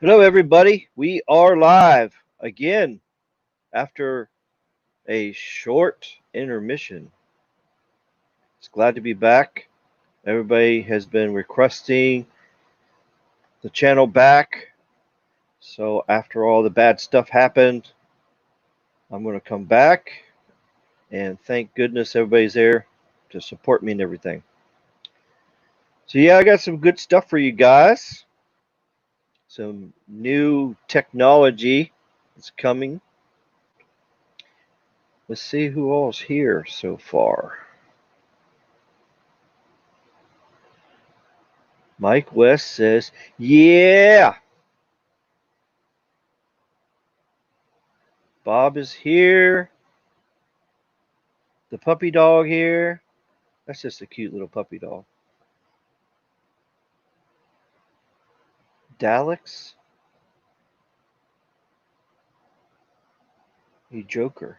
Hello, everybody. We are live again after a short intermission. It's glad to be back. Everybody has been requesting the channel back. So after all the bad stuff happened, I'm going to come back. And thank goodness everybody's there to support me and everything. So yeah, I got some good stuff for you guys. Some new technology is coming. Let's see who all's here so far. Mike West says, yeah. Bob is here. The puppy dog here. That's just a cute little puppy dog. Daleks. You Joker.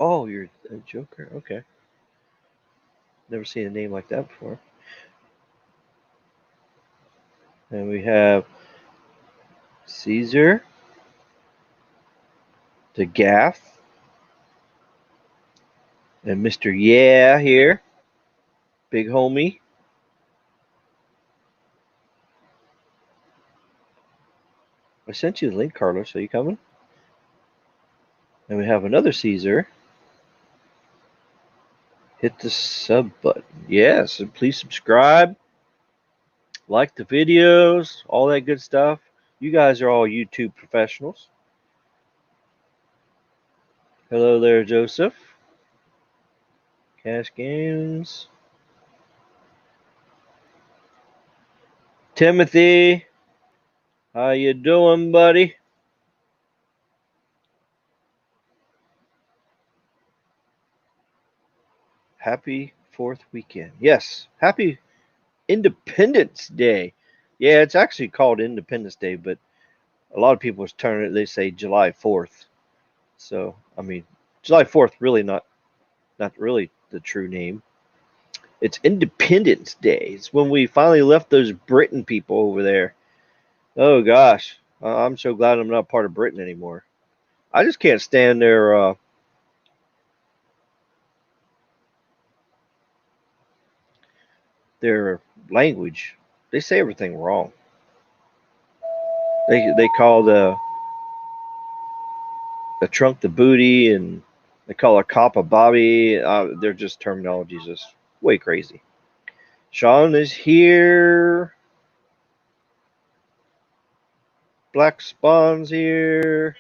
Oh, you're a Joker. Okay. Never seen a name like that before. And we have Caesar. The Gaff. And Mr. Yeah here. Big homie. I sent you the link, Carlos. Are you coming? And we have another Caesar. Hit the sub button. Yes, and please subscribe. Like the videos, all that good stuff. You guys are all YouTube professionals. Hello there, Joseph. Cash Games. Timothy. How you doing, buddy? Happy 4th weekend. Yes, happy Independence Day. Yeah, it's actually called Independence Day, but a lot of people turn it, they say July 4th. So, I mean, July 4th really not really the true name. It's Independence Day. It's when we finally left those Britain people over there. Oh gosh, I'm so glad I'm not part of Britain anymore. I just can't stand their language. They say everything wrong. They call the trunk the booty, and they call a cop a bobby. They're just terminologies, just way crazy. Sean is here. Black Spawn's here.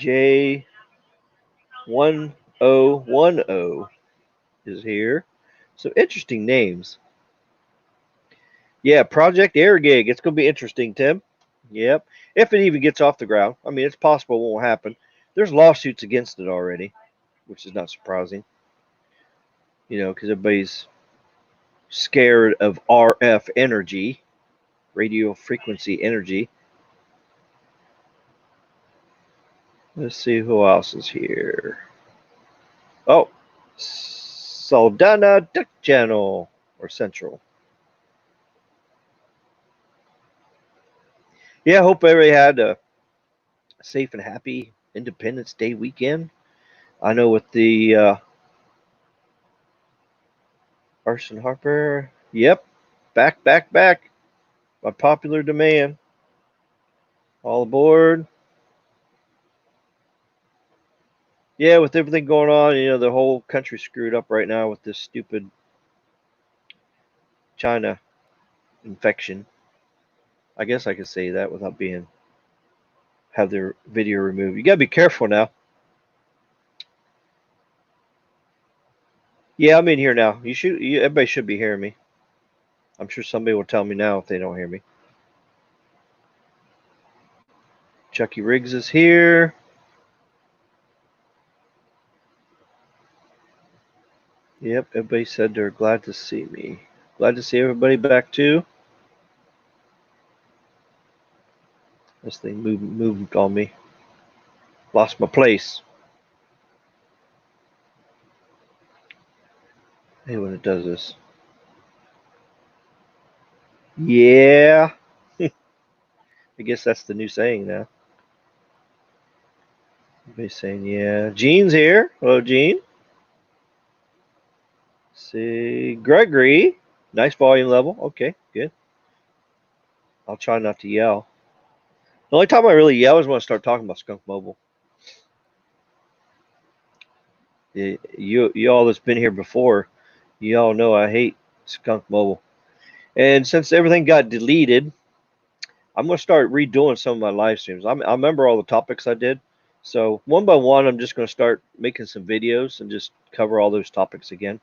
J1010 is here. So interesting names. Yeah, Project AirGig. It's going to be interesting, Tim. Yep. If it even gets off the ground. I mean, it's possible it won't happen. There's lawsuits against it already, which is not surprising. You know, because everybody's scared of RF energy, radio frequency energy. Let's see who else is here. Oh, Saldana Duck Channel or Central. Yeah, hope everybody had a safe and happy Independence Day weekend. I know with the Arson Harper, yep, back by popular demand. All aboard. Yeah, with everything going on, you know, the whole country screwed up right now with this stupid China infection. I guess I could say that without being have their video removed. You gotta be careful now. Yeah, I'm in here now. Everybody should be hearing me. I'm sure somebody will tell me now if they don't hear me. Chucky Riggs is here. Yep, everybody said they're glad to see me. Glad to see everybody back too. This thing moved on me. Lost my place. Hey, when it does this. Yeah. I guess that's the new saying now. Everybody's saying, yeah. Gene's here. Hello, Gene. See, Gregory. Nice volume level. Okay, good. I'll try not to yell. The only time I really yell is when I start talking about Skunk Mobile. You all that's been here before, you all know I hate Skunk Mobile. And since everything got deleted, I'm going to start redoing some of my live streams. I remember all the topics I did. So one by one, I'm just going to start making some videos and just cover all those topics again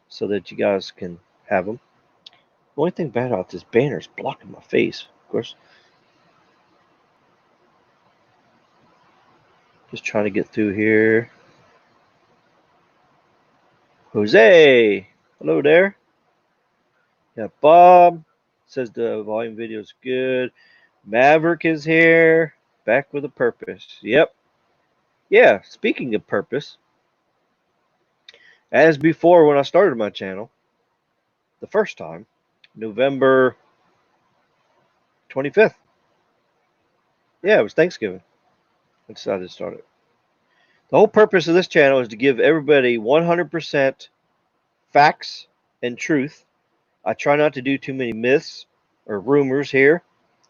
so that you guys can have them. The only thing bad about this banner is blocking my face, of course. Just trying to get through here. Jose, hello there. Yeah, Bob says the volume video is good. Maverick is here, back with a purpose. Yep. Yeah, speaking of purpose, as before when I started my channel, the first time, November 25th. Yeah, it was Thanksgiving. I decided to start it. The whole purpose of this channel is to give everybody 100% facts and truth. I try not to do too many myths or rumors here,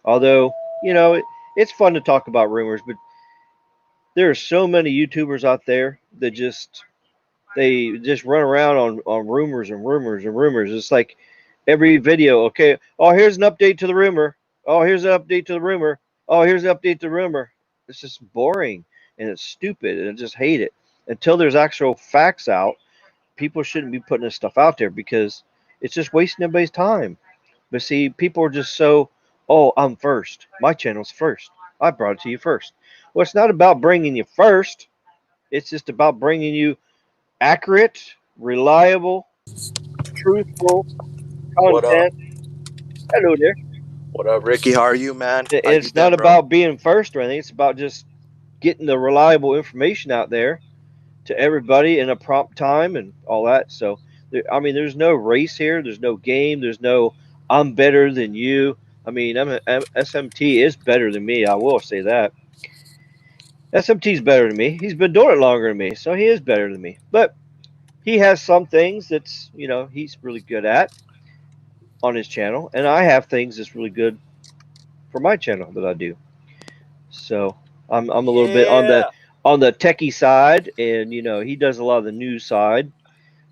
although, you know, it's fun to talk about rumors, but there are so many YouTubers out there that they just run around on rumors and rumors and rumors. It's like every video, okay, oh, here's an update to the rumor. Oh, here's an update to the rumor. Oh, here's an update to the rumor. It's just boring and it's stupid and I just hate it. Until there's actual facts out, people shouldn't be putting this stuff out there because it's just wasting everybody's time. But see, people are just so, oh, I'm first. My channel's first. I brought it to you first. Well, it's not about bringing you first. It's just about bringing you accurate, reliable, truthful What up? content. Hello there. What up, Ricky? How are you, man? How you It's not been, bro? about being first or anything. It's about just getting the reliable information out there to everybody in a prompt time and all that. So, I mean, there's no race here. There's no game. There's no I'm better than you. I mean, SMT is better than me. I will say that. SMT's better than me. He's been doing it longer than me, so he is better than me. But he has some things that's, you know, he's really good at on his channel, and I have things that's really good for my channel that I do. So I'm a little bit on Yeah. the techie side, and you know he does a lot of the news side.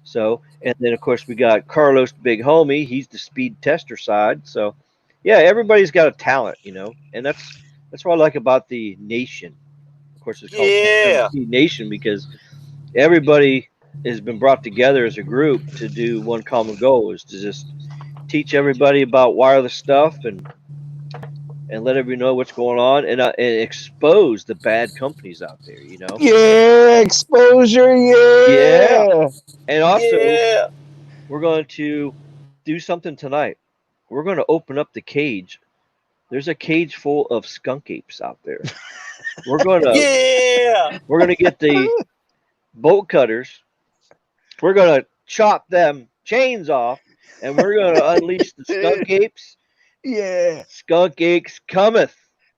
So and then of course we got Carlos, the big homie. He's the speed tester side. So yeah, everybody's got a talent, you know, and that's what I like about the nation. Of course, it's called Yeah. SMT Nation because everybody has been brought together as a group to do one common goal is to just teach everybody about wireless stuff and let everybody know what's going on and expose the bad companies out there, you know? Yeah, exposure. Yeah. Yeah. And also, Yeah. we're going to do something tonight. We're going to open up the cage. There's a cage full of skunk apes out there. We're going to Yeah. get the bolt cutters. We're going to chop them chains off and we're going to unleash the skunk apes. Yeah. Skunk apes cometh.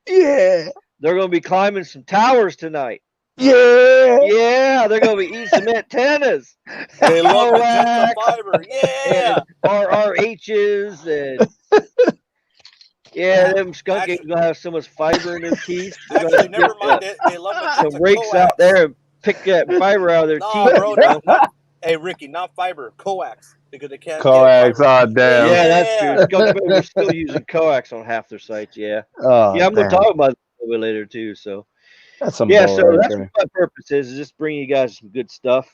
Yeah. They're going to be climbing some towers tonight. Yeah. Yeah, they're going to be eating some antennas. They love the juice of Coax fiber. Yeah. and RRHs and yeah, them skunk apes gonna have so much fiber in their teeth. They're gonna Actually, never get mind. They love the juice some of rakes out coax. there and pick that fiber out of their Nah, teeth. bro. You know? Hey, Ricky, not fiber, coax, because they can't get Coax. fiber. Oh, damn. Yeah, that's true. Yeah. Skunk apes are still using coax on half their sites. Yeah, Oh, yeah, I'm gonna damn. talk about that a little bit later too. So That's some yeah, bull so right that's there. what my purpose is just bring you guys some good stuff.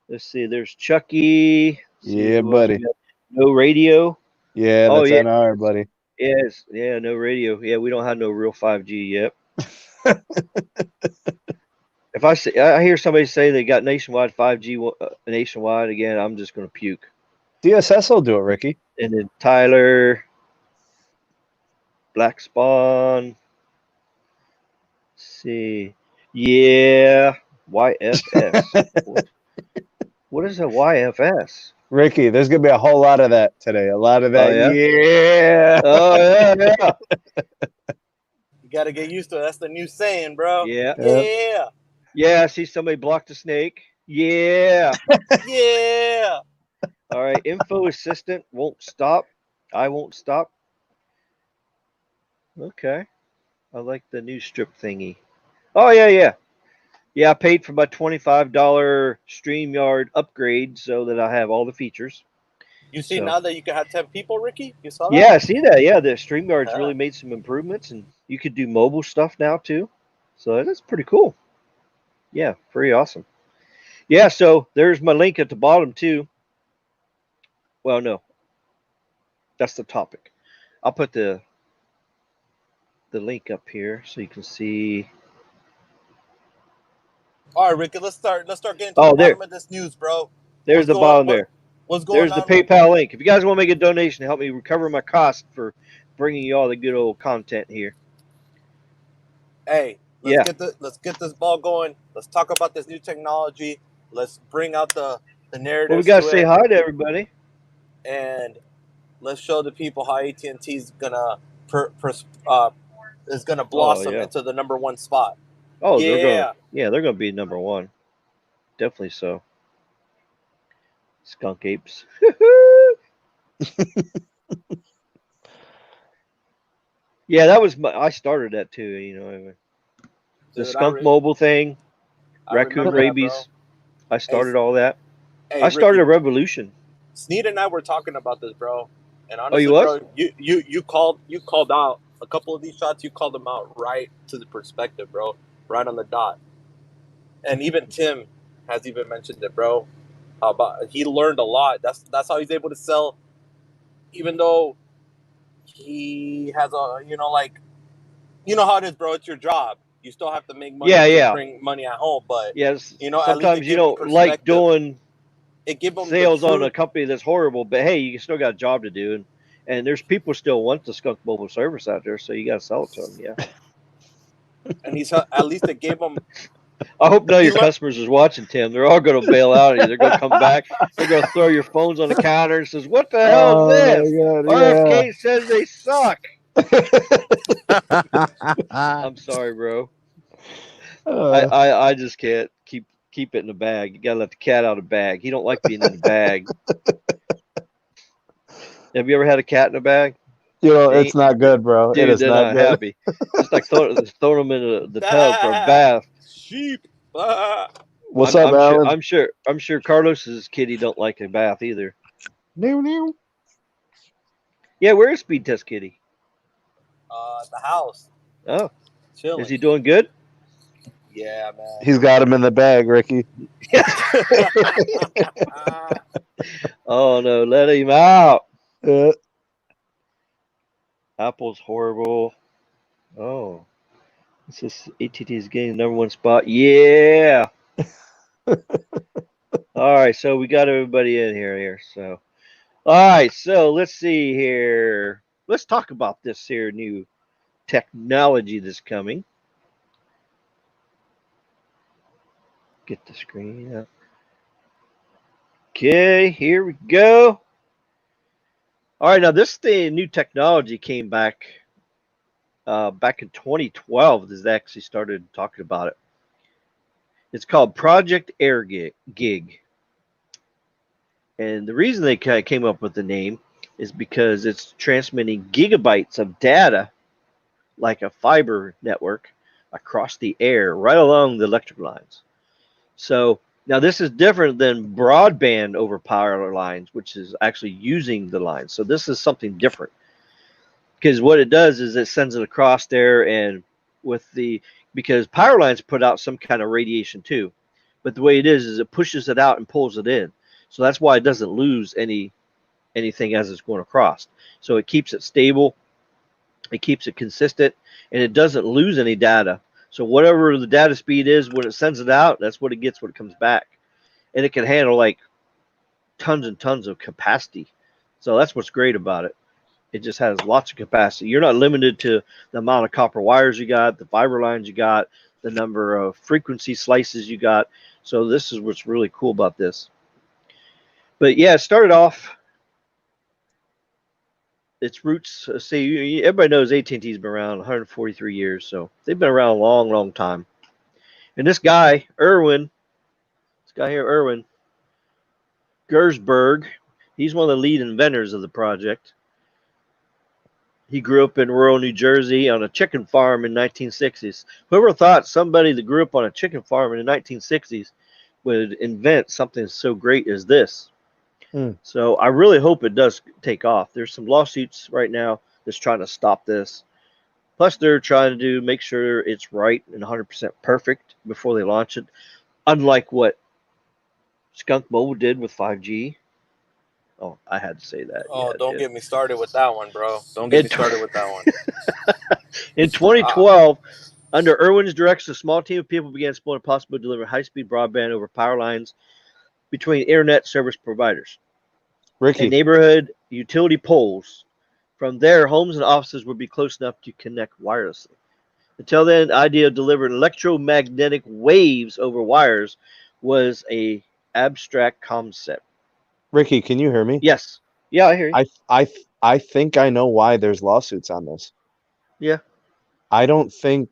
Let's see. There's Chucky. Let's see Yeah, who else we buddy. got. No radio. Yeah, Oh that's yeah, NR, buddy. yes, yeah, no radio. Yeah, we don't have no real 5G yet. If I hear somebody say they got nationwide 5G nationwide again, I'm just gonna puke. DSS will do it, Ricky. And then Tyler, Black Spawn. Let's see, yeah, YFS. What is a YFS? Ricky, there's gonna be a whole lot of that today. A lot of that. Oh, yeah? Yeah. Oh, yeah. You got to get used to it. That's the new saying, bro. Yeah. Yeah. Yeah, I see somebody blocked a snake. Yeah. Yeah. All right. Info assistant won't stop. I won't stop. Okay. I like the new strip thingy. Oh, yeah, yeah. Yeah, I paid for my $25 StreamYard upgrade so that I have all the features. You see So, now that you can have 10 people, Ricky? You saw that? yeah, I see that. Yeah, the StreamYard's Yeah. really made some improvements, and you could do mobile stuff now too. So that's pretty cool. Yeah, pretty awesome. Yeah, so there's my link at the bottom too. Well, no, that's the topic. I'll put the link up here so you can see. All right, Ricky, let's start getting to Oh, the there, bottom of this news, bro. there's the bottom there. What's going There's the on, man? PayPal link. If you guys want to make a donation to help me recover my cost for bringing you all the good old content here. Hey, Yeah. let's get this ball going. Let's talk about this new technology. Let's bring out the narratives. Well, we got to to say it, hi to everybody. and let's show the people how AT&T is gonna blossom yeah. into the #1 spot. Oh, Yeah. they're gonna be number one. Definitely so. Skunk apes. Yeah, that was I started that too. You know, the Dude, skunk mobile thing, raccoon remember that, rabies. I started all that. Hey, I started Ricky, a revolution. Sneed and I were talking about this, bro. And Oh, honestly, you was? bro, you called out a couple of these shots. You called them out right to the perspective, bro. Right on the dot. And even Tim has even mentioned it, bro. About he learned a lot. That's how he's able to sell, even though he has a like you know how it is, bro. It's your job. You still have to make money to bring money at home, but yes, at least sometimes you don't like doing it give them sales on a company that's horrible, but hey, you still got a job to do, and there's people still want the skunk mobile service out there, so you got to sell it to them. Yeah. And he's at least it gave them. I hope none of your customers is watching, Tim. They're all going to bail out of you. They're going to come back. They're going to throw your phones on the counter and says, "What the hell is this? RFK says they suck." I'm sorry, bro. I just can't keep it in the bag. You got to let the cat out of the bag. He don't like being in the bag. Have you ever had a cat in a bag? You know, it's not good, bro. Dude, it is they're not good. happy. Just like throwing them in the tub for a bath. Sheep. What's up, Alan? I'm sure Carlos's kitty don't like a bath either. New. Yeah, where is Speed Test Kitty? At the house. Oh, chilling. Is he doing good? Yeah, man. He's got him in the bag, Ricky. Oh no, let him out. Yeah. Apple's horrible. Oh, this is AT&T is getting the #1 spot. Yeah. All right, so we got everybody in here. So, all right, so let's see here. Let's talk about this here new technology that's coming. Get the screen up. Okay, here we go. All right, now this new technology came back in 2012. This actually started talking about it. It's called Project AirGig. And the reason they kind of came up with the name is because it's transmitting gigabytes of data like a fiber network across the air right along the electric lines. So now this is different than broadband over power lines, which is actually using the lines. So this is something different, because what it does is it sends it across there, and because power lines put out some kind of radiation too, but the way it is it pushes it out and pulls it in. So that's why it doesn't lose anything as it's going across. So it keeps it stable, it keeps it consistent, and it doesn't lose any data. So whatever the data speed is when it sends it out, that's what it gets when it comes back. And it can handle like tons and tons of capacity. So that's what's great about it. It just has lots of capacity. You're not limited to the amount of copper wires you got, the fiber lines you got, the number of frequency slices you got. So this is what's really cool about this. But yeah, it started off its roots. See, everybody knows AT&T's been around 143 years, so they've been around a long, long time. And this guy, Erwin, Gersberg, he's one of the lead inventors of the project. He grew up in rural New Jersey on a chicken farm in 1960s. Whoever thought somebody that grew up on a chicken farm in the 1960s would invent something so great as this? So I really hope it does take off. There's some lawsuits right now that's trying to stop this. Plus, they're trying to make sure it's right and 100% perfect before they launch it. Unlike what Skunk Mobile did with 5G. Oh, I had to say that. Oh, Yeah, don't get me started with that one, bro. Don't get me started with that one. In 2012, under Irwin's direction, a small team of people began exploring the possibility of delivering high-speed broadband over power lines between internet service providers and neighborhood utility poles. From there, homes and offices would be close enough to connect wirelessly. Until then, the idea of delivering electromagnetic waves over wires was a abstract concept. Ricky, can you hear me? Yes. Yeah, I hear you. I think I know why there's lawsuits on this. Yeah. I think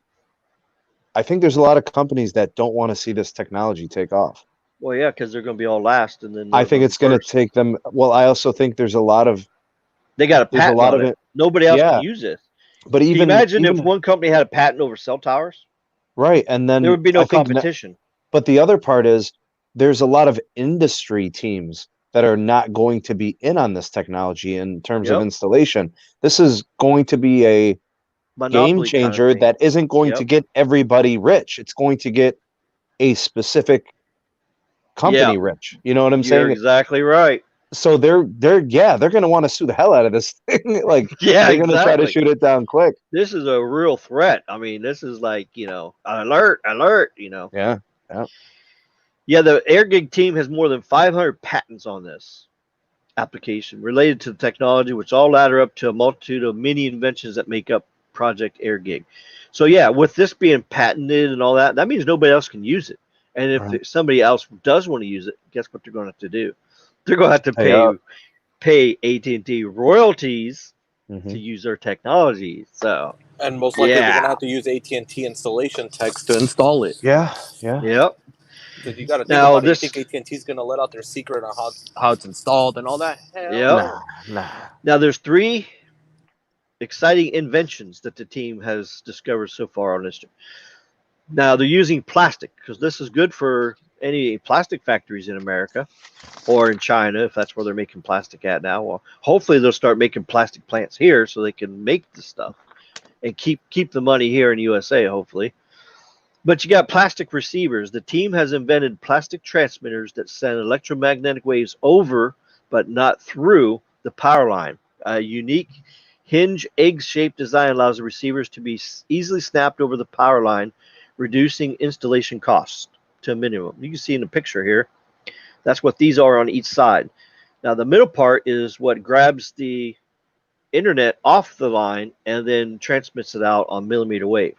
there's a lot of companies that don't want to see this technology take off. Well, yeah, because they're going to be all last, and then I think it's going to take them. Well, I also think there's a lot of they got a patent on it. Nobody else can use it. But can you imagine if one company had a patent over cell towers? Right, and then there would be no competition. But the other part is there's a lot of industry teams that are not going to be in on this technology in terms of installation. This is going to be a game changer that isn't going to get everybody rich. It's going to get a specific company rich. You know what I'm saying? You're exactly right. So they're going to want to sue the hell out of this thing. Like, they're going to try to shoot it down quick. This is a real threat. I mean, this is like, alert, Yeah. Yeah, the AirGig team has more than 500 patents on this application related to the technology, which all ladder up to a multitude of many inventions that make up Project AirGig. So yeah, with this being patented and all that, that means nobody else can use it. And if somebody else does want to use it, guess what they're going to have to do? They're going to have to pay AT&T royalties to use their technology. So, and most likely they're going to have to use AT&T installation techs to install it. Yeah. Yep. Because you got to think about it. You think AT&T's going to let out their secret on how it's installed and all that? Hell nah. Now, there's 3 exciting inventions that the team has discovered so far on this. Now, they're using plastic because this is good for any plastic factories in America or in China, if that's where they're making plastic at now. Well, hopefully they'll start making plastic plants here so they can make the stuff and keep the money here in USA, hopefully. But you got plastic receivers. The team has invented plastic transmitters that send electromagnetic waves over, but not through, the power line. A unique hinge egg-shaped design allows the receivers to be easily snapped over the power line, reducing installation costs to a minimum. You can see in the picture here, that's what these are on each side. Now the middle part is what grabs the internet off the line and then transmits it out on millimeter wave.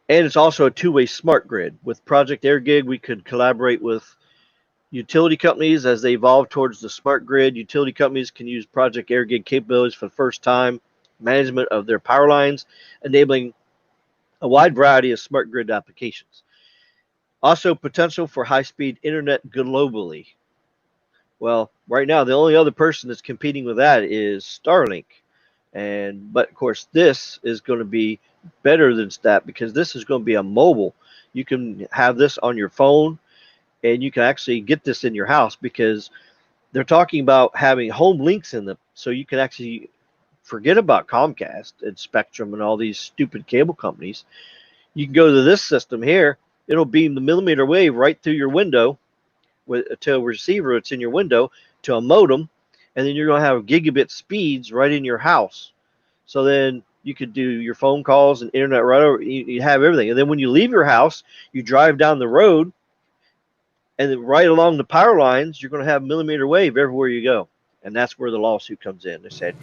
And it's also a two-way smart grid. With Project AirGig, we could collaborate with utility companies as they evolve towards the smart grid. Utility companies can use Project AirGig capabilities for the first time, management of their power lines, enabling a wide variety of smart grid applications. Also, potential for high-speed internet globally. Well, right now, the only other person that's competing with that is Starlink. But of course, this is going to be better than that because this is going to be a mobile. You can have this on your phone and you can actually get this in your house because they're talking about having home links in them. So you can actually forget about Comcast and Spectrum and all these stupid cable companies. You can go to this system here. It'll beam the millimeter wave right through your window to a receiver that's in your window to a modem. And then you're going to have gigabit speeds right in your house. So then you could do your phone calls and internet right over. You have everything. And then when you leave your house, you drive down the road, and then right along the power lines, you're going to have millimeter wave everywhere you go. And that's where the lawsuit comes in. They said,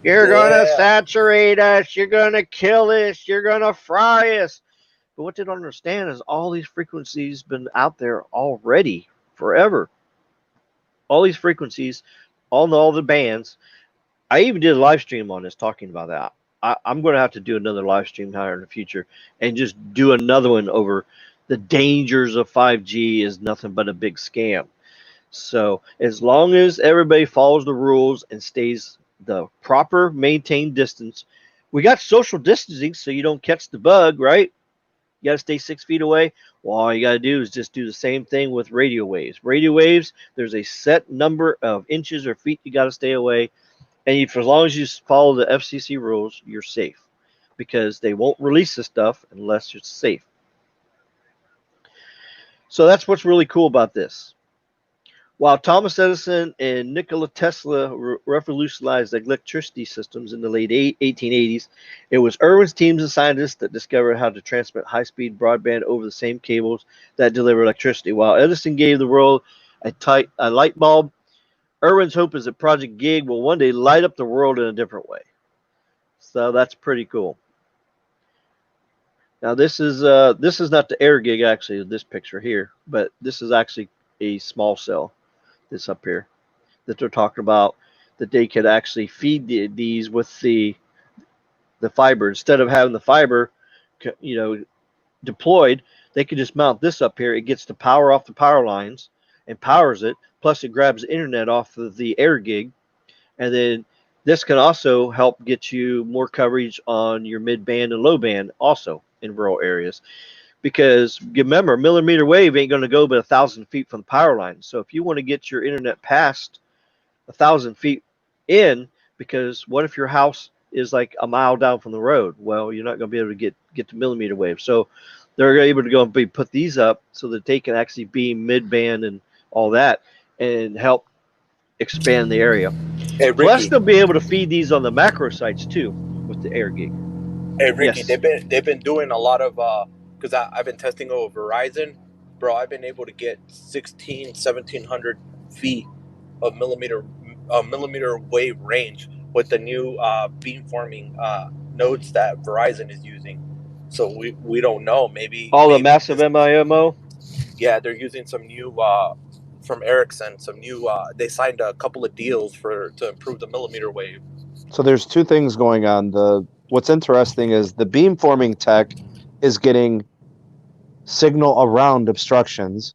you're going to saturate us. You're going to kill us. You're going to fry us. But what they don't understand is all these frequencies been out there already forever. all these frequencies on all the bands. I even did a live stream on this talking about that. I'm going to have to do another live stream higher in the future and just do another one over the dangers of 5G is nothing but a big scam. So as long as everybody follows the rules and stays the proper maintained distance, we got social distancing so you don't catch the bug, right? You got to stay 6 feet away. Well, all you got to do is just do the same thing with radio waves. Radio waves, there's a set number of inches or feet you got to stay away. And if, as long as you follow the FCC rules, you're safe because they won't release this stuff unless it's safe. So that's what's really cool about this. While Thomas Edison and Nikola Tesla revolutionized electricity systems in the late 1880s, it was Irwin's teams and scientists that discovered how to transmit high-speed broadband over the same cables that deliver electricity. While Edison gave the world a light bulb, Irwin's hope is that Project Gig will one day light up the world in a different way. So that's pretty cool. Now this is not the AirGig actually, this picture here, but this is actually a small cell. This up here that they're talking about, that they could actually feed these with the fiber instead of having the fiber, deployed. They could just mount this up here. It gets the power off the power lines and powers it. Plus, it grabs the internet off of the AirGig, and then this can also help get you more coverage on your mid band and low band, also in rural areas. Because remember, millimeter wave ain't going to go but 1,000 feet from the power line. So if you want to get your internet past 1,000 feet in, because what if your house is like a mile down from the road? Well, you're not going to be able to get to millimeter wave. So they're able to go and put these up so that they can actually beam mid band and all that and help expand the area. Hey, Ricky. Plus, they'll be able to feed these on the macro sites too with the AirGig. Hey, Ricky, Yes. they've been doing a lot of because I've been testing over Verizon, bro. I've been able to get 1,700 feet of millimeter wave range with the new beamforming nodes that Verizon is using. So we don't know. Maybe the massive MIMO. Yeah, they're using some new from Ericsson. Some new they signed a couple of deals to improve the millimeter wave. So there's two things going on. What's interesting is the beamforming tech is getting signal around obstructions,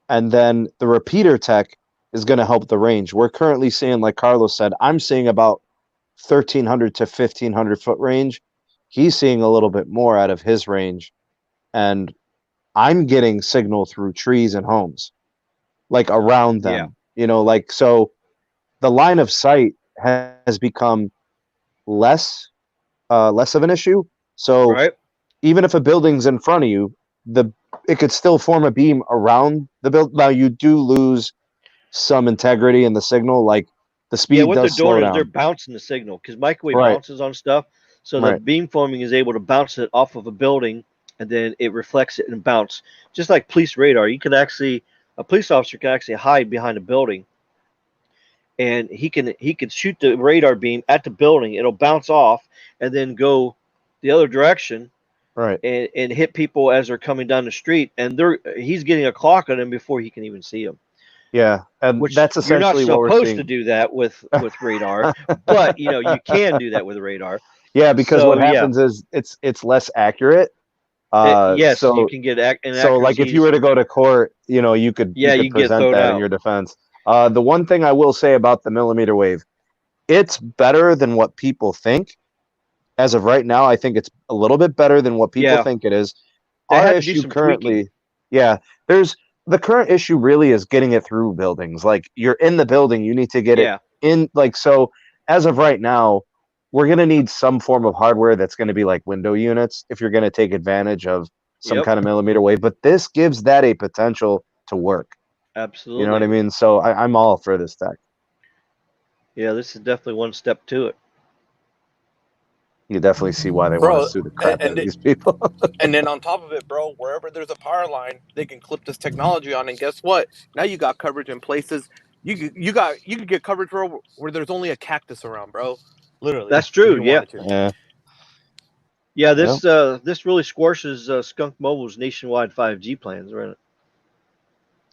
and then the repeater tech is going to help the range. We're currently seeing, like Carlos said, I'm seeing about 1,300 to 1,500 foot range. He's seeing a little bit more out of his range, and I'm getting signal through trees and homes, like around them. Yeah. So the line of sight has become less of an issue. So right. Even if a building's in front of you, it could still form a beam around the building. Now you do lose some integrity in the signal, like the speed what does they're doing slow is down. they're bouncing the signal because microwave Right. bounces on stuff. So the Right. beamforming is able to bounce it off of a building, and then it reflects it and bounce. Just like police radar, a police officer can actually hide behind a building, and he can shoot the radar beam at the building. It'll bounce off and then go the other direction, Right. and hit people as they're coming down the street. And he's getting a clock on them before he can even see them. Yeah, and Which that's you're not essentially what we're supposed seeing. to do that with radar, but you can do that with radar. Yeah, because so, what happens is it's less accurate. Yes, so you can get inaccuracies. So like if you were to go to court, you could you present that in your defense. The one thing I will say about the millimeter wave, it's better than what people think. As of right now, I think it's a little bit better than what people think it is. They Our had to do issue some currently, tweaking. the current issue really is getting it through buildings. Like you're in the building, you need to get it in. Like so, as of right now, we're going to need some form of hardware that's going to be like window units if you're going to take advantage of some kind of millimeter wave. But this gives that a potential to work. Absolutely. You know what I mean? So I'm all for this tech. Yeah, this is definitely one step to it. You definitely see why they want to sue the crap out of these people. And then on top of it, bro, wherever there's a power line, they can clip this technology on, and guess what? Now you got coverage in places you could get coverage where there's only a cactus around, bro. Literally. That's true. Yeah. Yeah. This really squashes Skunk Mobile's nationwide 5G plans, right?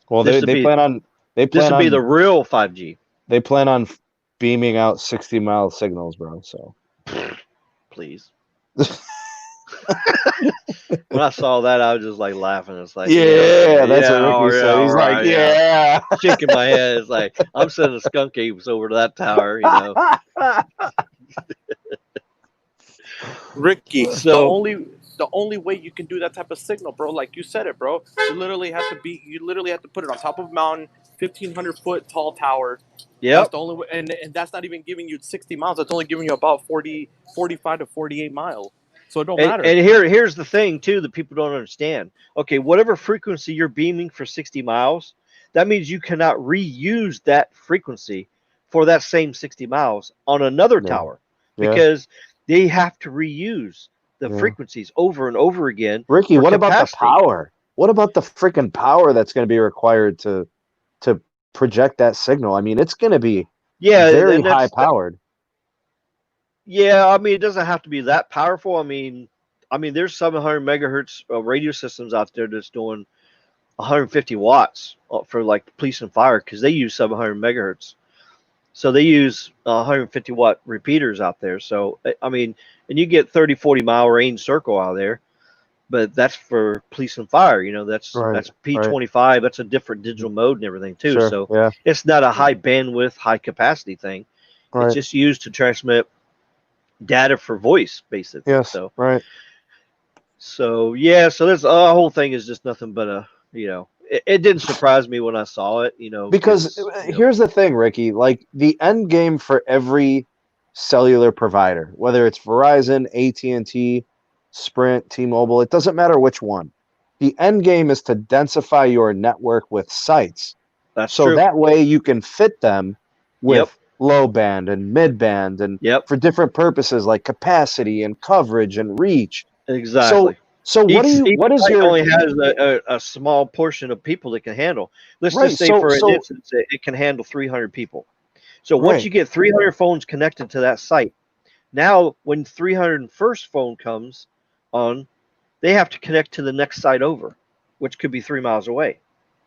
Well, they plan on This would be the real 5G. They plan on beaming out 60-mile signals, bro. So, please. When I saw that, I was just like laughing. It's like, that's what Ricky said. He's like, yeah, shaking my head. It's like I'm sending skunk apes over to that tower, you know. Ricky, the only way you can do that type of signal, bro, like you said it, bro. You literally have to put it on top of a mountain, 1,500-foot tall tower. Yeah, that's the only way, and that's not even giving you 60 miles. That's only giving you about 45 to 48 miles. So it don't matter. And here's the thing too that people don't understand. Okay, whatever frequency you're beaming for 60 miles, that means you cannot reuse that frequency for that same 60 miles on another tower because they have to reuse the frequencies over and over again. Ricky, what about the power? What about the freaking power that's going to be required to project that signal? I mean, it's going to be very high powered. Yeah, I mean, it doesn't have to be that powerful. I mean, there's 700 megahertz radio systems out there that's doing 150 watts for like police and fire because they use 700 megahertz. So they use 150 watt repeaters out there. So, I mean, and you get 30, 40 mile range circle out there, but that's for police and fire. You know, that's P25. Right. That's a different digital mode and everything too. Sure, so it's not a high bandwidth, high capacity thing. Right. It's just used to transmit data for voice, basically. Yes. So right. So so this whole thing is just nothing but a it didn't surprise me when I saw it, because here's the thing, Ricky. Like the end game for every cellular provider, whether it's Verizon, AT&T, Sprint, T-Mobile, it doesn't matter which one. The end game is to densify your network with sites. That's true. That way you can fit them with low band and mid band and for different purposes like capacity and coverage and reach. Exactly. So what only has a small portion of people that can handle. Let's just say for instance it can handle 300 people. So once you get 300 phones connected to that site, now when 301st phone comes on, they have to connect to the next site over, which could be 3 miles away.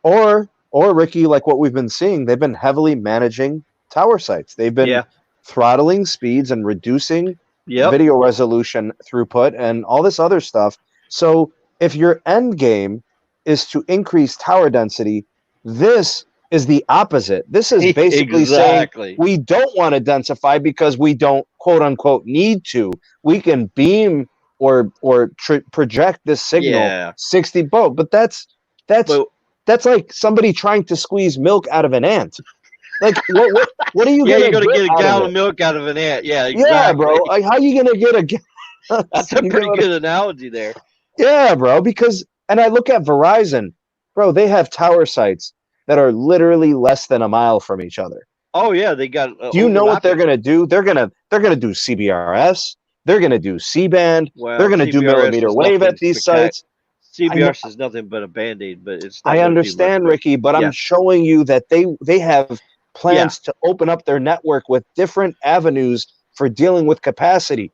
Or Ricky, like what we've been seeing, they've been heavily managing tower sites. They've been throttling speeds and reducing video resolution throughput and all this other stuff. So if your end game is to increase tower density, this is the opposite. This is basically saying we don't want to densify because we don't, quote unquote, need to. We can beam or project this signal 60 volt, but that's like somebody trying to squeeze milk out of an ant. Like what are you you're gonna get a gallon of milk out of an ant. Yeah, exactly. Yeah, bro. Like, how are you gonna get a That's a pretty good analogy there. Yeah, bro, because and I look at Verizon, bro, they have tower sites that are literally less than a mile from each other. Oh yeah, they got do you know what they're gonna do? They're gonna do CBRS, they're gonna do C-band, they're gonna do millimeter wave at these sites. CBRS is nothing but a band-aid, but it's not I understand, Ricky, but I'm showing you that they have plans to open up their network with different avenues for dealing with capacity.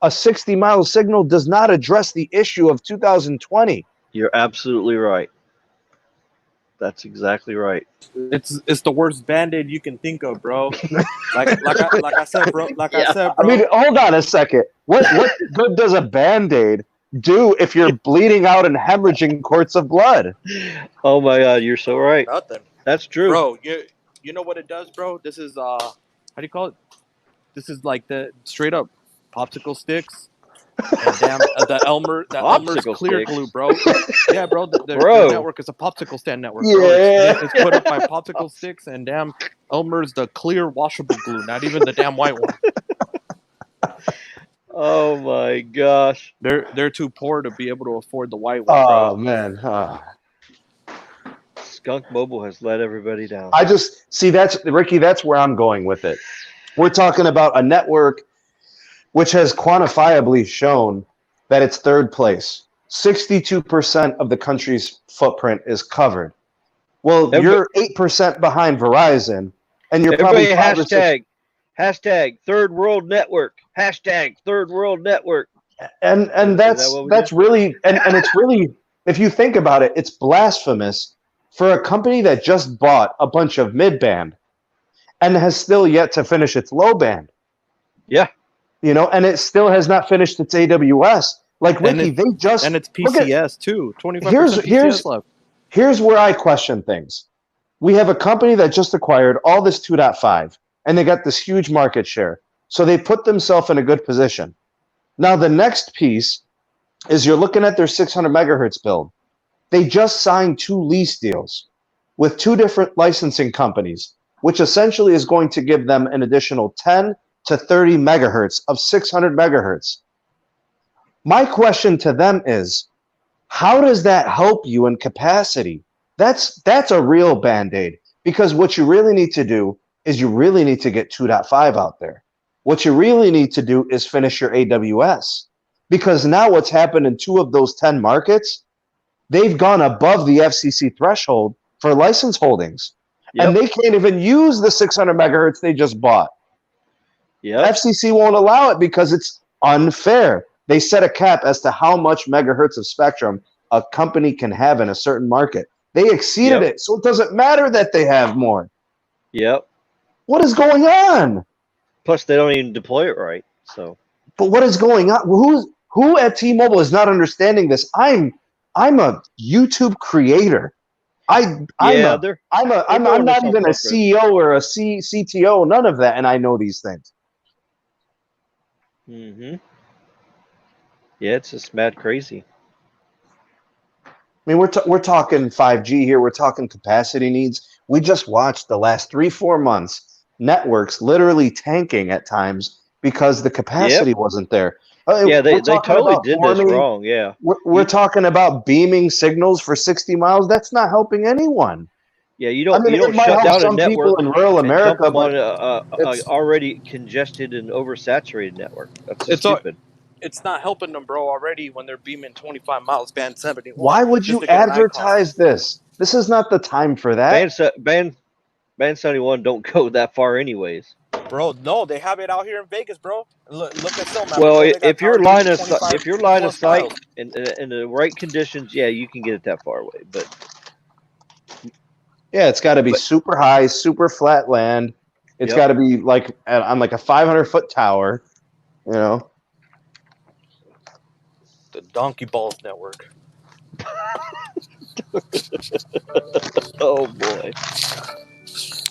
A 60-mile signal does not address the issue of 2020. You're absolutely right. That's exactly right. It's the worst band-aid you can think of, bro. like I said, bro. I mean, hold on a second. What good does a band-aid do if you're bleeding out and hemorrhaging quarts of blood? Oh my God, you're so right. Nothing. That's true, bro. You know what it does, bro? This is how do you call it? This is like the straight up popsicle sticks. And damn, the Elmer's clear glue, bro. Yeah, bro. The network is a popsicle stand network. Bro. It's put up by popsicle sticks and damn Elmer's the clear washable glue, not even the damn white one. Oh my gosh, they're too poor to be able to afford the white one. Oh bro. Man. Skunk Mobile has let everybody down. I just see Ricky. That's where I'm going with it. We're talking about a network which has quantifiably shown that it's third place. 62% of the country's footprint is covered. Well, you're 8% behind Verizon, and you're probably hashtag third world network. Hashtag third world network. And that's really and it's really, if you think about it, it's blasphemous for a company that just bought a bunch of mid-band and has still yet to finish its low band. Yeah. You know, and it still has not finished its AWS. Like, Ricky, they just... And it's PCS, too. 25% PCS left. Here's where I question things. We have a company that just acquired all this 2.5, and they got this huge market share. So they put themselves in a good position. Now, the next piece is you're looking at their 600 megahertz build. They just signed 2 lease deals with 2 different licensing companies, which essentially is going to give them an additional 10 to 30 megahertz of 600 megahertz. My question to them is, how does that help you in capacity? That's a real Band-Aid, because what you really need to do is you really need to get 2.5 out there. What you really need to do is finish your AWS, because now what's happened in 2 of those 10 markets, they've gone above the FCC threshold for license holdings. Yep. And they can't even use the 600 megahertz they just bought. Yep. FCC won't allow it because it's unfair. They set a cap as to how much megahertz of spectrum a company can have in a certain market. They exceeded it, so it doesn't matter that they have more. Yep. What is going on? Plus, they don't even deploy it right. So, but what is going on? Who at T-Mobile is not understanding this? I'm a YouTube creator. I'm not even a CEO or a CTO. None of that, and I know these things. Mm-hmm. Yeah, it's just mad crazy. I mean, we're talking 5G here. We're talking capacity needs. We just watched the last 3-4 months networks literally tanking at times because the capacity wasn't there. Yeah, they totally did this wrong. Yeah, we're talking about beaming signals for 60 miles. That's not helping anyone. Yeah, you don't shut down a network in rural America, dump them on a already congested and oversaturated network. That's just stupid. It's not helping them, bro, already when they're beaming 25 miles, band 71. Why would you advertise this? This is not the time for that. Band 71 don't go that far anyways. Bro, no, they have it out here in Vegas, bro. Look at Cellmap. Well, if your line of sight in the right conditions, yeah, you can get it that far away. But yeah, it's got to be super high, super flat land. It's got to be like on like a 500-foot tower, you know. The Donkey Balls Network. Oh boy!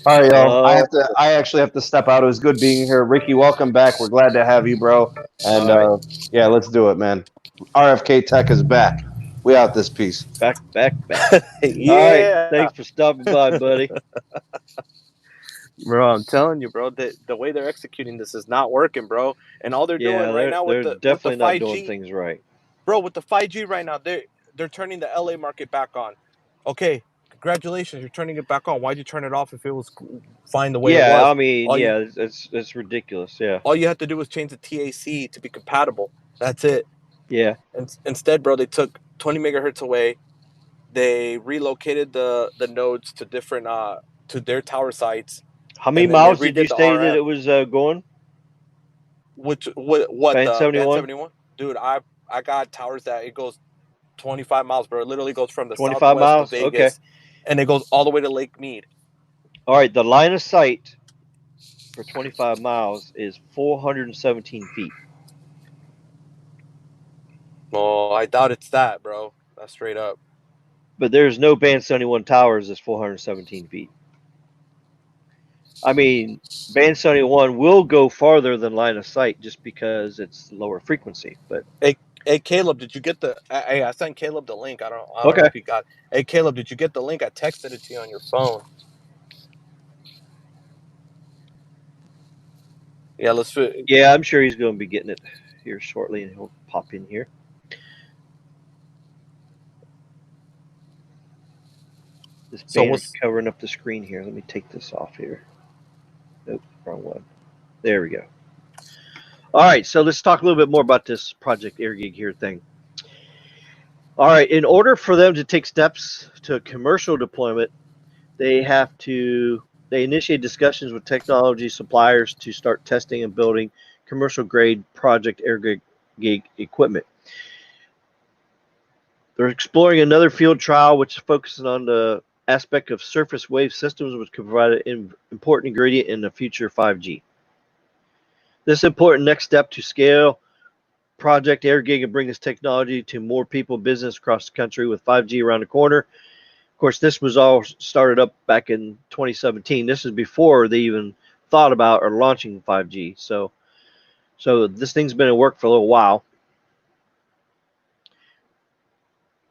All right, y'all. I actually have to step out. It was good being here, Ricky. Welcome back. We're glad to have you, bro. And yeah, let's do it, man. RFK Tech is back. We out this piece. Back. Yeah. All right. Thanks for stopping by, buddy. Bro, I'm telling you, bro, the way they're executing this is not working, bro. And all they're doing right now with the 5G, definitely not doing things right. Bro, with the 5G right now, they're turning the LA market back on. Okay, congratulations, you're turning it back on. Why'd you turn it off if it was fine the way it was? Yeah, I mean, it's ridiculous. Yeah. All you have to do was change the TAC to be compatible. That's it. Yeah. And instead, bro, they took 20 megahertz away. They relocated the nodes to different to their tower sites. How many miles did you say that it was going? What Band 71? Band 71? Dude, I got towers that it goes 25 miles, bro. It literally goes from the 25 southwest miles? of Vegas, okay. And it goes all the way to Lake Mead. All right, the line of sight for 25 miles is 417 feet. Oh, I doubt it's that, bro. That's straight up. But there's no Band 71 towers that's 417 feet. I mean, Band 71 will go farther than line of sight just because it's lower frequency. But hey Caleb, did you get the? Hey, I sent Caleb the link. I don't know if he got. Hey Caleb, did you get the link? I texted it to you on your phone. Yeah, let's. Yeah, I'm sure he's going to be getting it here shortly, and he'll pop in here. This band is covering up the screen here. Let me take this off here. Nope, wrong one. There we go. All right, so let's talk a little bit more about this Project AirGig here thing. All right, in order for them to take steps to commercial deployment, they initiate discussions with technology suppliers to start testing and building commercial-grade Project AirGig equipment. They're exploring another field trial, which is focusing on the aspect of surface wave systems, which could provide an important ingredient in the future 5G. This important next step to scale Project AirGig and bring this technology to more people, business across the country with 5G around the corner. Of course, this was all started up back in 2017. This is before they even thought about or launching 5G. So this thing's been in work for a little while.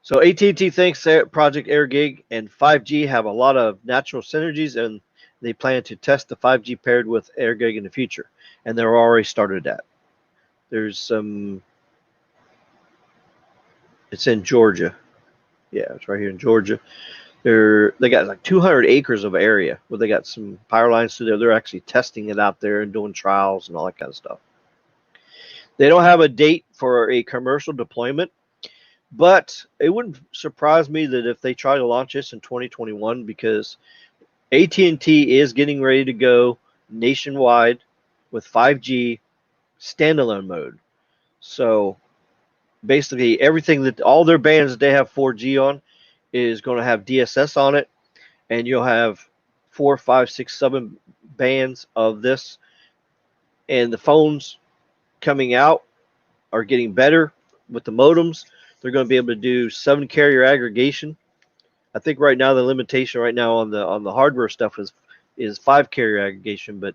So AT&T thinks Project AirGig and 5G have a lot of natural synergies, and they plan to test the 5G paired with AirGig in the future. And they're already started that. There's some. It's in Georgia. Yeah, it's right here in Georgia. They got like 200 acres of area where they got some power lines through there. They're actually testing it out there and doing trials and all that kind of stuff. They don't have a date for a commercial deployment, but it wouldn't surprise me that if they try to launch this in 2021, because AT&T is getting ready to go nationwide with 5G standalone mode. So basically everything that all their bands that they have 4G on is going to have DSS on it, and you'll have 4, 5, 6, 7 bands of this, and the phones coming out are getting better with the modems. They're going to be able to do 7 carrier aggregation. I think right now the limitation right now on the hardware stuff is 5 carrier aggregation, but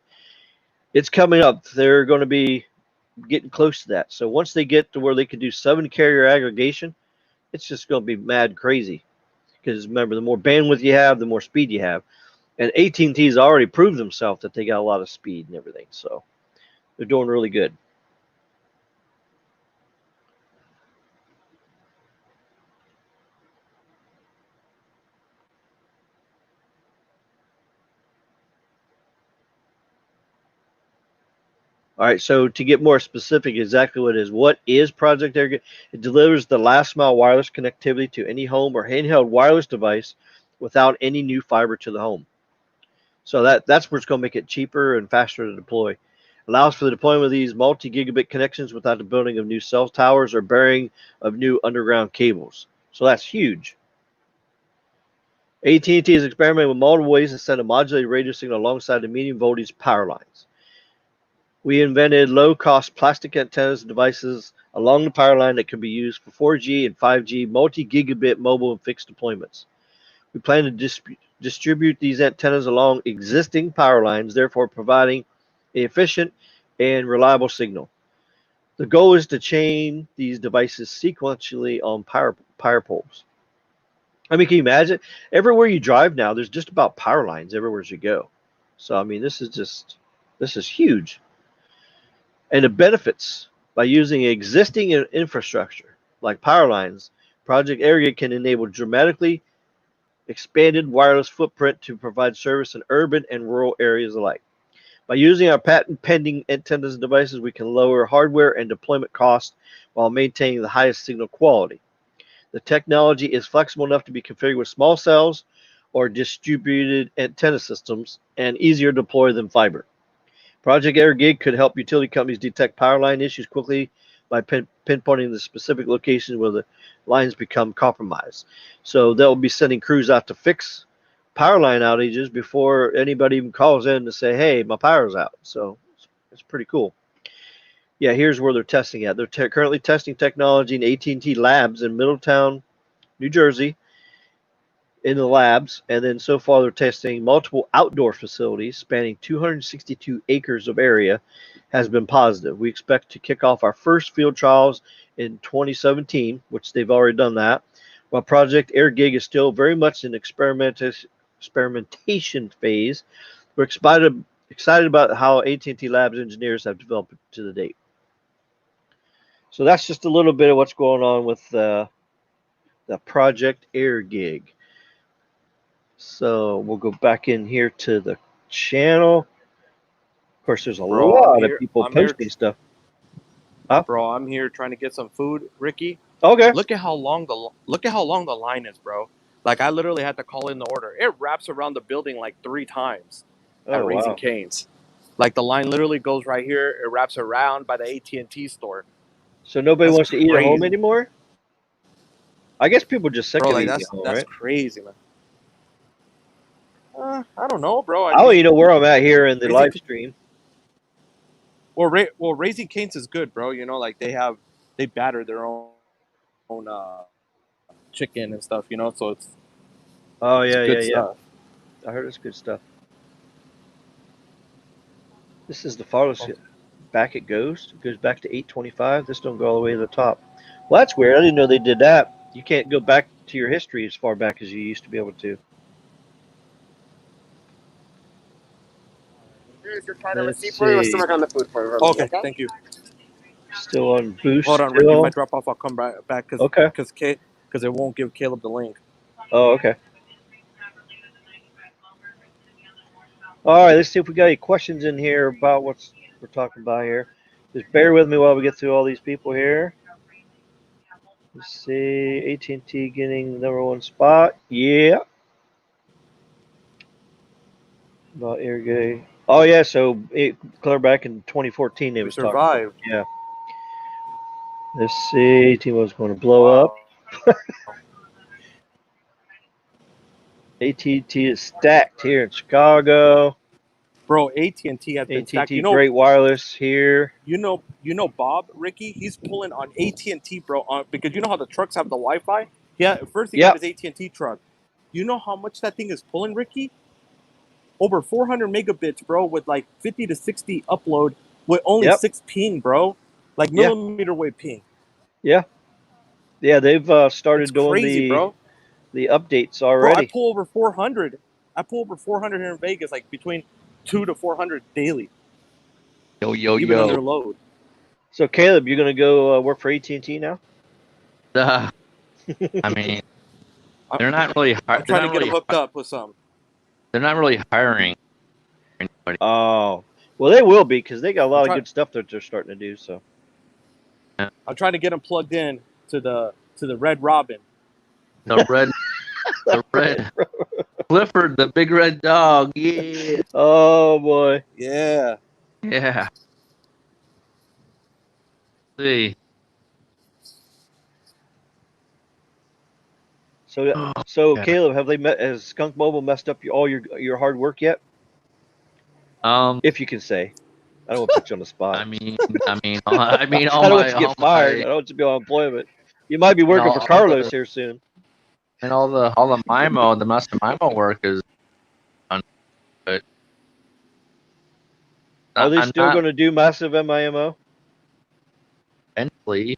it's coming up. They're going to be getting close to that. So once they get to where they can do 7 carrier aggregation, it's just going to be mad crazy. Because remember, the more bandwidth you have, the more speed you have. And AT&T's already proved themselves that they got a lot of speed and everything. So they're doing really good. All right, so to get more specific, exactly what is Project AirGig? It delivers the last mile wireless connectivity to any home or handheld wireless device without any new fiber to the home. So that's where it's going to make it cheaper and faster to deploy. Allows for the deployment of these multi-gigabit connections without the building of new cell towers or burying of new underground cables. So that's huge. AT&T is experimenting with multiple ways to send a modulated radio signal alongside the medium voltage power lines. We invented low-cost plastic antennas and devices along the power line that can be used for 4G and 5G multi-gigabit mobile and fixed deployments. We plan to distribute these antennas along existing power lines, therefore providing an efficient and reliable signal. The goal is to chain these devices sequentially on power poles. I mean, can you imagine? Everywhere you drive now, there's just about power lines everywhere you go. So, I mean, this is huge. And the benefits, by using existing infrastructure like power lines, Project AirGig can enable dramatically expanded wireless footprint to provide service in urban and rural areas alike. By using our patent-pending antennas and devices, we can lower hardware and deployment costs while maintaining the highest signal quality. The technology is flexible enough to be configured with small cells or distributed antenna systems and easier to deploy than fiber. Project AirGig could help utility companies detect power line issues quickly by pinpointing the specific locations where the lines become compromised. So they'll be sending crews out to fix power line outages before anybody even calls in to say, hey, my power's out. So it's pretty cool. Yeah, here's where they're testing at. They're currently testing technology in AT&T labs in Middletown, New Jersey, in the labs, and then so far they're testing multiple outdoor facilities spanning 262 acres of area has been positive. We expect to kick off our first field trials in 2017, which they've already done that, while Project AirGig is still very much in experimentation phase. We're excited about how AT&T Labs engineers have developed it to the date. So that's just a little bit of what's going on with the Project AirGig. So we'll go back in here to the channel. Of course, there's a lot of people posting stuff. Huh? Bro, I'm here trying to get some food, Ricky. Okay. Look at how long the line is, bro. Like I literally had to call in the order. It wraps around the building like 3 times at Raising Cane's. Like the line literally goes right here. It wraps around by the AT&T store. So nobody wants to eat at home anymore? I guess people just sick of eating at home, that's right? crazy, man. I don't know, bro. I'll let you know where I'm at here in the Raising live stream. well, Raising Cane's is good, bro. You know, like they batter their own chicken and stuff. You know, so it's good stuff. I heard it's good stuff. This is the farthest back it goes. It goes back to 825. This don't go all the way to the top. Well, that's weird. I didn't know they did that. You can't go back to your history as far back as you used to be able to. Here's your card and receipt for you. We're still working on the food for you. Okay, thank you. Still on boost. Hold on, Ricky. If I drop off, I'll come back because because it won't give Caleb the link. Oh, okay. All right, let's see if we got any questions in here about what we're talking about here. Just bear with me while we get through all these people here. Let's see, AT&T getting the #1 spot. Yeah. About AirGig. Oh yeah, so clear back in 2014 they was talking about. Yeah. Let's see, AT&T was going to blow up. AT&T is stacked here in Chicago. Bro, AT&T has been stacked. AT&T great wireless here. You know Bob, Ricky, he's pulling on AT&T, bro, because you know how the trucks have the Wi-Fi? Yeah, first he got his AT&T truck. You know how much that thing is pulling, Ricky? Over 400 megabits, bro, with like 50 to 60 upload with only 6 ping, bro. Like millimeter wave ping. Yeah. Yeah, they've started doing the updates already. Bro, I pull over 400. I pull over 400 here in Vegas, like between 200 to 400 daily. Even under load. So Caleb, you're gonna go work for AT&T now? I mean, they're not really. I'm trying to get them hooked up with some. They're not really hiring anybody. Oh, well, they will be because they got a lot of good stuff that they're starting to do. So I'm trying to get them plugged in to the Red Robin. The red Clifford, the big red dog. Yeah. Oh boy. Yeah. Yeah. Let's see. So Caleb, has Skunk Mobile messed up all your hard work yet? If you can say. I don't want to put you on the spot. I mean, I don't want you to get fired. I don't want you to be on employment. You might be working for Carlos here soon. And all the MIMO, the master MIMO work is done, but are they still going to do massive MIMO? Eventually,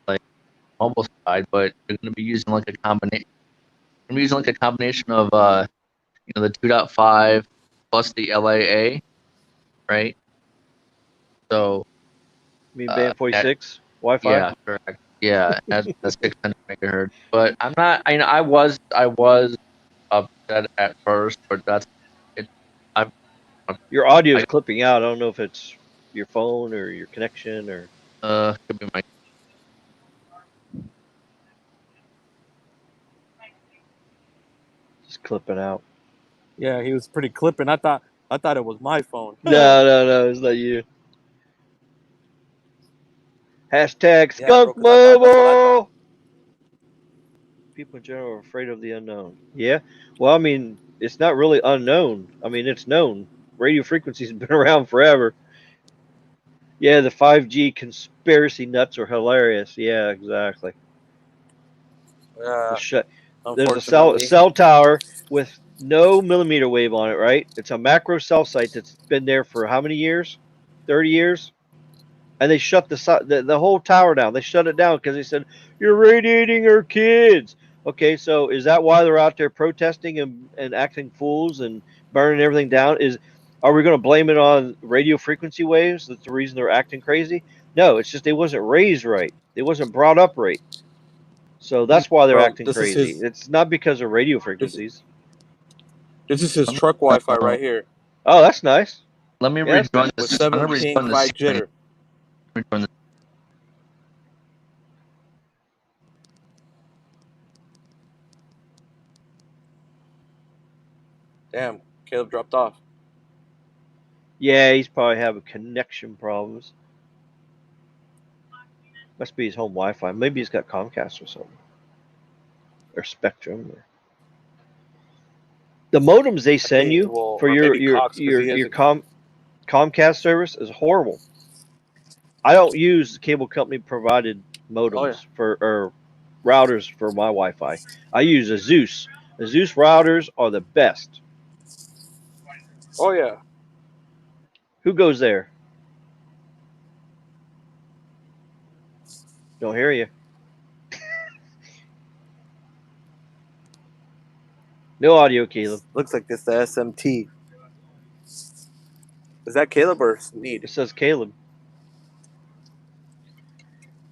like mobile side, but they're going to be using like a combination. They're using like a combination of the 2.5 plus the LAA, right? So, you mean band 46 Wi-Fi? Yeah, correct. Yeah, at the 600 megahertz. But I'm not. I was upset at first, but that's it. Your audio is clipping out. I don't know if it's your phone or your connection or. Could be my. Just clipping out. Yeah, he was pretty clipping. I thought it was my phone. No, it's not you. Hashtag Skunk Mobile. People in general are afraid of the unknown. Yeah. Well, I mean, it's not really unknown. I mean, it's known. Radio frequencies have been around forever. Yeah, the 5G conspiracy nuts are hilarious. Yeah, exactly. There's a cell tower with no millimeter wave on it, right? It's a macro cell site that's been there for how many years? 30 years? And they shut the whole tower down. They shut it down because they said, you're radiating our kids. Okay, so is that why they're out there protesting and acting fools and burning everything down? Are we going to blame it on radio frequency waves? That's the reason they're acting crazy? No, it's just they wasn't raised right. They wasn't brought up right. So that's why they're acting crazy. It's not because of radio frequencies. This is his truck Wi-Fi right here. Oh, that's nice. Let me rejoin this. With 7 ping 5 jitter. Damn, Caleb dropped off. Yeah, he's probably having connection problems. Must be his home Wi-Fi. Maybe he's got Comcast or something. Or Spectrum. The modems they send think, you well, for or your maybe Cox, 'cause he has your a- Comcast service is horrible. I don't use cable company provided modems Oh, yeah. or routers for my Wi-Fi. I use a Zeus. The Zeus routers are the best. Oh yeah. Who goes there? Don't hear you. No audio, Caleb. Looks like this the SMT. Is that Caleb or It Sneed? says Caleb.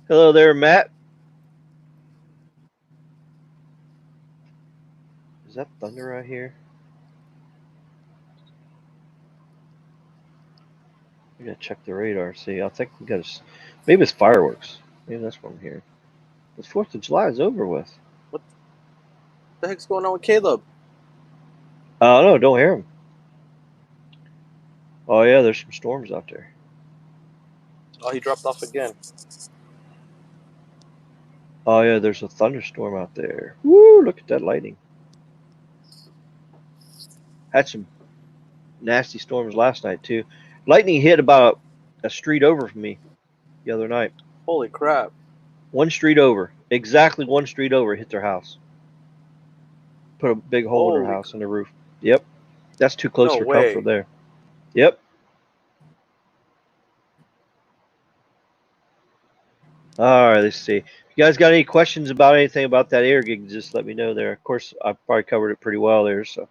Hello there, Matt. Is that thunder right here? We gotta check the radar. See, I think we got maybe it's fireworks. Maybe that's what I'm hearing. The 4th of July is over with. What the heck's going on with Caleb? Oh no, don't hear him. Oh yeah, there's some storms out there. Oh, he dropped off again. Oh yeah, there's a thunderstorm out there. Woo! Look at that lightning. Had some nasty storms last night too. Lightning hit about a street over from me the other night. Holy crap! One street over, exactly one street over, hit their house. Put a big hole in their house in the roof. Yep, that's too close for comfort there. Yep. All right, let's see. If you guys got any questions about anything about that AirGig, just let me know there. Of course, I probably covered it pretty well there. So,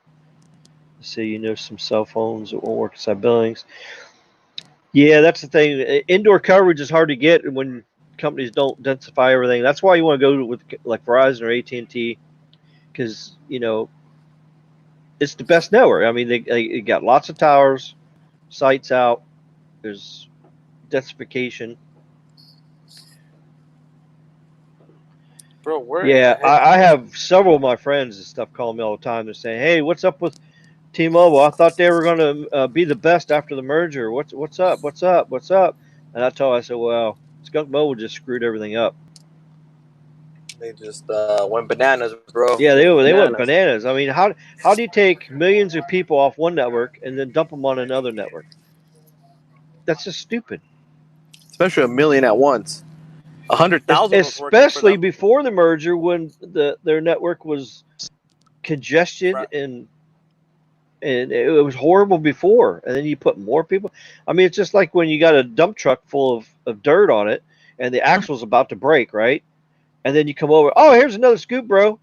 let's see, you know, some cell phones that won't work inside buildings. Yeah, that's the thing. Indoor coverage is hard to get when companies don't densify everything. That's why you want to go with like Verizon or AT&T, because you know it's the best network. I mean, they got lots of towers, sites out. There's densification. Bro, where? Yeah, I have several of my friends and stuff calling me all the time. They're saying, "Hey, what's up with T-Mobile? I thought they were going to be the best after the merger. What's up? What's up? What's up?" And I said, "Well, Skunk Mobile just screwed everything up. They just went bananas, bro. Yeah, they went bananas. I mean, how do you take millions of people off one network and then dump them on another network? That's just stupid. Especially a million at once. 100,000, especially before the merger, when their network was congested and it was horrible before, and then you put more people. I mean, it's just like when you got a dump truck full of dirt on it, and the axle's about to break, right? And then you come over, oh, here's another scoop, bro.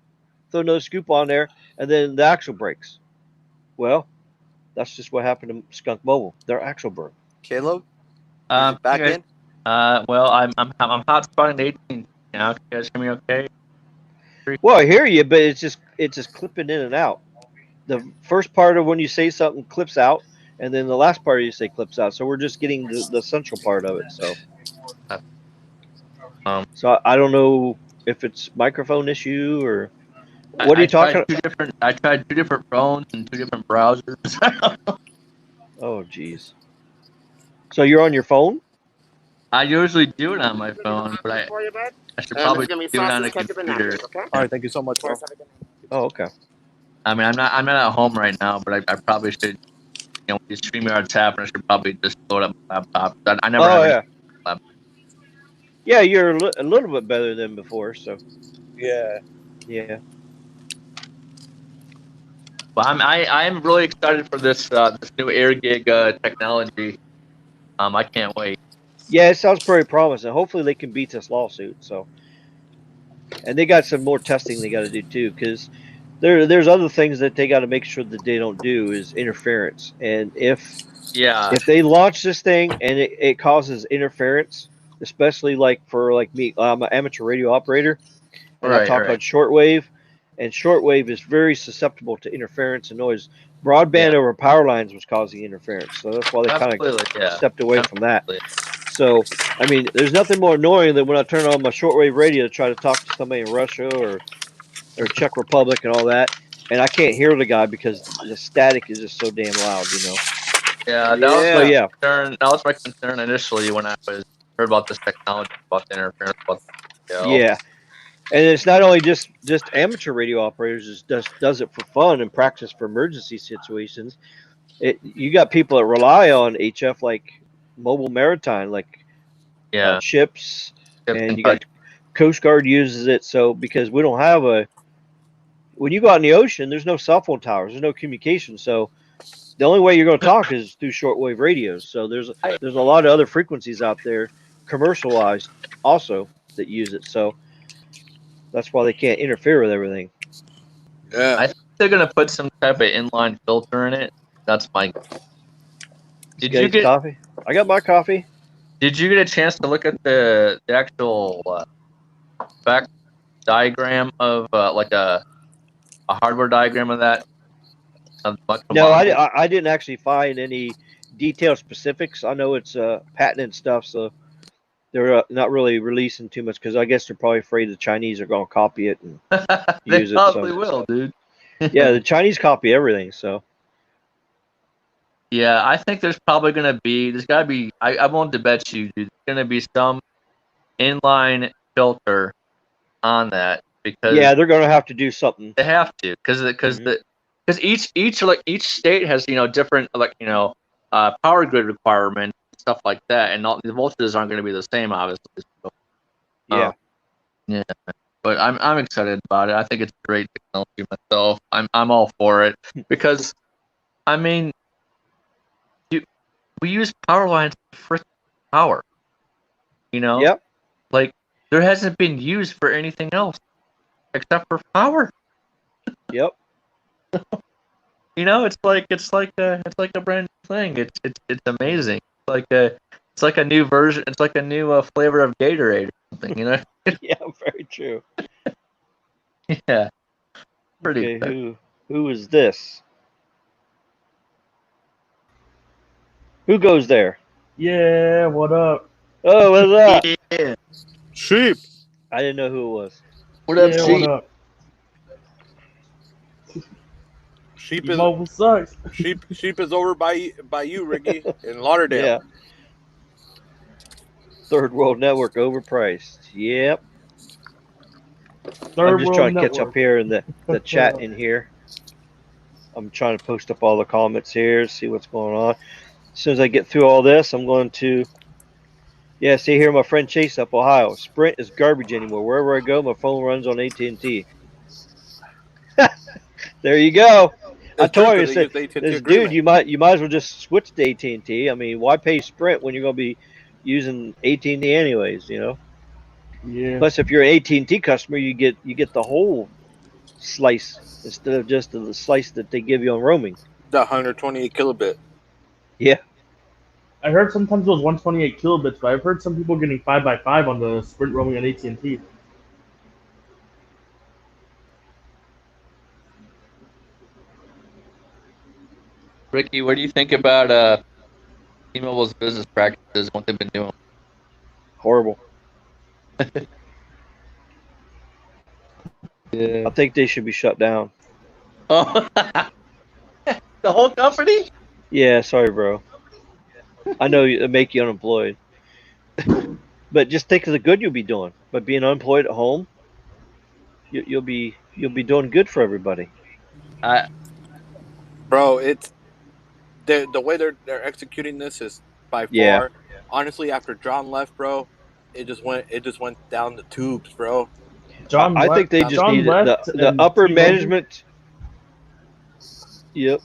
Throw another scoop on there, and then the axle breaks. Well, that's just what happened to Skunk Mobile. Their axle broke. Caleb, back in. Well, I'm hotspotting the 18 now. Can you guys hear me okay? Well, I hear you, but it's just clipping in and out. The first part of when you say something clips out, and then the last part you say clips out. So we're just getting the central part of it. So, so I don't know if it's microphone issue or what are you talking about? I tried 2 different phones and 2 different browsers. Oh, geez. So you're on your phone? I usually do it on my phone, but I should probably do it on a computer. All right, thank you so much, bro. Oh, okay. I mean, I'm not at home right now, but I probably should. You know, when StreamYard's happening, I should probably just load up my laptop. I never have any laptop. Yeah, you're a little bit better than before, so. Yeah. Yeah. Well, I'm really excited for this new AirGig technology. I can't wait. Yeah, it sounds pretty promising. Hopefully they can beat this lawsuit. So, and they got some more testing they got to do too, because there's other things that they got to make sure that they don't do is interference. And if they launch this thing and it causes interference, especially like for me, I'm an amateur radio operator, and I talk on shortwave, and shortwave is very susceptible to interference and noise. Broadband over power lines was causing interference, so that's why they kind of stepped away from that. So, I mean, there's nothing more annoying than when I turn on my shortwave radio to try to talk to somebody in Russia or Czech Republic and all that, and I can't hear the guy because the static is just so damn loud, you know. Yeah, that was my concern. That was my concern initially when I heard about this technology, about the interference. Yeah, And it's not only just amateur radio operators just does it for fun and practice for emergency situations. You got people that rely on HF like mobile maritime, like Yeah. ships, Ships and and you got Coast Guard uses it. So because we don't have when you go out in the ocean, there's no cell phone towers, there's no communication. So the only way you're going to talk is through shortwave radios. So there's a lot of other frequencies out there, commercialized also, that use it. So that's why they can't interfere with everything. Yeah. I think they're gonna put some type of inline filter in it. That's my. Did you get coffee? I got my coffee. Did you get a chance to look at the actual back diagram of like a hardware diagram of that? No, I didn't actually find any detailed specifics. I know it's patented stuff, so they're not really releasing too much because I guess they're probably afraid the Chinese are going to copy it and they use it. probably will, dude. Yeah, the Chinese copy everything. So yeah, I think there's probably gonna be. There's gotta be. I won't bet you, dude. There's gonna be some inline filter on that because they're going to have to do something. they have to because each state has different power grid requirements, stuff like that, and all the voltages aren't going to be the same, obviously. So, yeah. But I'm excited about it. I think it's great technology myself. I'm all for it because I mean, we use power lines for power. Yep. Like there hasn't been used for anything else except for power. Yep. It's like a brand new thing. It's amazing. It's like a new version. It's like a new flavor of Gatorade or something. Yeah, very true. Yeah. Pretty Okay, good. who is this? Who goes there? Yeah, what up? Oh, what's up? Yeah. Sheep. I didn't know who it was. What up, Yeah, Sheep? what up? Sheep Your is mobile sucks. sheep is over by you, Ricky, in Lauderdale. Yeah. Third World Network overpriced. Yep. I'm just trying to catch up here in the chat in here. I'm trying to post up all the comments here, see what's going on. As soon as I get through all this, I'm going to. Yeah, see here, my friend Chase up Ohio. Sprint is garbage anymore. Wherever I go, my phone runs on AT&T. There you go. I told you, this dude, you might as well just switch to AT&T. I mean, why pay Sprint when you're going to be using AT&T anyways? Yeah. Plus, if you're an AT&T customer, you get the whole slice instead of just the slice that they give you on roaming. The 128 kilobit. Yeah. I heard sometimes it was 128 kilobits, but I've heard some people getting 5x5 on the Sprint roaming on AT&T. Ricky, what do you think about T-Mobile's business practices? What they've been doing? Horrible. Yeah. I think they should be shut down. Oh, the whole company? Yeah, sorry, bro. I know it make you unemployed, but just think of the good you'll be doing by being unemployed at home. You'll be doing good for everybody. Bro, it's the way they're executing this is by far. Yeah. Honestly, after John left, bro, it just went down the tubes, bro. I think they just need the upper management. Yep.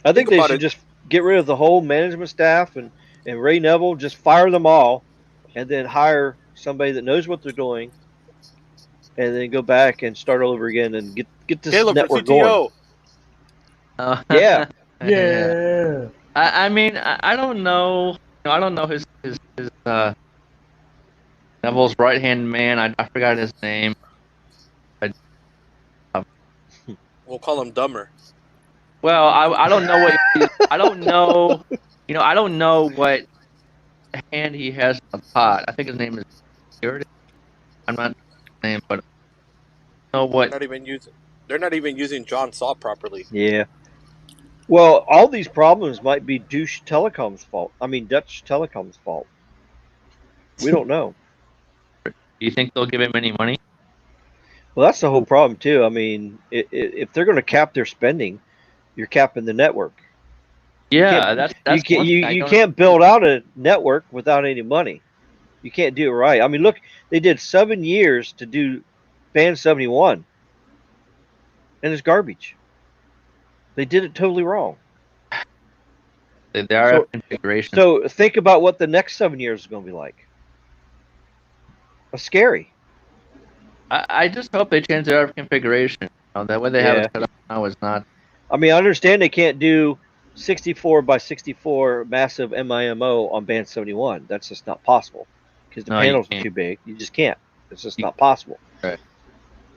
I think they should just get rid of the whole management staff and Ray Neville, just fire them all, and then hire somebody that knows what they're doing, and then go back and start all over again and get this network going. Yeah. Yeah. I mean, I don't know. I don't know his Neville's right hand man. I forgot his name. We'll call him Dumber. Well, I don't know what I don't know. I don't know what hand he has in the pot. I think his name is Jared. I'm not his name, but I know what. They're not even using John Saw properly. Yeah. Well, all these problems might be Dutch Telecom's fault. I mean, Dutch Telecom's fault. We don't know. Do you think they'll give him any money? Well, that's the whole problem too. I mean, if they're going to cap their spending, you're capping the network. Yeah, that's one thing I you don't can't build out a network without any money. You can't do it right. I mean, look, they did 7 years to do Band 71, and it's garbage. They did it totally wrong. The RF configuration. So think about what the next 7 years is going to be like. It's scary. I just hope they change the RF configuration. That way they have it set up now is not. I mean, I understand they can't do 64 by 64 massive MIMO on Band 71. That's just not possible because the panels are too big. You just can't. It's just not possible. Right.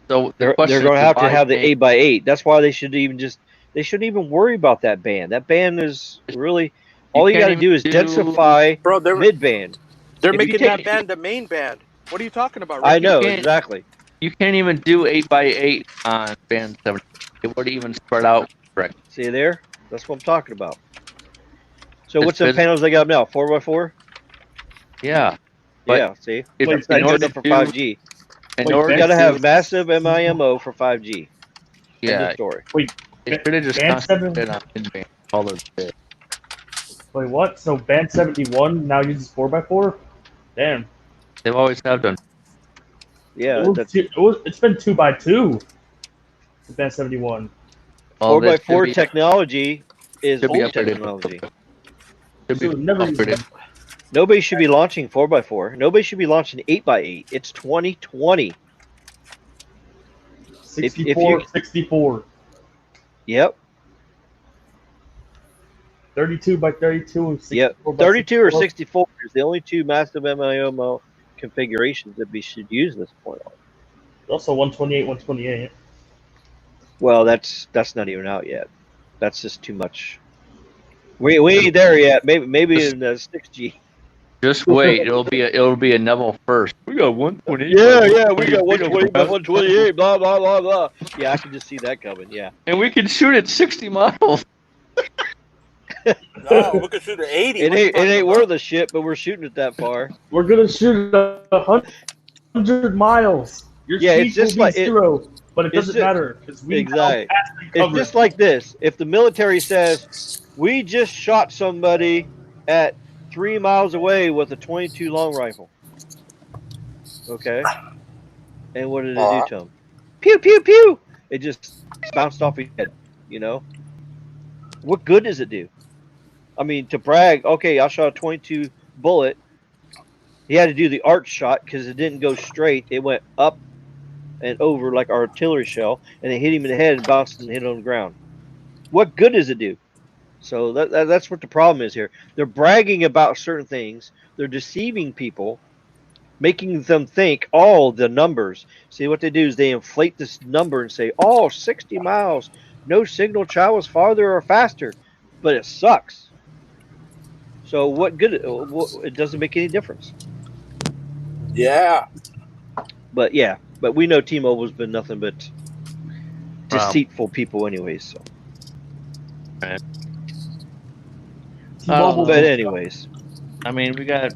So they're going to have the 8 by 8. That's why they shouldn't even worry about that band. That band is really all you got to do is densify mid band. They're making that band the main band. What are you talking about, Rick? I know exactly. You can't even do 8 by 8 on Band 70. It would even spread out correctly. See there? That's what I'm talking about. So what's the panels they got now? 4x4? Yeah. Yeah, see? It's not good enough for 5G. You got to have massive MIMO for 5G. Yeah. Story. Wait, they should have just concentrated on mid-band. Wait, what? So Band 71 now uses 4x4? Damn. They've always have done. Yeah, it's been 2x2. Band 71. 4x4 technology is old technology. Nobody should be launching 4x4. Nobody should be launching 8x8. It's 2020. 64. Yep. 32 by 32. Yep. 32 or 64 is the only two massive MIMO configurations that we should use at this point. Also 128, 128. Well, that's not even out yet. That's just too much. We ain't there yet. Maybe in the 6G. Just wait. It'll be a Neville first. We got 128. Yeah. We got 120 by 128. Blah blah blah blah. Yeah, I can just see that coming. Yeah. And we can shoot at 60 miles. No, we can shoot at 80. It ain't worth a shit, but we're shooting it that far. We're gonna shoot at 100 miles. Your it's just like zero, but it doesn't matter because we exactly. It's just like this. If the military says we just shot somebody at 3 miles away with a 22 long rifle, okay, and what did it do to him? Pew pew pew! It just bounced off his head. You know, what good does it do? I mean, to brag, okay, I shot a 22 bullet. He had to do the arch shot because it didn't go straight. It went up and over like artillery shell, and it hit him in the head and bounced and hit on the ground. What good does it do? So that's what the problem is here. They're bragging about certain things. They're deceiving people, making them think all the numbers. See, what they do is they inflate this number and say, 60 miles. No signal travels farther or faster. But it sucks. So what good? It doesn't make any difference. Yeah. But we know T-Mobile's been nothing but deceitful people anyways. So. Right. But anyways. I mean, we got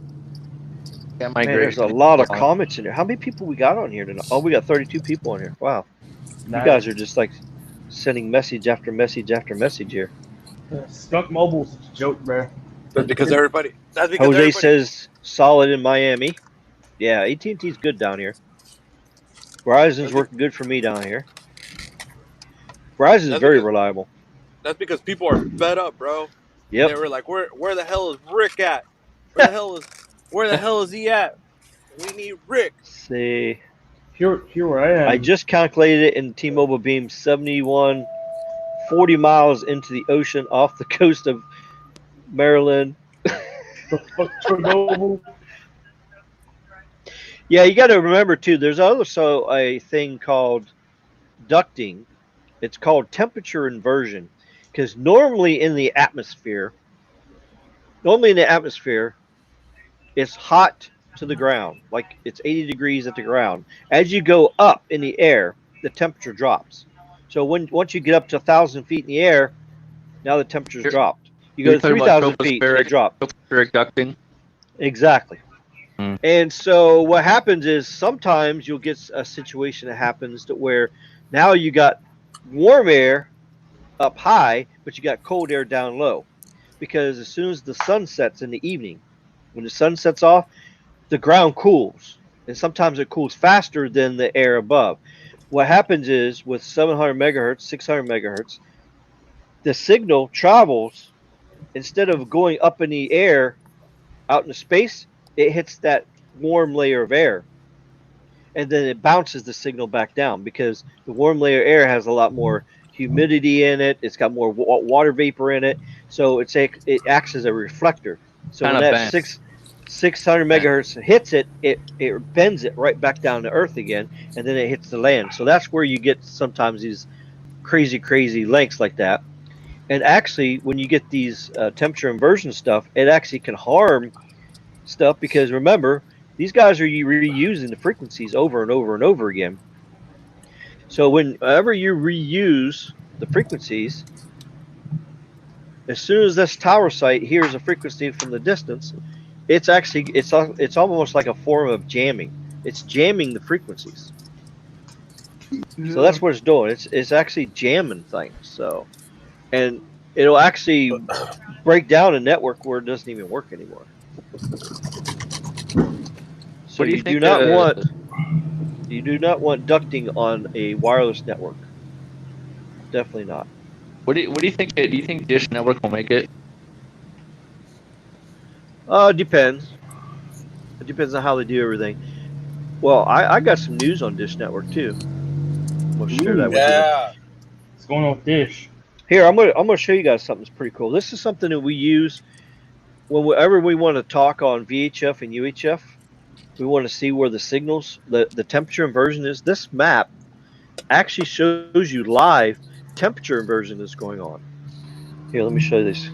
migration. There's a lot of comments in here. How many people we got on here tonight? Oh, we got 32 people on here. Wow. Nice. You guys are just like sending message after message after message here. Skunk Mobile's a joke, bro. That's because everybody. Jose says solid in Miami. Yeah, AT&T's good down here. Verizon's working good for me down here. Verizon's very reliable. That's because people are fed up, bro. Yep. They were like, where the hell is Rick at? Where the hell is he at? We need Rick. See. Here where I am. I just calculated it in T-Mobile beam 71, 40 miles into the ocean off the coast of Maryland. Yeah, you got to remember too. There's also a thing called ducting. It's called temperature inversion, because normally in the atmosphere, it's hot to the ground, like it's 80 degrees at the ground. As you go up in the air, the temperature drops. So once you get up to 1,000 feet in the air, now the temperature's dropped. You go to 3,000 feet, it drops. Atmospheric ducting. Exactly. And so what happens is sometimes you'll get a situation that happens to where now you got warm air up high, but you got cold air down low. Because as soon as the sun sets in the evening, when the sun sets off, the ground cools. And sometimes it cools faster than the air above. What happens is with 700 megahertz, 600 megahertz, the signal travels instead of going up in the air out in the space, it hits that warm layer of air. And then it bounces the signal back down because the warm layer air has a lot more humidity in it. It's got more water vapor in it, so it acts as a reflector. So Kind when of that bent. 600 megahertz hits it, it bends it right back down to earth again, and then it hits the land. So that's where you get sometimes these crazy lengths like that. And actually, when you get these temperature inversion stuff, it actually can harm stuff because remember, these guys are reusing the frequencies over and over and over again. So whenever you reuse the frequencies, as soon as this tower site hears a frequency from the distance, it's almost like a form of jamming. It's jamming the frequencies. So that's what it's doing. It's actually jamming things. So and it'll actually break down a network where it doesn't even work anymore. So What do you you do think? not want ducting on a wireless network. Definitely not. What do you think? Do you think Dish Network will make it? Depends. It depends on how they do everything. Well, I got some news on Dish Network too. I'm gonna share that with you. Yeah. What's going on with Dish? Here, I'm gonna show you guys something that's pretty cool. This is something that we use whenever we want to talk on VHF and UHF. We want to see where the signals, the temperature inversion is. This map actually shows you live temperature inversion that's going on. Here, let me show you this.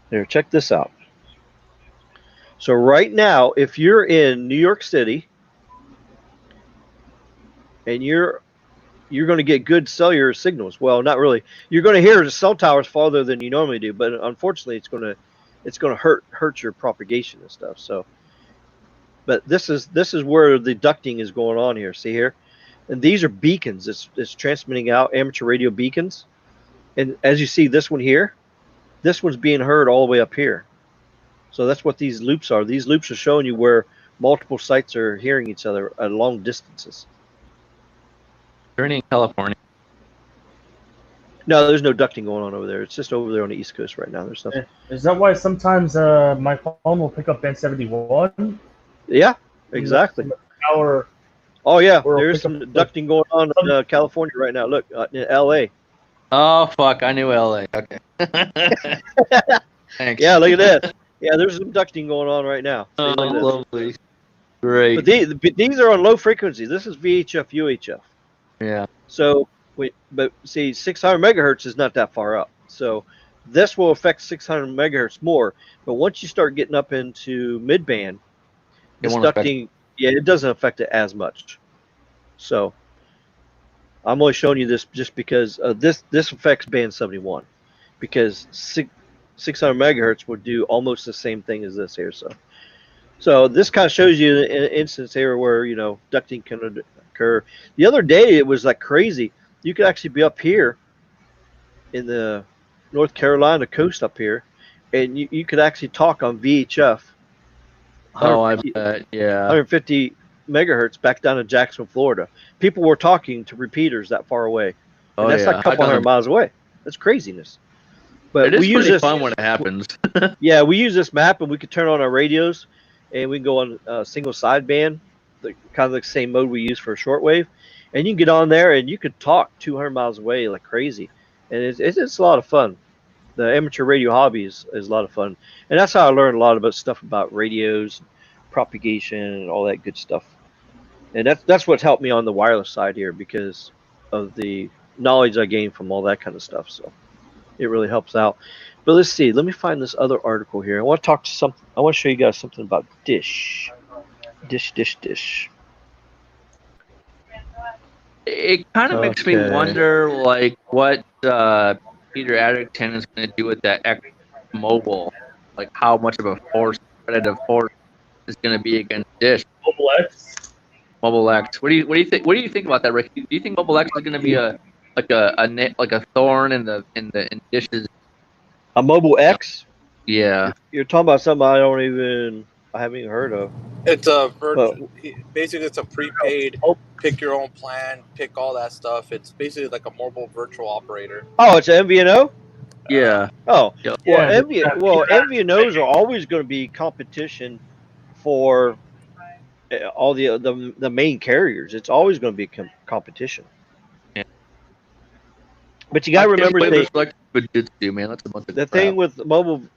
Here, check this out. So right now, if you're in New York City and you're going to get good cellular signals. Well, not really. You're going to hear the cell towers farther than you normally do, but unfortunately, it's going to hurt your propagation and stuff. So, but this is where the ducting is going on here. See here, and these are beacons. It's transmitting out amateur radio beacons, and as you see, this one here, this one's being heard all the way up here. So that's what these loops are. These loops are showing you where multiple sites are hearing each other at long distances. You're in California. No, there's no ducting going on over there. It's just over there on the East Coast right now. There's nothing. Is that why sometimes my phone will pick up band 71? Yeah, exactly. Tower. Oh yeah, there's some ducting going on in California right now. Look, in L.A. Oh fuck! I knew LA. Okay. Thanks. Yeah, look at that. Yeah, there's some ducting going on right now. See, Oh, look at lovely. Great. But these are on low frequency. This is VHF, UHF. Yeah. So, but see, 600 megahertz is not that far up. So, this will affect 600 megahertz more. But once you start getting up into mid-band, this ducting, it doesn't affect it as much. So, I'm only showing you this just because this affects band 71, because 600 megahertz would do almost the same thing as this here. So this kind of shows you an instance here where ducting can occur. The other day it was like crazy. You could actually be up here in the North Carolina coast up here, and you could actually talk on VHF. Oh, I bet. Yeah. 150 megahertz back down to Jacksonville, Florida. People were talking to repeaters that far away. And that's like a couple hundred miles away. That's craziness. But it is pretty fun when it happens. Yeah, we use this map, and we could turn on our radios, and we can go on single sideband, kind of the same mode we use for shortwave. And you can get on there, and you could talk 200 miles away like crazy. And it's a lot of fun. The amateur radio hobby is a lot of fun. And that's how I learned a lot about stuff about radios, propagation, and all that good stuff. And that's what's helped me on the wireless side here because of the knowledge I gained from all that kind of stuff. So it really helps out. But let's see. Let me find this other article here. I want to show you guys something about Dish. Dish. It kind of makes me wonder, like, what Peter Addington is going to do with that X Mobile. Like, how much of a force competitive force is going to be against Dish. Mobile X. Mobile X. What do you think? What do you think about that, Rick? Do you think Mobile X is going to be a thorn in Dish's? A Mobile X? Yeah. You're talking about something I haven't even heard of. It's a basically it's a prepaid, pick your own plan, pick all that stuff. It's basically like a mobile virtual operator. Oh, it's an MVNO? Yeah. Oh, Yep. well, Yeah, MVNOs are always going to be competition for all the main carriers. It's always going to be competition. Yeah. But you got to remember man. That's a bunch of the crap. thing with the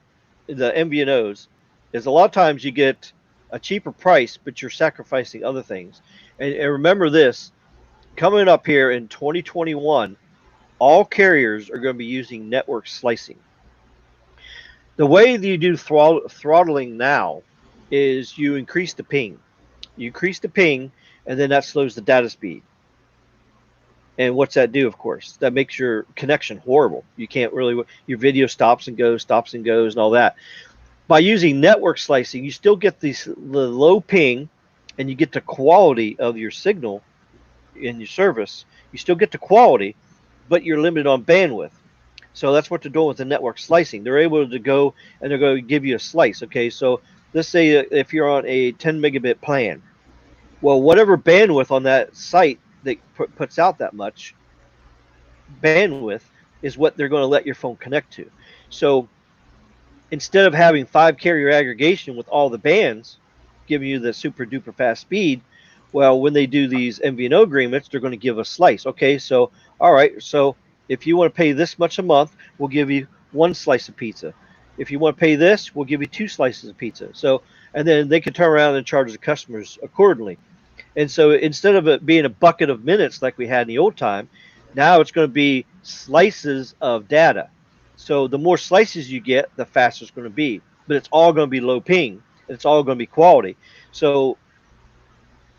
MVNOs is a lot of times you get a cheaper price, but you're sacrificing other things. And remember this, coming up here in 2021, all carriers are going to be using network slicing. The way that you do throttling now is you increase the ping. You increase the ping, and then that slows the data speed. And what's that do? Of course, that makes your connection horrible. You can't really, your video stops and goes, and all that. By using network slicing, you still get the low ping, and you get the quality of your signal in your service. You still get the quality, but you're limited on bandwidth. So that's what they're doing with the network slicing. They're able to go and they're going to give you a slice. Okay, so let's say if you're on a 10 megabit plan, well, whatever bandwidth on that site that puts out that much bandwidth is what they're going to let your phone connect to. So instead of having 5 carrier aggregation with all the bands giving you the super duper fast speed, well, when they do these MVNO agreements, they're going to give a slice. Okay, so all right, so if you want to pay this much a month, we'll give you 1 slice of pizza. If you want to pay this, we'll give you 2 slices of pizza. So, and then they can turn around and charge the customers accordingly. And so instead of it being a bucket of minutes like we had in the old time, now it's going to be slices of data. So the more slices you get, the faster it's going to be. But it's all going to be low ping, and it's all going to be quality. So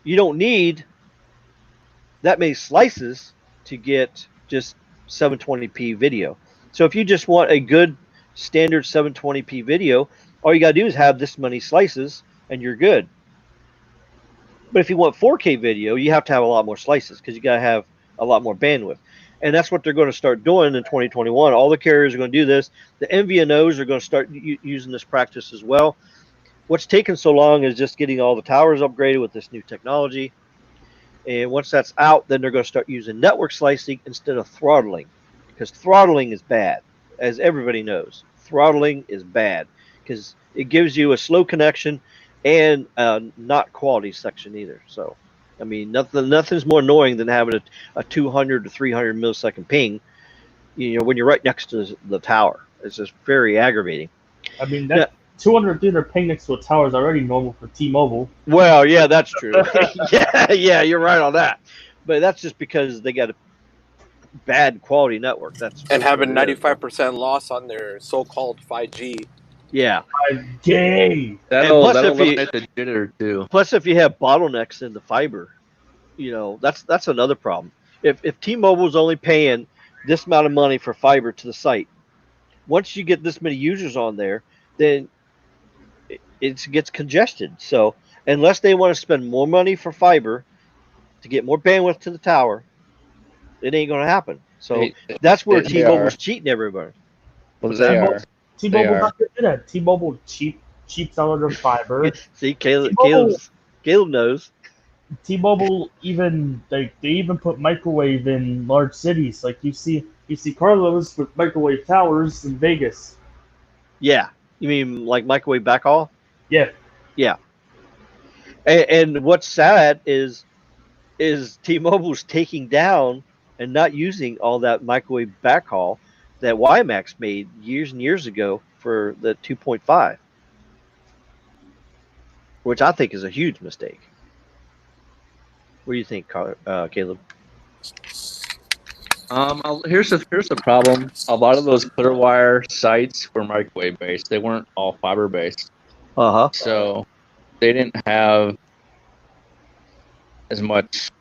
you don't need that many slices to get just 720p video. So if you just want a good standard 720p video, all you got to do is have this many slices and you're good. But if you want 4K video, you have to have a lot more slices because you got to have a lot more bandwidth. And that's what they're going to start doing in 2021. All the carriers are going to do this. The MVNOs are going to start using this practice as well. What's taken so long is just getting all the towers upgraded with this new technology. And once that's out, then they're going to start using network slicing instead of throttling, because throttling is bad, as everybody knows. Throttling is bad because it gives you a slow connection and not quality section either. So, I mean, nothing's more annoying than having a 200 to 300 millisecond ping, you know, when you're right next to the tower. It's just very aggravating. I mean, that 200, 300 ping next to a tower is already normal for T-Mobile. Well, yeah, that's true. yeah, you're right on that. But that's just because they got a bad quality network. And having 95% loss on their so-called 5G. Yeah. 5G. That'll eliminate the jitter too. Plus, if you have bottlenecks in the fiber, you know, that's another problem. If T-Mobile's only paying this amount of money for fiber to the site, once you get this many users on there, then it gets congested. So unless they want to spend more money for fiber to get more bandwidth to the tower, it ain't going to happen. So that's where T-Mobile's cheating everybody. T-Mobile's not good at that. T-Mobile cheaps out their fiber. See, Caleb knows. T-Mobile they even put microwave in large cities. Like you see Carlos with microwave towers in Vegas. Yeah, you mean like microwave backhaul? Yeah. Yeah. And what's sad is T-Mobile's taking down and not using all that microwave backhaul that WiMAX made years and years ago for the 2.5, which I think is a huge mistake. What do you think, Caleb? Here's the problem. A lot of those Clearwire sites were microwave based. They weren't all fiber based. So they didn't have as much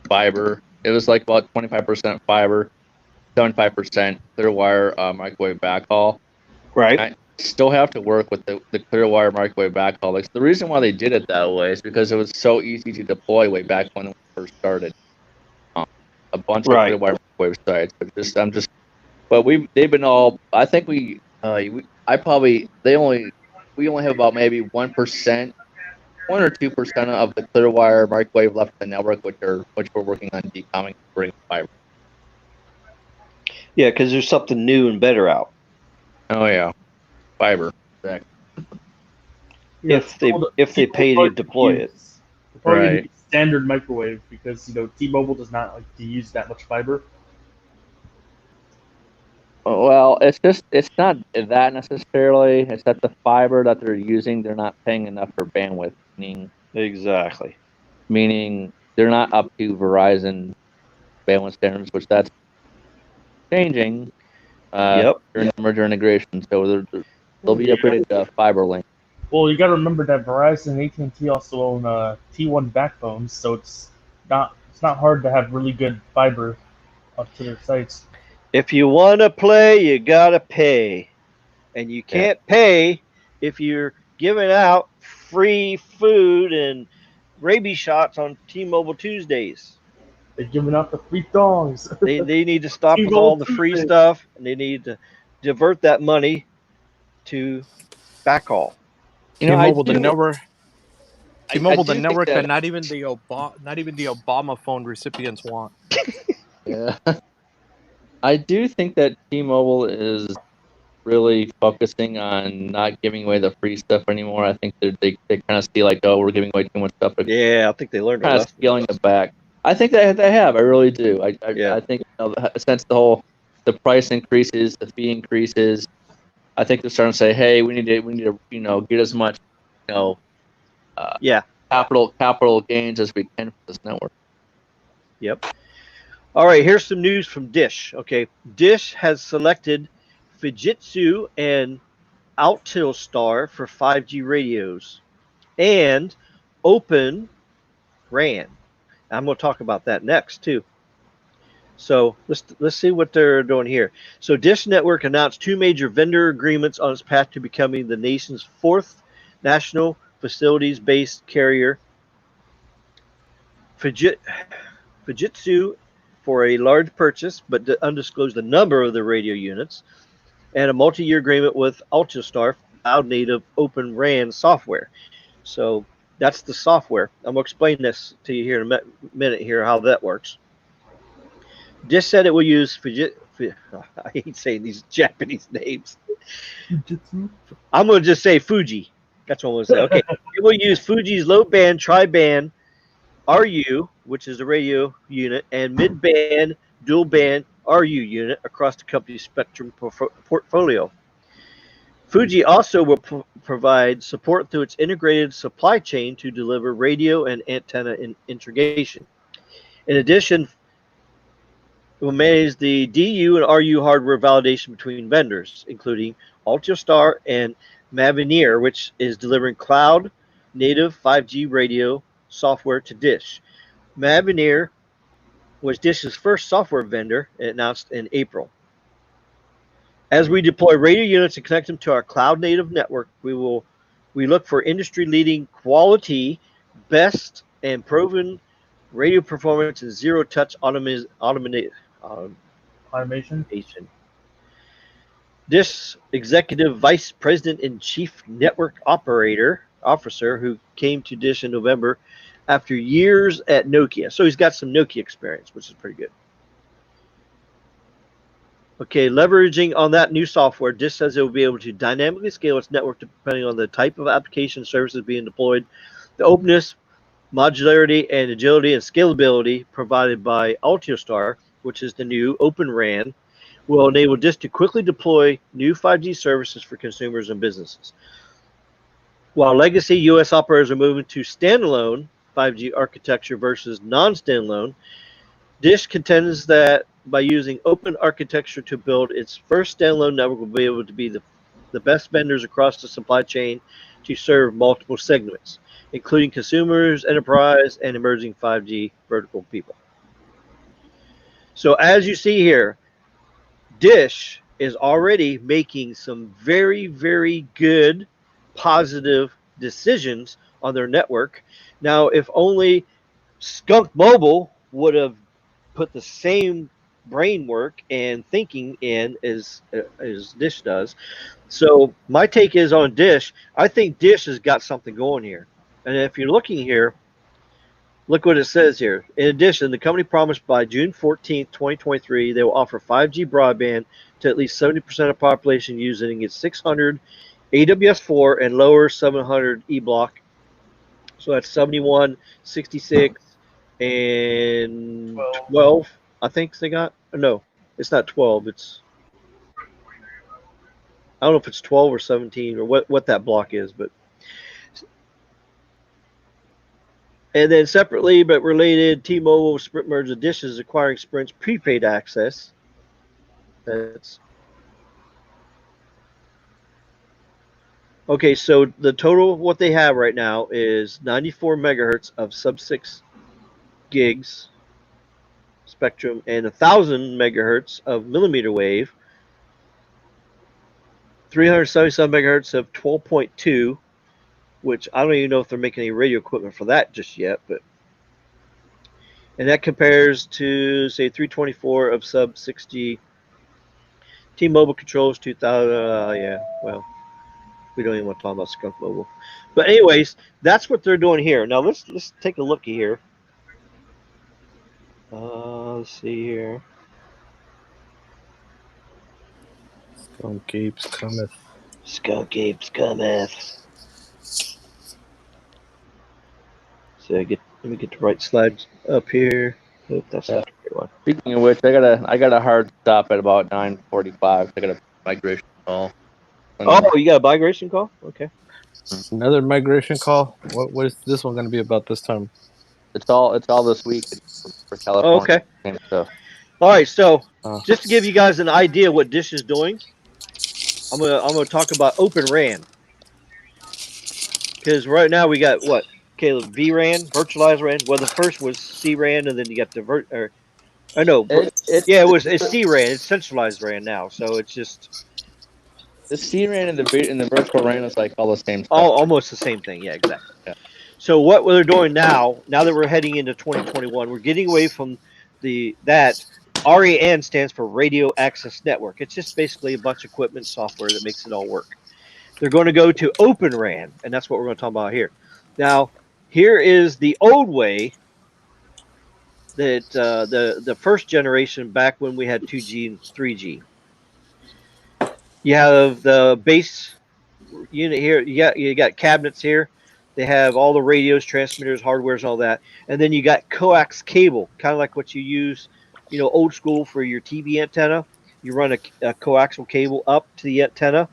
fiber. It was like about 25% fiber, 75% Clearwire microwave backhaul. Right. still have to work with the Clearwire microwave backhaul. Like, the reason why they did it that way is because it was so easy to deploy way back when we first started. A bunch of Clearwire microwave sites, but they've been all. I think we only have about maybe 1%, 1 or 2% of the Clearwire microwave left in the network, which we're working on decomming to bring fiber. Yeah, because there's something new and better out. Oh yeah, fiber. Exactly. Yeah, if they pay to deploy it. Right. Standard microwave, because T-Mobile does not like to use that much fiber. Well, it's not that necessarily. It's that the fiber that they're using, they're not paying enough for bandwidth. Meaning they're not up to Verizon bandwidth standards, which that's changing. During the merger integration, so there'll be upgraded fiber link. Well, you got to remember that Verizon and AT&T also own T1 backbones, so it's not hard to have really good fiber up to their sites. If you want to play, you gotta pay, and you can't pay if you're giving out free food and rabies shots on T-Mobile Tuesdays. They're giving out the free dogs. they need to stop with all the free stuff, and they need to divert that money to backhaul. T-Mobile, the network. T-Mobile, the network that not even the Obama phone recipients want. Yeah, I do think that T-Mobile is really focusing on not giving away the free stuff anymore. I think they kind of see like, oh, we're giving away too much stuff. Yeah, I think they learned a lesson. Scaling it back. I think they have. I really do. I think since the price increases, the fee increases, I think they're starting to say, hey, we need to get as much capital gains as we can for this network. Yep. All right, here's some news from Dish. Okay, Dish has selected Fujitsu and Altiostar for 5G radios and Open RAN. I'm going to talk about that next too. So let's see what they're doing here. So Dish Network announced 2 major vendor agreements on its path to becoming the nation's 4th national facilities-based carrier. Fujitsu for a large purchase, but undisclosed the number of the radio units, and a multi-year agreement with Altiostar cloud-native Open RAN software. So that's the software. I'm going to explain this to you here in a minute here, how that works. Dish said it will use I hate saying these Japanese names. Fujitsu? I'm going to just say Fuji. That's what I'm going to say. Okay. It will use Fuji's low-band, tri-band RU, which is the radio unit, and mid-band, dual-band RU unit across the company's spectrum portfolio. Fuji also will provide support through its integrated supply chain to deliver radio and antenna integration. In addition, it will manage the DU and RU hardware validation between vendors, including Altiostar and Mavenir, which is delivering cloud-native 5G radio software to Dish. Mavenir was Dish's first software vendor, announced in April. As we deploy radio units and connect them to our cloud-native network, we look for industry-leading quality, best and proven radio performance and zero-touch automation. Dish Executive Vice President and Chief Network Officer, who came to Dish in November after years at Nokia. So he's got some Nokia experience, which is pretty good. Okay, leveraging on that new software, Dish says it will be able to dynamically scale its network depending on the type of application services being deployed. The openness, modularity, and agility and scalability provided by Altiostar, which is the new Open RAN, will enable Dish to quickly deploy new 5G services for consumers and businesses. While legacy U.S. operators are moving to standalone 5G architecture versus non-standalone, Dish contends that by using open architecture to build its first standalone network, will be able to be the best vendors across the supply chain to serve multiple segments, including consumers, enterprise, and emerging 5G vertical people. So as you see here, Dish is already making some very, very good, positive decisions on their network. Now, if only Skunk Mobile would have put the same brain work and thinking in as Dish does. So my take is on Dish. I think Dish has got something going here. And if you're looking here, look what it says here. In addition, the company promised by June 14th, 2023, they will offer 5G broadband to at least 70% of the population using its 600 AWS4 and lower 700 E block. So that's 71, 66, and 12. I think they got. No, it's not 12. It's, I don't know if it's 12 or 17 or what that block is, but. And then separately but related, T-Mobile Sprint merger. Dish is acquiring Sprint's prepaid access. That's okay. So the total of what they have right now is 94 megahertz of sub-6 gigs spectrum and 1,000 megahertz of millimeter wave, 377 megahertz of 12.2, which I don't even know if they're making any radio equipment for that just yet, but. And that compares to, say, 324 of sub-6G. T-Mobile controls 2,000. Yeah, well, we don't even want to talk about Skunk Mobile. But anyways, that's what they're doing here. Now let's take a look here. Let's see here. Skunk Apes cometh. Skunk Apes cometh. So let me get the right slides up here. Oh, that's not the right one. Speaking of which, I got a hard stop at about 9:45. I got a migration call. Oh, you got a migration call? Okay. Another migration call. What is this one going to be about this time? It's all this week for California. Oh, okay. Same stuff. All right. So just to give you guys an idea what Dish is doing, I'm gonna talk about Open RAN. Because right now we got what, Caleb? vRAN, virtualized RAN. Well, the first was CRAN, and then you got the it's CRAN. It's centralized RAN now, so it's just the CRAN and the virtual RAN is like all the same stuff. Almost the same thing. Yeah, exactly. Yeah. So what they're doing now that we're heading into 2021, we're getting away from that. RAN stands for Radio Access Network. It's just basically a bunch of equipment software that makes it all work. They're going to go to Open RAN, and that's what we're going to talk about here. Now, here is the old way that the first generation, back when we had 2G and 3G. You have the base unit here. You got cabinets here. They have all the radios, transmitters, hardwares, all that. And then you got coax cable, kind of like what you use, old school for your TV antenna. You run a coaxial cable up to the antenna,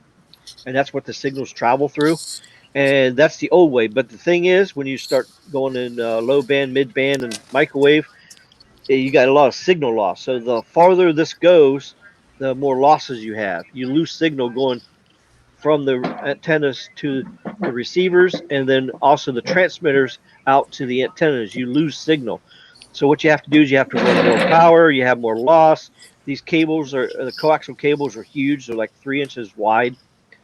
and that's what the signals travel through. And that's the old way. But the thing is, when you start going in low band, mid band, and microwave, you got a lot of signal loss. So the farther this goes, the more losses you have. You lose signal going from the antennas to the receivers, and then also the transmitters out to the antennas. You lose signal. So what you have to do is you have to run more power. You have more loss. These cables the coaxial cables are huge. They're like 3 inches wide.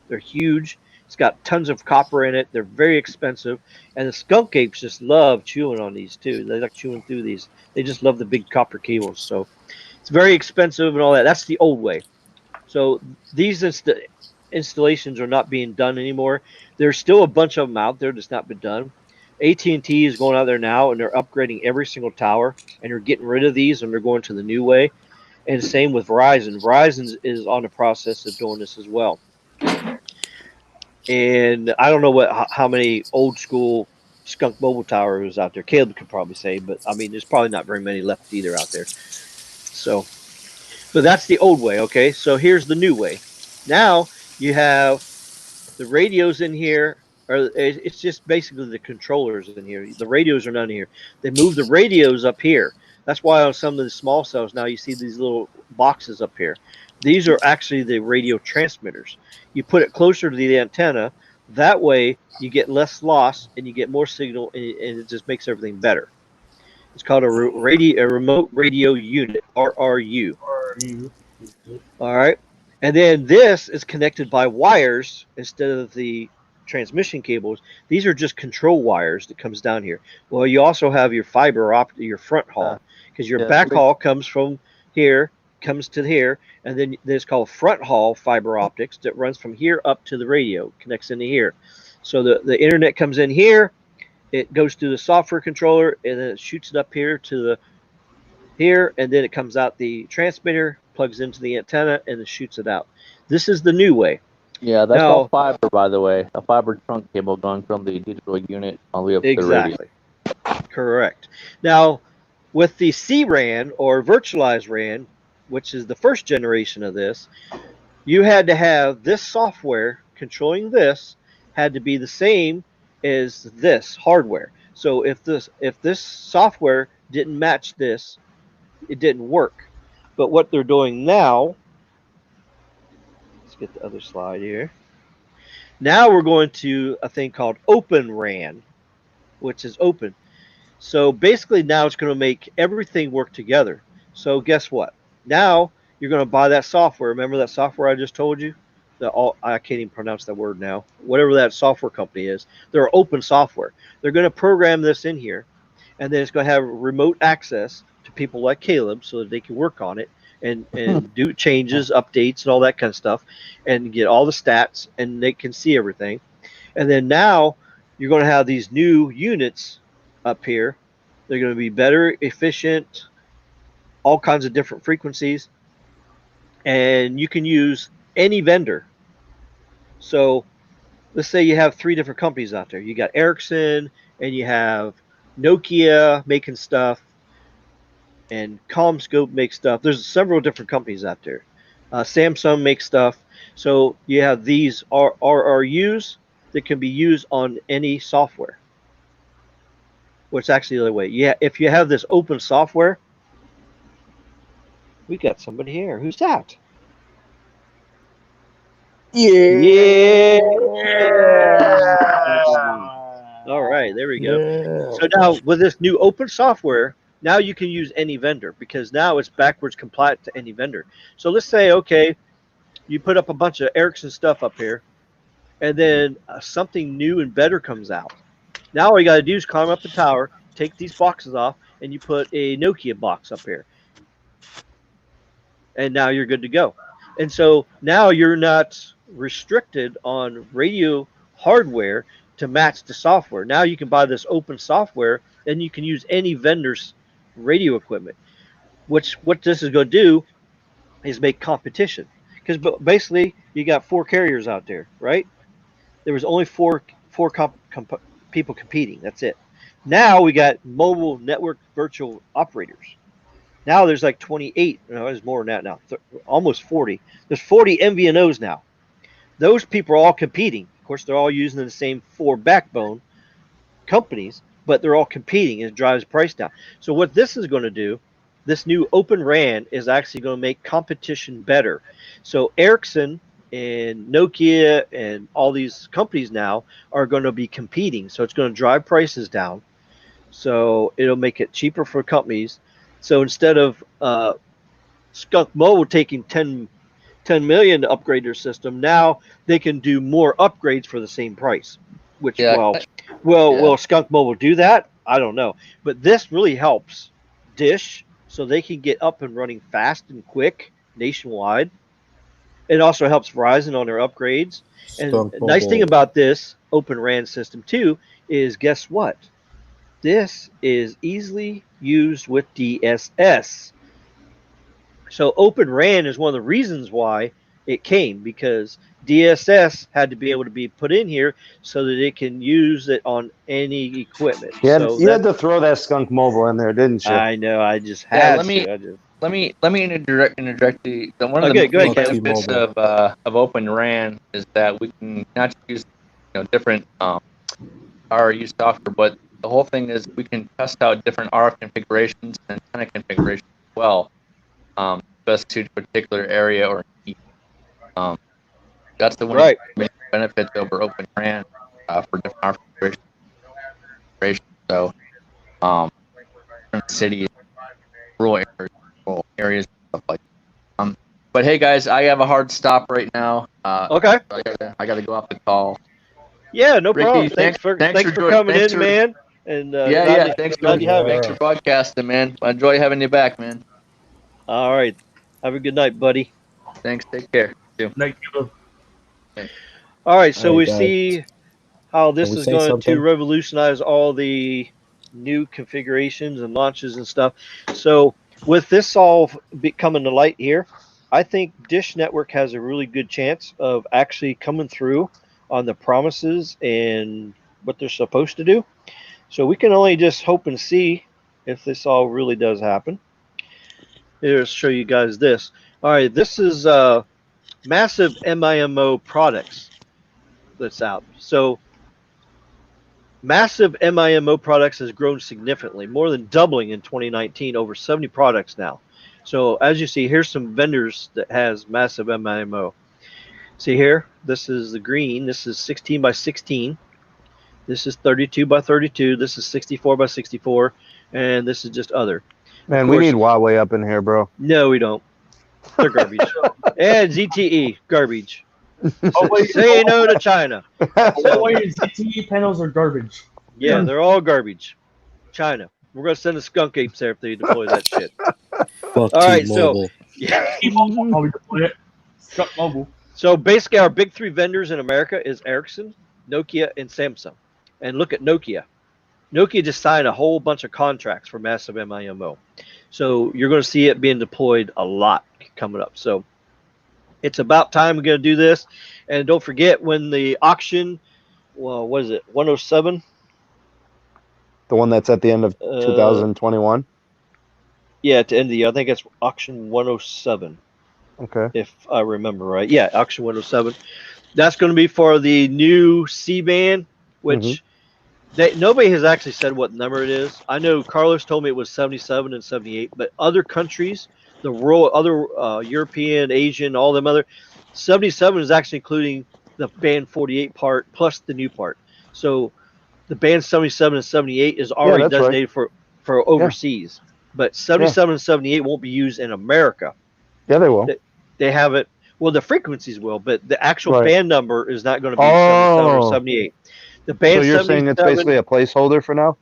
They're huge. It's got tons of copper in it. They're very expensive. And the skunk apes just love chewing on these too. They like chewing through these. They just love the big copper cables. So it's very expensive and all that. That's the old way. So these installations are not being done anymore. There's still a bunch of them out there that's not been done. AT&T is going out there now, and they're upgrading every single tower, and they're getting rid of these, and they're going to the new way. And same with Verizon. Verizon is on the process of doing this as well. And I don't know how many old school Skunk Mobile towers out there. Caleb could probably say, but I mean, there's probably not very many left either out there. So, but that's the old way. Okay, so here's the new way. Now you have the radios in here, or it's just basically the controllers in here. The radios are none here. They move the radios up here. That's why on some of the small cells now you see these little boxes up here. These are actually the radio transmitters. You put it closer to the antenna. That way you get less loss and you get more signal, and it just makes everything better. It's called a remote radio unit, RRU. All right. And then this is connected by wires instead of the transmission cables. These are just control wires that comes down here. Well, you also have your fiber optic, your front haul, because your back haul comes from here, comes to here, and then there's called front haul fiber optics that runs from here up to the radio, connects into here. So the internet comes in here, it goes through the software controller, and then it shoots it up here to the here, and then it comes out the transmitter, plugs into the antenna, and it shoots it out. This is the new way. Yeah, that's all fiber, by the way. A fiber trunk cable going from the digital unit all the way up to the radio. Exactly. Correct. Now, with the CRAN or virtualized RAN, which is the first generation of this, you had to have this software controlling this had to be the same as this hardware. So if this software didn't match this, it didn't work. But what they're doing now, let's get the other slide here. Now we're going to a thing called Open RAN, which is open. So basically now it's going to make everything work together. So guess what? Now you're going to buy that software. Remember that software I just told you? I can't even pronounce that word now. Whatever that software company is, they're open software. They're going to program this in here, and then it's going to have remote access to people like Caleb so that they can work on it and do changes, updates, and all that kind of stuff, and get all the stats, and they can see everything. And then now you're going to have these new units up here. They're going to be better, efficient, all kinds of different frequencies, and you can use any vendor. So let's say you have 3 different companies out there. You got Ericsson, and you have Nokia making stuff, and CommScope makes stuff. There's several different companies out there. Samsung makes stuff. So you have these RRUs that can be used on any software. Which actually the other way. Yeah, if you have this open software, we got somebody here. Who's that? Yeah. All right, there we go. Yeah. So now with this new open software, now you can use any vendor because now it's backwards compliant to any vendor. So let's say, okay, you put up a bunch of Ericsson stuff up here, and then something new and better comes out. Now all you got to do is climb up the tower, take these boxes off, and you put a Nokia box up here. And now you're good to go. And so now you're not restricted on radio hardware to match the software. Now you can buy this open software and you can use any vendor's radio equipment. Which what this is going to do is make competition. Because basically you got 4 carriers out there, right? There was only four people competing. That's it. Now we got mobile network virtual operators. Now there's like 28. No, there's more than that now. Almost 40. There's 40 MVNOs now. Those people are all competing. Of course, they're all using the same 4 backbone companies, but they're all competing, and it drives price down. So what this is going to do, this new Open RAN is actually going to make competition better. So Ericsson and Nokia and all these companies now are going to be competing. So it's going to drive prices down. So it'll make it cheaper for companies. So instead of Skunk Mobile taking 10 million to upgrade their system, now they can do more upgrades for the same price. Which, will Skunk Mobile do that? I don't know. But this really helps Dish so they can get up and running fast and quick nationwide. It also helps Verizon on their upgrades. And the nice thing about this Open RAN system too is, guess what? This is easily used with DSS. So Open RAN is one of the reasons why it came, because DSS had to be able to be put in here so that it can use it on any equipment. You had to throw that Skunk Mobile in there, didn't you? I know. I just had to. Let me interject the one of the main benefits of Open RAN is that we can not just use different RU software, but the whole thing is we can test out different RF configurations and antenna configurations as well, best suited a particular area or need. That's the one of the main benefits over Open RAN for different RF configurations. So, different cities, rural areas, stuff like that. But hey, guys, I have a hard stop right now. Okay. I gotta go off the call. Yeah, no Ricky, problem. Thanks for doing- coming thanks in, for- man. And Yeah, thanks glad you have thanks it. for broadcasting, man. I enjoy having you back, man. All right. Have a good night, buddy. Thanks. Take care. Night, Caleb. All right, so All right, we guys. see how this we is say going to something? revolutionize all the new configurations and launches and stuff. So with this all coming to light here, I think Dish Network has a really good chance of actually coming through on the promises and what they're supposed to do. So we can only just hope and see if this all really does happen. Here's show you guys this. All right, this is massive MIMO products that's out. So massive MIMO products has grown significantly, more than doubling in 2019, over 70 products now. So as you see, here's some vendors that has massive MIMO. See here, this is the green. This is 16 by 16. This is 32 by 32. This is 64 by 64. And this is just other. Man, we need Huawei up in here, bro. No, we don't. They're garbage. And ZTE, garbage. Say no to China. Huawei ZTE panels are garbage. Yeah, they're all garbage. China. We're going to send the skunk apes there if they deploy that shit. Fuck All right, T-Mobile. so yeah. T-Mobile probably deploy it. Skunk Mobile. So basically, our big three vendors in America is Ericsson, Nokia, and Samsung. And look at Nokia. Nokia just signed a whole bunch of contracts for massive MIMO. So you're going to see it being deployed a lot coming up. So it's about time we're going to do this. And don't forget when the auction, well, what is it, 107? The one that's at the end of 2021? Yeah, at the end of the year. I think it's auction 107. Okay. If I remember right. Yeah, auction 107. That's going to be for the new C-band, which nobody has actually said what number it is. I know Carlos told me it was 77 and 78, but other countries, the world, other European, Asian, all them other, 77 is actually including the band 48 part plus the new part. So the band 77 and 78 is already designated for overseas, but 77 and 78 won't be used in America. Yeah, they will. They have it. Well, the frequencies will, but the actual band number is not going to be 77 or 78. The band. So you're saying it's basically a placeholder for now?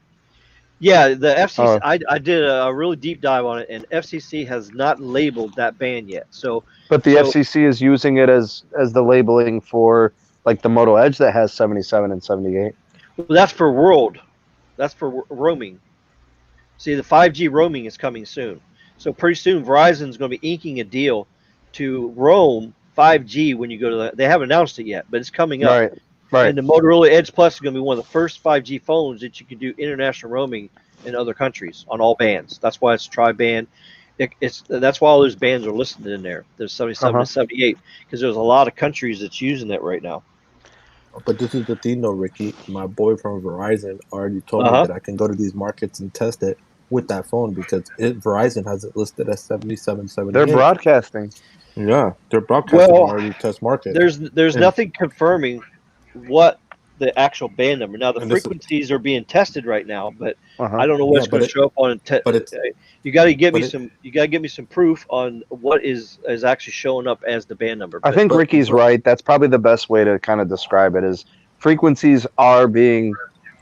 Yeah, the FCC. I did a really deep dive on it, and FCC has not labeled that band yet. So, but the FCC is using it as the labeling for like the Moto Edge that has 77 and 78. Well, that's for world. That's for roaming. See, the 5G roaming is coming soon. So pretty soon, Verizon's going to be inking a deal to roam 5G when you go to the. They haven't announced it yet, but it's coming up. Right. And the Motorola Edge Plus is going to be one of the first 5G phones that you can do international roaming in other countries on all bands. That's why it's tri-band. That's why all those bands are listed in there. There's 77 and 78 because there's a lot of countries that's using that right now. But this is the thing, though, Ricky. My boy from Verizon already told me that I can go to these markets and test it with that phone because Verizon has it listed as 77, 78. They're broadcasting. Yeah, they're broadcasting already test market. There's nothing confirming what the actual band number. Now the frequencies are being tested right now, but I don't know what's going to show up on. You got to get me some. You got to get me some proof on what is actually showing up as the band number. I think Ricky's right. That's probably the best way to kind of describe it. Is frequencies are being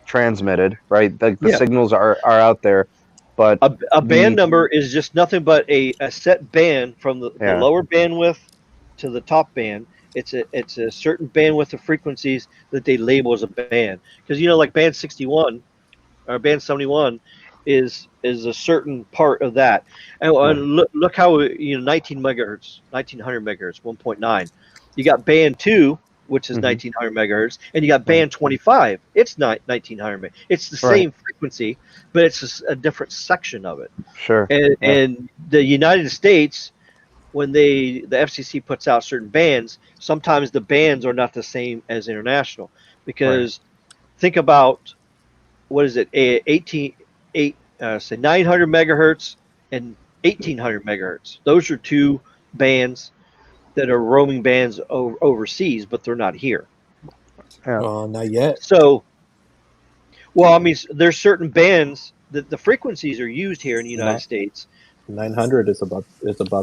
transmitted, right? The signals are out there, but a band number is just nothing but a set band from the lower bandwidth to the top band. It's a certain bandwidth of frequencies that they label as a band. Because like band 61 or band 71 is a certain part of that. And look how 19 megahertz, 1900 megahertz, 1.9. You got band 2, which is 1900 megahertz, and you got band 25. It's not 1900 megahertz. It's the same frequency, but it's a different section of it. Sure. And the United States, when the FCC puts out certain bands, sometimes the bands are not the same as international, because think about what is it, 900 megahertz and 1800 megahertz. Those are two bands that are roaming bands overseas, but they're not here. Not yet. So, well, I mean, there's certain bands that the frequencies are used here in the United States, 900 is about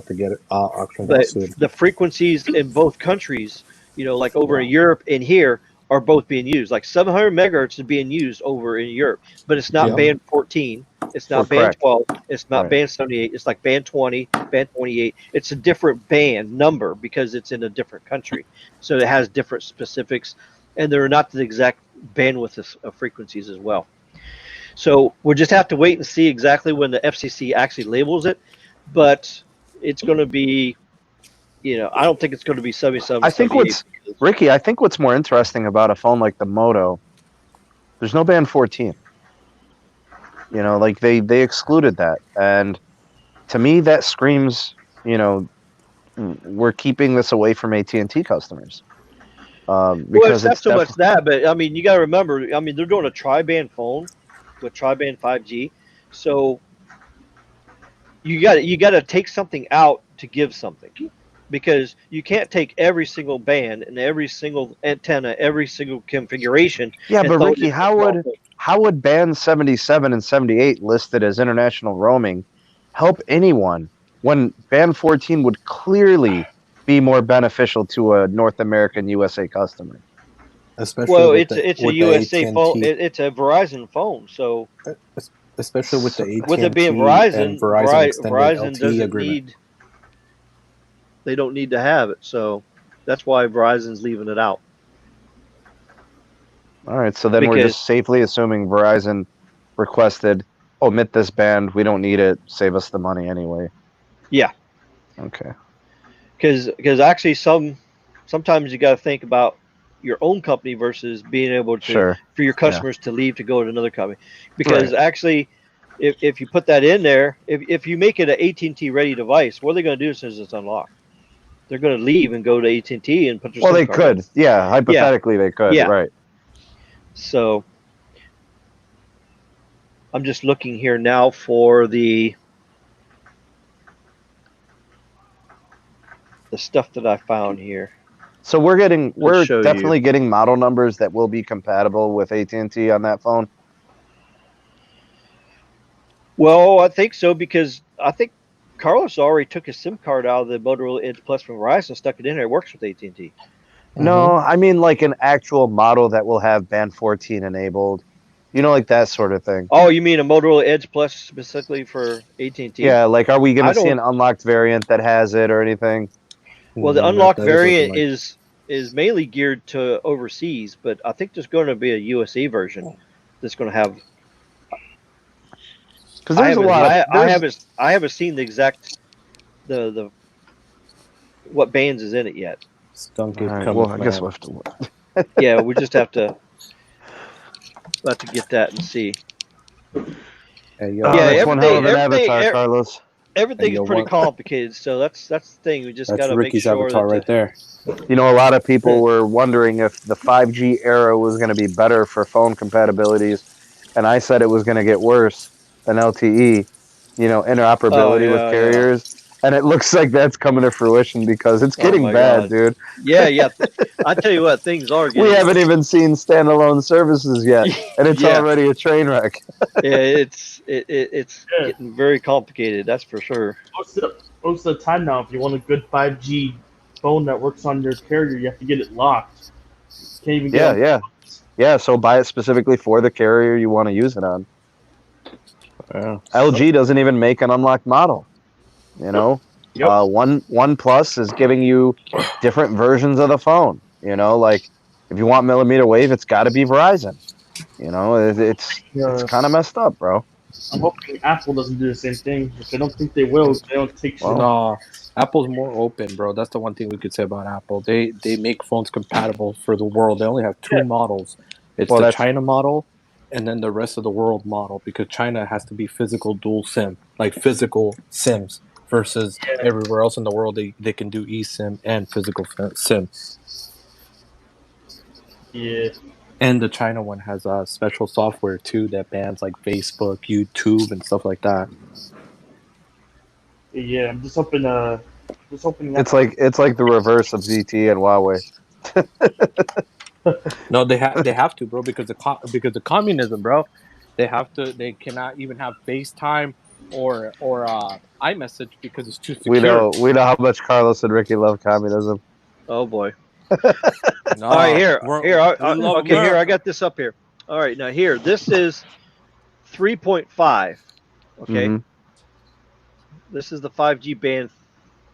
to get auctioned off soon. The frequencies in both countries, like over in Europe and here, are both being used. Like 700 megahertz is being used over in Europe, but it's not band 14. It's not band 12. It's not band 78. It's like band 20, band 28. It's a different band number because it's in a different country. So it has different specifics, and they're not the exact bandwidth of frequencies as well. So we'll just have to wait and see exactly when the FCC actually labels it. But it's going to be, I don't think it's going to be 77. I think Ricky, I think what's more interesting about a phone like the Moto, there's no band 14. Like they excluded that. And to me, that screams, we're keeping this away from AT&T customers. Well, it's not so much that, but I mean, you got to remember, they're doing a tri-band phone with tri-band 5G. So you got to take something out to give something, because you can't take every single band and every single antenna, every single configuration. Yeah, but Ricky, how would band 77 and 78 listed as international roaming help anyone when band 14 would clearly be more beneficial to a North American USA customer? Especially it's a USA phone. It's a Verizon phone, so especially with the AT&T with it being Verizon, and Verizon doesn't agreement. They don't need to have it, so that's why Verizon's leaving it out. All right, so then we're just safely assuming Verizon requested, omit this band. We don't need it. Save us the money anyway. Yeah. Okay. Because actually, sometimes you got to think about your own company versus being able to for your customers to leave to go to another company. Because actually, if you put that in there, if you make it an AT&T ready device, what are they going to do as soon as it's unlocked? They're going to leave and go to AT&T and put their SIM card in. Yeah, hypothetically they could, right. So I'm just looking here now for the stuff that I found here. So we're definitely getting model numbers that will be compatible with AT&T on that phone. Well, I think so, because I think Carlos already took his SIM card out of the Motorola Edge Plus from Verizon and stuck it in there. It works with AT&T. No, I mean like an actual model that will have band 14 enabled. Like that sort of thing. Oh, you mean a Motorola Edge Plus specifically for AT&T? Yeah, like are we going to see an unlocked variant that has it or anything? Well, the unlocked variant is mainly geared to overseas, but I think there's going to be a USA version that's going to have. Because there's I haven't seen the exact the what bands is in it yet. Well, I guess we'll have to look. Yeah, we just have to get that and see. That's one hell of an avatar, Carlos. Everything's pretty complicated, so that's the thing. We just got to make sure. Avatar right there. A lot of people were wondering if the 5G era was going to be better for phone compatibilities, and I said it was going to get worse than LTE. Interoperability with carriers. And it looks like that's coming to fruition because it's getting bad, dude. Yeah. I tell you what, things are getting. We haven't even seen standalone services yet, and it's already a train wreck. Yeah, it's getting very complicated. That's for sure. Most of the time now, if you want a good 5G phone that works on your carrier, you have to get it locked. Can't even get Yeah. So buy it specifically for the carrier you want to use it on. LG doesn't even make an unlocked model. OnePlus is giving you different versions of the phone. Like if you want millimeter wave, it's got to be Verizon. It's kind of messed up, bro. I'm hoping Apple doesn't do the same thing. If they don't think they will, they don't take shit. No, Apple's more open, bro. That's the one thing we could say about Apple. They make phones compatible for the world. They only have two models. It's the China model and then the rest of the world model, because China has to be physical dual SIM, like physical SIMs, versus everywhere else in the world they can do eSIM and physical SIM. Yeah. And the China one has special software too that bans like Facebook, YouTube, and stuff like that. Yeah, I'm just hoping. It's like the reverse of ZTE and Huawei. No, they have to, bro, because the communism, bro. They cannot even have FaceTime or iMessage because it's too secure. We know how much Carlos and Ricky love communism. Oh boy. No, All right, here. okay, Here, I got this up here. All right, now here, this is 3.5. Okay. Mm-hmm. This is the 5G band,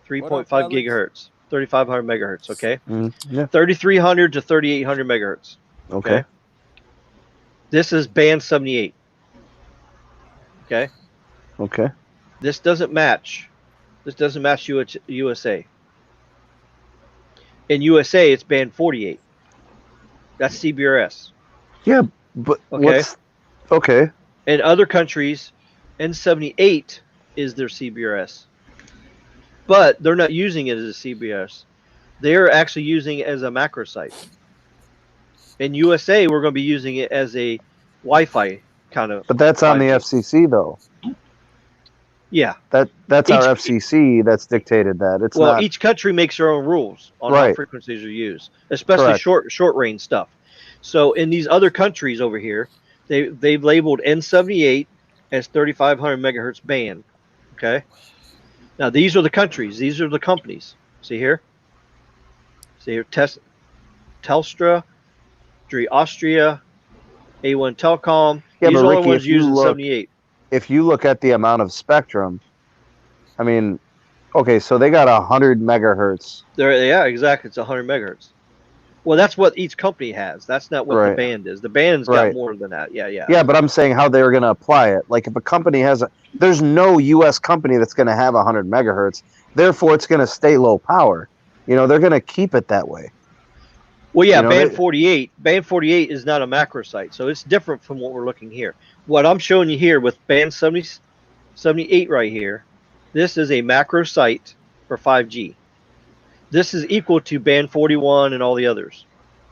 3.5 gigahertz, 3,500 megahertz. Okay. Mm-hmm. Yeah. 3,300 to 3,800 megahertz. Okay. This is band 78. Okay. Okay. This doesn't match. This doesn't match USA. In USA, it's band 48. That's CBRS. Yeah, but okay. Okay. In other countries, N78 is their CBRS. But they're not using it as a CBRS. They're actually using it as a macro site. In USA, we're going to be using it as a Wi-Fi kind of. But that's on 5G. The FCC, though. Yeah. That's our FCC that's dictated that. It's not... each country makes their own rules on how frequencies are used, especially short range stuff. So in these other countries over here, they've labeled N78 as 3,500 megahertz band. Okay. Now these are the countries. These are the companies. See here. See here. Telstra, Austria, A1 Telecom. Yeah, these but are Ricky, the ones using 78. If you look at the amount of spectrum, I mean, okay, so they got 100 megahertz. Yeah, exactly. It's 100 megahertz. Well, that's what each company has. That's not what the band is. The band's got more than that. Yeah. Yeah, but I'm saying how they're going to apply it. Like if a company has there's no U.S. company that's going to have 100 megahertz. Therefore, it's going to stay low power. You know, they're going to keep it that way. Well, yeah, band 48. Band 48 is not a macro site, so it's different from what we're looking here. What I'm showing you here with band 78 right here, this is a macro site for 5G. This is equal to band 41 and all the others.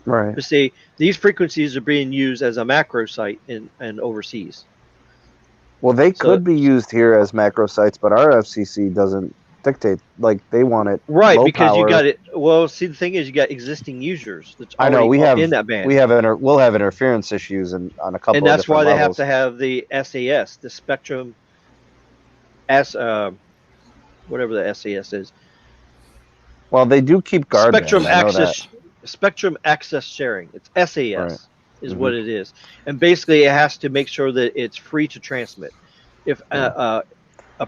Right. To say these frequencies are being used as a macro site and overseas. Well, they could be used here as macro sites, but our FCC doesn't dictate. Like they want it right low because power. You got it. Well, see, the thing is, you got existing users. That's I know we have in that band. We'll have interference issues on a couple. And that's of why they levels. have to have the SAS, the Spectrum, whatever the SAS is. Well, they do keep guard. Spectrum access sharing. It's SAS is what it is, and basically it has to make sure that it's free to transmit. If a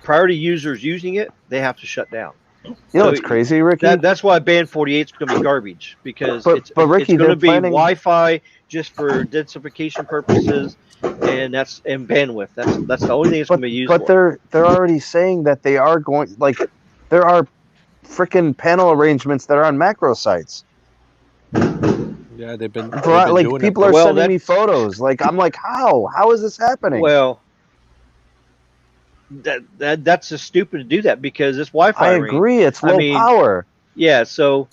priority user is using it, they have to shut down. You know what's crazy, Ricky? That's why band 48 is going to be garbage because Ricky, it's going to be Wi-Fi just for densification purposes, and bandwidth. That's the only thing it's going to be used for. But they're already saying that they are going there are freaking panel arrangements that are on macro sites. Yeah, they've been doing people are sending me photos. Like I'm like, how is this happening? Well, that's just stupid to do that because it's Wi-Fi. I agree, it's low power. Yeah, so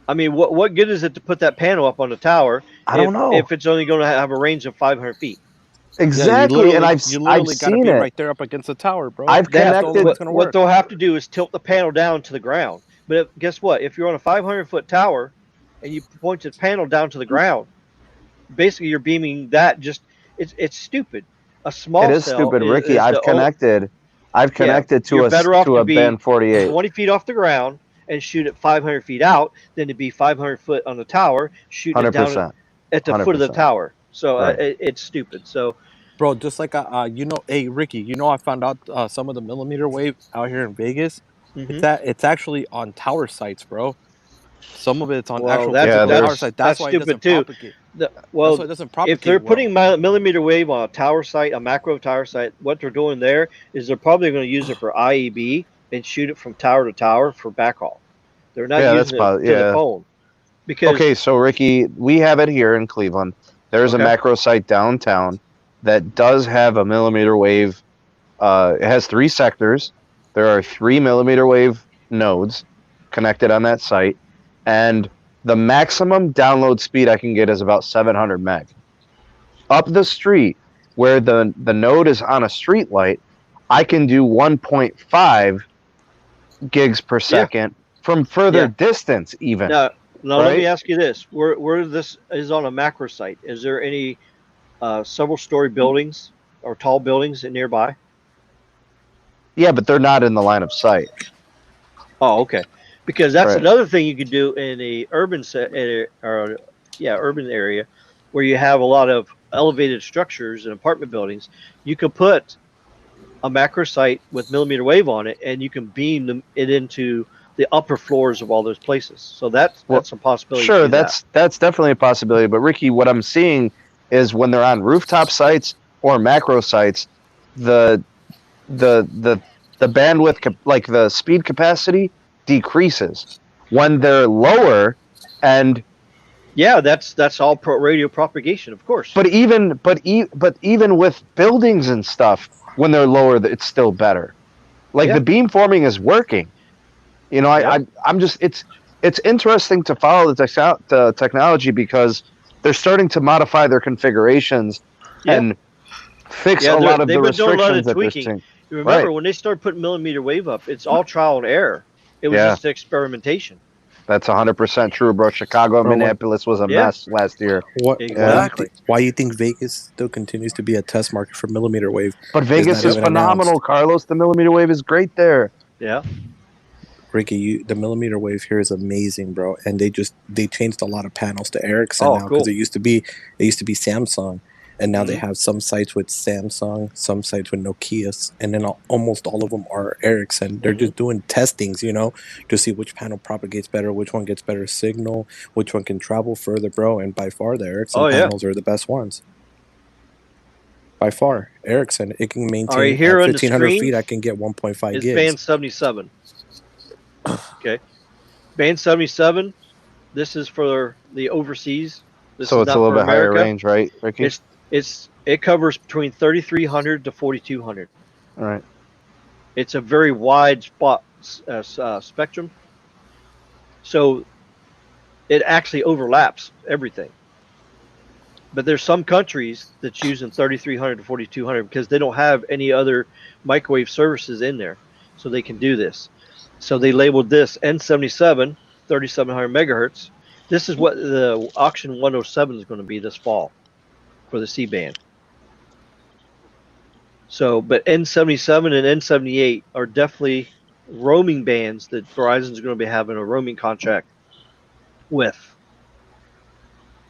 I mean, what good is it to put that panel up on the tower? I don't know if it's only going to have a range of 500 feet. Exactly, and I've seen it right there up against the tower, bro. I've connected. What they'll have to do is tilt the panel down to the ground. But guess what? If you're on a 500-foot tower and you point the panel down to the ground, basically you're beaming that. It's stupid. A small cell. It is stupid, Ricky. I've connected to a band 48, 20 feet off the ground, and shoot it 500 feet out. Then to be 500 foot on the tower, shooting it down at the 100%. Foot of the tower. So it's stupid. So, bro, just like hey Ricky, I found out some of the millimeter wave out here in Vegas. Mm-hmm. It's actually on tower sites, bro. Some of it's on actual tower sites. That's why stupid it doesn't propagate. That's why it doesn't propagate. If they're putting millimeter wave on a tower site, a macro tower site, what they're doing there is they're probably going to use it for IEB and shoot it from tower to tower for backhaul. They're not using it to the phone. Because so Ricky, we have it here in Cleveland. There's a macro site downtown that does have a millimeter wave. It has 3 sectors. There are 3 millimeter wave nodes connected on that site, and the maximum download speed I can get is about 700 meg. Up the street, where the node is on a street light, I can do 1.5 gigs per second from further distance even. Now let me ask you this. Where this is on a macro site, is there any several story buildings or tall buildings nearby? Yeah, but they're not in the line of sight. Oh, okay. Because that's another thing you could do in a urban urban area where you have a lot of elevated structures and apartment buildings. You could put a macro site with millimeter wave on it, and you can beam it into the upper floors of all those places. So that's a possibility. Sure, that's definitely a possibility. But Ricky, what I'm seeing is when they're on rooftop sites or macro sites, the bandwidth, like the speed capacity, decreases. When they're lower, and yeah, that's all radio propagation, of course. But even with buildings and stuff, when they're lower, it's still better. Like the beamforming is working. You know, I'm just it's interesting to follow the technology because they're starting to modify their configurations and fix a lot of the restrictions that they're seeing. Remember, when they started putting millimeter wave up, it's all trial and error. It was just experimentation. That's 100% true, bro. Chicago and Minneapolis was a mess last year. Exactly. Why you think Vegas still continues to be a test market for millimeter wave? But Vegas is phenomenal, Carlos. The millimeter wave is great there. Yeah. Ricky, the millimeter wave here is amazing, bro. And they changed a lot of panels to Ericsson now because it used to be Samsung. And now they have some sites with Samsung, some sites with Nokia's, and then almost all of them are Ericsson. They're just doing testings, you know, to see which panel propagates better, which one gets better signal, which one can travel further, bro. And by far, the Ericsson panels are the best ones. By far, Ericsson, it can maintain at 1,500 feet. I can get 1.5 gigs. It's band 77. Okay, band 77. This is for the overseas. So it's a little bit higher range, right, Ricky? It covers between 3,300 to 4,200. All right. It's a very wide spectrum. So it actually overlaps everything. But there's some countries that's using 3,300 to 4,200 because they don't have any other microwave services in there, so they can do this. So they labeled this N77, 3,700 megahertz. This is what the auction 107 is going to be this fall for the C-band. So, but N77 and N78 are definitely roaming bands that Verizon is going to be having a roaming contract with.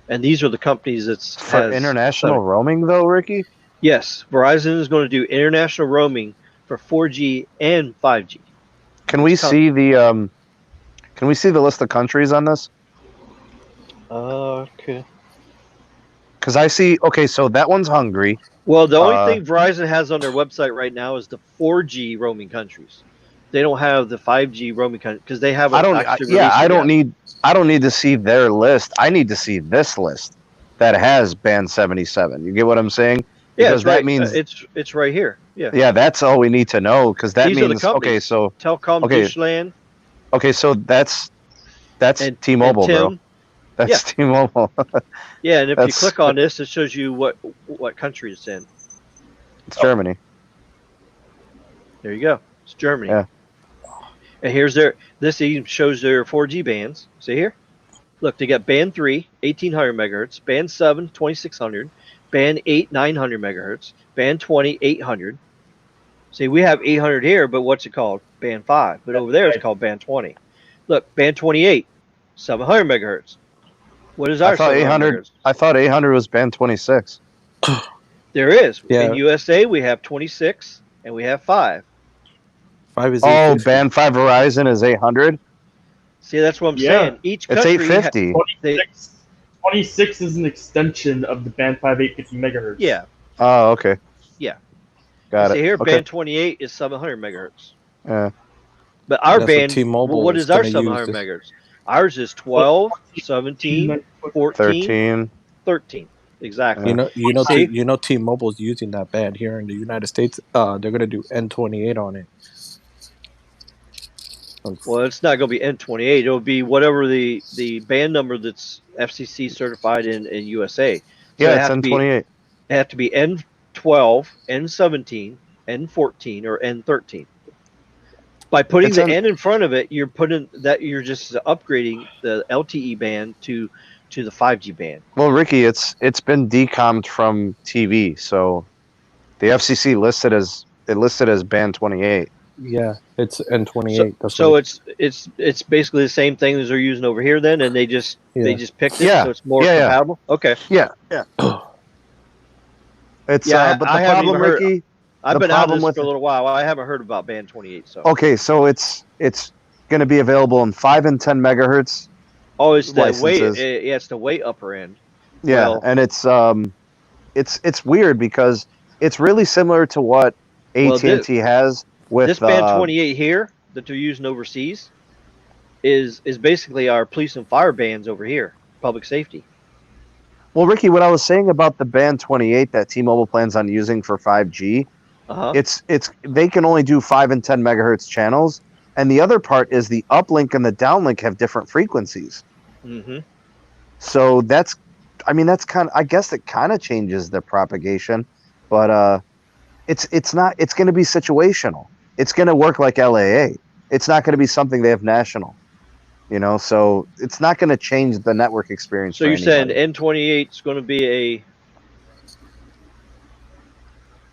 And these are the companies that's for international roaming, though, Ricky. Yes, Verizon is going to do international roaming for 4G and 5G. Can we see the list of countries on this? Okay. Because I see. Okay, so that one's Hungary. Well, the only thing Verizon has on their website right now is the 4G roaming countries. They don't have the 5G roaming countries because they have. I don't need to see their list. I need to see this list that has band 77. You get what I'm saying? Yeah, because that means it's right here. Yeah. Yeah, that's all we need to know because that means okay. So Telkom, Deutschland. Okay, so that's T-Mobile, bro. That's T-Mobile. Yeah, and if you click on this, it shows you what country it's in. It's Germany. There you go. It's Germany. Yeah. And here's this even shows their 4G bands. See here? Look, they got band 3, 1,800 megahertz, band 7, 2,600, band 8, 900 megahertz, band 20, 800. See, we have 800 here, but what's it called? Band 5. But over there, it's called band 20. Look, band 28, 700 megahertz. What is our 800? I thought 800 was band 26. There is. Yeah. In USA, we have 26 and we have 5. 5 is band 5 Verizon is 800. See, that's what I'm saying. Each country it's 850. 26 is an extension of the band 5 850 megahertz. Yeah. Oh, okay. Yeah. Got it. See here, band 28 is 700 megahertz. Yeah. But our band, what is our 700 megahertz? Ours is 12, 17, 14, 13. Exactly. You know, T-Mobile is using that band here in the United States. They're going to do N28 on it. Well, it's not going to be N28. It'll be whatever the band number that's FCC certified in USA. So yeah, it's N28. It have to be N12, N17, N14, or N13. By putting the N in front of it, you're just upgrading the LTE band to the 5G band. Well, Ricky, it's been decommed from TV, so the FCC listed as band 28. Yeah, it's N28. So it's basically the same thing as they're using over here then, and they just picked it, so it's more compatible. Okay. Yeah. It's but the problem, Ricky. I've been out of this for a little while. I haven't heard about band 28. So okay, so it's going to be available in 5 and 10 megahertz. Oh, it's the way. Yeah, it's the way upper end. Yeah, and it's weird because it's really similar to what AT&T has with this band 28 here that they're using overseas. Is basically our police and fire bands over here, public safety. Well, Ricky, what I was saying about the band 28 that T-Mobile plans on using for 5G, it's they can only do 5 and 10 megahertz channels, and the other part is the uplink and the downlink have different frequencies. Mm-hmm. So that's kind of, I guess it kind of changes the propagation, but it's not. It's going to be situational. It's going to work like LAA. It's not going to be something they have national. So it's not going to change the network experience. So you're saying N28 is going to be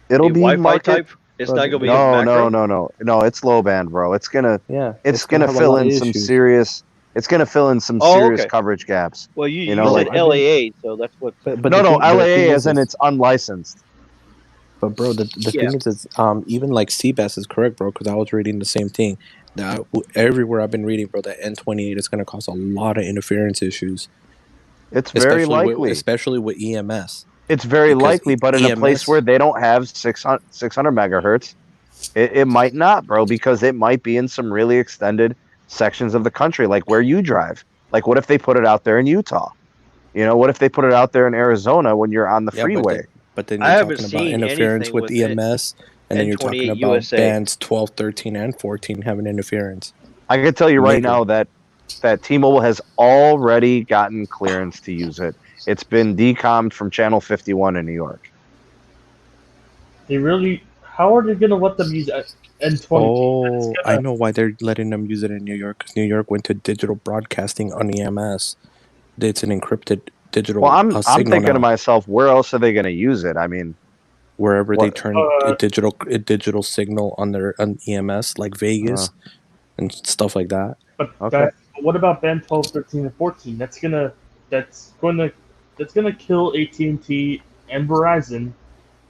it'll be Wi-Fi type? It's not going to be macro? No. It's low band, bro. It's gonna fill in some serious. It's going to fill in some serious coverage gaps. Well, you said LAA, so that's what. But LAA isn't. It's unlicensed. But bro, the thing is, even like CBAS is correct, bro. Because I was reading the same thing. That everywhere I've been reading, bro, that N28 is going to cause a lot of interference issues. It's very likely, especially with EMS. It's very likely, but in a place where they don't have 600 megahertz, it might not, bro, because it might be in some really extended sections of the country, like where you drive. Like, what if they put it out there in Utah? What if they put it out there in Arizona when you're on the freeway? But then you're talking about interference with EMS, and then you're talking about USA. Bands 12, 13, and 14 having interference. I can tell you right now that T-Mobile has already gotten clearance to use it. It's been decommed from Channel 51 in New York. How are they going to let them use N20? Oh, I know why they're letting them use it in New York. Because New York went to digital broadcasting on EMS. It's an encrypted digital Well, I'm thinking now. to myself, where else are they going to use it? I mean, wherever they turn a digital signal on EMS, like Vegas and stuff like that. But what about band 12, 13, and 14? That's gonna kill AT&T and Verizon,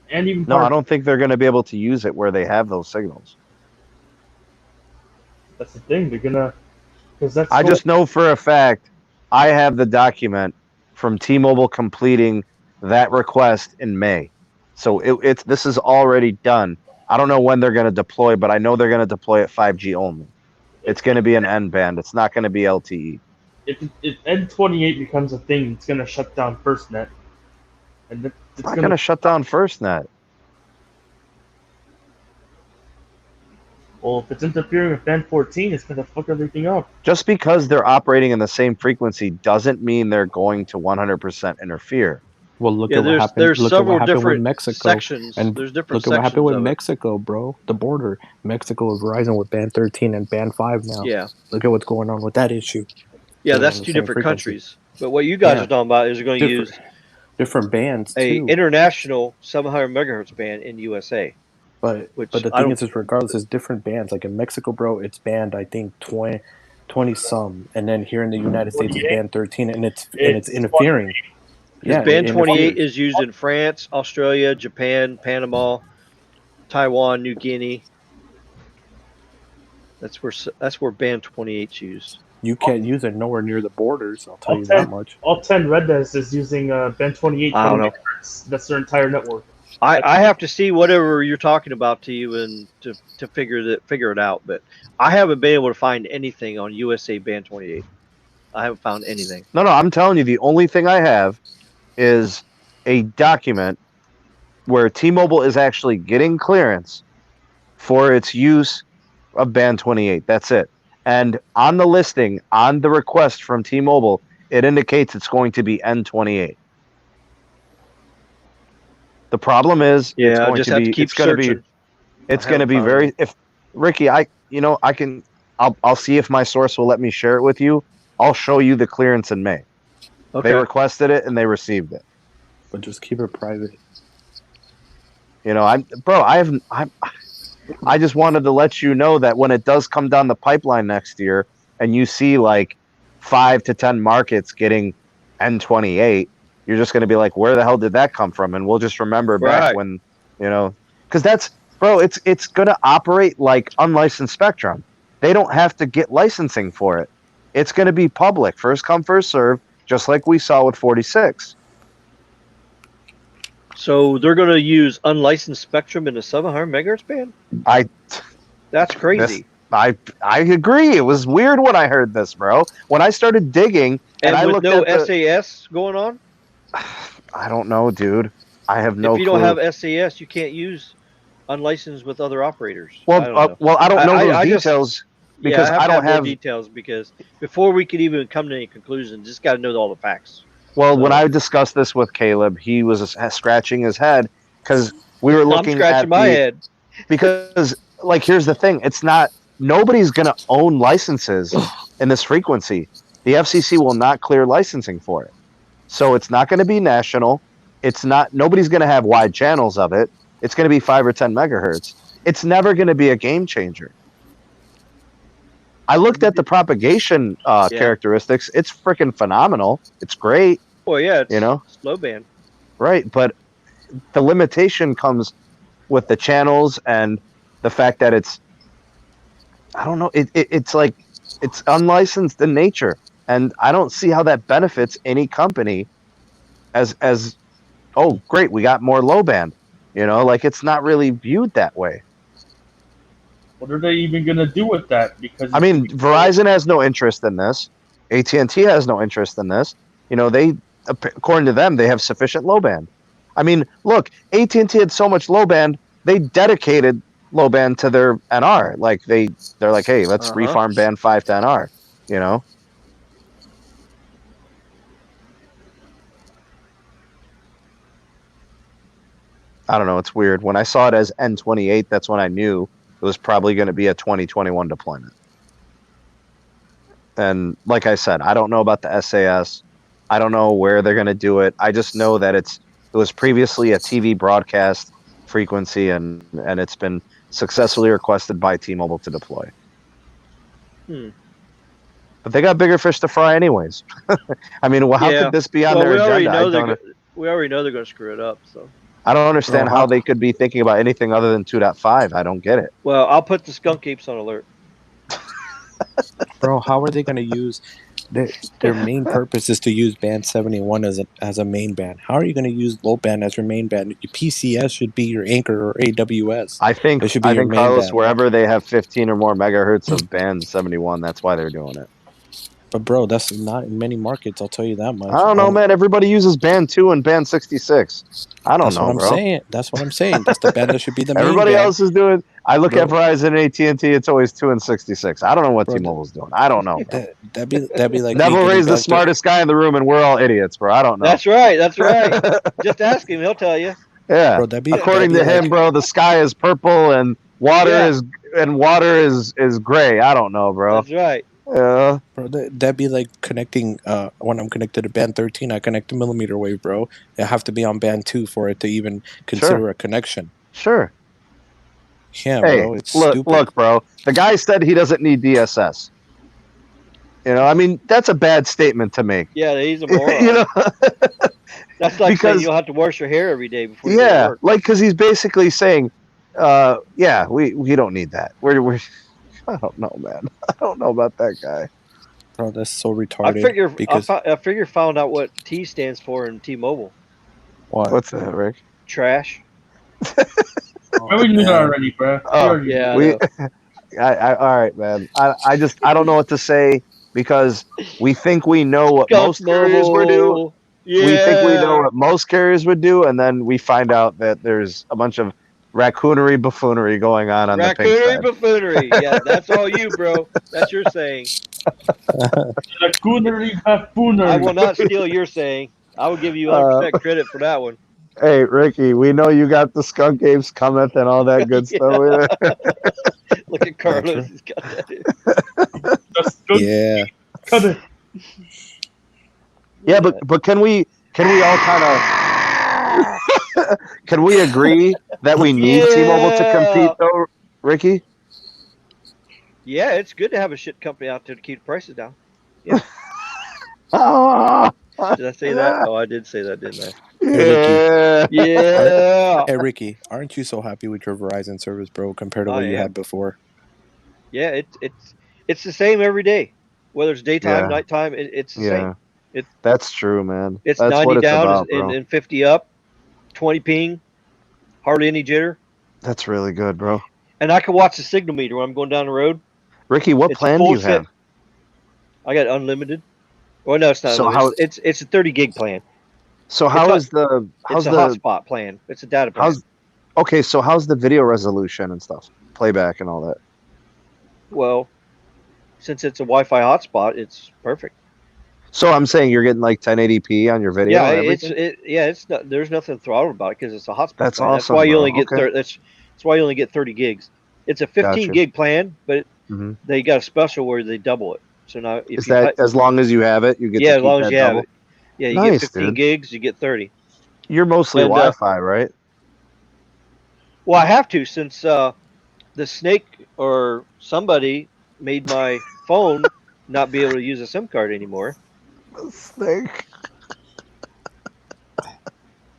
and even. No, I don't think they're going to be able to use it where they have those signals. That's the thing. They're gonna, because that's. I just know for a fact, I have the document from T-Mobile completing that request in May. So this is already done. I don't know when they're going to deploy, but I know they're going to deploy it 5G only. It's going to be an N band. It's not going to be LTE. If N28 becomes a thing, it's going to shut down FirstNet. And it's not going to shut down FirstNet. Well, if it's interfering with band 14, it's going to fuck everything up. Just because they're operating in the same frequency doesn't mean they're going to 100% interfere. Well, look at what happened. There's several different Mexico sections. And there's different look at what happened with Mexico, bro. The border. Mexico is Verizon with band 13 and band 5 now. Yeah. Look at what's going on with that issue. Yeah, that's two different countries. But what you guys are talking about is going to use different bands too. International 700 megahertz band in USA. But the thing is regardless, it's different bands. Like in Mexico, bro, it's banned, I think, 20 some. And then here in the United States, it's band 13, and it's interfering. Yeah, band 28 is used in France, Australia, Japan, Panama, Taiwan, New Guinea. That's where band 28's used. You can't use it nowhere near the borders. I'll tell you that much. All 10 Red Desk is using band 28. I don't know. That's their entire network. I have to see whatever you're talking about to you and to figure it out. But I haven't been able to find anything on USA band 28. I haven't found anything. No, I'm telling you, the only thing I have is a document where T-Mobile is actually getting clearance for its use of band 28. That's it. And on the listing, on the request from T-Mobile, it indicates it's going to be N28. The problem is, it's going to be very. If Ricky, I'll see if my source will let me share it with you. I'll show you the clearance in May. Okay. They requested it and they received it. But just keep it private. I just wanted to let you know that when it does come down the pipeline next year, and you see like 5 to 10 markets getting N28, you're just going to be like, where the hell did that come from? And we'll just remember back when, because that's, bro, it's going to operate like unlicensed spectrum. They don't have to get licensing for it. It's going to be public, first come, first serve, just like we saw with 46. So they're going to use unlicensed spectrum in the 700 megahertz band? That's crazy. I agree. It was weird when I heard this, bro. When I started digging, and I looked at no SAS going on. I don't know, dude. I have no clue. If you don't have SAS, you can't use unlicensed with other operators. Well, I don't know those details because I don't have details. Because before we could even come to any conclusion, just got to know all the facts. Well, when I discussed this with Caleb, he was scratching his head because we were looking I'm scratching my head. Because, like, here's the thing. It's not – nobody's going to own licenses in this frequency. The FCC will not clear licensing for it. So it's not going to be national. It's not – nobody's going to have wide channels of it. It's going to be 5 or 10 megahertz. It's never going to be a game changer. I looked at the propagation characteristics. It's freaking phenomenal. It's great. Well, yeah, it's low band. Right, but the limitation comes with the channels and the fact that it's, I don't know, it's like, it's unlicensed in nature. And I don't see how that benefits any company as oh, great, we got more low band. Like, it's not really viewed that way. What are they even going to do with that? Because I mean, Verizon has no interest in this. AT&T has no interest in this. They, according to them, they have sufficient low band. I mean, look, AT&T had so much low band, they dedicated low band to their NR. Like, they're like, hey, let's refarm band 5 to NR, I don't know. It's weird. When I saw it as N28, that's when I knew it was probably going to be a 2021 deployment. And like I said, I don't know about the SAS. I don't know where they're going to do it. I just know that it was previously a TV broadcast frequency, and it's been successfully requested by T-Mobile to deploy. But they got bigger fish to fry anyways. I mean, how could this be on their agenda? We already know they're going to screw it up, so. I don't understand how they could be thinking about anything other than 2.5. I don't get it. Well, I'll put the skunk apes on alert. Bro, how are they going to use their main purpose is to use band 71 as a main band. How are you going to use low band as your main band? Your PCS should be your anchor or AWS. I think Carlos, wherever they have 15 or more megahertz of band 71, that's why they're doing it. But bro, that's not in many markets. I'll tell you that much. I don't know, man. Everybody uses band 2 and band 66. I don't know, bro. That's what I'm saying. That's the band that should be the main Everybody band. else is doing. I look at Verizon and AT&T. It's always 2 and 66. I don't know what T-Mobile's doing. I don't know. That'd be like Neville Ray's the smartest guy in the room, and we're all idiots, bro. I don't know. That's right. Just ask him. He'll tell you. Yeah. Bro, according to him, bro, the sky is purple and water is gray. I don't know, bro. That's right. Yeah. Bro, that'd be like connecting, when I'm connected to band 13, I connect to millimeter wave, bro. I have to be on band 2 for it to even consider a connection. Sure. Yeah, bro, it's stupid. Look, bro, the guy said he doesn't need DSS. I mean, that's a bad statement to make. Yeah, he's a moron. That's like saying you'll have to wash your hair every day before you go to work. Like, because he's basically saying, we don't need that. We're I don't know, man. I don't know about that guy. Bro, that's so retarded. I figure found out what T stands for in T-Mobile. What? What's that, Rick? Trash. We knew that already, bro. Oh, yeah. All right, man. I don't know what to say because we think we know what most carriers would do. Yeah. We think we know what most carriers would do, and then we find out that there's a bunch of raccoonery buffoonery going on the pink side. Raccoonery buffoonery. Yeah, that's all you, bro. That's your saying. Raccoonery buffoonery. I will not steal your saying. I will give you 100% credit for that one. Hey, Ricky, we know you got the skunk apes comment and all that good stuff. Look at Carlos. He's got that. Yeah. Cut it. Yeah, but can we all kind of can we agree that we need T-Mobile to compete though? Ricky? Yeah, it's good to have a shit company out there to keep the prices down. Yeah. Did I say that? Oh, I did say that, didn't I? Yeah. Yeah. Hey Ricky, aren't you so happy with your Verizon service, bro, compared to what I you am. had before? Yeah, it's the same every day, whether it's daytime, Yeah. nighttime. It's the same. That's true, man. It's That's 90 what it's down about, bro. and 50 up, 20 ping, hardly any jitter, That's really good, bro. and I can watch the signal meter when I'm going down the road. Ricky, what It's a plan do full you have? set. I got unlimited. Well, no, it's not So unlimited. how? It's a 30 gig plan. So It's how a is the? it's How's a the? hotspot plan. It's a data plan. How's? Okay, so how's the video resolution and stuff, playback and all that? Well, since it's a Wi-Fi hotspot, it's perfect. So I'm saying you're getting like 1080p on your video Yeah, and everything. it's not. There's nothing throttled about it because it's a hotspot That's plan. That's awesome, why you bro. only get Okay. that's why you only get 30 gigs. It's a 15 Gotcha. gig plan, but hmm they got a special where they double it. So now if Is you that as long as you have it, you get yeah, to as keep long as that you have double? it, yeah, you get Nice, 15 dude. gigs, you get 30. You're mostly And Wi-Fi, right? well, I have to since the snake or somebody made my phone not be able to use a SIM card anymore. Snake.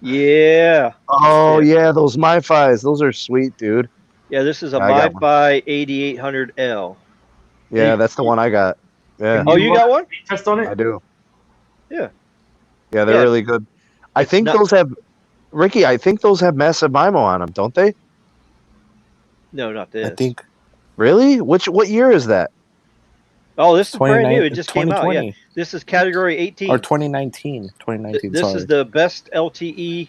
Yeah. Oh Yeah. yeah, those MiFis. Those are sweet, dude. Yeah, this is a I got one. MiFi 8800L. Yeah, that's the one I got. Yeah, Can Oh, you you run got a one? speed test on I it? do. Yeah. Yeah, they're Yeah, really good. I it's think not. those have Ricky. I think those have massive MIMO on them, don't they? No, not I this. think Really? What year is that? Oh, this it's is brand new. It it's just came out. Yeah, 2020 this is category or 18. 2019. 2019, This is sorry. the best LTE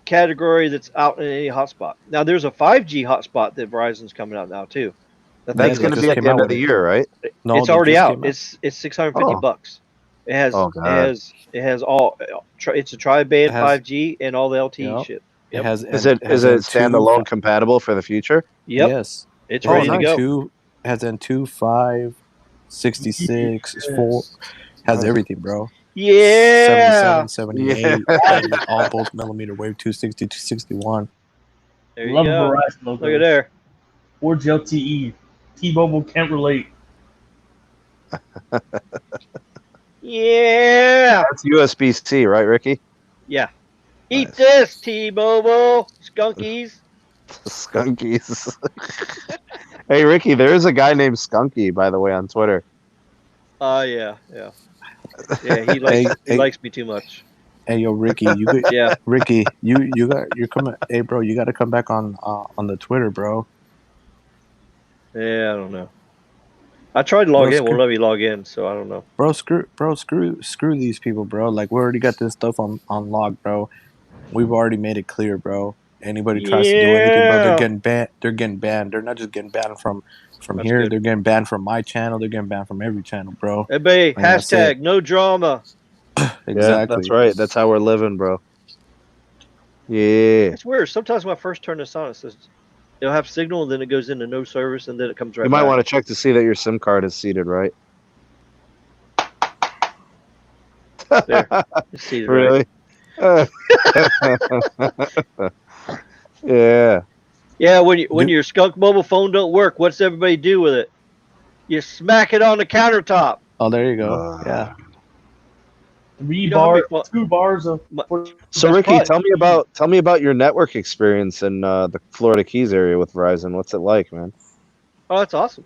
category that's out in any hotspot. Now, there's a 5G hotspot that Verizon's coming out now too. I Yeah, think That's it's they going like to just be at came the end out of with the it. year, right? No, it's they already just out. came out. It's 650 Oh, bucks. oh God. It has all. It's a tri-band It has 5G and all the LTE Yep. shit. It Yep. has Is and it it is has it N2 standalone compatible for the future? Yep. yes. It's It Oh, has ready to nice. go. N2, has N2, 5, 66, 4, Yes. has Nice. everything, bro. Yeah. 77, Yeah. 78, all both millimeter wave, 260, 261. There you Love a go. Verizon Look logo. at there. 4G LTE. T-Mobile can't relate. Yeah. That's USB-C, right, Ricky? Yeah. Eat Nice. this, T-Mobile skunkies. Skunkies. Hey, Ricky, there is a guy named Skunky, by the way, on Twitter. Yeah. Yeah, he Hey, likes me too much. hey, yo, Ricky, you good? Yeah. Ricky, you're coming. Hey, bro, you got to come back on the Twitter, bro. Yeah, I don't know. I tried to log in. Won't let me log in, so I don't know. Screw these people, bro. Like, we already got this stuff on log, bro. We've already made it clear, bro. Anybody tries to do anything, bro, they're Yeah. getting banned. They're getting banned. They're not just getting banned from That's here. good. They're getting banned from my channel. They're getting banned from every channel, bro. Everybody, And that's it. hashtag no drama. Yeah, that's Exactly. right. That's how we're living, bro. Yeah. It's weird. Sometimes when I first turn this on, it says it'll have signal, and then it goes into no service, and then it comes right You might back. want to check to see that your SIM card is seated right. There. It's seated Really? Yeah. Yeah, when your skunk mobile phone don't work, what's everybody do with it? You smack it on the countertop. Oh, there you go. Yeah. 2 bars of. So That's Ricky, fine. tell me about your network experience in the Florida Keys area with Verizon. What's it like, man? Oh, that's awesome.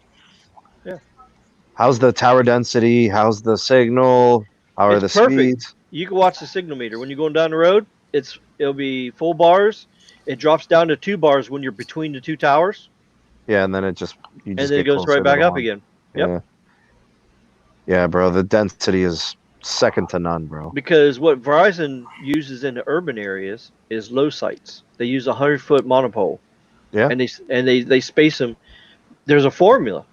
How's the tower density? How's the signal? How are It's the perfect. speeds? You can watch the signal meter when you're going down the road. It'll be full bars. It drops down to 2 bars when you're between the 2 towers, Yeah, and then you and just then get it goes closer right to back the up one. again. Yeah. Yep. Yeah, bro. The density is second to none, bro. Because what Verizon uses in the urban areas is low sites. They use a 100-foot monopole. Yeah. And they space them. There's a formula.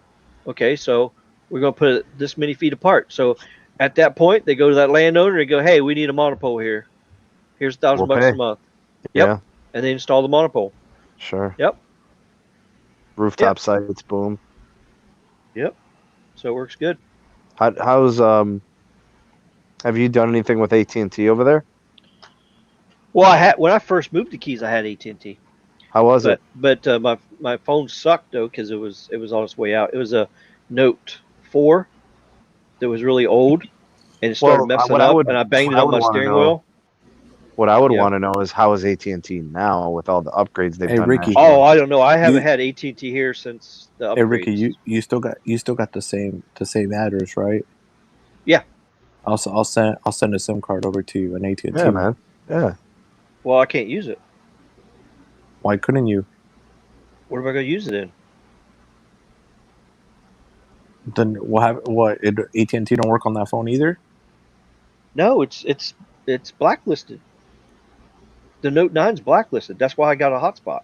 Okay, so we're gonna put it this many feet apart. So at that point, they go to that landowner and go, "Hey, we need a monopole here. Here's $1,000 We'll a pay. month." Yep. Yeah. And they install the monopole. Sure. Yep. Rooftop sites, boom. Yep. So it works good. How's have you done anything with AT&T over there? Well, when I first moved to Keys, I had AT&T. How was it? But my phone sucked though because it was on its way out. It was a Note 4 that was really old, and it started messing up, and I banged it on my steering wheel. What I would want to know is how is AT&T now with all the upgrades they've done. Ricky. Oh, I don't know. I haven't had AT&T here since the upgrades. Hey, Ricky, you still got the same address, right? Yeah. I'll send a SIM card over to you, an AT&T. Yeah, man. Yeah. Well, I can't use it. Why couldn't you? What am I going to use it in? Then what? AT&T don't work on that phone either? No, it's blacklisted. The Note 9's blacklisted. That's why I got a hotspot.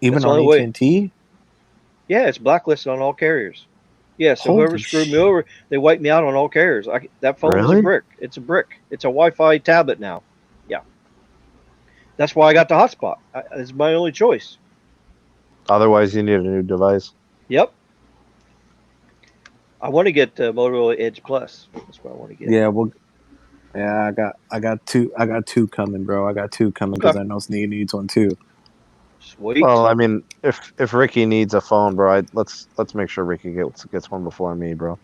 Even on AT&T? Yeah, it's blacklisted on all carriers. Yeah, so whoever screwed me over, they wiped me out on all carriers. That phone is a brick. It's a brick. It's a Wi-Fi tablet now. Yeah. That's why I got the hotspot. It's my only choice. Otherwise, you need a new device. Yep. I want to get Motorola Edge Plus. That's what I want to get. Yeah, well, yeah, I got two coming, bro. I got two coming because I know Sneak needs one too. Sweet. Well, I mean, if Ricky needs a phone, bro, let's make sure Ricky gets one before me, bro.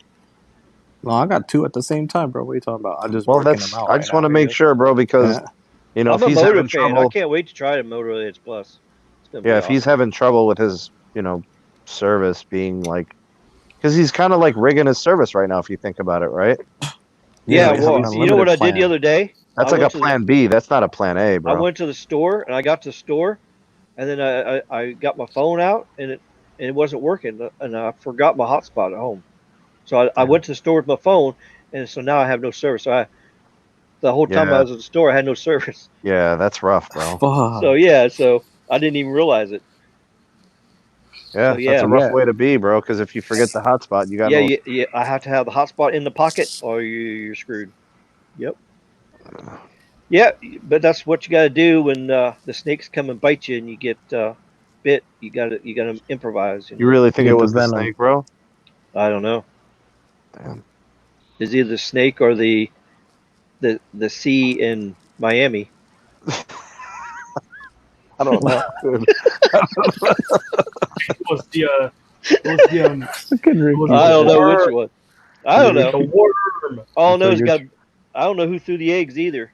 No, I got two at the same time, bro. What are you talking about? I just I just want to make sure, bro, because you know, I'm if he's having fan. trouble, I can't wait to try the Motorola Edge Plus. Yeah, if he's having trouble with his, service being like, because he's kind of like rigging his service right now, if you think about it, right? Yeah, well, you know what I did the other day? That's like a plan B. That's not a plan A, bro. I went to the store, and I got to the store, and then I got my phone out, and it wasn't working, and I forgot my hotspot at home. So I went to the store with my phone, and so now I have no service. So the whole time I was at the store, I had no service. Yeah, that's rough, bro. So I didn't even realize it. Yeah, that's a rough way to be, bro. Because if you forget the hotspot, you got yeah. I have to have the hotspot in the pocket, or you're screwed. Yep. Yeah, but that's what you got to do when the snakes come and bite you, and you get bit. You got to improvise. You really think it was the snake, bro? I don't know. Damn. It's either the snake or the sea in Miami. I don't know. I don't know which one. I don't know. The worm. All I know is I don't know who threw the eggs either.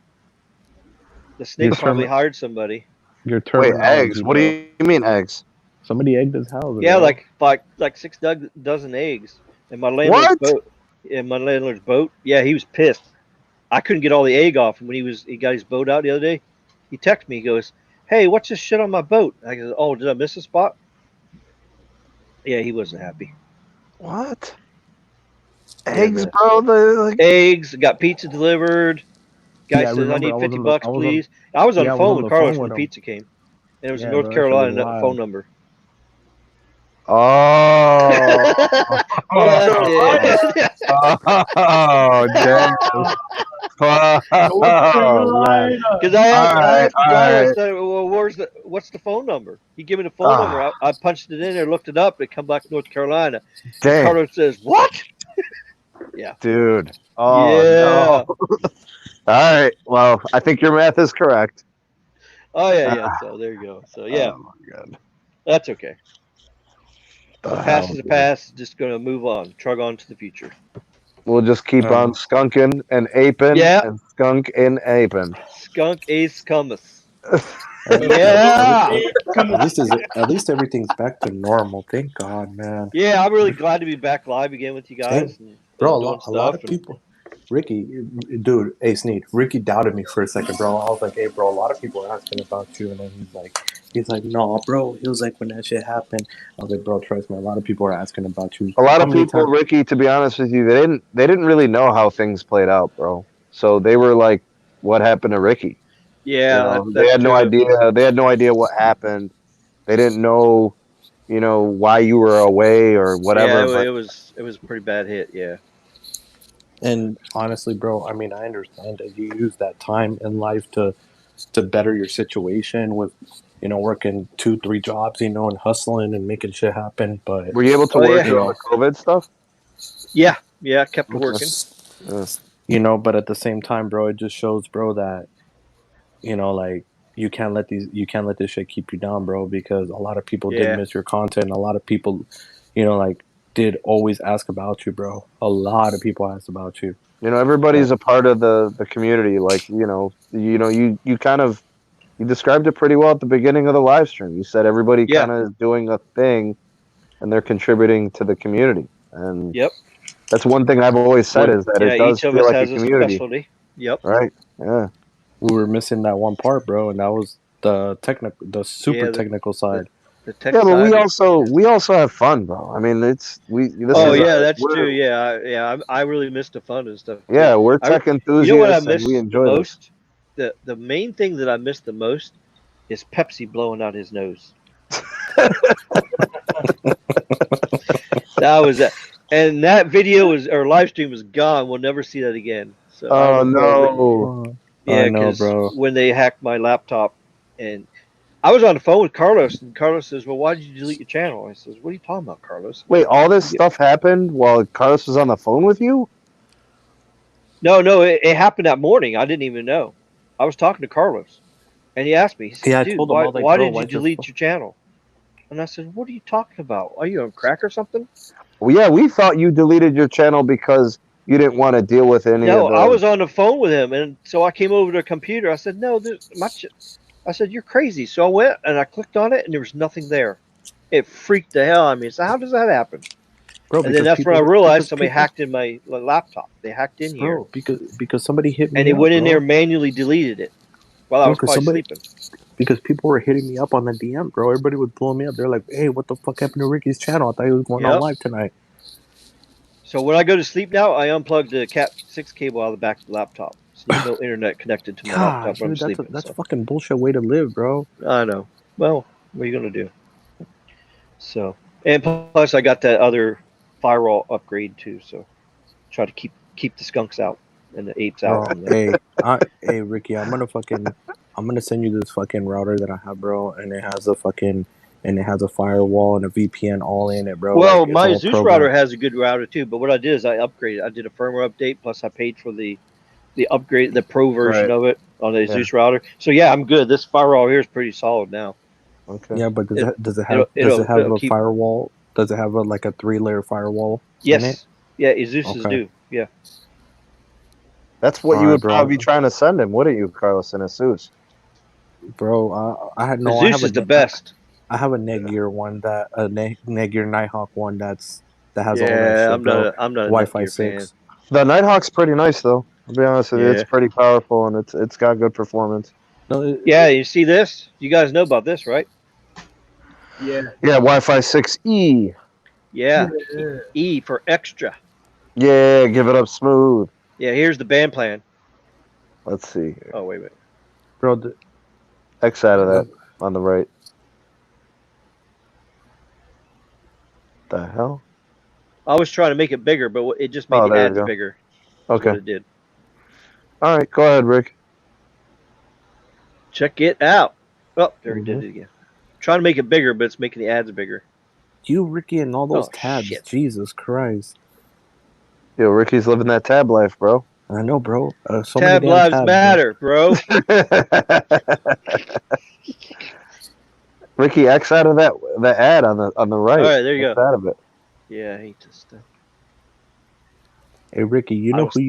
The snake probably hired somebody. Wait, eggs? What do you mean eggs? Somebody egged his house. Yeah, like 6 dozen eggs. And my landlord's boat. In my landlord's boat. Yeah, he was pissed. I couldn't get all the egg off. And when he got his boat out the other day, he texted me. He goes, "Hey, what's this shit on my boat?" I go, "Oh, did I miss a spot?" Yeah, he wasn't happy. What? Eggs, bro? Eggs. Got pizza delivered. Guy says, "I need $50, please." I was on the phone with Carlos when the pizza came. And it was a North Carolina phone number. Oh. Oh, damn. Because I asked the guy, I said, "Well, what's the phone number?" He gave me the phone number. I punched it in there, looked it up, it come back North Carolina. Damn. Carlos says, "What?" Yeah. Dude. Oh, yeah. No. All right. Well, I think your math is correct. Oh, yeah. So there you go. So, yeah. Oh, my God. That's okay. The past is the past. Just going to move on. Trug on to the future. We'll just keep on skunking and aping. Yeah. And skunk and aping. Skunk ace cometh. Yeah. At least everything's back to normal. Thank God, man. Yeah, I'm really glad to be back live again with you guys. Bro, a lot of people. Ricky, dude, hey Sneak, Ricky doubted me for a second, bro. I was like, hey, bro, a lot of people are asking about you, and then he's like, no, bro. He was like, when that shit happened, I was like, bro, trust me, a lot of people are asking about you. A lot of people, Ricky, to be honest with you, they didn't really know how things played out, bro. So they were like, what happened to Ricky? Yeah, they had no idea. They had no idea what happened. They didn't know, why you were away or whatever. Yeah, it was a pretty bad hit. Yeah. And honestly, bro, I mean, I understand that you use that time in life to better your situation with, working 2-3 jobs, and hustling and making shit happen. But were you able to work on the COVID stuff? Yeah, I kept working. But at the same time, bro, it just shows, bro, that, like you can't let this shit keep you down, bro, because a lot of people did miss your content. A lot of people, like, did always ask about you, bro. A lot of people asked about you. Everybody's a part of the community. Like, you kind of, you described it pretty well at the beginning of the live stream. You said everybody kind of is doing a thing and they're contributing to the community. And that's one thing I've always said is that it does feel like a community. Specialty. Yep. Right. Yeah. We were missing that one part, bro, and that was the super technical side. The tech but side we also have fun, bro. I mean, that's true. Yeah. I really missed the fun and stuff. Yeah, we're tech enthusiasts. You know what I missed we enjoy the most? The main thing that I missed the most is Pepsi blowing out his nose. That was it. And that video or live stream was gone. We'll never see that again. So oh no. Yeah, because when they hacked my laptop, and I was on the phone with Carlos, and Carlos says, "Well, why did you delete your channel?" I says, "What are you talking about, Carlos?" Wait, all this stuff happened while Carlos was on the phone with you? No, it happened that morning. I didn't even know. I was talking to Carlos, and he asked me, he said, "Dude, why did you delete your channel?" And I said, "What are you talking about? Are you on crack or something?" Well, yeah, we thought you deleted your channel because you didn't want to deal with any of the... I was on the phone with him, and so I came over to the computer. I said, "No, I said, "You're crazy." So I went and I clicked on it, and there was nothing there. It freaked the hell out of me. So how does that happen? Bro, and then that's when I realized somebody hacked in my laptop. They hacked in here. Because somebody hit me and they went in there and manually deleted it while I was probably sleeping. Because people were hitting me up on the DM, bro. Everybody was blowing me up. They're like, "Hey, what the fuck happened to Ricky's channel? I thought he was going on live tonight." So when I go to sleep now, I unplug the Cat 6 cable out of the back of the laptop. So there's no internet connected to my laptop when I'm sleeping. That's a fucking bullshit way to live, bro. I know. Well, what are you gonna do? So, and plus I got that other firewall upgrade too. So try to keep the skunks out and the apes out. Hey, Ricky, I'm gonna send you this fucking router that I have, bro, and it has a firewall and a VPN all in it, bro. Well, my Zeus router has a good router too, but what I did is I upgraded. I did a firmware update, plus I paid for the upgrade, the pro version of it on the Zeus router. So yeah, I'm good. This firewall here is pretty solid now. Okay. Yeah, but does it have a firewall? Does it have a 3-layer firewall? Yes. In it? Yeah, Zeus's do. Yeah. That's what you would probably be trying to send him, wouldn't you, Carlos, in a Zeus? Bro, I had no. Zeus is the best. I have a Netgear one Netgear Nighthawk one that has all that shit, bro. I'm not a Wi-Fi 6. The Nighthawk's pretty nice though. I'll be honest with you, it's pretty powerful and it's got good performance. You see this? You guys know about this, right? Yeah. Yeah, Wi-Fi 6E. Yeah. E for extra. Yeah, give it up smooth. Yeah, here's the band plan. Let's see here. Oh, wait. Bro, X out of that on the right. The hell? I was trying to make it bigger, but it just made the ads bigger. Okay. That's what it did. All right, go ahead, Rick. Check it out. Oh, there it did it again. I'm trying to make it bigger, but it's making the ads bigger. You, Ricky, and all those tabs. Shit. Jesus Christ. Yo, Ricky's living that tab life, bro. I know, bro. Tab lives matter, bro. Ricky, X out of the ad on the right. All right, there you go. Out of it. Yeah, I hate this stuff. Hey, Ricky, you know who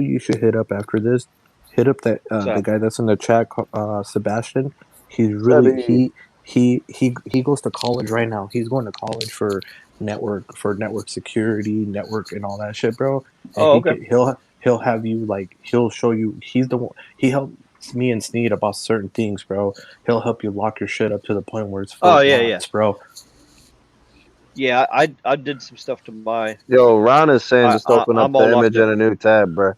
you should hit up after this? Hit up that the guy that's in the chat, Sebastian. He's really he goes to college right now. He's going to college for network security, network and all that shit, bro. And he'll have you he'll show you. He's the one. He helped me and Sneed about certain things, bro. He'll help you lock your shit up to the point where it's bro. Yeah, I did some stuff to my. Yo, Ron is saying just open up the image in a new tab, bro.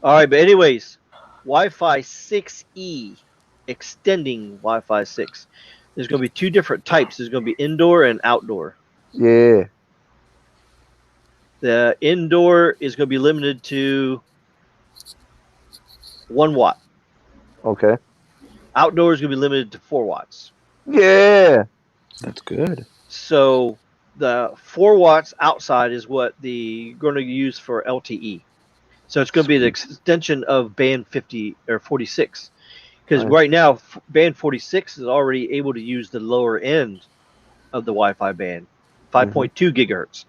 All right, but anyways, Wi-Fi 6E, extending Wi-Fi 6. There's going to be two different types. There's going to be indoor and outdoor. Yeah. The indoor is going to be limited to 1 watt. Okay. Outdoor is going to be limited to 4 watts. Yeah. That's good. So the 4 watts outside is what you're going to use for LTE. So it's going to be the extension of band 50 or 46. Because right now, band 46 is already able to use the lower end of the Wi-Fi band, 5.2 gigahertz.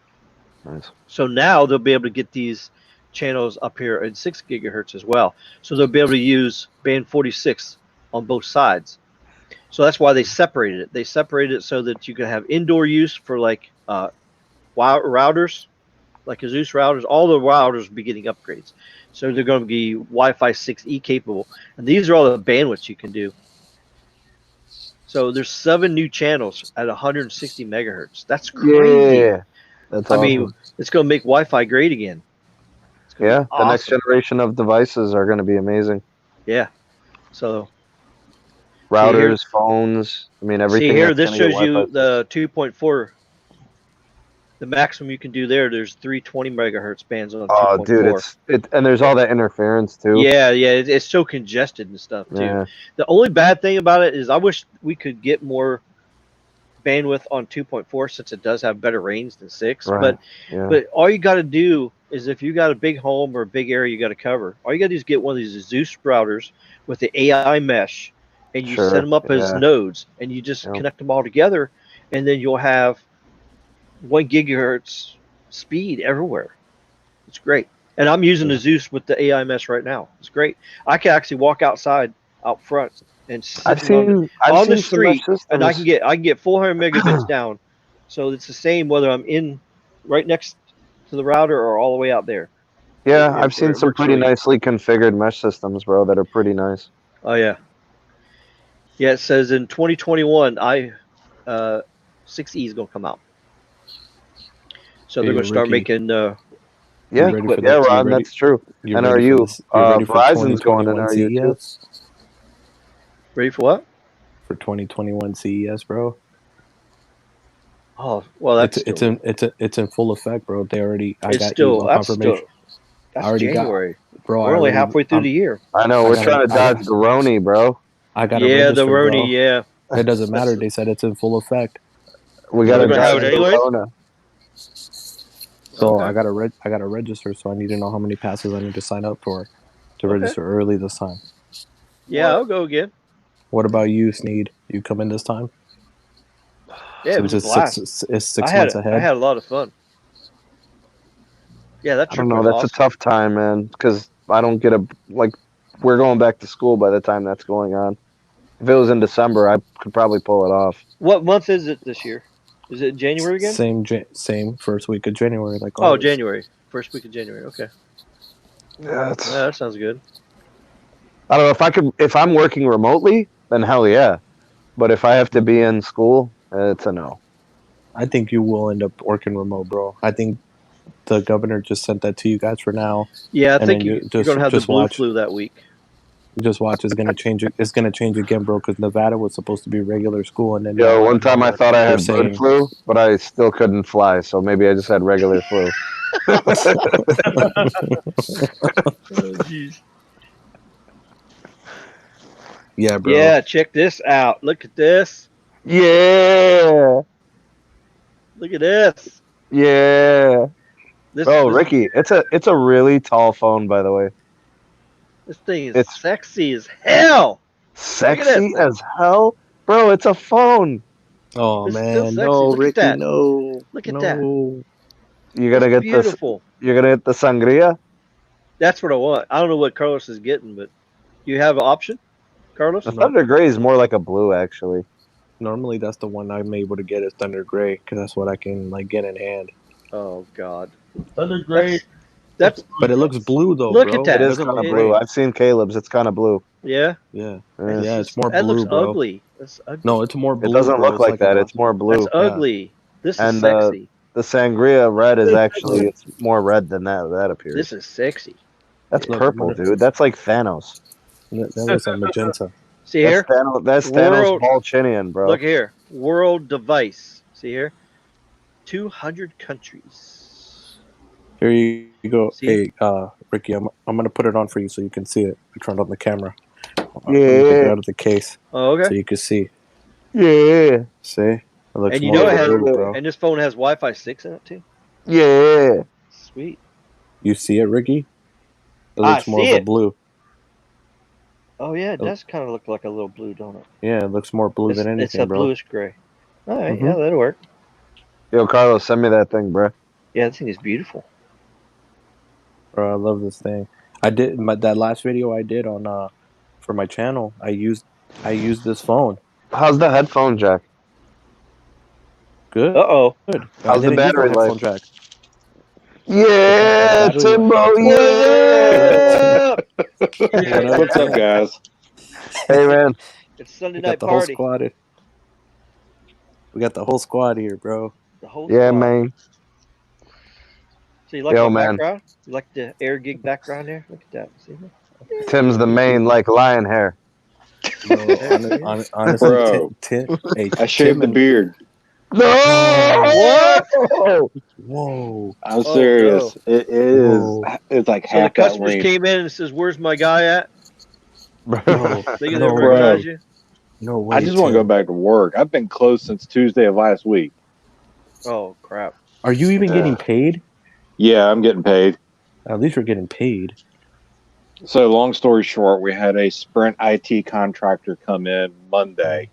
Nice. So now they'll be able to get these channels up here at 6 gigahertz as well. So they'll be able to use band 46 on both sides. So that's why they separated it. They separated it so that you can have indoor use for like routers, like Asus routers. All the routers will be getting upgrades. So they're going to be Wi-Fi 6E capable. And these are all the bandwidths you can do. So there's 7 new channels at 160 megahertz. That's crazy. Yeah, that's awesome. I mean, it's going to make Wi-Fi great again. Yeah, awesome. The next generation of devices are going to be amazing. Yeah. So routers, phones. I mean, everything. See here, this shows you the 2.4. The maximum you can do there. There's 320 megahertz bands on 2.4. Oh, dude, and there's all that interference too. Yeah, it's so congested and stuff too. Yeah. The only bad thing about it is I wish we could get more bandwidth on 2.4 since it does have better range than 6. Right. But all you got to do is if you got a big home or a big area you got to cover, all you got to do is get one of these Asus routers with the AI mesh, and you set them up as nodes, and you just connect them all together, and then you'll have 1 gigahertz speed everywhere. It's great. And I'm using the Zeus with the AI mesh right now. It's great. I can actually walk outside out front and sit on the street, and I can get 400 megabits down. So it's the same whether I'm in right next to the router or all the way out there. Yeah, I've seen some pretty nicely configured mesh systems, bro, that are pretty nice. Oh yeah. Yeah, it says in 2021 6E is going to come out. So they're going to start making Ron, that's true. And are you Verizon's going in, are you too? Ready for what? For 2021 CES, bro. Oh, well, that's it's in full effect, bro. They already confirmation. That's January. Bro, we're only halfway through the year. I know, we're trying to dodge the Roni, bro. I got the Roni, yeah. It doesn't matter. They said it's in full effect. We got to dodge the Rona. So I gotta register. So I need to know how many passes I need to sign up for to register early this time. Yeah, I'll go again. What about you, Sneed? You come in this time? Yeah, it was a blast. It's 6 months ahead. I had a lot of fun. Yeah, that's. I don't know. That's awesome. A tough time, man. Because I don't get we're going back to school by the time that's going on. If it was in December, I could probably pull it off. What month is it this year? Is it January again? Same first week of January, like always. January, first week of January. Okay. Yeah, that sounds good. I don't know if I'm working remotely, then hell yeah. But if I have to be in school, it's a no. I think you will end up working remote, bro. I think the governor just sent that to you guys for now. Yeah, I think you're going to have the blue flu that week. Just watch. It's going to change. It's going to change again, bro, because Nevada was supposed to be regular school. And then one time I thought I had bird flu, but I still couldn't fly. So maybe I just had regular flu. Oh, jeez. Yeah, bro. Yeah, check this out. Look at this. Yeah. Look at this. Yeah. Ricky, it's a really tall phone, by the way. This thing is sexy as hell. Sexy as hell? Bro, it's a phone. Oh, man. No, Ricky, no. Look at that. You're going to get beautiful. You're going to get the sangria? That's what I want. I don't know what Carlos is getting, but you have an option, Carlos? The Thunder Gray is more like a blue, actually. Normally, that's the one I'm able to get is Thunder Gray, because that's what I can get in hand. Oh, God. Thunder Gray. But it looks blue though. Look at that. It is kind of blue. I've seen Caleb's. It's kind of blue. Yeah. Yeah. It's more blue. That looks bro. ugly. That's ugly. No, it's more blue. It doesn't look like that. It's more blue. That's ugly. This is sexy. The sangria red is actually it's more red than that appears. This is sexy. That's purple, dude. That's like Thanos. That looks like magenta. See here? That's Thanos Balchinian, bro. Look here. World device. See here? 200 countries. Here you go. See? Hey, Ricky, I'm gonna put it on for you so you can see it. I turned on the camera. Yeah. Take it out of the case. Oh, okay. So you can see. Yeah. See? It looks and you know it has, bro. and this phone has Wi-Fi 6 in it too. Yeah. Sweet. You see it, Ricky? It looks more of a blue. Oh yeah, it does kind of look like a little blue, don't it? Yeah, it looks more blue than anything, It's a bro. bluish gray. All right, yeah, that'll work. Yo, Carlos, send me that thing, bro. Yeah, this thing is beautiful. Bro, I love this thing. I did that last video I did on for my channel. I used this phone. How's the headphone jack? Good. Uh-oh. Good. How's the battery life? Headphone jack. Yeah, Timbo. Yeah. What's up, guys? Hey, man. It's Sunday We got night the whole party. squad. We got the whole squad here, bro. The whole Yeah, squad. man. So you like Yo, the man. background? You like the AirGig background there? Look at that. See that? Tim's the main, like lion hair. Bro, honestly, Bro, Tim, hey, I shaved the beard. No! What? Whoa! I'm serious. No. It is. Whoa. It's like So the half that customers length. came in and says, "Where's my guy at?" No, They didn't no, recognize you. no way. I just want to go back to work. I've been closed since Tuesday of last week. Oh crap! Are you even getting paid? Yeah, I'm getting paid. At least we're getting paid. So, long story short, we had a Sprint IT contractor come in Monday.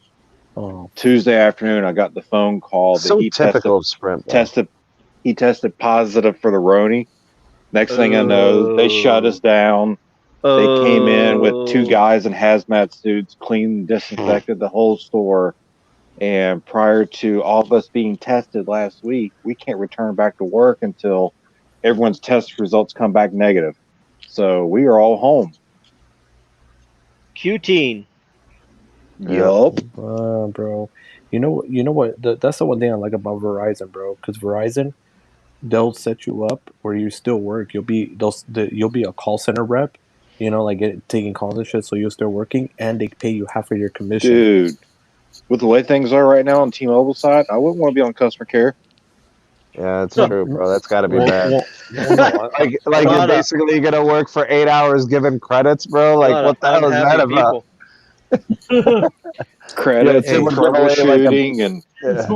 Oh, Tuesday afternoon, I got the phone call that So he typical of Sprint. bro. he tested positive for the Roni. Next thing I know, they shut us down. They came in with 2 guys in hazmat suits, cleaned, disinfected the whole store. And prior to all of us being tested last week, we can't return back to work until everyone's test results come back negative. So we are all home. Q-teen. Yup. bro. You know what? That's the one thing I like about Verizon, bro. Because Verizon, they'll set you up where you still work. You'll be a call center rep. You know, like taking calls and shit. So you're still working, and they pay you half of your commission. Dude, with the way things are right now on T-Mobile side, I wouldn't want to be on customer care. Yeah, that's true, bro. That's got to be bad. No, like you're basically gonna work for 8 hours giving credits, bro. Like, what the hell is that about? Credits and troubleshooting and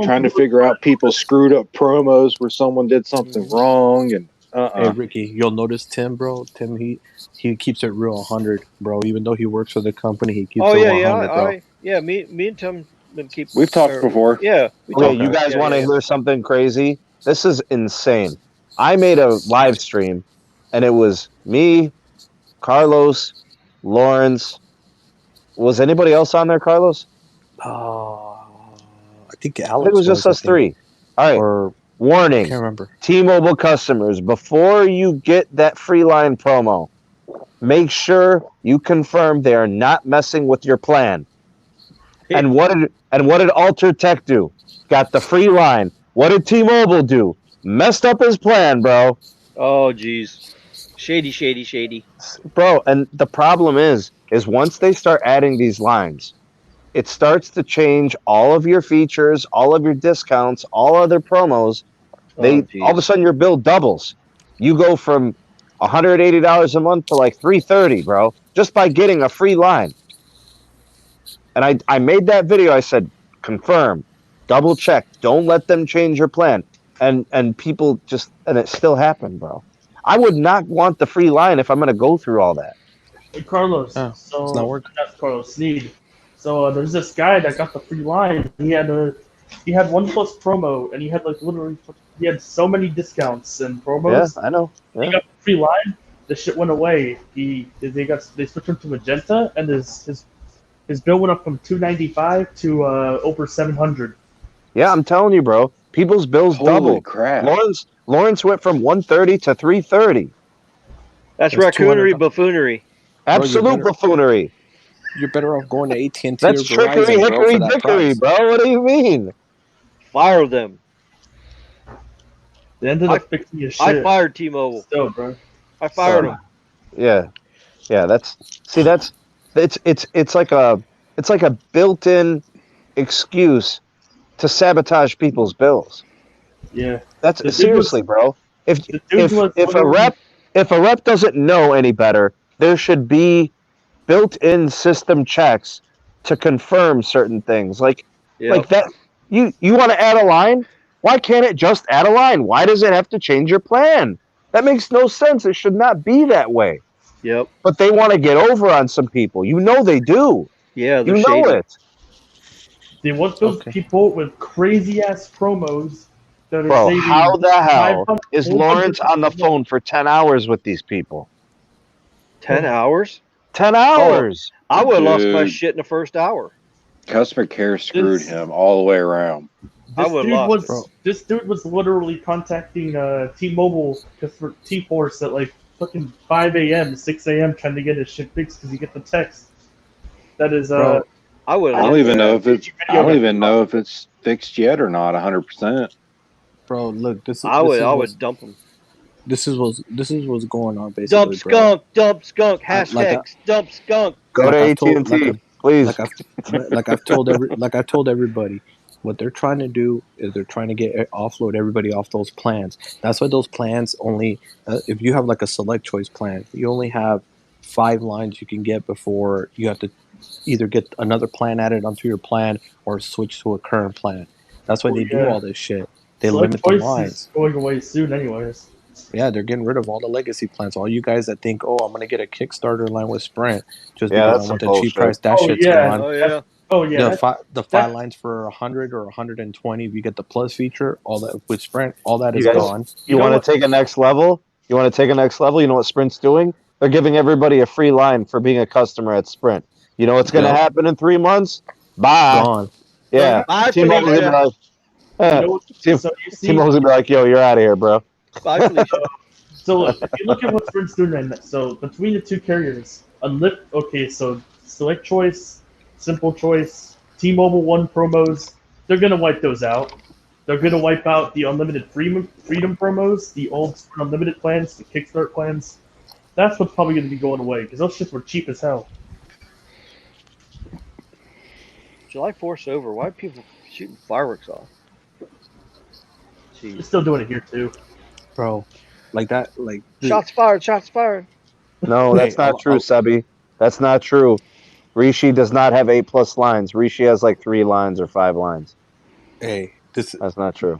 trying to figure out people screwed up promos where someone did something wrong. And Hey Ricky, you'll notice Tim, bro. Tim, he keeps it real 100, bro. Even though he works for the company, he keeps it 100, bro. Yeah. Me and Tim been keep. We've talked before. Yeah. Okay, you guys want to hear something crazy? This is insane. I made a live stream, and it was me, Carlos, Lawrence. Was anybody else on there, Carlos? I think Alex. I think it was just us 3. All right. Or warning. I can't remember. T-Mobile customers, before you get that free line promo, make sure you confirm they are not messing with your plan. And what did Alter Tech do? Got the free line. What did T-Mobile do? Messed up his plan, bro. Oh, geez. Shady. Bro, and the problem is once they start adding these lines, it starts to change all of your features, all of your discounts, all other promos. All of a sudden your bill doubles. You go from $180 a month to like $330, bro, just by getting a free line. And I made that video. I said, confirm, double check, don't let them change your plan. And people just, and it still happened, bro. I would not want the free line if I'm going to go through all that. Hey, Carlos, it's not working. That's Carlos Sneed. So there's this guy that got the free line. He had OnePlus promo, and he had he had so many discounts and promos. Yeah, I know. Yeah. He got the free line. The shit went away. They switched him to Magenta, and his bill went up from $295 to over $700. Yeah, I'm telling you, bro. People's bills double. Crap. Lawrence went from $130 to $330. That's raccoonery buffoonery. Absolute buffoonery. You're better off going to AT&T. That's trickery, hickory, dickory, bro. What do you mean? Fire them. They ended up fixing your shit. I fired T-Mobile. Still, bro. I fired them. Yeah. It's like a built-in excuse to sabotage people's bills. Yeah. That's seriously, bro. If a rep doesn't know any better, there should be built-in system checks to confirm certain things. Like that. You want to add a line? Why can't it just add a line? Why does it have to change your plan? That makes no sense. It should not be that way. Yep. But they want to get over on some people. You know they do. Yeah, they're You know shady. it. They want those people with crazy ass promos that are Bro, saving how the hell 500, is 400 Lawrence on the phone for 10 hours with these people? 10 hours? 10 hours. I would have lost my Dude. shit in the first hour. Customer care screwed This- him all the way around. I This would've dude lost was this dude was literally contacting T-Mobile for T-Force at like fucking 5 a.m., 6 a.m. trying to get his shit fixed because he get the text. That is Bro, I would I have don't lost even that. know if it's. I don't even know if it's fixed yet or not. 100%. bro, look, this is I what's, would dump them. this is what's going on basically, Dump bro. skunk, dump skunk, Like hashtags, dump skunk. Go to I've told, AT&T, please. like I've told everybody, what they're trying to do is they're trying to get offload everybody off those plans. That's why those plans only, if you have like a select choice plan, you only have 5 lines you can get before you have to either get another plan added onto your plan or switch to a current plan. That's why they do all this shit. They limit the Choice lines. is going away soon, anyways. Yeah, they're getting rid of all the legacy plans. All you guys that think, oh, I'm gonna get a Kickstarter line with Sprint just Yeah, because that's I some want the bullshit. cheap price, that shit's gone. Oh yeah. Oh yeah. The five lines for 100 or 120, if you get the plus feature, all that with Sprint, all that You is guys, gone. you want to take a next level? You want to take a next level? You know what Sprint's doing? They're giving everybody a free line for being a customer at Sprint. You know what's going to Yep. happen in 3 months? Bye. Gone. Yeah. Bye, T-Mobile's gonna be Felicia. like, You know, so you see, T-Mobile's gonna be like, yo, you're out of here, bro. Bye, Felicia. So look, if you look at what Sprint's doing right now, so between the two carriers, okay, so select choice, simple choice, T-Mobile One promos, they're gonna wipe those out. They're gonna wipe out the unlimited freedom promos, the old Sprint unlimited plans, the Kickstart plans. That's what's probably gonna be going away because those shits were cheap as hell. July 4th's over. Why are people shooting fireworks off? They're still doing it here too. Bro, like that, like Shots fired, shots fired. No, that's not true, Sebi. That's not true. Rishi does not have 8+ lines. Rishi has like 3 lines or 5 lines. Hey, that's not true.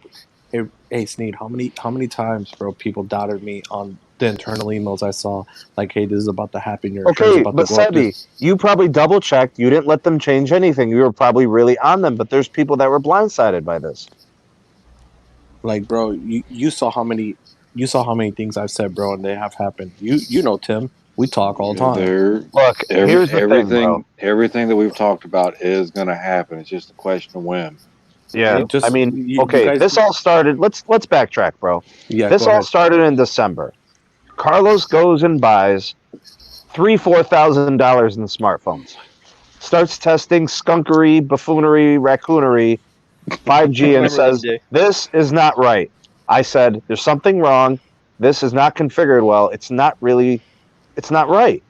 Hey, Sneed, how many times, bro, people doubted me on the internal emails I saw, like, hey, this is about to happen. Your Okay, about but to go up Sebi, you probably double checked. You didn't let them change anything. You were probably really on them. But there's people that were blindsided by this. Like, bro, you saw how many things I've said, bro, and they have happened. You know, Tim, we talk all the time. Look, here's the everything, thing, bro. Everything that we've talked about is going to happen. It's just a question of when. Yeah, I mean, okay, this all started. Let's backtrack, bro. Yeah, this all started in December. Carlos goes and buys $4,000 in smartphones. Starts testing skunkery, buffoonery, raccoonery, 5G, and says, "This is not right." I said, "There's something wrong. This is not configured well. It's not right.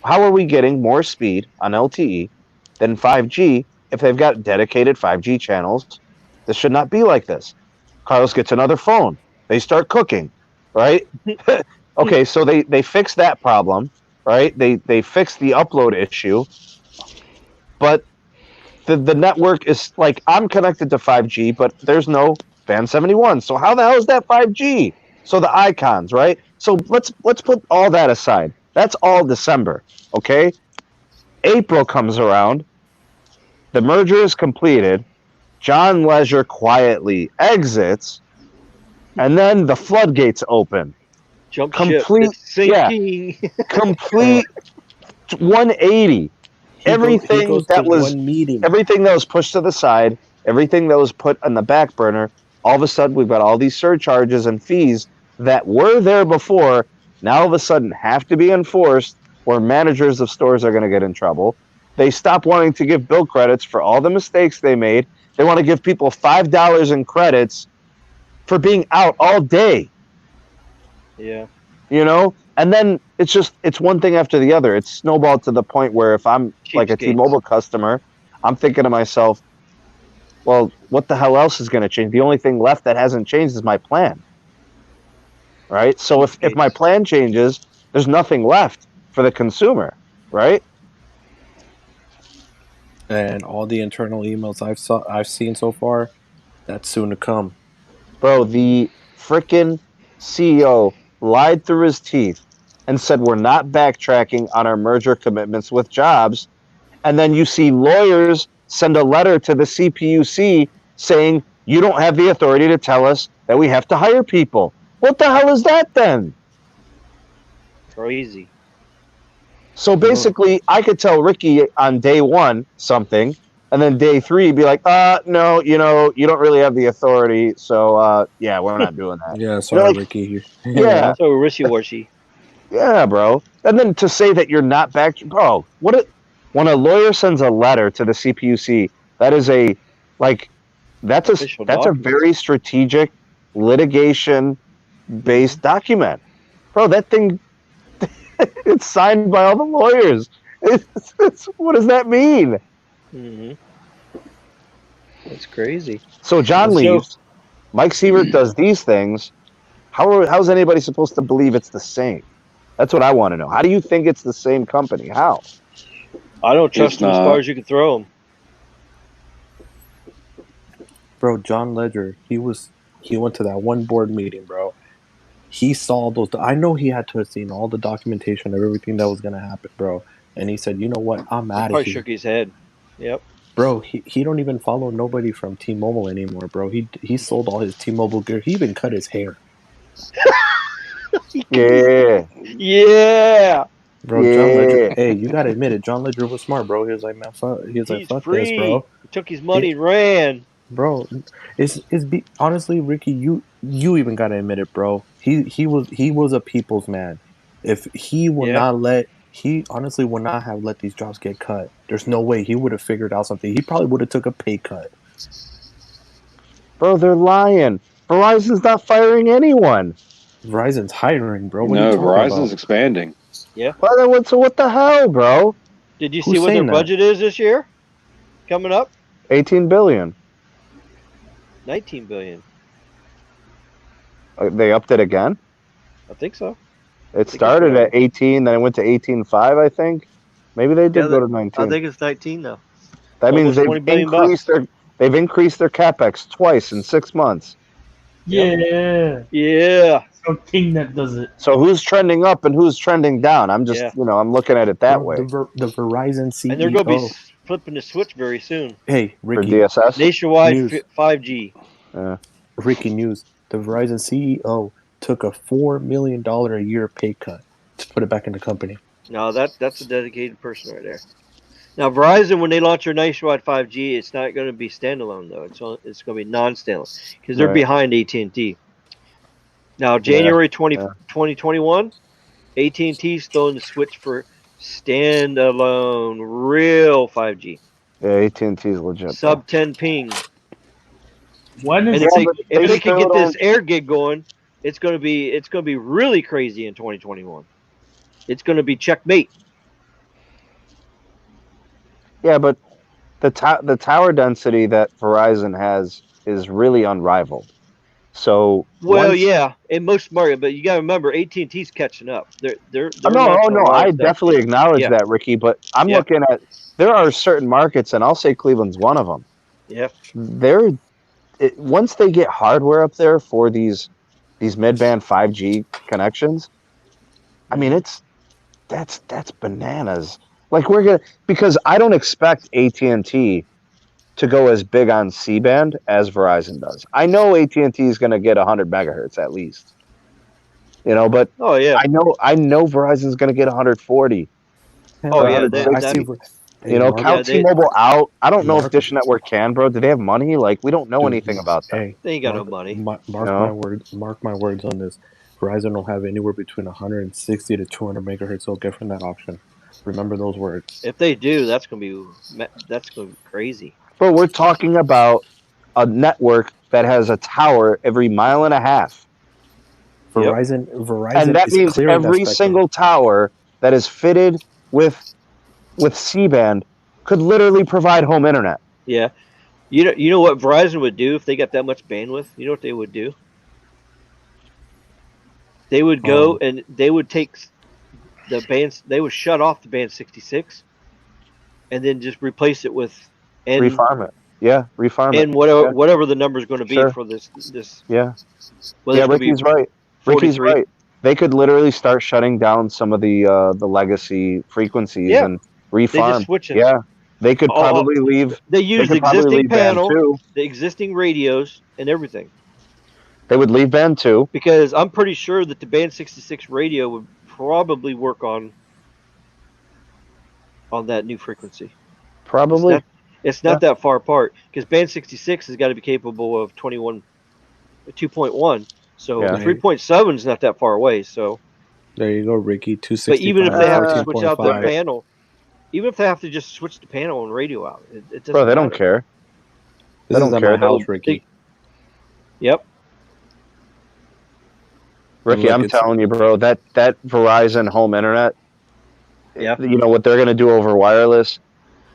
How are we getting more speed on LTE than 5G if they've got dedicated 5G channels? This should not be like this." Carlos gets another phone. They start cooking, right? Okay, so they fix that problem, right? They fix the upload issue, but the network is like, I'm connected to 5G, but there's no Band 71. So how the hell is that 5G? So the icons, right? So let's put all that aside. That's all December, okay? April comes around. The merger is completed. John Leisure quietly exits, and then the floodgates open. Jump complete, ship. yeah, complete 180. Everything that was pushed to the side, everything that was put on the back burner, all of a sudden we've got all these surcharges and fees that were there before, now all of a sudden have to be enforced, where managers of stores are going to get in trouble. They stop wanting to give bill credits for all the mistakes they made. They want to give people $5 in credits for being out all day. Yeah. You know? And then it's one thing after the other. It's snowballed to the point where if I'm like a T-Mobile customer, I'm thinking to myself, well, what the hell else is going to change? The only thing left that hasn't changed is my plan. Right? So if my plan changes, there's nothing left for the consumer, right? And all the internal emails I've seen so far, that's soon to come. Bro, the frickin' CEO lied through his teeth and said we're not backtracking on our merger commitments with jobs. And then you see lawyers send a letter to the CPUC saying you don't have the authority to tell us that we have to hire people. What the hell is that then? Crazy. So basically, I could tell Ricky on day 1 something, and then day 3 be like, no, you don't really have the authority, so yeah, we're not doing that. Yeah, sorry, like, Ricky. Yeah. So wishy-washy. Yeah, bro. And then to say that you're not back, bro, when a lawyer sends a letter to the CPUC, that is that's a very strategic litigation-based document. Bro, that thing, it's signed by all the lawyers. What does that mean? Mm-hmm. That's crazy. So John leaves. Mike Sievert does these things. How's anybody supposed to believe it's the same? That's what I want to know. How do you think it's the same company? How? I don't trust him as far as you can throw him. Bro, John Ledger, he went to that one board meeting, bro. He saw those. I know he had to have seen all the documentation of everything that was going to happen, bro. And he said, you know what? I'm out of here. Probably shook his head. Yep. Bro, he don't even follow nobody from T-Mobile anymore, bro. He sold all his T-Mobile gear. He even cut his hair. Yeah. Yeah. Bro, yeah. John Ledger. Hey, you gotta admit it. John Ledger was smart, bro. He was like, man, fuck. He's like, fuck free. This, bro. He took his money and ran. Bro, honestly, Ricky, you even gotta admit it, bro. He was a people's man. If he would not let, he honestly would not have let these jobs get cut. There's no way he would have figured out something. He probably would have took a pay cut. Bro, they're lying. Verizon's not firing anyone. Verizon's hiring, bro. What Verizon's expanding. Yeah. Well, so what the hell, bro? Did you see what their budget is this year? Coming up? 18 billion. 19 billion. They upped it again? I think so. It started at 18, then it went to 18.5, I think. Maybe they did go to 19. I think it's 19 now. That means they've increased their capex twice in 6 months. Yeah. Yeah. So King that does it. So who's trending up and who's trending down? I'm just, I'm looking at it that way. The Verizon CEO. And they're going to be flipping the switch very soon. Hey, Ricky. For DSS? Nationwide 5G. Ricky News. The Verizon CEO took a $4 million a year pay cut to put it back in the company. No, that's a dedicated person right there. Now, Verizon, when they launch their nationwide 5G, it's not going to be standalone, though. It's going to be non-standalone because they're behind AT&T. Now, January 2021, AT&T's throwing the switch for standalone, real 5G. Yeah, AT&T's legit. Sub 10 ping. When is if they can get this AirGig going, it's going to be really crazy in 2021. It's going to be checkmate. Yeah, but the tower density that Verizon has is really unrivaled. So in most markets, but you got to remember AT&T's catching up. They're no, I definitely acknowledge that, Ricky. But I'm looking at there are certain markets, and I'll say Cleveland's one of them. Yeah, once they get hardware up there for these mid-band 5G connections, I mean that's bananas. Like because I don't expect AT&T to go as big on C-band as Verizon does. I know AT&T is going to get 100 megahertz at least. But I know Verizon's going to get 140. Count T-Mobile out. I don't know if Dish Network can, bro. Do they have money? Like, we don't know anything about that. Hey, they ain't got no money. Mark my words on this. Verizon will have anywhere between 160 to 200 megahertz they'll get from that auction. Remember those words. If they do, that's gonna be crazy. But we're talking about a network that has a tower every mile and a half. Verizon, and that means every single tower that is fitted with C-band could literally provide home internet. Yeah, you know what Verizon would do if they got that much bandwidth? You know what they would do? They would go and they would take the bands. They would shut off the band 66, and then just replace it with refarm it. Yeah, refarm it. And whatever the number is going to be for this. Yeah. Ricky's right. Ricky's right. they could literally start shutting down some of the legacy frequencies and refarm. They just switch it. Yeah, they could probably leave. They use the existing panel, the existing radios, and everything. They would leave band 2 because I'm pretty sure that the band 66 radio would probably work on that new frequency. Probably. It's not that far apart because band 66 has got to be capable of 2.1. So 3.7 is not that far away. So there you go, Ricky. 265. But even if they have to switch out the panel, even if they have to just switch the panel and radio out, it doesn't Bro, they matter. don't care. They don't care. House, Ricky. Yep. Ricky, I'm telling you, bro, that Verizon home internet, you know what they're going to do over wireless,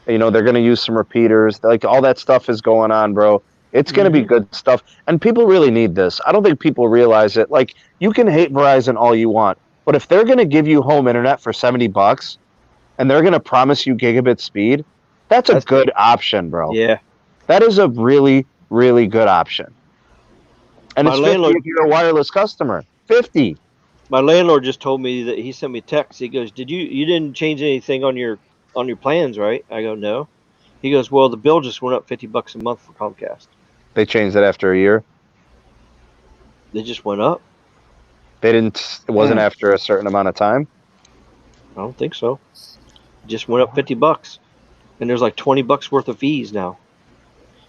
you know, they're going to use some repeaters, like all that stuff is going on, bro. It's going to be good stuff. And people really need this. I don't think people realize it. Like, you can hate Verizon all you want, but if they're going to give you home internet for $70 and they're going to promise you gigabit speed, that's a good option, bro. Yeah. That is a really, really good option. And it's 50 if you're a wireless customer. 50. My landlord just told me that he sent me a text. He goes, you didn't change anything on your plans, right? I go, no. He goes, well, the bill just went up $50 a month for Comcast. They changed it after a year? They just went up. They didn't, it wasn't after a certain amount of time? I don't think so. It just went up $50. And there's like $20 worth of fees now.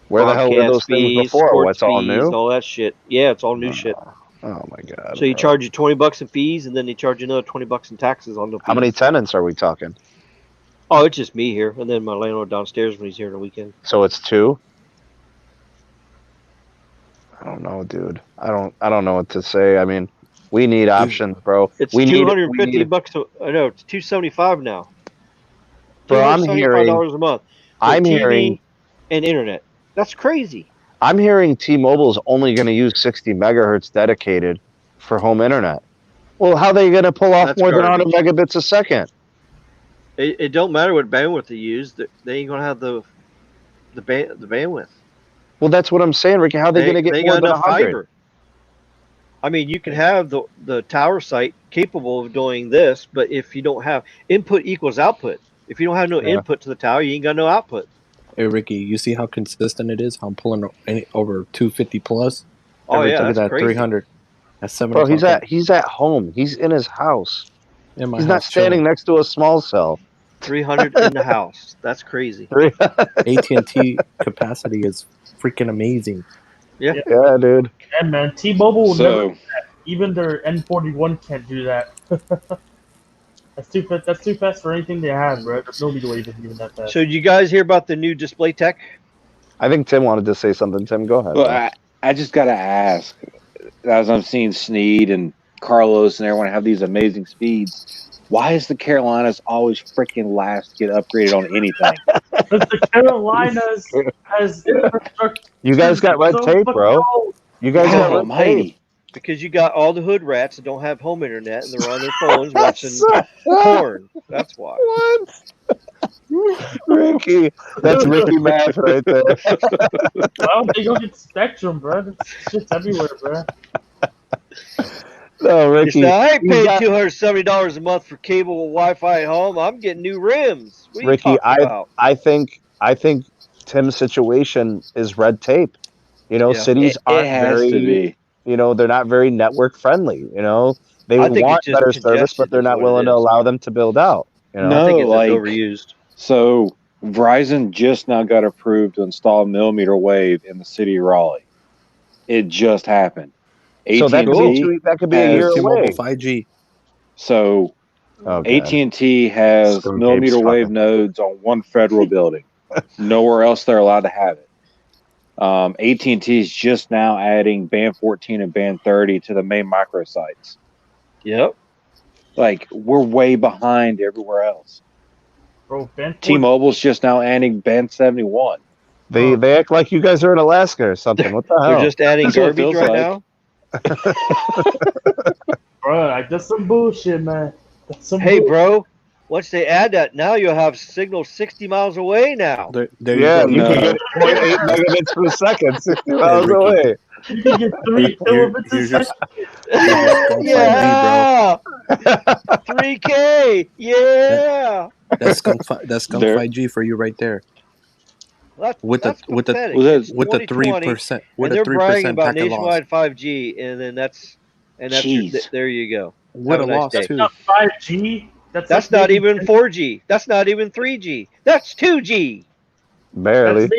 Where the hell were those things before? What's all new? All that shit. Yeah, it's all new shit. Oh my god! So you charge you $20 in fees, and then they charge you another $20 in taxes on the fees. How many tenants are we talking? Oh, it's just me here, and then my landlord downstairs when he's here on the weekend. So it's 2. I don't know, dude. I don't know what to say. I mean, we need options, bro. It's $250. I know it's $275 now. Bro, I'm hearing $275 a month. I'm hearing and internet. That's crazy. I'm hearing T-Mobile's only going to use 60 megahertz dedicated for home internet. Well, how are they going to pull off more than 100 megabits a second? It don't matter what bandwidth they use. They ain't going to have the bandwidth. Well, that's what I'm saying, Ricky. How are they going to get more than 100? Fiber. I mean, you can have the tower site capable of doing this, but if you don't have input equals output. If you don't have no input to the tower, you ain't got no output. Hey, Ricky, you see how consistent it is? How I'm pulling over 250 plus? Oh, yeah, look at that, crazy. 300. That's 7. Bro, he's at home. He's in his house. He's not standing next to a small cell. 300 in the house. That's crazy. AT&T capacity is freaking amazing. Yeah, dude. And man, T-Mobile will never do that. Even their N41 can't do that. That's too fast for anything they have, bro. There's no legal way to do that fast. So did you guys hear about the new display tech? I think Tim wanted to say something. Tim, go ahead. Well, I just got to ask, as I'm seeing Sneed and Carlos and everyone have these amazing speeds, why is the Carolinas always freaking last to get upgraded on anything? Because the Carolinas has infrastructure. You guys got red tape, bro. You guys got red tape. Because you got all the hood rats that don't have home internet and they're on their phones watching porn. That's why. What? Ricky. That's Ricky math right there. Well, they go get Spectrum, bro. This shit's everywhere, bro. No, Ricky. I ain't paying $270 a month for cable with Wi-Fi at home. I'm getting new rims. What are Ricky, you talking about? I think Tim's situation is red tape. You know, cities aren't very. You know, they're not very network friendly. You know, they want better service, but they're not willing to allow them to build out. You know? I think it's overused. So Verizon just now got approved to install millimeter wave in the city of Raleigh. It just happened. So that could be a year away. 5G. So AT&T has millimeter wave nodes on one federal building. Nowhere else they're allowed to have it. AT&T is just now adding band 14 and band 30 to the main micro sites. Yep. Like, we're way behind everywhere else. Bro, T-Mobile's just now adding band 71. They act like you guys are in Alaska or something. What the hell? They're just adding garbage right now? Bro, that's some bullshit, man. Bro. Once they add that, now you'll have signal 60 miles away now. You can get 0.8 megabits per second, 60 miles away. You can get 3 kilobits a second. 3K. Yeah. That's skunk. That's skunk There- 5G for you right there. That's With the pathetic. Was that- It's with the 2020, 3% and they're bragging about packet loss. nationwide 5G, and that's Jeez. there you go. With Have a a nice loss day. too. Not 5G. That's like not maybe even 4G. That's not even 3G. That's 2G. Barely.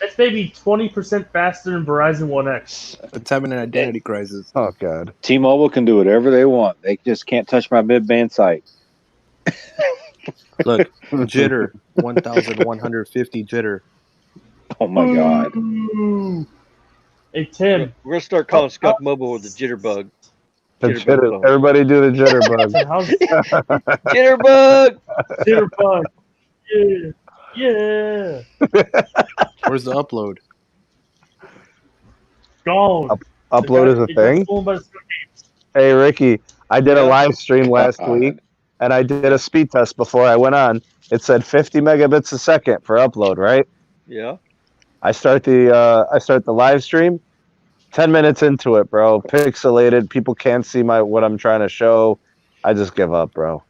That's maybe 20% faster than Verizon 1X. It's having an identity crisis. Oh god. T-Mobile can do whatever they want. They just can't touch my mid-band site. Look, jitter 1150 jitter. Oh my god. Ooh. Hey Tim, We're gonna start calling Skunk Mobile with the jitterbug. The Jitterbug jitter, phone. everybody do the jitterbug. how's Jitterbug. Jitterbug? Yeah. Where's the upload? Gone. Upload is a It got thing. stolen by the Skunk Apes. Hey Ricky, I did a Yeah. live stream last week, and I did a speed test before I went on. It said 50 megabits a second for upload, right? Yeah. I start the live stream. 10 minutes into it, bro. Pixelated. People can't see what I'm trying to show. I just give up, bro.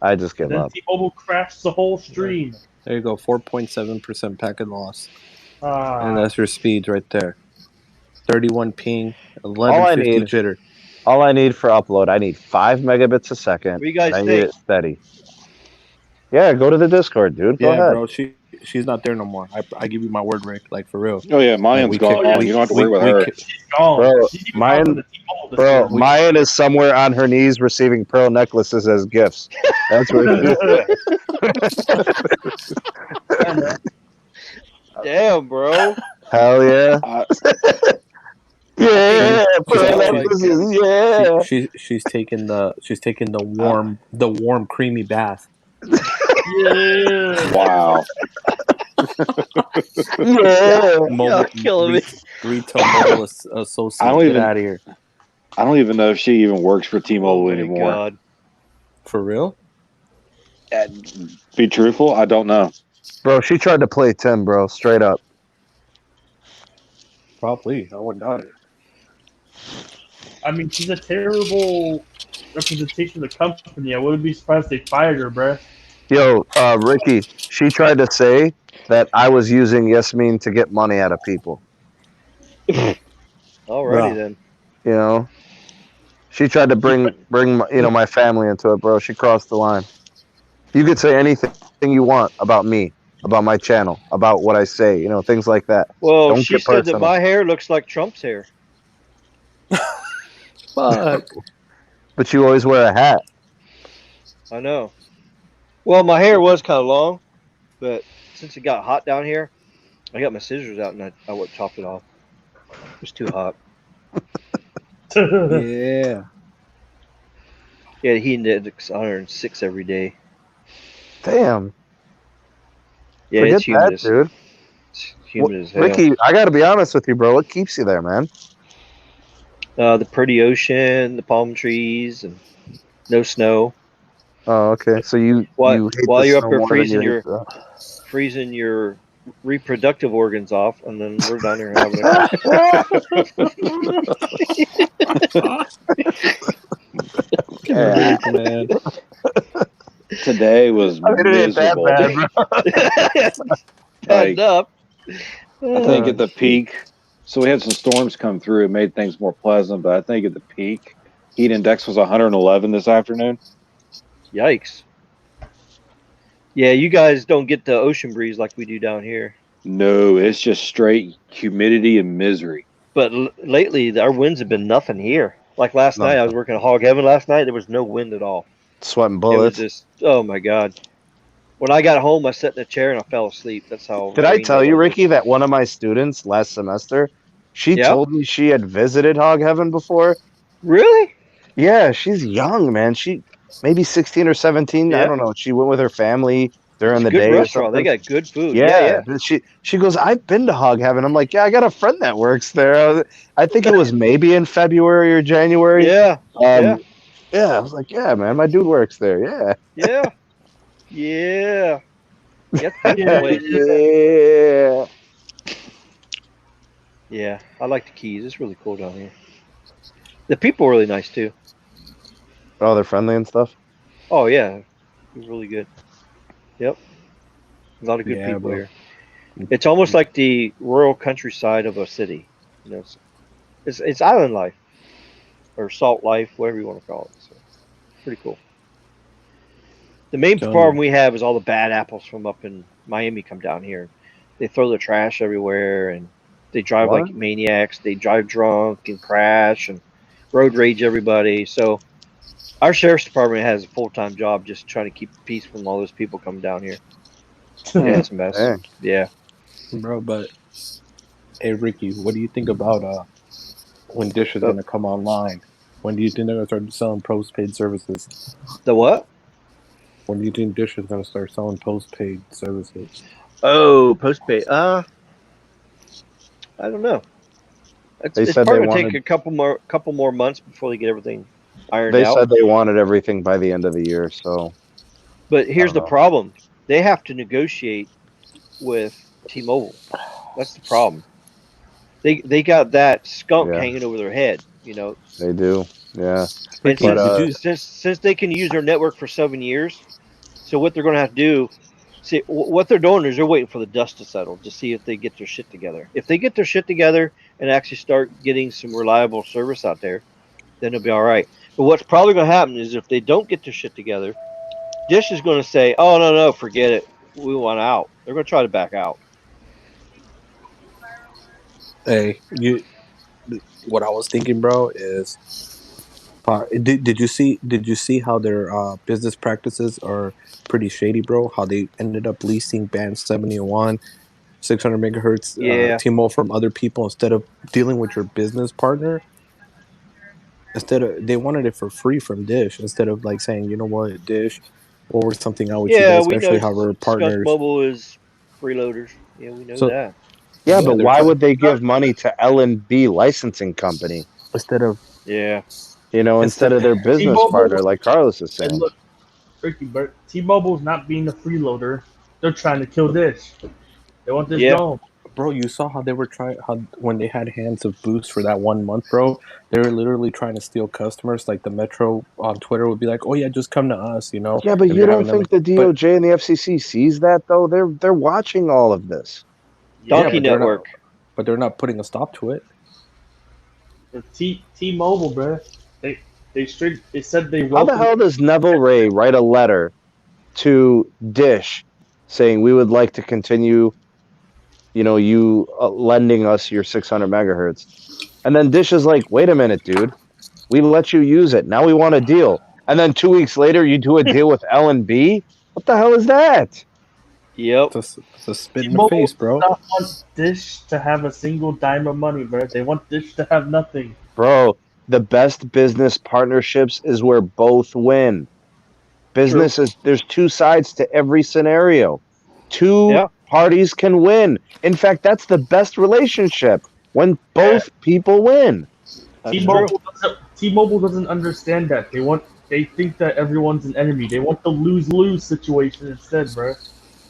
I just give Then up. T-Mobile crashed the whole stream. There you go. 4.7% packet loss, and Ah, that's your speeds right there. 31 ping, All I 1150 need- jitter. All I need for upload, I need 5 megabits a second. What do you guys and I need think? it steady. Yeah, go to the Discord, dude. Go Yeah, ahead. bro. She's not there no more. I give you my word, Rick. Like for real. Oh yeah, Mayan's we gone. can't- You don't have to worry about her. she's gone. Bro, She's even mine- out on the T-Mobile Bro, Discord. Mayan is somewhere on her knees receiving pearl necklaces as gifts. That's where she is. Damn, bro. Hell yeah. Yeah, pearl like- necklaces, yeah. She's taking the warm creamy bath. Yeah. Wow. Yeah. Y'all killing me. Retail mobile associate. I don't Get even- out of here. I don't even know if she even works for T-Mobile Oh my anymore. God. For real? Be truthful, I don't know. Bro, she tried to play Tim, bro, straight up. Probably. I wouldn't doubt it. I mean, she's a terrible representation of the company. I wouldn't be surprised if they fired her, bruh. Yo, Ricky, she tried to say that I was using Yasmin to get money out of people. Alrighty Bruh. then. You know? She tried to bring my family into it, bro. She crossed the line. You could say anything you want about me, about my channel, about what I say, things like that. Well, Don't she get said that personal. my hair looks like Trump's hair. Fuck. But you always wear a hat. I know. Well, my hair was kind of long, but since it got hot down here, I got my scissors out and I would chop it off. It was too hot. Yeah. Yeah, he index 106 every day. Damn. Yeah, Forget it's humid. that, dude. It's humid as hell. Ricky, I got to be honest with you, bro. What keeps you there, man? The pretty ocean, the palm trees, and no snow. Oh, okay. So you While hate while the you're up snow here more than freezing your reproductive organs off, and then we're down here having Yeah. Man. Today was miserable. Tightened up. I think at the peak, so we had some storms come through. It made things more pleasant, but I think at the peak, heat index was 111 this afternoon. Yikes. Yeah, you guys don't get the ocean breeze like we do down here. No, it's just straight humidity and misery. But lately, our winds have been nothing here. Like last night, I was working at Hog Heaven last night. There was no wind at all. Sweating It bullets. was just, oh my God. When I got home, I sat in a chair and I fell asleep. That's how. Did I rainy tell it you, was. Ricky, that one of my students last semester, she Yeah? told me she had visited Hog Heaven before? Really? Yeah, she's young, man. She maybe 16 or 17. I Yeah. don't know. She went with her family during It's the a good day or restaurant. They something. got good food. Yeah, but she goes, I've been to Hog Heaven. I'm like, yeah, I got a friend that works there. I think it was maybe in February or January. Yeah. Yeah. Yeah, I was like, yeah, man, my dude works there. Yeah. Yeah. Yeah. That's a good Yeah. place. Yeah. Yeah. I like the Keys. It's really cool down here. The people are really nice too. Oh, they're friendly and stuff. Oh yeah, really good. Yep, a lot of good people bro. here. It's almost like the rural countryside of a city. You know, it's island life or salt life, whatever you want to call it. So pretty cool. The main problem we have is all the bad apples from up in Miami come down here. They throw their trash everywhere and they drive like maniacs. They drive drunk and crash and road rage everybody. So our sheriff's department has a full-time job just trying to keep peace from all those people coming down here. Yeah, it's a mess. Dang. Yeah. Bro, but hey Ricky, what do you think about when Dish is gonna come online? When do you think they're gonna start selling postpaid services? The what? When do you think Dish is gonna start selling postpaid services? Oh, postpaid. I don't know. It's probably gonna take a couple more months before they get everything ironed out. They said they wanted everything by the end of the year, so. But here's the problem: they have to negotiate with T-Mobile. That's the problem. They got that skunk hanging over their head. You know. They do. Yeah. And since they can use their network for 7 years, so what they're going to have to do. See, what they're doing is they're waiting for the dust to settle to see if they get their shit together. If they get their shit together and actually start getting some reliable service out there, then it'll be all right. But what's probably going to happen is if they don't get their shit together, Dish is going to say, oh, no, forget it. We want out. They're going to try to back out. Hey, what I was thinking, bro, is did you see how their business practices are pretty shady, bro? How they ended up leasing band 71, 600 megahertz T-Mobile from other people instead of dealing with your business partner. They wanted it for free from Dish instead of like saying, you know what, Dish, we'll work something out with you guys, especially how we're partners. Skunk Mobile is freeloaders. Yeah, we know that. Yeah, but why would they give money to L&B licensing company instead of instead of their business partner, like Carlos is saying? And look, Ricky, but T-Mobile's not being a freeloader. They're trying to kill Dish. They want this gone. Bro, you saw how they were when they had hands of boost for that 1 month, bro. They were literally trying to steal customers. Like the Metro on Twitter would be like, "Oh yeah, just come to us," you know. Yeah, but you don't think the DOJ and the FCC sees that though? They're watching all of this. Donkey Network, but they're not putting a stop to it. T-Mobile, bro. They said they. How the hell does Neville Ray write a letter to Dish saying we would like to continue? You lending us your 600 megahertz. And then Dish is like, wait a minute, dude. We let you use it. Now we want a deal. And then 2 weeks later, you do a deal with L&B? What the hell is that? Yep. It's a spit in the face, bro. They don't want Dish to have a single dime of money, bro. They want Dish to have nothing. Bro, the best business partnerships is where both win. Business is, there's two sides to every scenario. Two parties can win. In fact, that's the best relationship when both people win. T-Mobile doesn't understand that. They think that everyone's an enemy. They want the lose-lose situation instead, bro.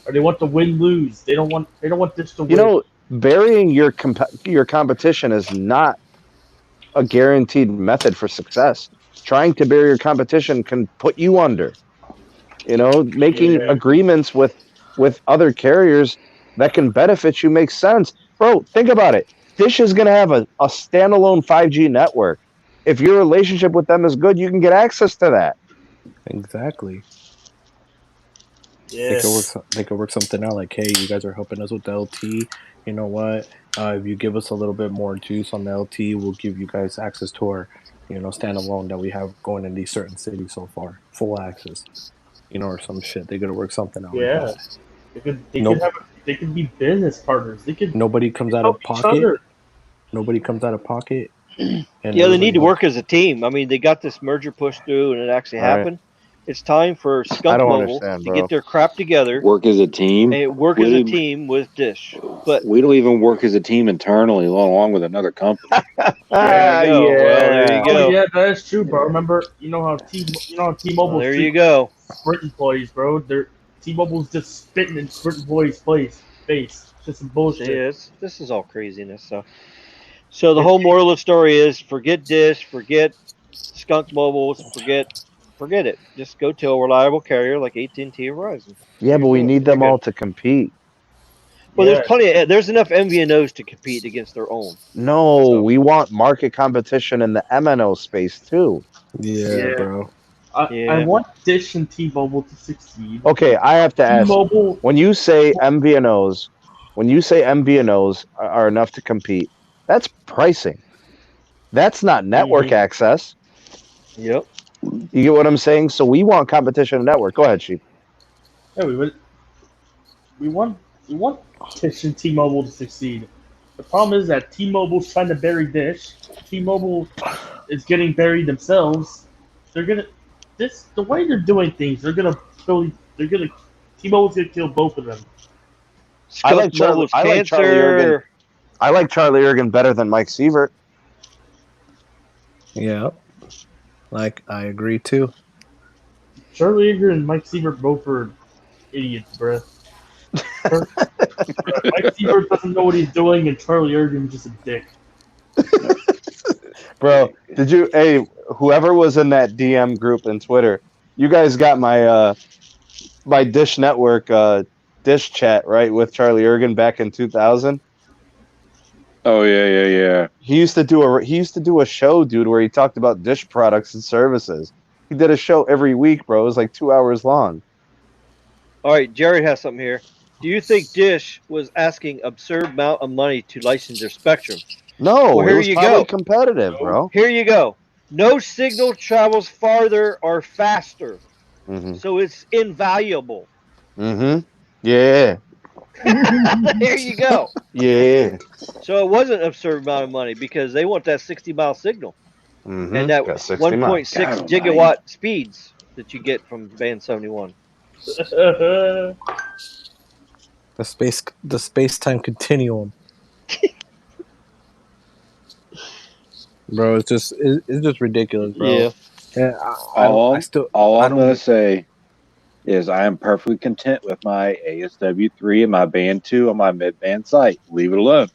Or they want the win-lose. They don't want this to win. Burying your competition is not a guaranteed method for success. Trying to bury your competition can put you under. Making agreements with other carriers that can benefit you makes sense. Bro, think about it. Dish is going to have a standalone 5G network. If your relationship with them is good, you can get access to that. Exactly. Yes. They could work something out like, hey, you guys are helping us with the LT. You know what? If you give us a little bit more juice on the LT, we'll give you guys access to our, standalone that we have going in these certain cities so far. Full access. Or some shit. They could work something out. Yeah. Like that. They could be business partners. Nobody comes out of pocket. Nobody comes out of pocket. They need to work as a team. I mean, they got this merger pushed through, and it actually happened. It's time for Skunk Mobile to get their crap together. Work as a team. And work as a team with Dish. But we don't even work as a team internally, along with another company. There you go. Well, there you go. Oh, yeah, that's true, bro. Remember, how T-Mobile. There you go. Sprint employees, bro. T-Mobile's just spitting in Sprint employees' face. Just some bullshit. Yeah, this is all craziness. So the whole moral of the story is: forget Dish, forget Skunk Mobile, forget forget it. Just go to a reliable carrier like AT&T or Verizon. Yeah, but we need them all to compete. Well, there's enough MVNOs to compete against their own. No, so we want market competition in the MNO space too. Yeah, bro. I want Dish and T-Mobile to succeed. Okay, I have to ask. T-Mobile, when you say MVNOs are enough to compete, that's pricing. That's not network access. Yep. You get what I'm saying? So we want competition in network. Go ahead, Sheep. Yeah, we want Dish and T-Mobile to succeed. The problem is that T-Mobile's trying to bury Dish. T-Mobile is getting buried themselves. The way they're doing things, T-Mobile's gonna kill both of them. I like Charlie Ergen. I like Charlie Ergen better than Mike Sievert. Yeah, like I agree too. Charlie Ergen and Mike Sievert both are idiots, bro. Mike Sievert doesn't know what he's doing, and Charlie Ergen's just a dick. Bro, whoever was in that DM group in Twitter, you guys got my my Dish Network Dish chat, right, with Charlie Ergen back in 2000? Oh yeah. He used to do a show, dude, where he talked about Dish products and services. He did a show every week, bro. It was like 2 hours long. All right, Jared has something here. Do you think Dish was asking absurd amount of money to license their spectrum? No, well, it was probably competitive, bro. Here you go. No signal travels farther or faster, so it's invaluable. Yeah. There you go. Yeah. So it wasn't an absurd amount of money because they want that 60-mile signal and that 1.6 gigawatt speeds that you get from band 71. The space-time continuum. Bro, it's just ridiculous, bro. Yeah. All I'm gonna say is I am perfectly content with my ASW3 and my band 2 on my mid-band site. Leave it alone.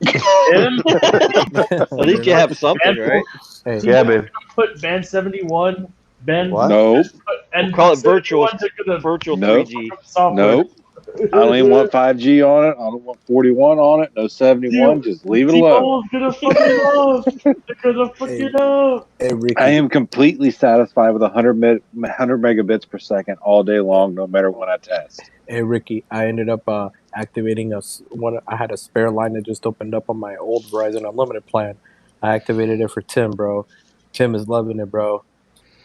At least you have something, right? Hey, yeah, babe. Put band 71, band. Nope. And call it virtual 3G. Nope. I don't even want 5G on it. I don't want 41 on it. No 71. Just leave it alone. Gonna fuck it up. They're gonna fuck it up. Hey, Ricky. I am completely satisfied with 100 megabits per second all day long, no matter when I test. Hey, Ricky, I ended up activating I had a spare line that just opened up on my old Verizon Unlimited plan. I activated it for Tim, bro. Tim is loving it, bro.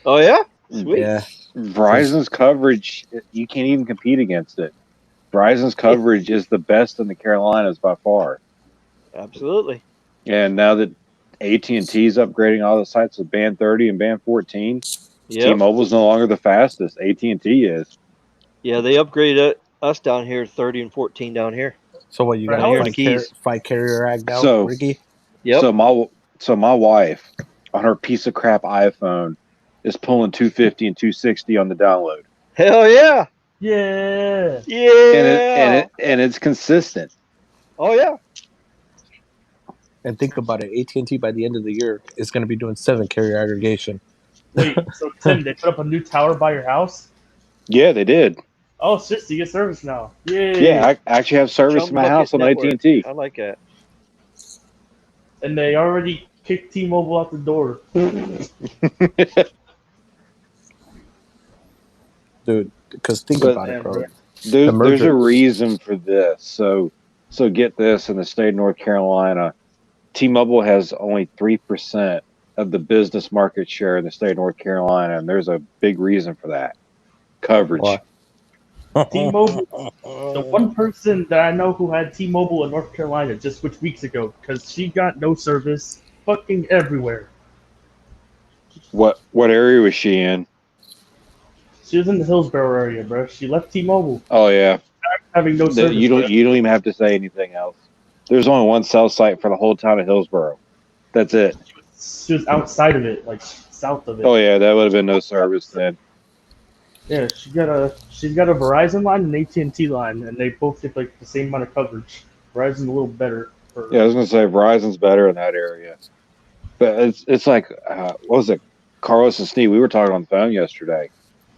Oh, yeah? Sweet. Yeah. Verizon's coverage, you can't even compete against it. Verizon's coverage is the best in the Carolinas by far. Absolutely. And now that AT&T is upgrading all the sites with band 30 and band 14, T-Mobile's no longer the fastest. AT&T is. Yeah, they upgraded us down here, 30 and 14 down here. So what, you got fight carrier ag now, Ricky? Yep. So my wife, on her piece of crap iPhone, is pulling 250 and 260 on the download. Hell yeah. Yeah. Yeah. And it's consistent. Oh yeah. And think about it, AT&T by the end of the year is going to be doing 7 carrier aggregation. Wait, so Tim, they put up a new tower by your house? Yeah, they did. Oh, shit, you get service now. Yeah, I actually have service in my house on AT&T. I like that. And they already kicked T-Mobile out the door. Dude, because think about it, bro. There's a reason for this. So get this, in the state of North Carolina, T-Mobile has only 3% of the business market share in the state of North Carolina, and there's a big reason for that. Coverage. What? T-Mobile. The one person that I know who had T-Mobile in North Carolina just switched weeks ago because she got no service fucking everywhere. What area was she in? She was in the Hillsborough area, bro. She left T-Mobile. Oh yeah. Having no service. You don't even have to say anything else. There's only one cell site for the whole town of Hillsborough. That's it. She was outside of it, like south of it. Oh yeah, that would have been no service then. Yeah, she's got a Verizon line and AT&T line, and they both get like the same amount of coverage. Verizon's a little better. Yeah, I was gonna say Verizon's better in that area, but it's like what was it, Carlos and Steve, we were talking on the phone yesterday.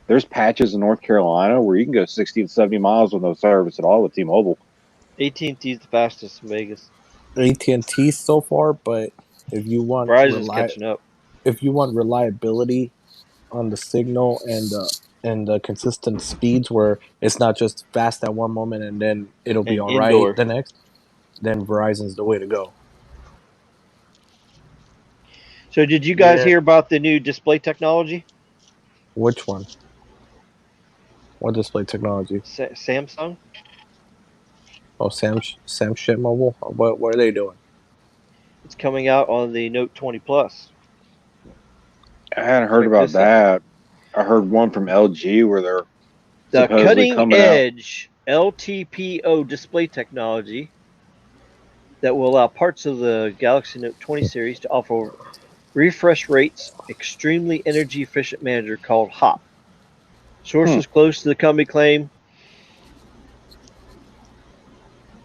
There's patches in North Carolina where you can go 60 to 70 miles with no service at all with T-Mobile. AT&T is the fastest in Vegas. AT&T so far, but if you want Verizon's catching up. if you want reliability on the signal and the consistent speeds where it's not just fast at one moment and then it'll be And all indoor. right the next, then Verizon's the way to go. So did you guys hear about the new display technology? Which one? What display technology? Samsung. Oh, Sam Shit Mobile. What are they doing? It's coming out on the Note 20 Plus. I hadn't heard about that. I heard one from LG where they're the supposedly coming cutting-edge LTPO display technology that will allow parts of the Galaxy Note 20 series to offer refresh rates extremely energy efficient manager called HOP. Sources close to the company claim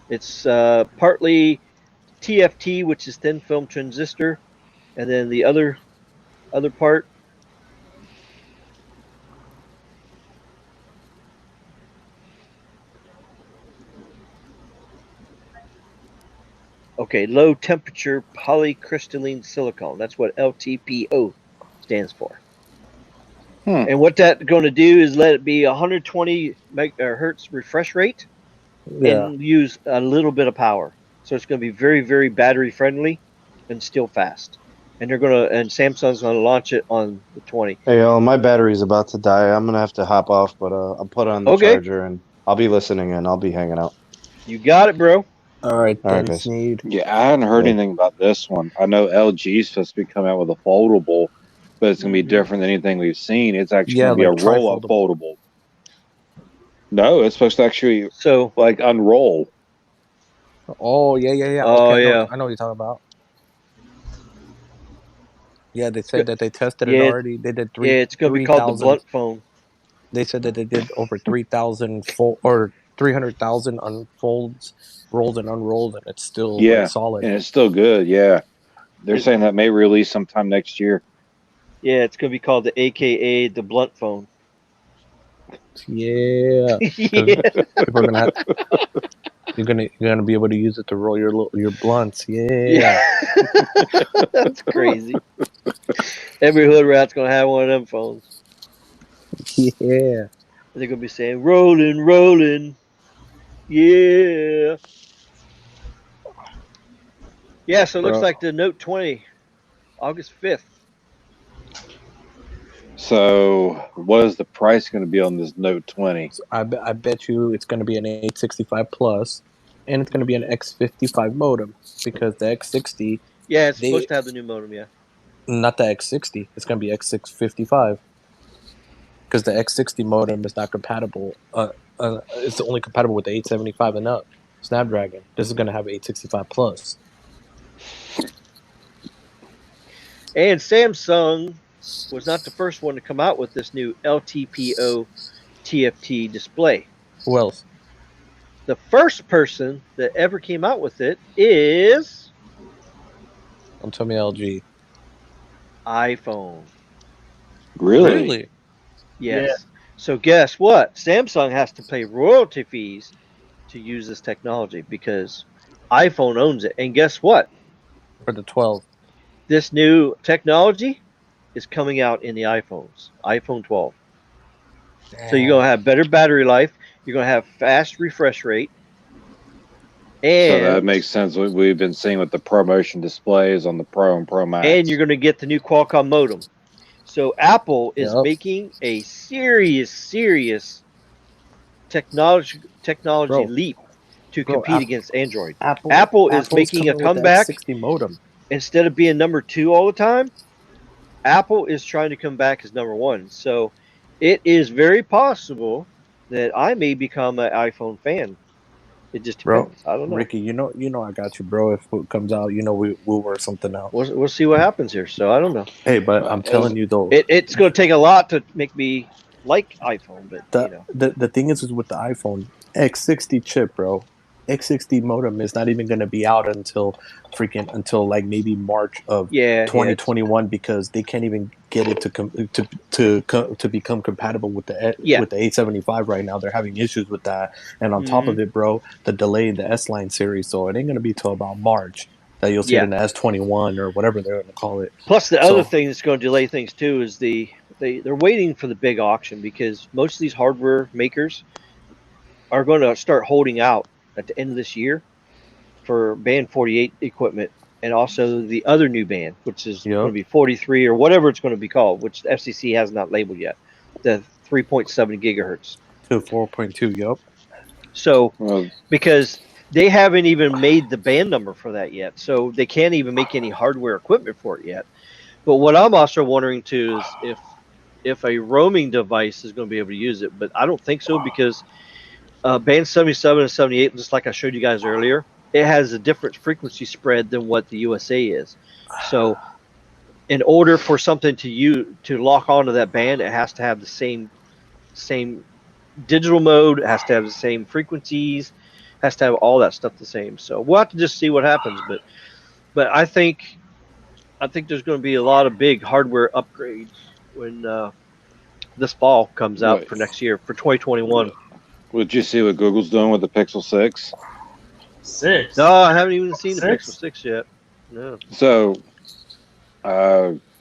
it's partly TFT, which is thin film transistor, and then the other part low temperature polycrystalline silicon. That's what LTPO stands for. And what that's going to do is let it be 120 hertz refresh rate and use a little bit of power. So it's going to be very, very battery friendly and still fast. And Samsung's going to launch it on the 20. Hey, my battery's about to die. I'm going to have to hop off, but I'll put on the charger and I'll be listening and I'll be hanging out. You got it, bro. All right, guys. Yeah, I hadn't heard anything about this one. I know LG's supposed to be coming out with a foldable, but it's going to be different than anything we've seen. It's actually going to be a roll-up foldable. No, it's supposed to actually unroll. Oh, yeah. Oh, okay, yeah. I know what you're talking about. Yeah, they said that they tested it already. They did 3,000. Yeah, it's going to be called the blunt phone. They said that they did over 3,000 or 300,000 unfolds, rolled and unrolled, and it's still solid. And it's still good. Yeah, they're saying that may release sometime next year. Yeah, it's going to be called the AKA the blunt phone. Yeah, people are gonna have, you're gonna be able to use it to roll your blunts. Yeah. That's crazy. Every hood rat's gonna have one of them phones. Yeah. They're gonna be saying rolling. Yeah. Yeah, so it looks like the Note 20, August 5th. So, what is the price going to be on this Note 20? I bet you it's going to be an 865 Plus, and it's going to be an X55 modem because the X60. Yeah, it's supposed to have the new modem. Yeah. Not the X60. It's going to be X655 because the X60 modem is not compatible. It's only compatible with the 875 and up Snapdragon. This is going to have 865 Plus. And Samsung was not the first one to come out with this new LTPO TFT display. Who else? The first person that ever came out with it is... Don't tell me LG. iPhone. Really? Yes. Yeah. So guess what? Samsung has to pay royalty fees to use this technology because iPhone owns it. And guess what? For the 12. This new technology is coming out in the iPhones, iPhone 12. So you're going to have better battery life. You're going to have fast refresh rate. And so that makes sense. What we've been seeing with the ProMotion displays on the Pro and Pro Max. And you're going to get the new Qualcomm modem. So Apple is making a serious technology leap to compete against Android. Apple is making a comeback. X60 modem. Instead of being number 2 all the time, Apple is trying to come back as number 1. So it is very possible that I may become an iPhone fan. It just depends. I don't know. Ricky, you know I got you, bro. If it comes out, we'll work something out. We'll see what happens here. So I don't know. Hey, but I'm telling you though, it's going to take a lot to make me like iPhone. But the thing is with the iPhone X60 chip, bro. X60 modem is not even going to be out until like maybe March of 2021 because they can't even get it to become compatible with the with the 875 right now. They're having issues with that, and on top of it, bro, the delay in the S line series, so it ain't gonna be till about March that you'll see it in the S21 or whatever they're gonna call it. Plus, the other thing that's going to delay things too is they're waiting for the big auction, because most of these hardware makers are going to start holding out at the end of this year for band 48 equipment, and also the other new band, which is going to be 43 or whatever it's going to be called, which the FCC has not labeled yet, the 3.7 gigahertz to 4.2. Yep. So because they haven't even made the band number for that yet, so they can't even make any hardware equipment for it yet. But what I'm also wondering too is if a roaming device is going to be able to use it, but I don't think so, because band 77 and 78, just like I showed you guys earlier, it has a different frequency spread than what the USA is. So in order for something to lock onto that band, it has to have the same digital mode, it has to have the same frequencies, has to have all that stuff the same. So we'll have to just see what happens. But I think there's going to be a lot of big hardware upgrades when this fall comes out for next year, for 2021. Would you see what Google's doing with the Pixel 6? 6? No, I haven't even seen the Pixel 6 yet. No. So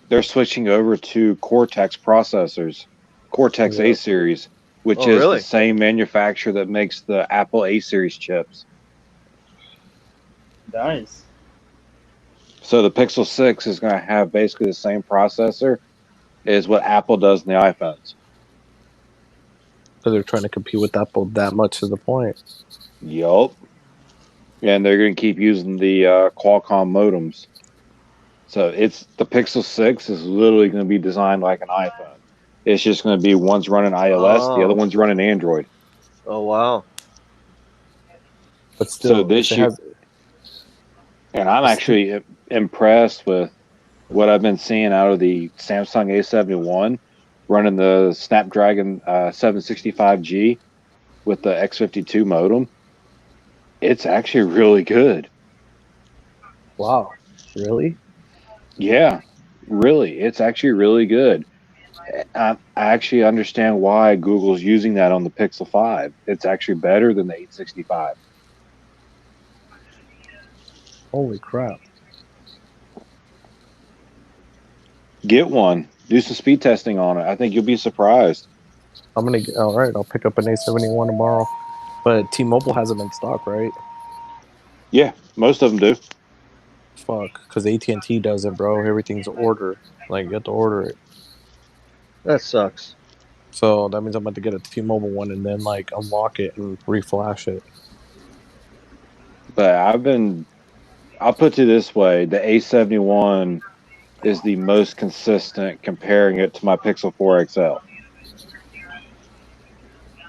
they're switching over to Cortex processors, Cortex A series, which is the same manufacturer that makes the Apple A series chips. Nice. So the Pixel 6 is going to have basically the same processor as what Apple does in the iPhones. So they're trying to compete with Apple that much to the point. Yup. And they're going to keep using the Qualcomm modems. So it's the Pixel 6 is literally going to be designed like an iPhone. It's just going to be one's running iOS, the other one's running Android. Oh, wow. But still, so this year, and I'm actually impressed with what I've been seeing out of the Samsung A71 running the Snapdragon 765G with the X52 modem. It's actually really good. Wow. Really? Yeah, really. It's actually really good. I actually understand why Google's using that on the Pixel 5. It's actually better than the 865. Holy crap. Get one. Do some speed testing on it. I think you'll be surprised. All right, I'll pick up an A71 tomorrow. But T-Mobile has them in stock, right? Yeah, most of them do. Fuck, because AT&T doesn't, bro. Everything's order. Like, you have to order it. That sucks. So that means I'm about to get a T-Mobile one and then, like, unlock it and reflash it. But I'll put it this way. The A71 is the most consistent comparing it to my Pixel 4 XL.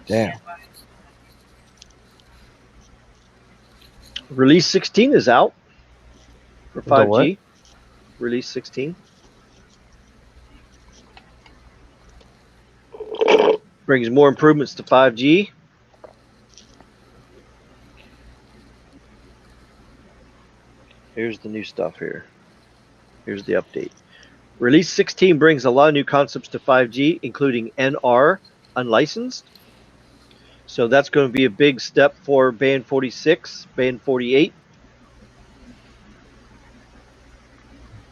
Damn. Release 16 is out for 5G. Release 16. Brings more improvements to 5G. Here's the new stuff here. Here's the update. Release 16 brings a lot of new concepts to 5G, including NR, unlicensed. So that's going to be a big step for band 46, band 48.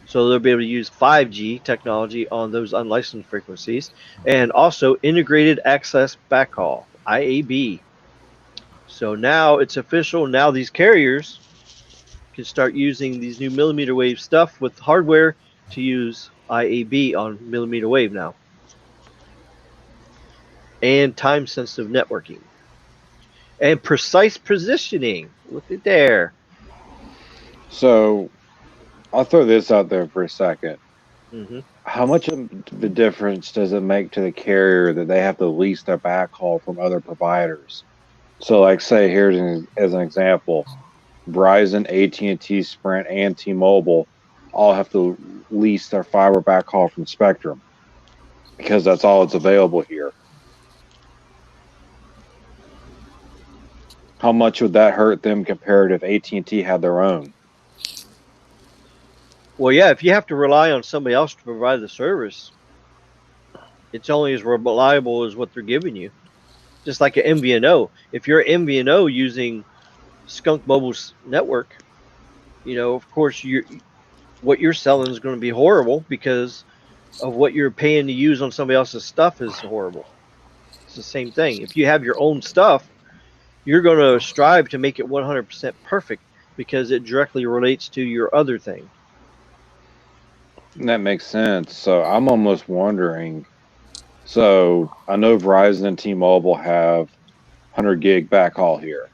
So they'll be able to use 5G technology on those unlicensed frequencies, and also integrated access backhaul, IAB. So now it's official. Now these carriers can start using these new millimeter wave stuff with hardware to use IAB on millimeter wave now. And time sensitive networking. And precise positioning. Look at there. So I'll throw this out there for a second. Mm-hmm. How much of the difference does it make to the carrier that they have to lease their backhaul from other providers? So, like, say, here's as an example, Verizon, AT&T, Sprint, and T-Mobile all have to lease their fiber backhaul from Spectrum because that's all that's available here. How much would that hurt them compared if AT&T had their own? Well, yeah, if you have to rely on somebody else to provide the service, It's only as reliable as what they're giving you. Just like an MVNO. If you're an MVNO using Skunk Mobile's network, of course what you're selling is going to be horrible because of what you're paying to use on somebody else's stuff is horrible. It's the same thing. If you have your own stuff, you're going to strive to make it 100% perfect because it directly relates to your other thing. That makes sense. So I'm almost wondering. So I know Verizon and T-Mobile have 100 gig backhaul here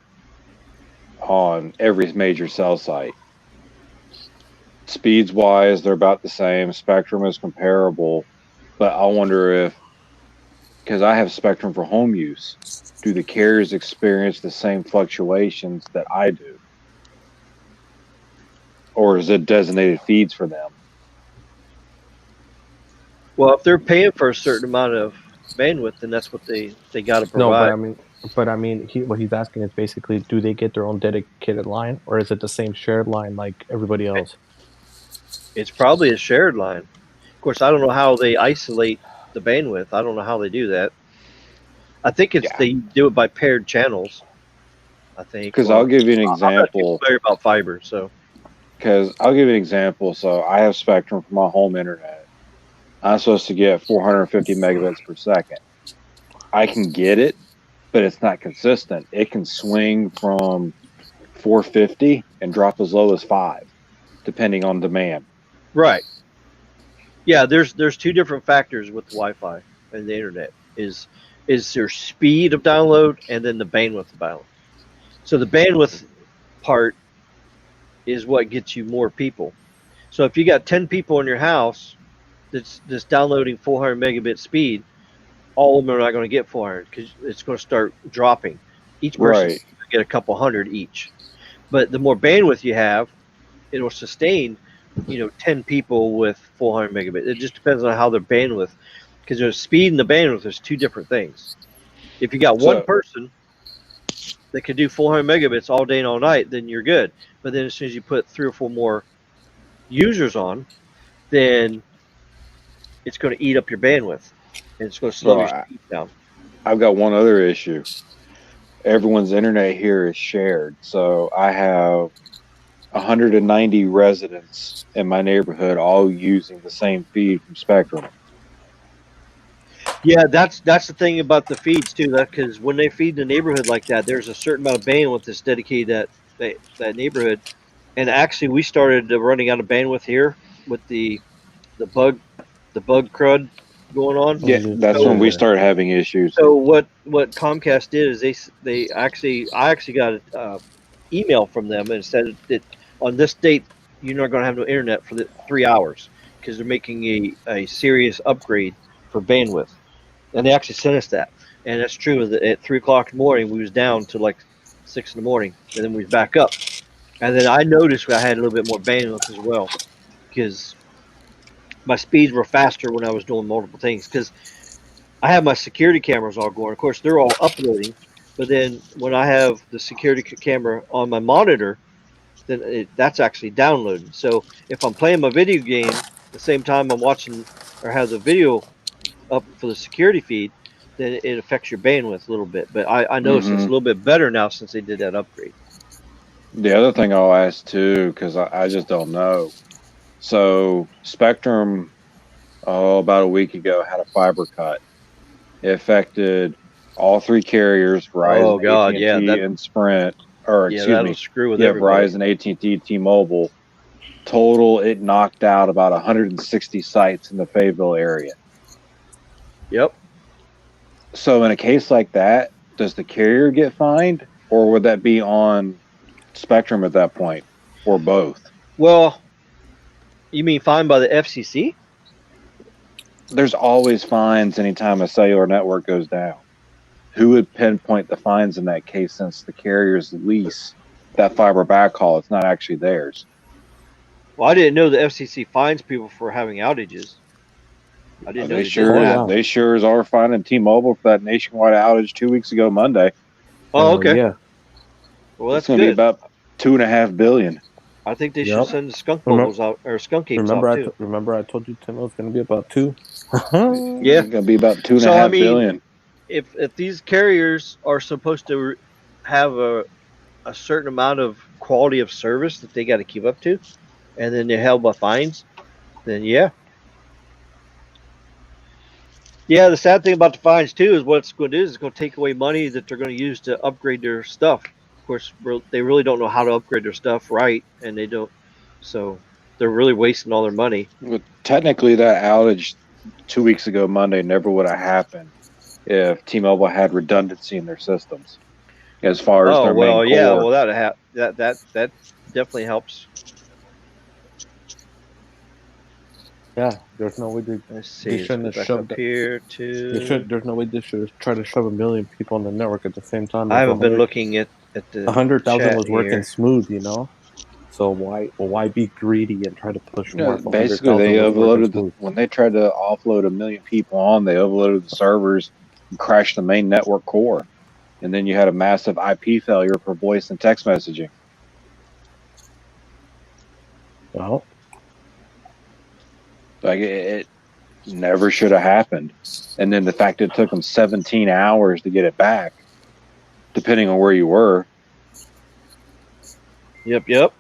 on every major cell site. Speeds wise, they're about the same. Spectrum is comparable, but I wonder if, because I have Spectrum for home use, do the carriers experience the same fluctuations that I do? Or is it designated feeds for them? Well, if they're paying for a certain amount of bandwidth, then that's what they got to provide. No, but I mean, what he's asking is basically, do they get their own dedicated line, or is it the same shared line like everybody else? It's probably a shared line. Of course, I don't know how they isolate the bandwidth. I don't know how they do that. I think they do it by paired channels. I think. Because I'll give you an example. I'm not too familiar about fiber, so. Because I'll give you an example. So I have Spectrum for my home internet. I'm supposed to get 450 megabits per second. I can get it, but it's not consistent. It can swing from 450 and drop as low as 5, depending on demand. Right. Yeah, there's two different factors with Wi-Fi and the internet. Is their speed of download and then the bandwidth of download. So the bandwidth part is what gets you more people. So if you got 10 people in your house that's downloading 400 megabit speed, all of them are not going to get 400 because it's going to start dropping. Each person will get a couple hundred each. But the more bandwidth you have, it'll sustain 10 people with 400 megabits. It just depends on how their bandwidth, because there's speed and the bandwidth, there's two different things. If you got one person that can do 400 megabits all day and all night, then you're good. But then as soon as you put 3 or 4 more users on, then it's going to eat up your bandwidth and it's going to slow your speed down. I've got one other issue. Everyone's internet here is shared. So I have 190 residents in my neighborhood all using the same feed from Spectrum. Yeah, that's the thing about the feeds too. That because when they feed the neighborhood like that, there's a certain amount of bandwidth that's dedicated that neighborhood. And actually, we started running out of bandwidth here with the bug crud going on. Yeah, that's when we started having issues. So what Comcast did is I actually got an email from them and said that on this date you're not going to have no internet for the 3 hours because they're making a serious upgrade for bandwidth. And they actually sent us that, and that's true. At 3 o'clock in the morning, we was down to like 6 in the morning, and then we was back up. And then I noticed I had a little bit more bandwidth as well, because my speeds were faster when I was doing multiple things. Because I have my security cameras all going. Of course, they're all uploading, but then when I have the security camera on my monitor, then that's actually downloading. So if I'm playing my video game at the same time I'm watching or have the video up for the security feed, then it affects your bandwidth a little bit. But I noticed it's a little bit better now since they did that upgrade. The other thing I'll ask too, because I just don't know. So Spectrum, about a week ago, had a fiber cut. It affected all 3 carriers: Verizon, AT&T, and Sprint. Or excuse me, screw with everybody. Verizon, AT&T, T-Mobile. Total, it knocked out about 160 sites in the Fayetteville area. Yep. So in a case like that, does the carrier get fined, or would that be on Spectrum at that point, or both? Well, you mean fined by the FCC? There's always fines anytime a cellular network goes down. Who would pinpoint the fines in that case, since the carriers lease that fiber backhaul? It's not actually theirs. Well, I didn't know the FCC fines people for having outages. I didn't know they sure are finding T-Mobile for that nationwide outage 2 weeks ago Monday. Oh, okay. Yeah. Well, that's going to be about $2.5 billion. I think they should send the skunk bubbles out or skunk apes out too. Remember I told you, Tim, it was going to be about 2. Yeah. It's gonna be about 2.5 billion. If these carriers are supposed to have a certain amount of quality of service that they got to keep up to, and then they're held by fines, then yeah. Yeah, the sad thing about the fines too is what it's going to do is it's going to take away money that they're going to use to upgrade their stuff. Of course, they really don't know how to upgrade their stuff right, and they don't. So they're really wasting all their money. Well, technically, that outage 2 weeks ago Monday never would have happened if T-Mobile had redundancy in their systems, as far as their main core. Yeah, well that definitely helps. Yeah, there's no way Let's see. they shouldn't have shoved up here too. There's no way they should have tried to shove 1 million people on the network at the same time. I haven't been looking at the 100,000 was chat working here. smooth, you know. So why be greedy and try to push more? Basically, they overloaded when they tried to offload 1 million people on. They overloaded the servers and crashed the main network core, and then you had a massive IP failure for voice and text messaging. Well, like it never should have happened. And then the fact it took them 17 hours to get it back, depending on where you were. Yep.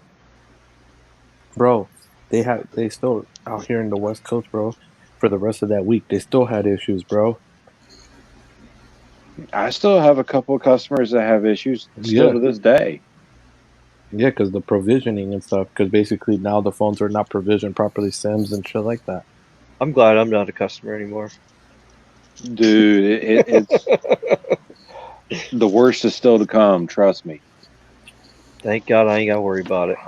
Bro, they still out here in the West Coast, bro. For the rest of that week, they still had issues, bro. I still have a couple of customers that have issues still to this day. Yeah, because the provisioning and stuff. Because basically now the phones are not provisioned properly, SIMs and shit like that. I'm glad I'm not a customer anymore. Dude, it's the worst is still to come. Trust me. Thank God I ain't got to worry about it.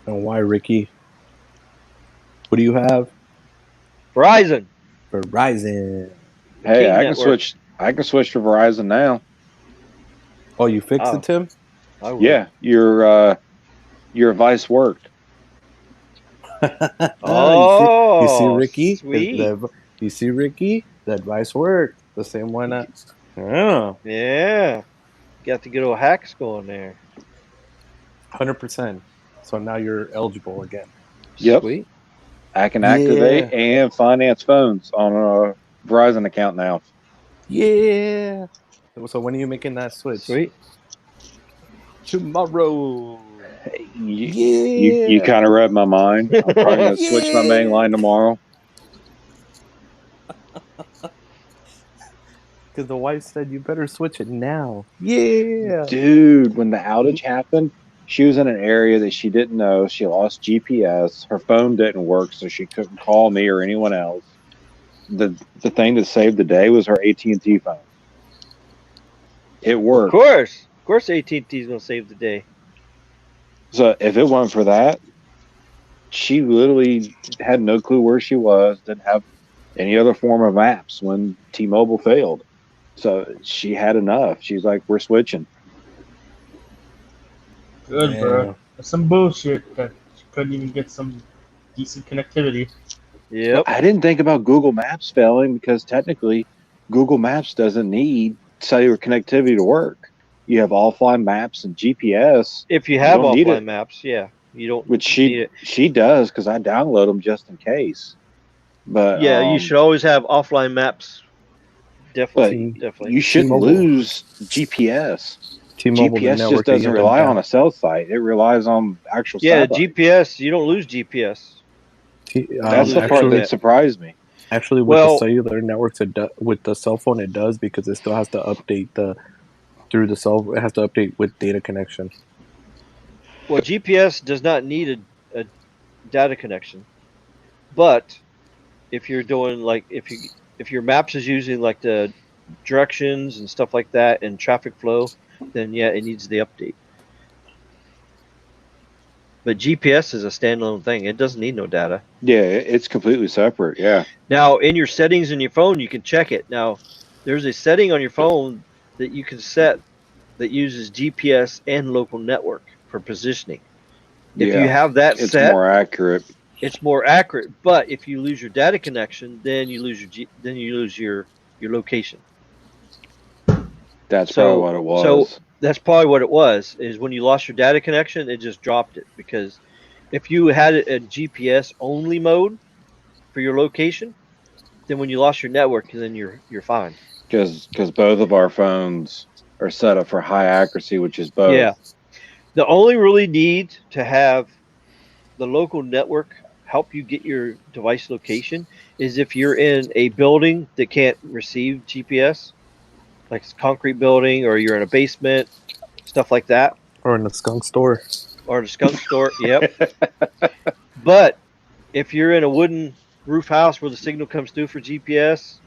And why, Ricky? What do you have? Verizon. Hey, I can switch to Verizon now. Oh, you fixed it, Tim? Yeah, your advice worked. You see, Ricky? Sweet. You see, Ricky? The advice worked. The same one. Yeah. Got to get a hacks going there. 100%. So now you're eligible again. Yep. Sweet. I can activate and finance phones on a Verizon account now. Yeah. So when are you making that switch? Sweet. Tomorrow. You kind of read my mind. I'm probably going to switch my main line tomorrow. Because the wife said you better switch it now. Yeah. Dude, when the outage happened, she was in an area that she didn't know. She lost GPS. Her phone didn't work, so she couldn't call me or anyone else. The thing that saved the day was her AT&T phone. It worked. Of course AT&T is going to save the day. So if it wasn't for that, she literally had no clue where she was, didn't have any other form of maps when T-Mobile failed. So she had enough. She's like, we're switching. Good, bro. That's some bullshit that you couldn't even get some decent connectivity. Yep. I didn't think about Google Maps failing because technically Google Maps doesn't need cellular connectivity to work. You have offline maps and GPS. If you have offline maps, yeah. You don't. Which she does because I download them just in case. But yeah, you should always have offline maps. Definitely. You shouldn't lose GPS. T-Mobile GPS just doesn't rely on a cell site. It relies on actual satellite. GPS. You don't lose GPS. That's the part that surprised me. Actually, with the cellular networks, with the cell phone, it does because it still has to update through the cell. It has to update with data connection. Well, GPS does not need a data connection, but if you're doing if your maps is using like the directions and stuff like that and traffic flow, then yeah, it needs the update. But GPS is a standalone thing. It doesn't need no data. Yeah, it's completely separate. Yeah. Now, in your settings in your phone, you can check it. Now, there's a setting on your phone that you can set that uses GPS and local network for positioning. If you have that it's set, more accurate. It's more accurate. But if you lose your data connection, then you lose your location. That's probably what it was. So that's probably what it was. Is when you lost your data connection, it just dropped it. Because if you had it in GPS only mode, for your location, then when you lost your network, then you're fine. Because both of our phones are set up for high accuracy, which is both. Yeah. The only really need to have the local network help you get your device location is if you're in a building that can't receive GPS, like it's a concrete building, or you're in a basement, stuff like that. Or in a skunk store. Or in a skunk store, yep. But if you're in a wooden roof house where the signal comes through for GPS,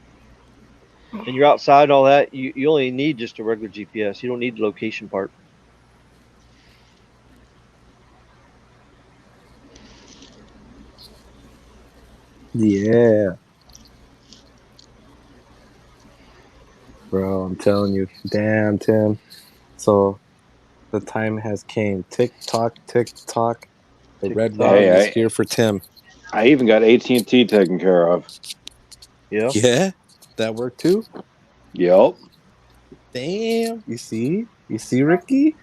and you're outside and all that, you only need just a regular GPS. You don't need the location part. Yeah. Bro, I'm telling you. Damn, Tim. So the time has came. Tick tock, tick tock. The red routing is here for Tim. I even got AT&T taken care of. Yeah. Yeah? That worked too? Yep. Damn. You see? You see, Ricky?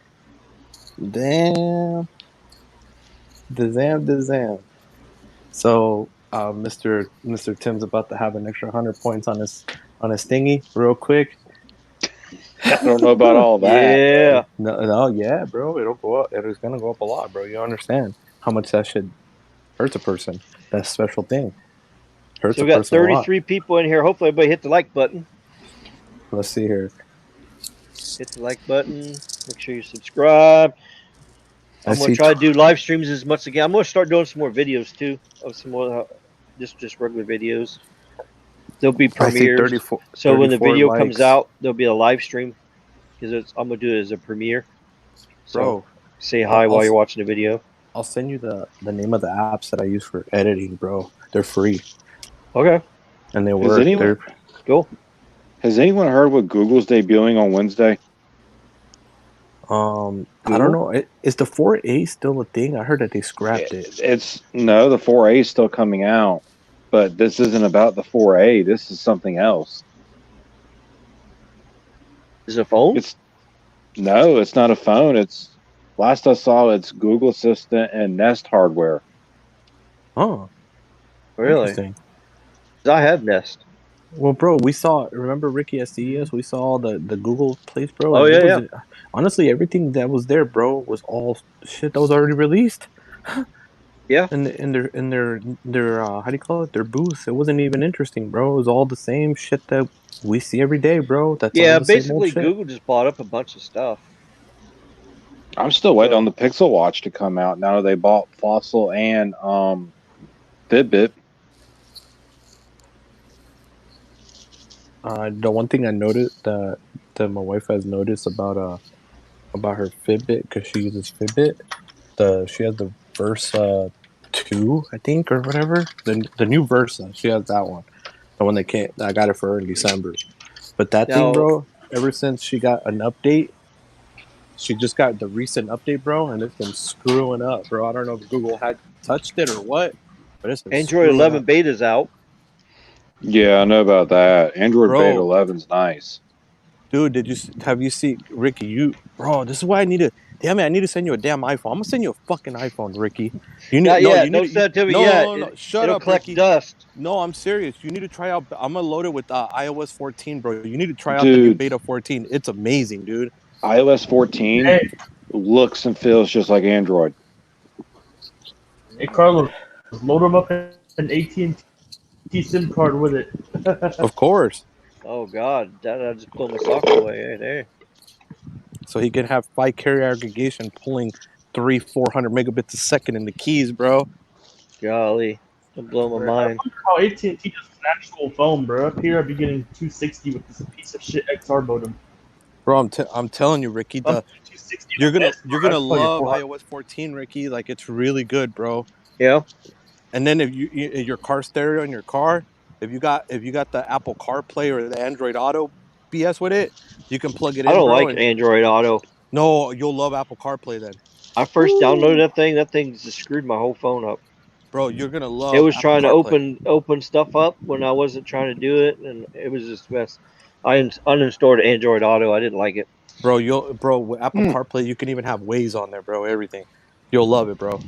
Damn. Dazam. So Mr. Tim's about to have an extra 100 points on his thingy real quick. I don't know about all that. Yeah. No, yeah, bro. It'll go up. It's gonna go up a lot, bro. You understand how much that should hurt a person? That special thing hurts So a we got person 33 people in here. Hopefully, everybody hit the like button. Let's see here. Hit the like button. Make sure you subscribe. I'm gonna try to do live streams as much again. I'm gonna start doing some more videos too, of some more just regular videos. There'll be premieres. So when the video comes out, there'll be a live stream because I'm gonna do it as a premiere. So bro, say hi while you're watching the video. I'll send you the name of the apps that I use for editing, bro. They're free. Okay. And they work. Cool. Has anyone heard what Google's debuting on Wednesday? I don't know. Is the 4A still a thing? I heard that they scrapped it. No, the 4A is still coming out, but this isn't about the 4A. This is something else. Is it a phone? No, it's not a phone. It's last I saw, it's Google Assistant and Nest hardware. Oh, really? I have Nest. Well, bro, remember Ricky at CES? We saw the Google place, bro. Oh, yeah. Honestly, everything that was there, bro, was all shit that was already released. Yeah. In their how do you call it? Their booth. It wasn't even interesting, bro. It was all the same shit that we see every day, bro. That's all the basically same old Google just bought up a bunch of stuff. I'm still waiting on the Pixel Watch to come out. Now they bought Fossil and Fitbit. The one thing I noticed that my wife has noticed about her Fitbit, because she uses Fitbit, she has the Versa 2, I think, or whatever. The new Versa, she has that one. The one I got it for her in December. But that thing, bro, ever since she got an update, she just got the recent update, bro, and it's been screwing up, bro. I don't know if Google had touched it or what, but it's been Android 11 beta's out. Yeah, I know about that. Android Beta 11's nice. Dude, have you seen Ricky? This is why I need to. Damn it, I need to send you a damn iPhone. I'm gonna send you a fucking iPhone, Ricky. You need, don't send it to me yet. No, shut up, collect Ricky. Dust. No, I'm serious. You need to try out. I'm gonna load it with iOS 14, bro. You need to try out the new Beta 14. It's amazing, dude. iOS 14 looks and feels just like Android. Hey, Carlos, load them up an AT&T SIM card with it. Of course. Oh God, I just pulled my sock away right there. So he can have 5-carrier aggregation pulling 400 megabits a second in the keys, bro. Golly, don't blow my mind. I wonder how AT&T does an actual phone, bro. Up here, I'd be getting 260 with this piece of shit XR modem. Bro, I'm telling you, Ricky, you're gonna love iOS 14, Ricky. Like, it's really good, bro. Yeah. And then if your car stereo in your car, if you got the Apple CarPlay or the Android Auto BS with it, you can plug it in. I don't like Android Auto. No, you'll love Apple CarPlay then. I first downloaded that thing. That thing just screwed my whole phone up. Bro, you're gonna love. It was Apple trying CarPlay. to open stuff up when I wasn't trying to do it, and it was just a mess. I uninstalled Android Auto. I didn't like it. Bro, with Apple CarPlay, you can even have Waze on there, bro. Everything. You'll love it, bro.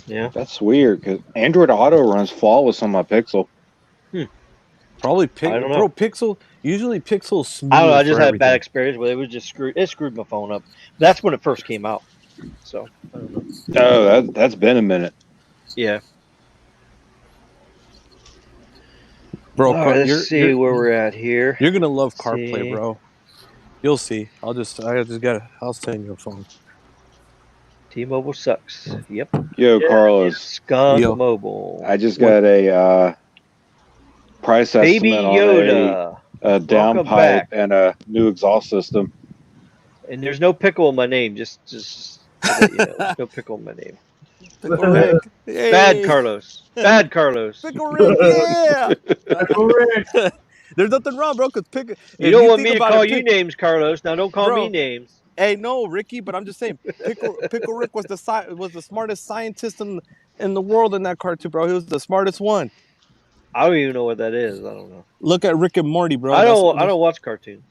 Yeah. That's weird because Android Auto runs flawless on my Pixel. Probably I don't know. Bro, Pixel usually Pixel's smooth. I don't know. I just for had a everything. bad experience with it. It was just screwed. It screwed my phone up. That's when it first came out. So I don't know. Oh, that's been a minute. Yeah. Bro, All right, let's see where we're at here. You're gonna love Let's CarPlay, see. bro. You'll see. I'll send you a phone. T-Mobile sucks. Yep. Yo, Carlos. Skunk Yo. Mobile. I just got a price Baby estimate Yoda. on a downpipe back. and a new exhaust system. And there's no pickle in my name. Just to let you know, there's no pickle in my name. Pickle Rick. Hey. Bad Carlos. Bad Carlos. Pickle Rick, yeah. Pickle Rick. There's nothing wrong, bro. Because You don't want me to call you names, Carlos. Now don't call me names. Hey, no, Ricky, but I'm just saying, Pickle Rick was the smartest scientist in the world in that cartoon, bro. He was the smartest one. I don't even know what that is. I don't know. Look at Rick and Morty, bro. I don't watch cartoons.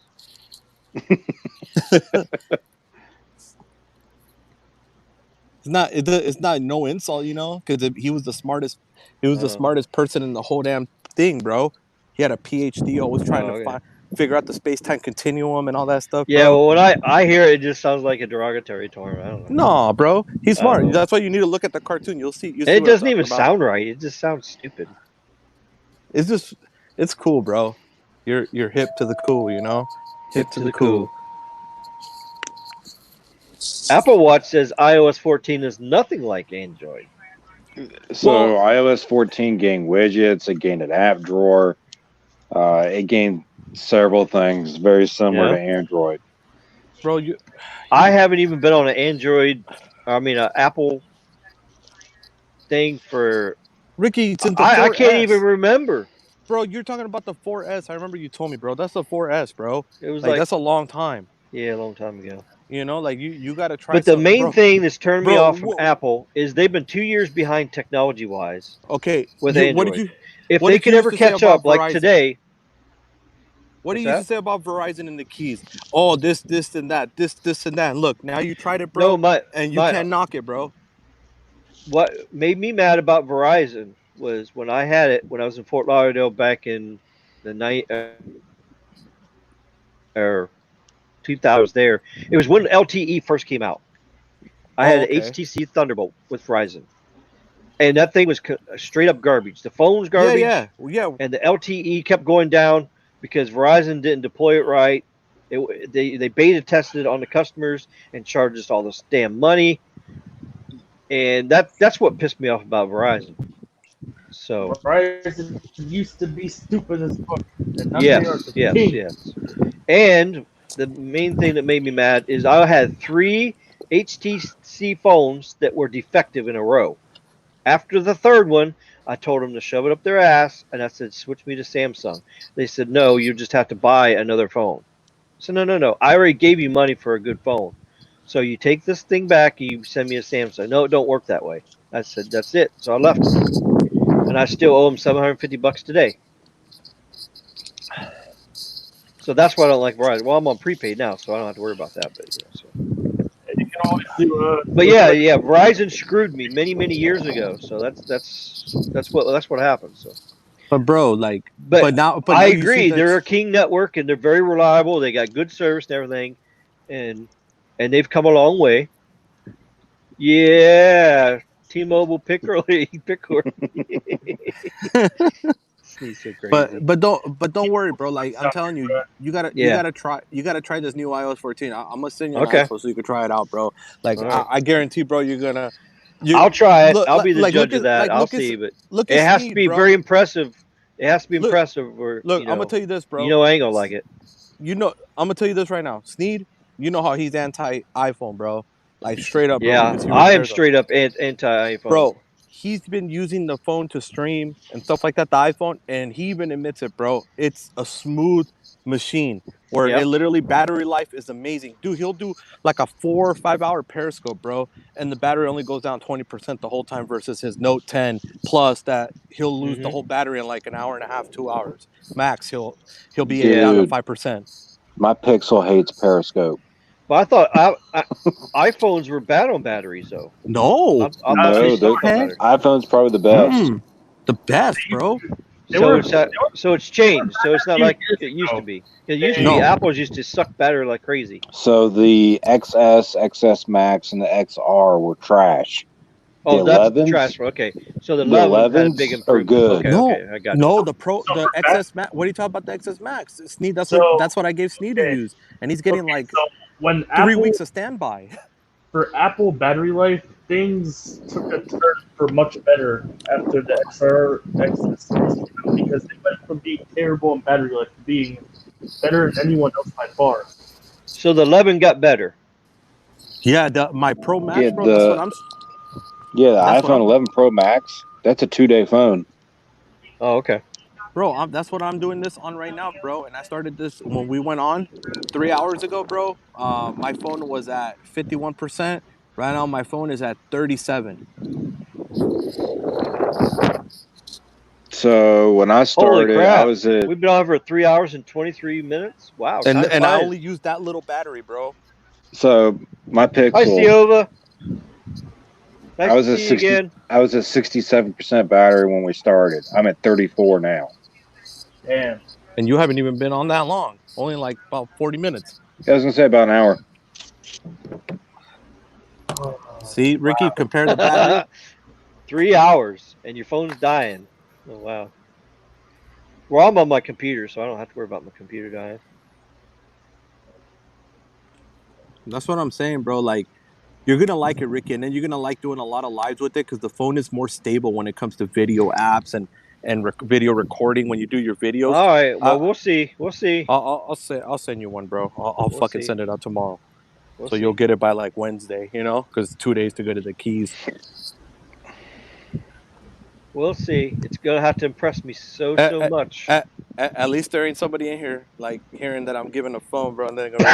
It's not no insult, you know, because he was the smartest. He was the smartest person in the whole damn thing, bro. He had a PhD, always trying to figure out the space-time continuum and all that stuff. Yeah, bro. well, when I hear it, it just sounds like a derogatory term. I don't know. No, bro, he's smart. That's why you need to look at the cartoon. You'll see. It doesn't even sound right. It just sounds stupid. It's cool, bro. You're hip to the cool, you know. Hip to the cool. Apple Watch says iOS 14 is nothing like Android. So iOS 14 gained widgets. It gained an app drawer. It gained several things very similar to Android. Bro, I haven't even been on an Apple thing for Ricky. Since I can't even remember. Bro, you're talking about the 4S. I remember you told me, bro. That's the 4S, bro. It was like that's a long time. Yeah, a long time ago. You know, like you got to try. But the main thing that's turned me off from Apple is they've been 2 years behind technology-wise. Okay, with Android. If they could ever catch up, like today. What do you used to say about Verizon and the keys? Oh, this and that, this and that. And look, now you tried it, bro, and you can't knock it, bro. What made me mad about Verizon was when I had it when I was in Fort Lauderdale back in the 2000s. There, it was when LTE first came out. I had an HTC Thunderbolt with Verizon, and that thing was straight up garbage. The phone was garbage. Yeah. And the LTE kept going down because Verizon didn't deploy it right. They beta tested it on the customers and charged us all this damn money. And that's what pissed me off about Verizon. So Verizon used to be stupid as fuck. Yes. And the main thing that made me mad is I had 3 HTC phones that were defective in a row. After the third one, I told them to shove it up their ass, and I said, switch me to Samsung. They said, no, you just have to buy another phone. So no. I already gave you money for a good phone. So you take this thing back and you send me a Samsung. No, it don't work that way. I said, that's it. So I left them. And I still owe them $750 today. So that's why I don't like Verizon. Well, I'm on prepaid now, so I don't have to worry about that. But you can always do. But yeah, Verizon screwed me many years ago. So that's what happened. So. But bro, but now I agree. They're a king network and they're very reliable. They got good service and everything, and they've come a long way. Yeah, T-Mobile Pickle. But don't worry, bro. Like I'm telling you, you gotta try this new iOS 14. I'm gonna send you an iPhone so you can try it out, bro. Like I guarantee, bro, you're gonna. I'll try it. I'll be the judge of that. I'll see, but it has to be very impressive. It has to be impressive. Look, I'm gonna tell you this, bro. You know I ain't gonna like it. You know, I'm gonna tell you this right now, Sneed. You know how he's anti-iPhone, bro. Like straight up. Yeah, bro, I am straight up anti-iPhone, bro. He's been using the phone to stream and stuff like that, the iPhone, and he even admits it, bro. It's a smooth machine where it literally battery life is amazing. Dude, he'll do like a 4 or 5 hour Periscope, bro, and the battery only goes down 20% the whole time versus his Note 10 Plus that he'll lose the whole battery in like an hour and a half, 2 hours. Max, he'll be down to 5%. My Pixel hates Periscope. But I thought iPhones were bad on batteries, though. No, iPhone's probably the best. The best, bro. So it's changed. So it's not like it used to be. It used to be Apple's used to suck battery like crazy. So the XS, XS Max, and the XR were trash. Oh, that's the trash. Okay, so the 11 had a big improvement. Good. Okay, I got you. No, the XS Max. What are you talking about? The XS Max, Sneed. That's what I gave Sneed to use, and he's getting when 3 weeks of standby. For Apple battery life, things took a turn for much better after the XR XS series came out because they went from being terrible in battery life to being better than anyone else by far. So the 11 got better. Yeah, my Pro Max, bro. That's what I'm. Yeah, the iPhone 11 Pro Max. That's a 2-day phone. Oh, okay. Bro, that's what I'm doing this on right now, bro. And I started this when we went on 3 hours ago, bro. My phone was at 51%. Right now, my phone is at 37. So when I started, holy crap. I was at. We've been on for 3 hours and 23 minutes. Wow. And I only used that little battery, bro. So my Pixel. Hi, Siova. Nice I was to at see you 60. Again. I was at 67% battery when we started. I'm at 34 now. Damn. And you haven't even been on that long. Only like about 40 minutes. I was gonna say about an hour. See, Ricky, compare the battery. 3 hours and your phone's dying. Oh wow. Well, I'm on my computer, so I don't have to worry about my computer dying. That's what I'm saying, bro. Like, you're gonna like it, Ricky, and then you're gonna like doing a lot of lives with it because the phone is more stable when it comes to video apps and video recording when you do your videos. All right. Well, we'll see. We'll see. I'll send you one, bro. I'll fucking send it out tomorrow. We'll so see. You'll get it by like Wednesday, because it's 2 days to go to the keys. We'll see. It's gonna have to impress me so much. At least there ain't somebody in here like hearing that I'm giving a phone, bro. And then gonna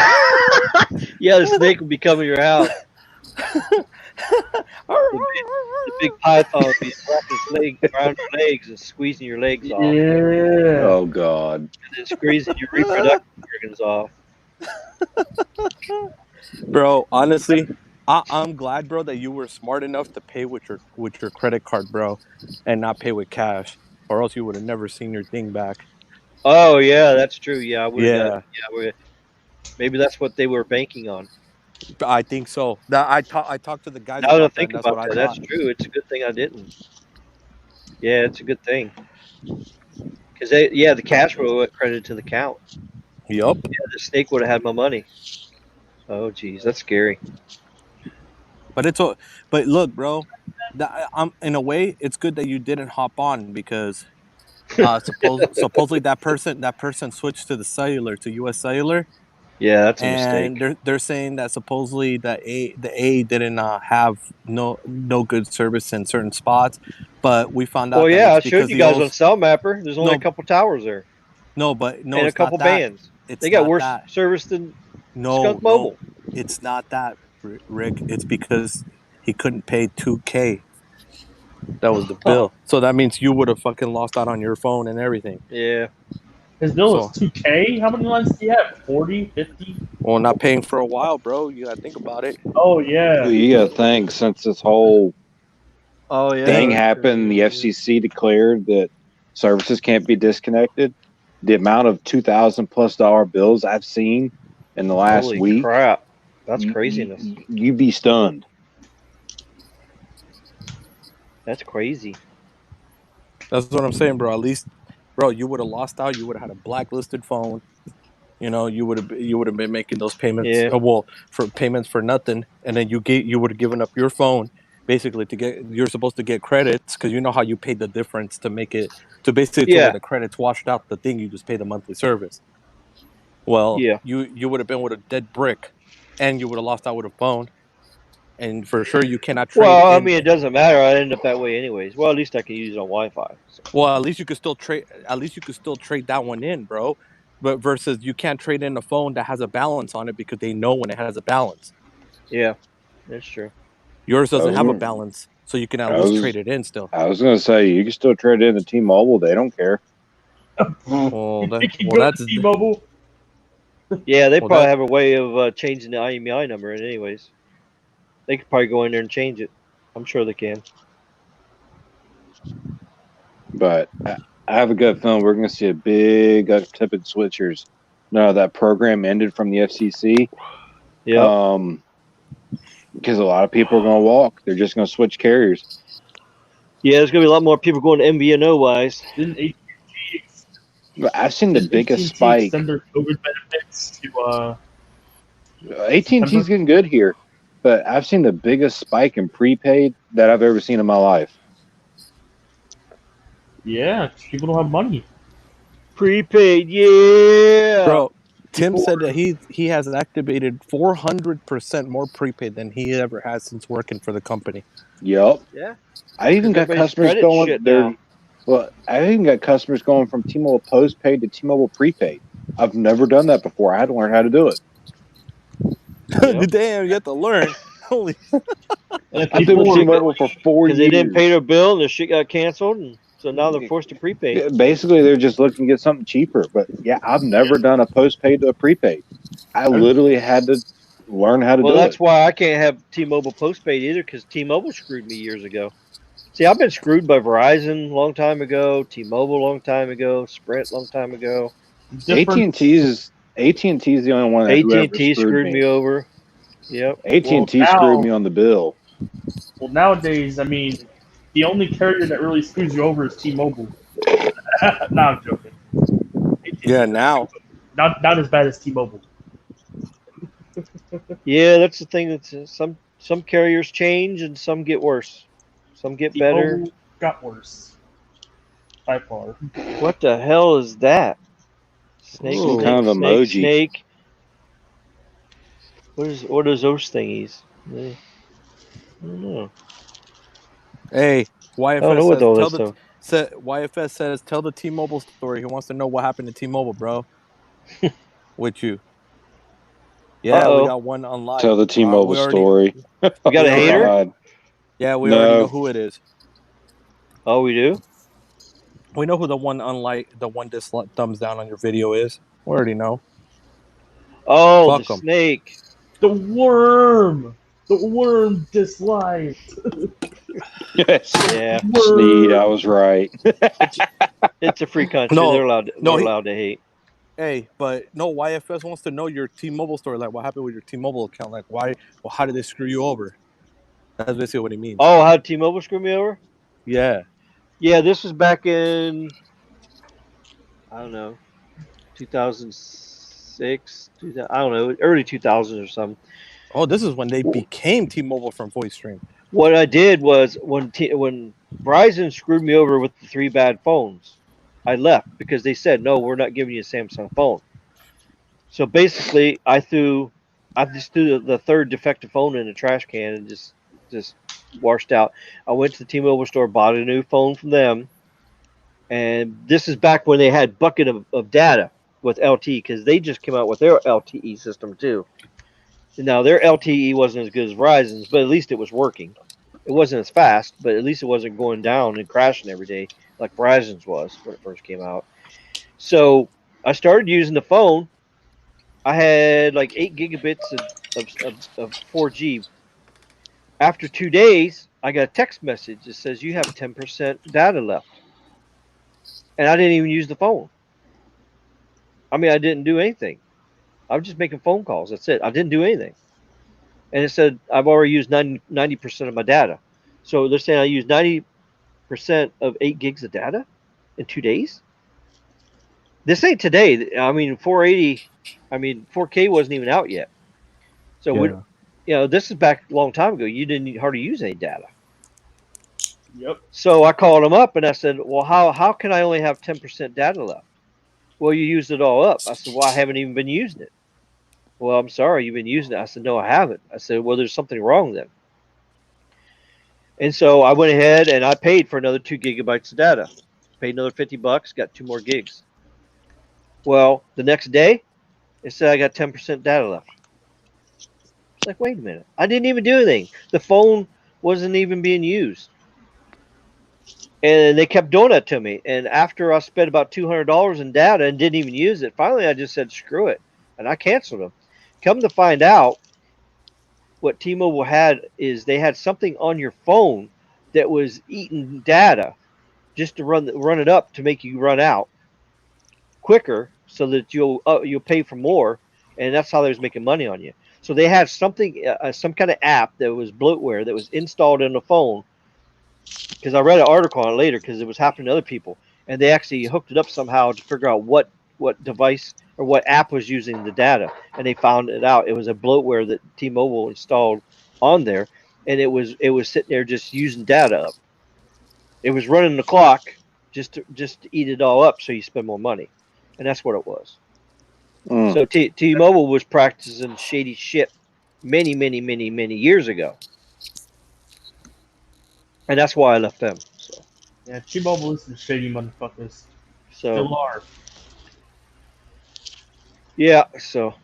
yeah, the snake will be coming to your house. the big python will be wrapping his legs around your legs and squeezing your legs off. Yeah. Oh God. And then squeezing your reproductive organs off. Bro, honestly, I'm glad, bro, that you were smart enough to pay with your credit card, bro, and not pay with cash, or else you would have never seen your thing back. Oh yeah, that's true. Yeah, I would have. Yeah. Maybe that's what they were banking on. I think so. I talked to the guys now about that I think that. about that, that's true. It's a good thing I didn't. Yeah, it's a good thing. Because the cash would have credited to the account. Yup. Yeah, the snake would have had my money. Oh, geez, that's scary. But look, bro, in a way, it's good that you didn't hop on because supposedly that person switched to the cellular, to U.S. Cellular. Yeah, that's a mistake. And they're saying that supposedly the A didn't have no good service in certain spots, but we found out. Well, yeah, I showed you guys on Cell Mapper. There's only a couple towers there. And a couple bands. They got worse service than Skunk Mobile. No, it's not that, Rick. It's because he couldn't pay $2K. That was the bill. So that means you would have fucking lost out on your phone and everything. Yeah. His bill is $2K? How many lines do you have? 40, 50? Well, not paying for a while, bro. You gotta think about it. Oh, yeah. You gotta think, since this whole thing happened, the FCC declared that services can't be disconnected. The amount of $2,000+ bills I've seen in the last week. Holy crap. That's craziness. You'd be stunned. That's crazy. That's what I'm saying, bro. At least, bro, you would have lost out. You would have had a blacklisted phone. You would have been making those payments. Yeah. For payments for nothing, and then you would have given up your phone basically you're supposed to get credits because you know how you paid the difference to make it to basically where the credits washed out the thing. You just pay the monthly service. Well, you would have been with a dead brick, and you would have lost out with a phone. And for sure, you cannot trade. Well, I mean, it doesn't matter. I end up that way anyways. Well, at least I can use it on Wi-Fi. So. Well, at least you could still trade. At least you could still trade that one in, bro. But versus you can't trade in a phone that has a balance on it because they know when it has a balance. Yeah, that's true. Yours doesn't have a balance, so you can at least trade it in still. I was gonna say you can still trade in the T-Mobile. They don't care. That's T-Mobile. Yeah, they probably have a way of changing the IMEI number in anyways. They could probably go in there and change it. I'm sure they can. But I have a gut feeling we're going to see a big uptick in switchers. No, that program ended from the FCC. Yeah. Because a lot of people are going to walk. They're just going to switch carriers. Yeah, there's going to be a lot more people going to MVNO wise. Didn't AT&T I've seen the biggest AT&T spike. extend their COVID benefits to AT&T's getting good here, but I've seen the biggest spike in prepaid that I've ever seen in my life. Yeah, people don't have money. Prepaid, yeah. Bro, Tim said that he has activated 400% more prepaid than he ever has since working for the company. Yep. Yeah. I even got customers going there. Well, I even got customers going from T-Mobile postpaid to T-Mobile prepaid. I've never done that before. I had to learn how to do it. Yep. Damn, you have to learn. Holy. I've been with T-Mobile for 4 years. Because they didn't pay their bill and their shit got canceled, and so now they're forced to prepaid. Basically, they're just looking to get something cheaper. But yeah, I've never done a postpaid to a prepaid. I literally had to learn how to do it. Well, that's why I can't have T-Mobile postpaid either, because T-Mobile screwed me years ago. See, I've been screwed by Verizon a long time ago, T-Mobile a long time ago, Sprint a long time ago. AT&T's the only one that AT&T screwed me over. Yep. AT&T screwed me on the bill. Well, nowadays, I mean, the only carrier that really screws you over is T-Mobile. No, I'm joking. Yeah, now. Not as bad as T-Mobile. Yeah, that's the thing. That's some carriers change and some get worse. Some get better. T-Mobile got worse. By far. What the hell is that? Snake, Some kind of emoji. Snake. What is those thingies? I don't know. Hey, YFS YFS says tell the T-Mobile story. He wants to know what happened to T-Mobile, bro. With you. Yeah, we got one on live. Tell the T-Mobile story. We got a hater? God. Yeah, we already know who it is. Oh, we do? We know who the one thumbs down on your video is. We already know. Oh, fuck the snake. The worm. The worm disliked. Yes. Yeah. Sneed, I was right. It's a free country. No, they're allowed to hate. Hey, but no, YFS wants to know your T-Mobile story. Like, what happened with your T-Mobile account? Like, why? Well, how did they screw you over? That's basically what he means. Oh, how did T-Mobile screw me over? Yeah. Yeah, this was back in, I don't know, 2006, I don't know, early 2000s or something. Oh, this is when they became T-Mobile from VoiceStream. What I did was when Verizon screwed me over with the 3 bad phones, I left because they said, no, we're not giving you a Samsung phone. So basically, I just threw the 3rd defective phone in a trash can and just washed out. I went to the T-Mobile store, bought a new phone from them, and this is back when they had bucket of data with LTE, because they just came out with their LTE system too. Now their LTE wasn't as good as Verizon's, but at least it was working. It wasn't as fast, but at least it wasn't going down and crashing every day like Verizon's was when it first came out. So I started using the phone. I had like 8 gigabits of 4G. After 2 days, I got a text message that says you have 10% data left. And I didn't even use the phone. I mean, I didn't do anything. I was just making phone calls. That's it. I didn't do anything. And it said I've already used 90% of my data. So they're saying I used 90% of 8 gigs of data in 2 days? This ain't today. I mean, 4K wasn't even out yet. So, this is back a long time ago. You didn't hardly use any data. Yep. So I called them up and I said, well, how can I only have 10% data left? Well, you used it all up. I said, well, I haven't even been using it. Well, I'm sorry, you've been using it. I said, no, I haven't. I said, well, there's something wrong then. And so I went ahead and I paid for another 2 gigabytes of data. Paid another $50, got 2 more gigs. Well, the next day, it said I got 10% data left. It's like, wait a minute. I didn't even do anything. The phone wasn't even being used. And they kept doing that to me. And after I spent about $200 in data and didn't even use it, finally I just said, screw it. And I canceled them. Come to find out, what T-Mobile had is they had something on your phone that was eating data, just to run it up to make you run out quicker, so that you'll pay for more, and that's how they was making money on you. So they had something, some kind of app that was bloatware that was installed in the phone. Because I read an article on it later, because it was happening to other people, and they actually hooked it up somehow to figure out what device or what app was using the data, and they found it out. It was a bloatware that T-Mobile installed on there, and it was sitting there just using data up. It was running the clock just to eat it all up, so you spend more money, and that's what it was. So T-Mobile was practicing shady shit many years ago, and that's why I left them. So Yeah, T-Mobile is some shady motherfuckers. so Still are. yeah, so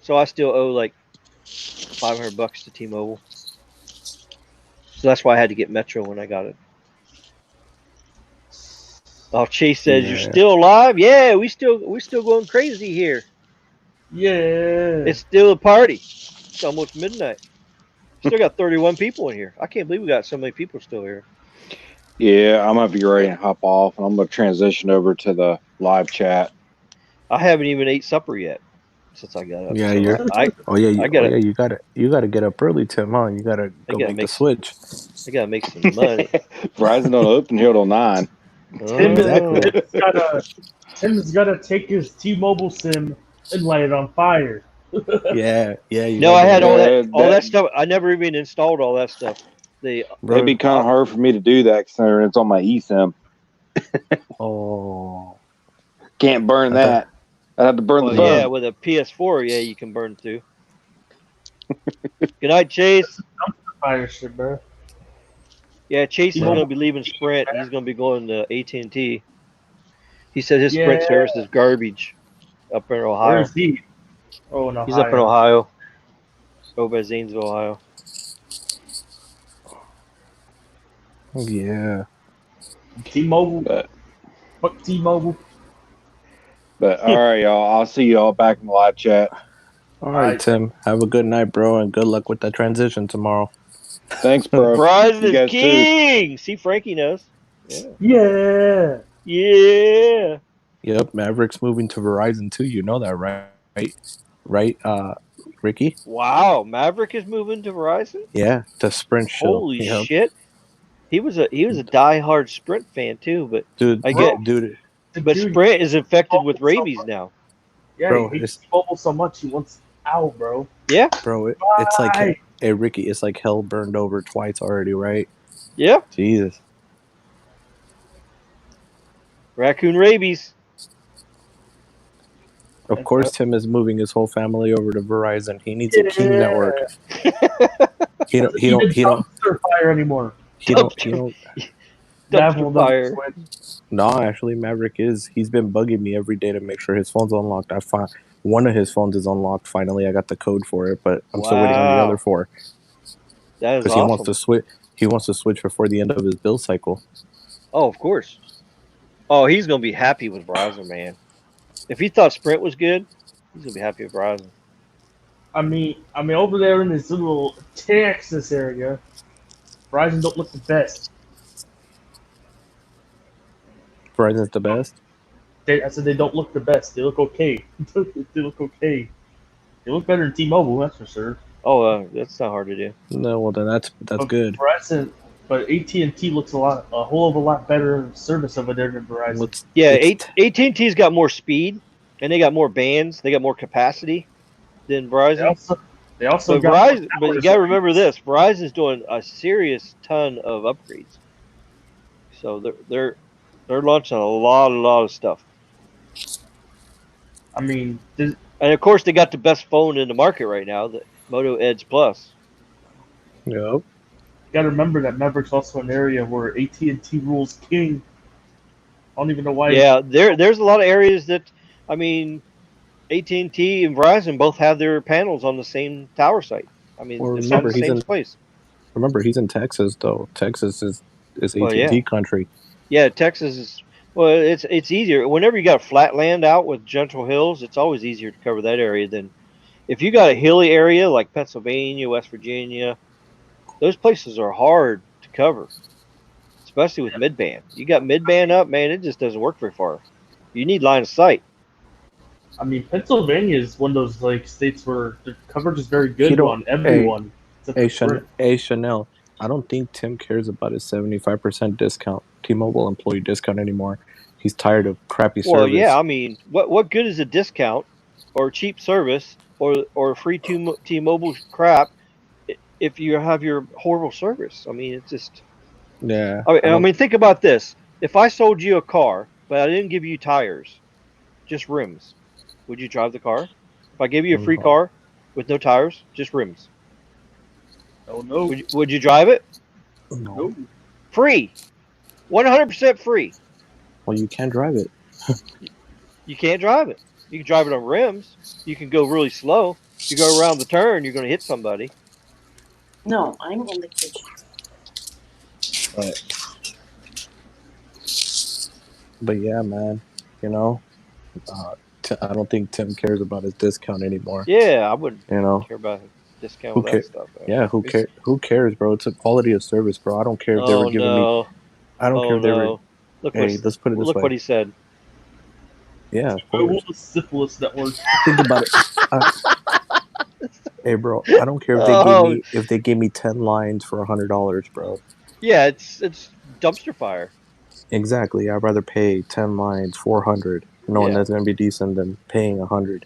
I still owe like $500 to T-Mobile. So that's why I had to get Metro when I got it. Oh, Chase says you're still alive. Yeah, we still going crazy here. Yeah. It's still a party. It's almost midnight. Still got 31 people in here. I can't believe we got so many people still here. Yeah, I'm gonna be ready to hop off, and I'm gonna transition over to the live chat. I haven't even ate supper yet since I got up. Yeah, so you're. You gotta get up early, Tim. Huh? You gotta go make the switch. I gotta make some money. Verizon don't open here till 9. Tim's gotta take his T-Mobile sim and light it on fire. Yeah. No, I had all that stuff. I never even installed all that stuff. It'd be kind of hard for me to do that considering it's on my eSIM. Oh, can't burn that. I have to burn the phone. Yeah, with a PS4, yeah, you can burn too. Good night, Chase. Fire shit, bro. Yeah, Chase is going to be leaving Sprint. He's going to be going to AT&T. He said his Sprint service is garbage up in Ohio. Where is he? Oh, in Ohio. He's up in Ohio. Over at Zanesville, Ohio. Yeah. T-Mobile. Fuck T-Mobile. But all right, y'all. I'll see y'all back in the live chat. All right, Tim. Have a good night, bro, and good luck with that transition tomorrow. Thanks, bro. Verizon is king. Too. See, Frankie knows. Yeah. Yep, Maverick's moving to Verizon too. You know that, right, Ricky? Wow, Maverick is moving to Verizon. Yeah, the Sprint show. Holy shit! He was a diehard Sprint fan too, but But Sprint is infected with rabies now. Yeah, bro, he hates T-Mobile so much he wants out, bro. Yeah, bro, it's like, hey Ricky, it's like hell burned over twice already, right? Yeah. Jesus. Raccoon rabies. Of course, Tim is moving his whole family over to Verizon. He needs a king network. He don't fire anymore. He don't. Dumpster fire. No, actually, Maverick is. He's been bugging me every day to make sure his phone's unlocked. I find one of his phones is unlocked. Finally, I got the code for it, but I'm still waiting on the other 4. That is because he wants to switch. He wants to switch before the end of his build cycle. Oh, of course. Oh, he's gonna be happy with Verizon, man. If he thought Sprint was good, he's gonna be happy with Verizon. I mean, over there in this little Texas area, Verizon don't look the best. Verizon's the best? I said they don't look the best. They look okay. They look okay. They look better than T-Mobile, that's for sure. Oh, that's not hard to do. No, well then that's good. Verizon, but AT&T looks a whole of a lot better service over there than Verizon. AT&T's got more speed, and they got more bands. They got more capacity than Verizon. They also got Verizon, but you gotta remember this: Verizon's doing a serious ton of upgrades. So they're launching a lot of stuff. I mean, and of course they got the best phone in the market right now, the Moto Edge Plus. Yep. You gotta remember that Maverick's also an area where AT&T rules king. I don't even know why. Yeah, there's a lot of areas that, I mean, AT&T and Verizon both have their panels on the same tower site. I mean, it's on the same place. Remember, he's in Texas though. Texas is AT&T country. Yeah, Texas is. Well, it's easier whenever you got flat land out with gentle hills. It's always easier to cover that area than if you got a hilly area like Pennsylvania, West Virginia. Those places are hard to cover, especially with mid-band. You got mid-band up, man, it just doesn't work very far. You need line of sight. I mean, Pennsylvania is one of those like states where the coverage is very good on everyone. Chanel. I don't think Tim cares about his 75% discount, T-Mobile employee discount anymore. He's tired of crappy service. Well, yeah, I mean, what good is a discount or cheap service or free T-Mobile crap if you have your horrible service? I mean, it's just. Yeah. I mean, think about this. If I sold you a car, but I didn't give you tires, just rims, would you drive the car? If I gave you a free car with no tires, just rims. Oh no. Would you drive it? No. Free. 100% free. Well, you can't drive it. You can't drive it. You can drive it on rims. You can go really slow. You go around the turn, you're going to hit somebody. No, I'm in the kitchen. But yeah, man, you know, I don't think Tim cares about his discount anymore. Yeah, I wouldn't care about his discount with that stuff. Man. Yeah, who cares, bro? It's a quality of service, bro. I don't care if they were giving me. I don't care if they were. Look let's put it this way. Look what he said. Yeah, of course. The syphilis network. Think about it. Hey, bro, I don't care if they gave me 10 lines for $100, bro. Yeah, it's dumpster fire. Exactly. I'd rather pay 10 lines, $400, knowing that's gonna be decent than paying $100.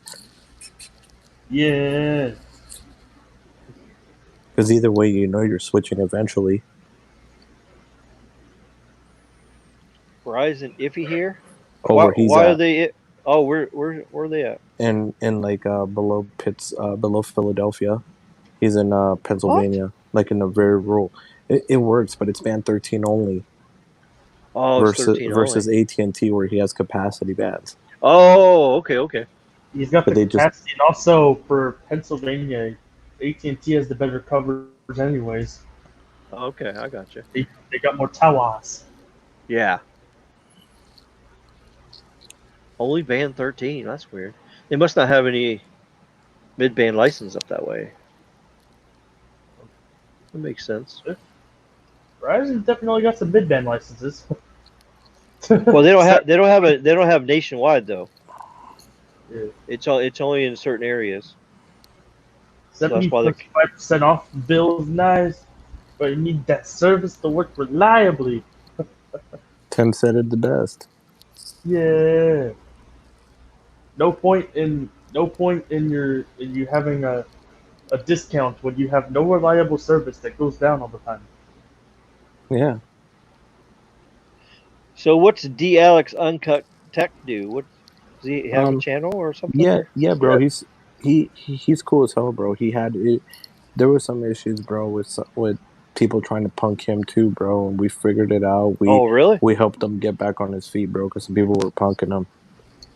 Yeah. Because either way, you're switching eventually. Verizon iffy here. Oh, where he's why at? Are they? Oh, where are they at? In like below Philadelphia. He's in Pennsylvania, like in a very rural. It works, but it's band 13 only. Oh, versus AT&T where he has capacity bands. Oh, okay. He's got the capacity, and also for Pennsylvania, AT&T has the better coverage, anyways. Okay, I got you. They got more towers. Yeah. Only band 13. That's weird. They must not have any mid-band license up that way. That makes sense. Verizon definitely got some mid-band licenses. Well, they don't have nationwide though. Yeah. It's only in certain areas. 75% off the bill is nice, but you need that service to work reliably. Tim said it the best. Yeah. No point in you having a discount when you have no reliable service that goes down all the time. Yeah. So what's D. Alex Uncut Tech do? What does he have a channel or something? Yeah, bro. He's cool as hell, bro. There were some issues, bro, with people trying to punk him too, bro, and we figured it out. Really? We helped him get back on his feet, bro, because some people were punking him,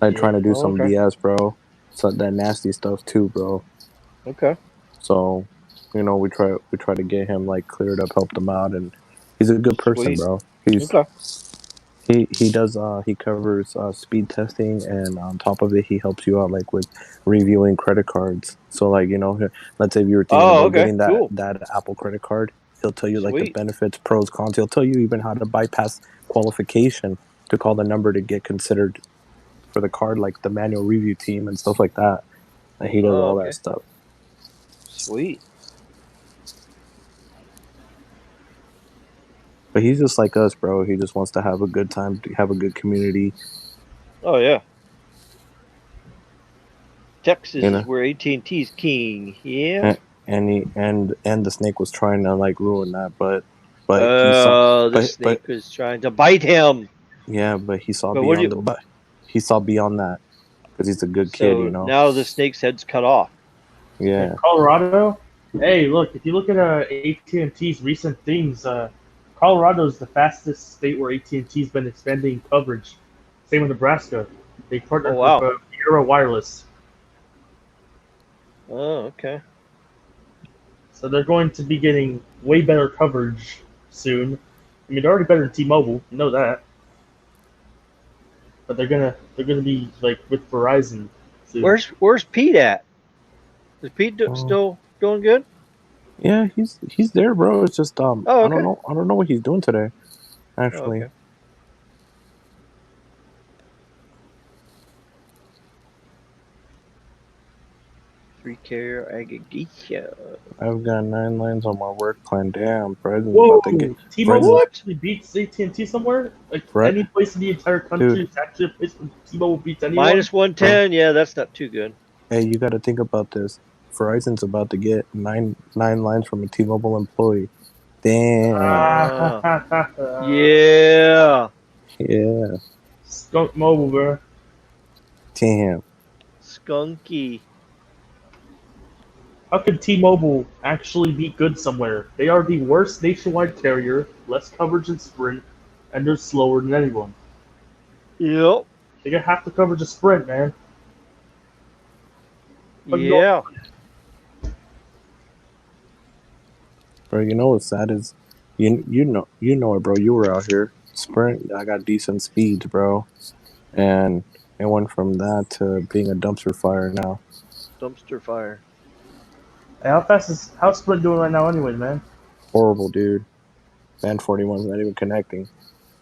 like trying to do some BS, bro. So that nasty stuff too, bro. Okay. So, we try to get him like cleared up, helped him out, and he's a good person, bro. He does he covers speed testing, and on top of it he helps you out like with reviewing credit cards. So like let's say if you were thinking about getting that Apple credit card, he'll tell you like the benefits, pros, cons. He'll tell you even how to bypass qualification to call the number to get considered for the card, like the manual review team and stuff like that. And he does all that stuff. Sweet. But he's just like us, bro. He just wants to have a good time, to have a good community. Oh yeah. Texas is where AT&T's king. Yeah. And the snake was trying to like ruin that, but the snake was trying to bite him. Yeah, but he saw he saw beyond that because he's a good kid, Now the snake's head's cut off. Yeah. In Colorado. Hey, look! If you look at AT&T's recent things, Colorado is the fastest state where AT&T's been expanding coverage. Same with Nebraska. They partnered with Euro Wireless. Oh, okay. So they're going to be getting way better coverage soon. I mean, they're already better than T-Mobile. You know that. But they're gonna be like with Verizon soon. Where's Pete at? Is Pete still doing good? Yeah, he's there, bro. It's just I don't know what he's doing today. actually. Okay. Three carrier aggregation. I've got 9 lines on my work plan. Damn, Verizon's Whoa! about to get T-Mobile Verizon's, actually beats AT&T somewhere? Like right, any place in the entire country dude. is actually a place where T-Mobile beats anyone? Minus 110. Yeah, that's not too good. Hey, you got to think about this. Verizon's about to get nine lines from a T-Mobile employee. Damn. Yeah. Yeah. Skunk Mobile, bro. Damn. Skunky. How could T-Mobile actually be good somewhere? They are the worst nationwide carrier, less coverage than Sprint, and they're slower than anyone. Yep. They got half the coverage of Sprint, man. Yeah. Bro, you know what's sad is, you know it, bro. You were out here. Sprint, I got decent speeds, bro, and it went from that to being a dumpster fire now. Dumpster fire. Hey, how's Sprint doing right now, anyway, man? Horrible, dude. Band 41's not even connecting.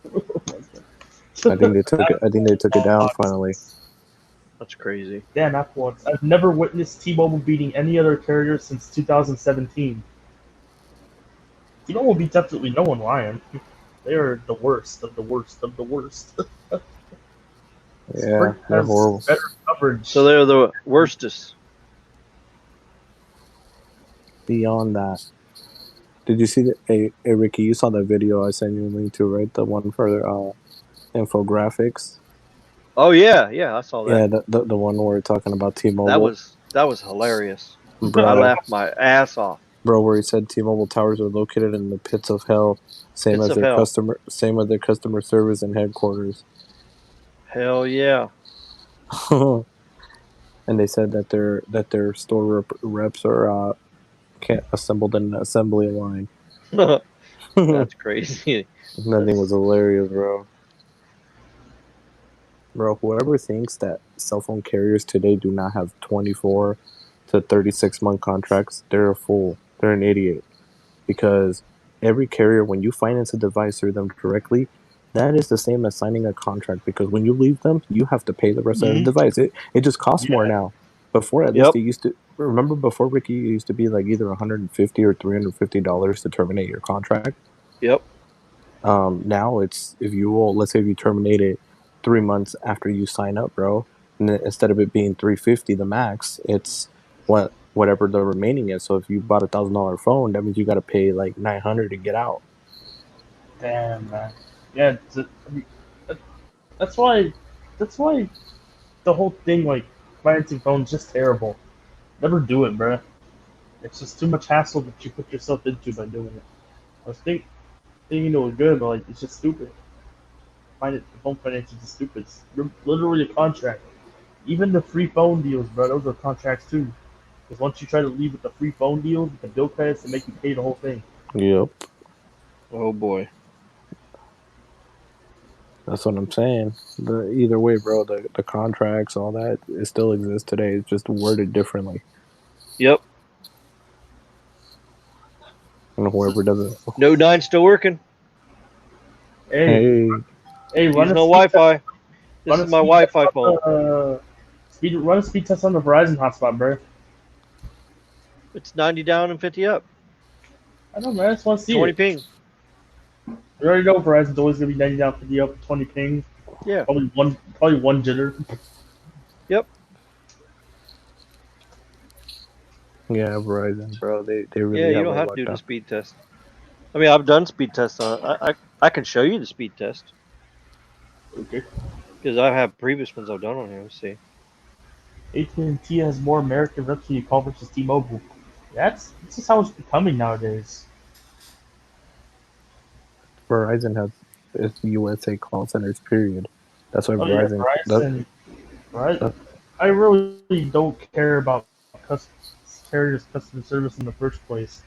I think they took it. I think they took it down finally. That's crazy. Damn, Apple. I've never witnessed T-Mobile beating any other carrier since 2017. T-Mobile beats absolutely no one, Ryan. They are the worst of the worst of the worst. Yeah, they're horrible. Better coverage. So they're the worstest. Beyond that, did you see that? Hey, Ricky, you saw that video I sent you a link to, right? The one for infographics. Oh yeah, I saw that. Yeah, the one where we're talking about T-Mobile. That was hilarious. Bro, I laughed my ass off. Bro, where he said T-Mobile towers are located in the pits of hell, same as their customer service and headquarters. Hell yeah. And they said that their store reps are can't assembled in an assembly line. That's crazy. That thing was hilarious, bro. Bro, whoever thinks that cell phone carriers today do not have 24 to 36-month contracts, they're a fool. They're an idiot. Because every carrier, when you finance a device through them directly, that is the same as signing a contract. Because when you leave them, you have to pay the rest of the device. It just costs more now. Before, at least it used to. Remember before, Ricky, it used to be like either $150 or $350 to terminate your contract. Yep. Now it's, if you will, let's say if you terminate it 3 months after you sign up, bro, and then instead of it being $350 the max, it's whatever the remaining is. So if you bought $1,000 phone, that means you got to pay like $900 to get out. Damn, man. Yeah, that's why the whole thing, like, financing phones, just terrible. Never do it, bruh. It's just too much hassle that you put yourself into by doing it. I was thinking it was good, but like, it's just stupid. Phone financing is stupid. It's literally a contract. Even the free phone deals, bro, those are contracts too. Because once you try to leave with the free phone deal, the bill credits, and make you pay the whole thing. Yep. Oh boy. That's what I'm saying. Either way, bro, the contracts, all that, it still exists today. It's just worded differently. Yep. And whoever doesn't. No 9 still working. Hey, run no Wi-Fi. This is my Wi-Fi phone. Run a speed test on the Verizon hotspot, bro. It's 90 down and 50 up. I don't know, man. I just want to see 20 it. ping. You already know Verizon's always gonna be 90 down, 50 up, 20 ping. Yeah. Probably one jitter. Yep. Yeah, Verizon, bro. They really. Yeah, you don't have to do the speed test. I mean, I've done speed tests on it. I can show you the speed test. Okay. Because I have previous ones I've done on here. Let's see. AT&T has more American reps than you call versus T-Mobile. That's just how it's becoming nowadays. Verizon has its USA call centers, period. That's why Verizon. Right? I really don't care about carrier's customer service in the first place.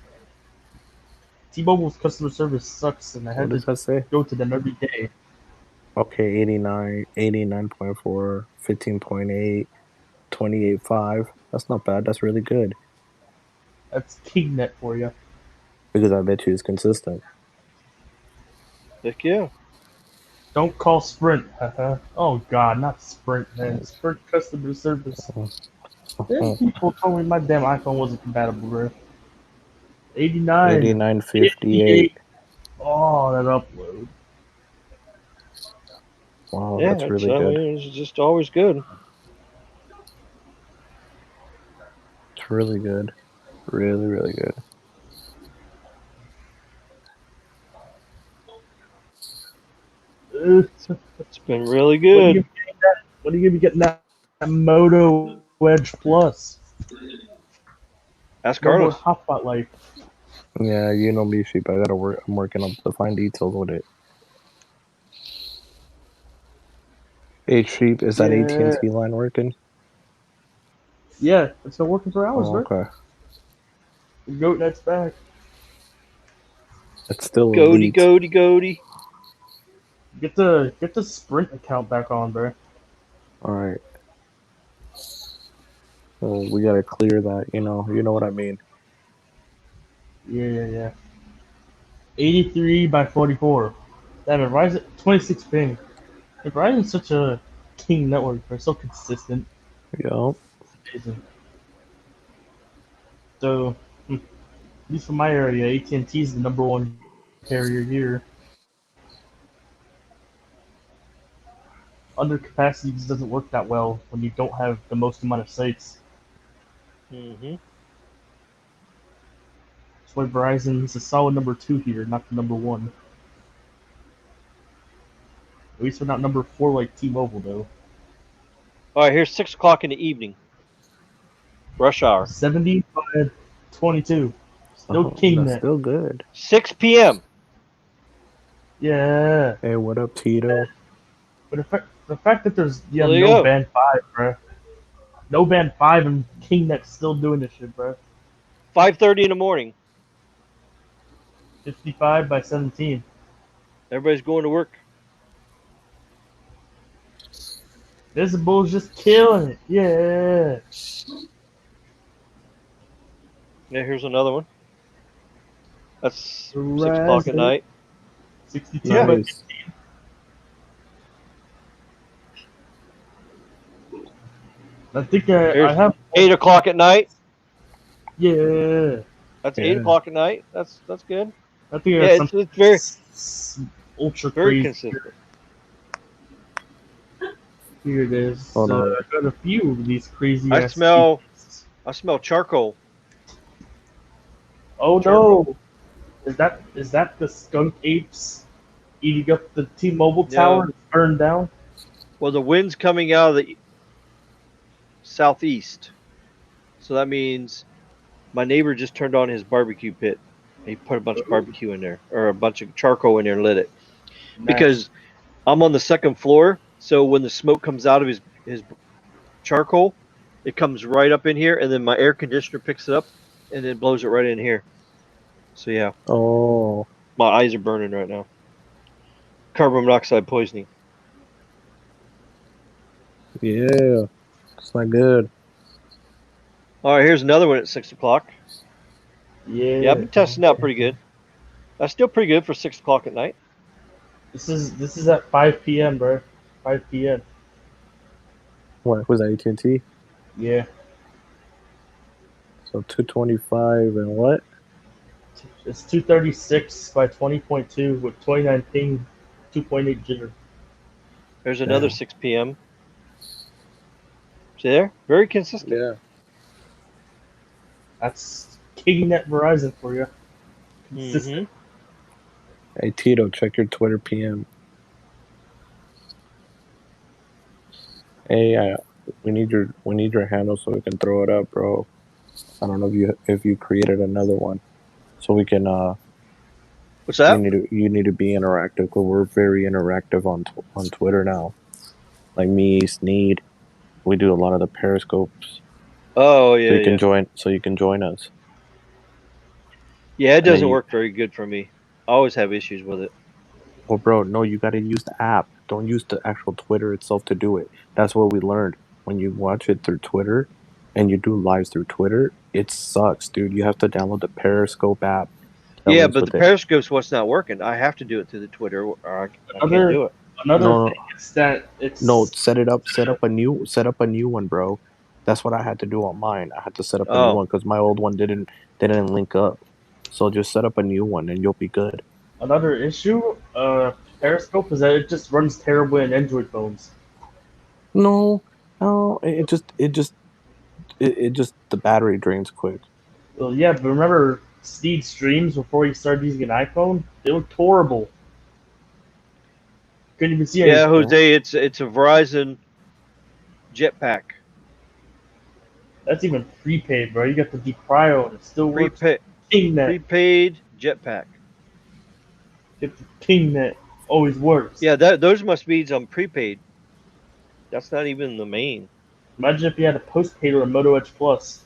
T-Mobile's customer service sucks, and I had to go to them every day. Okay, 89, 89.4, 15.8, 28.5. That's not bad. That's really good. That's KingNet for you. Because I bet you it's consistent. Heck yeah. Don't call Sprint. Oh God, not Sprint, man. Sprint customer service. Then people told me my damn iPhone wasn't compatible, bro. 89. 8958. Oh, that upload. Wow, yeah, that's really good. It's just always good. It's really good. Really, really good. It's been really good. When are you gonna be getting that Moto Edge Plus? Ask Carlos. No more hotspot life. Yeah, you know me, Sheep. I gotta work. I'm working on the fine details with it. Hey, Sheep, is that AT&T line working? Yeah, it's been working for hours, bro. Okay. GoatNet's back. It's still Goaty, goaty, goaty. Get the Sprint account back on, bro. All right. Well, we gotta clear that. You know what I mean. Yeah. 83 by 44. Damn it, Verizon 26 ping. Verizon's such a king network. They're so consistent. Yeah. Amazing. So, at least for my area, AT&T is the #1 carrier here. Under capacity just doesn't work that well when you don't have the most amount of sites. Mm-hmm. That's why Verizon is a solid #2 here, not the #1. At least we're not #4 like T-Mobile, though. All right, here's 6 o'clock in the evening. Rush hour. 70/22. Still king That's net. still good. 6 p.m. Yeah. Hey, what up, Tito? But the fact that there's There no you go. band 5, bro. No band 5 and KingNet's still doing this shit, bro. 5:30 in the morning. 55 by 17. Everybody's going to work. Visible's just killing it. Yeah. Yeah, here's another one. That's 6 o'clock at night. 62 Yeah. by 15. I think I have 8 o'clock at night. Yeah. That's 8 o'clock at night. That's good. I think it's very ultra very crazy. consistent. Here it is. Hold on. I got a few of these crazy. I smell charcoal. Oh no! Is that the skunk apes eating up the T-Mobile tower and burned down? Well, the wind's coming out of the southeast, so that means my neighbor just turned on his barbecue pit. He put a bunch of barbecue in there, or a bunch of charcoal in there and lit it. Nice. Because I'm on the 2nd floor, so when the smoke comes out of his charcoal, it comes right up in here, and then my air conditioner picks it up, and then blows it right in here. So yeah. Oh. My eyes are burning right now. Carbon monoxide poisoning. Yeah. It's not good. All right, here's another one at 6 o'clock. Yeah. I've been testing out pretty good. That's still pretty good for 6 o'clock at night. This is at 5 p.m., bro. 5 p.m. What was that, AT&T? Yeah. So 225 and what? It's 236 by 20.2 with 29 ping, 2.8 jitter. There's another 6 p.m. See there? Very consistent. Yeah. That's KingNet Verizon for you. Consistent. Hey Tito, check your Twitter PM. Hey, we need your handle so we can throw it up, bro. I don't know if you created another one, so we can. What's that? You need to be interactive because we're very interactive on Twitter now. Like me, Sneed, we do a lot of the periscopes. Oh yeah. So you can join us. Yeah, it doesn't work very good for me. I always have issues with it. Well, bro, no, you got to use the app. Don't use the actual Twitter itself to do it. That's what we learned. When you watch it through Twitter and you do lives through Twitter, it sucks, dude. You have to download the Periscope app. Yeah, but the Periscope's what's not working. I have to do it through the Twitter, or I can't do it. Another thing is that it's set up a new one, bro. That's what I had to do on mine. I had to set up a new one because my old one didn't link up. So just set up a new one and you'll be good. Another issue, Periscope, is that it just runs terribly on Android phones. No, it just the battery drains quick. Well, yeah, but remember Steve's streams before he started using an iPhone? They looked horrible. Couldn't even see anything. Yeah, Jose, it's a Verizon jetpack. That's even prepaid, bro. You got the decryo and it still works. Prepaid jetpack. Get the ping that always works. Yeah, those must be on prepaid. That's not even the main. Imagine if you had a postpaid or a Moto Edge Plus.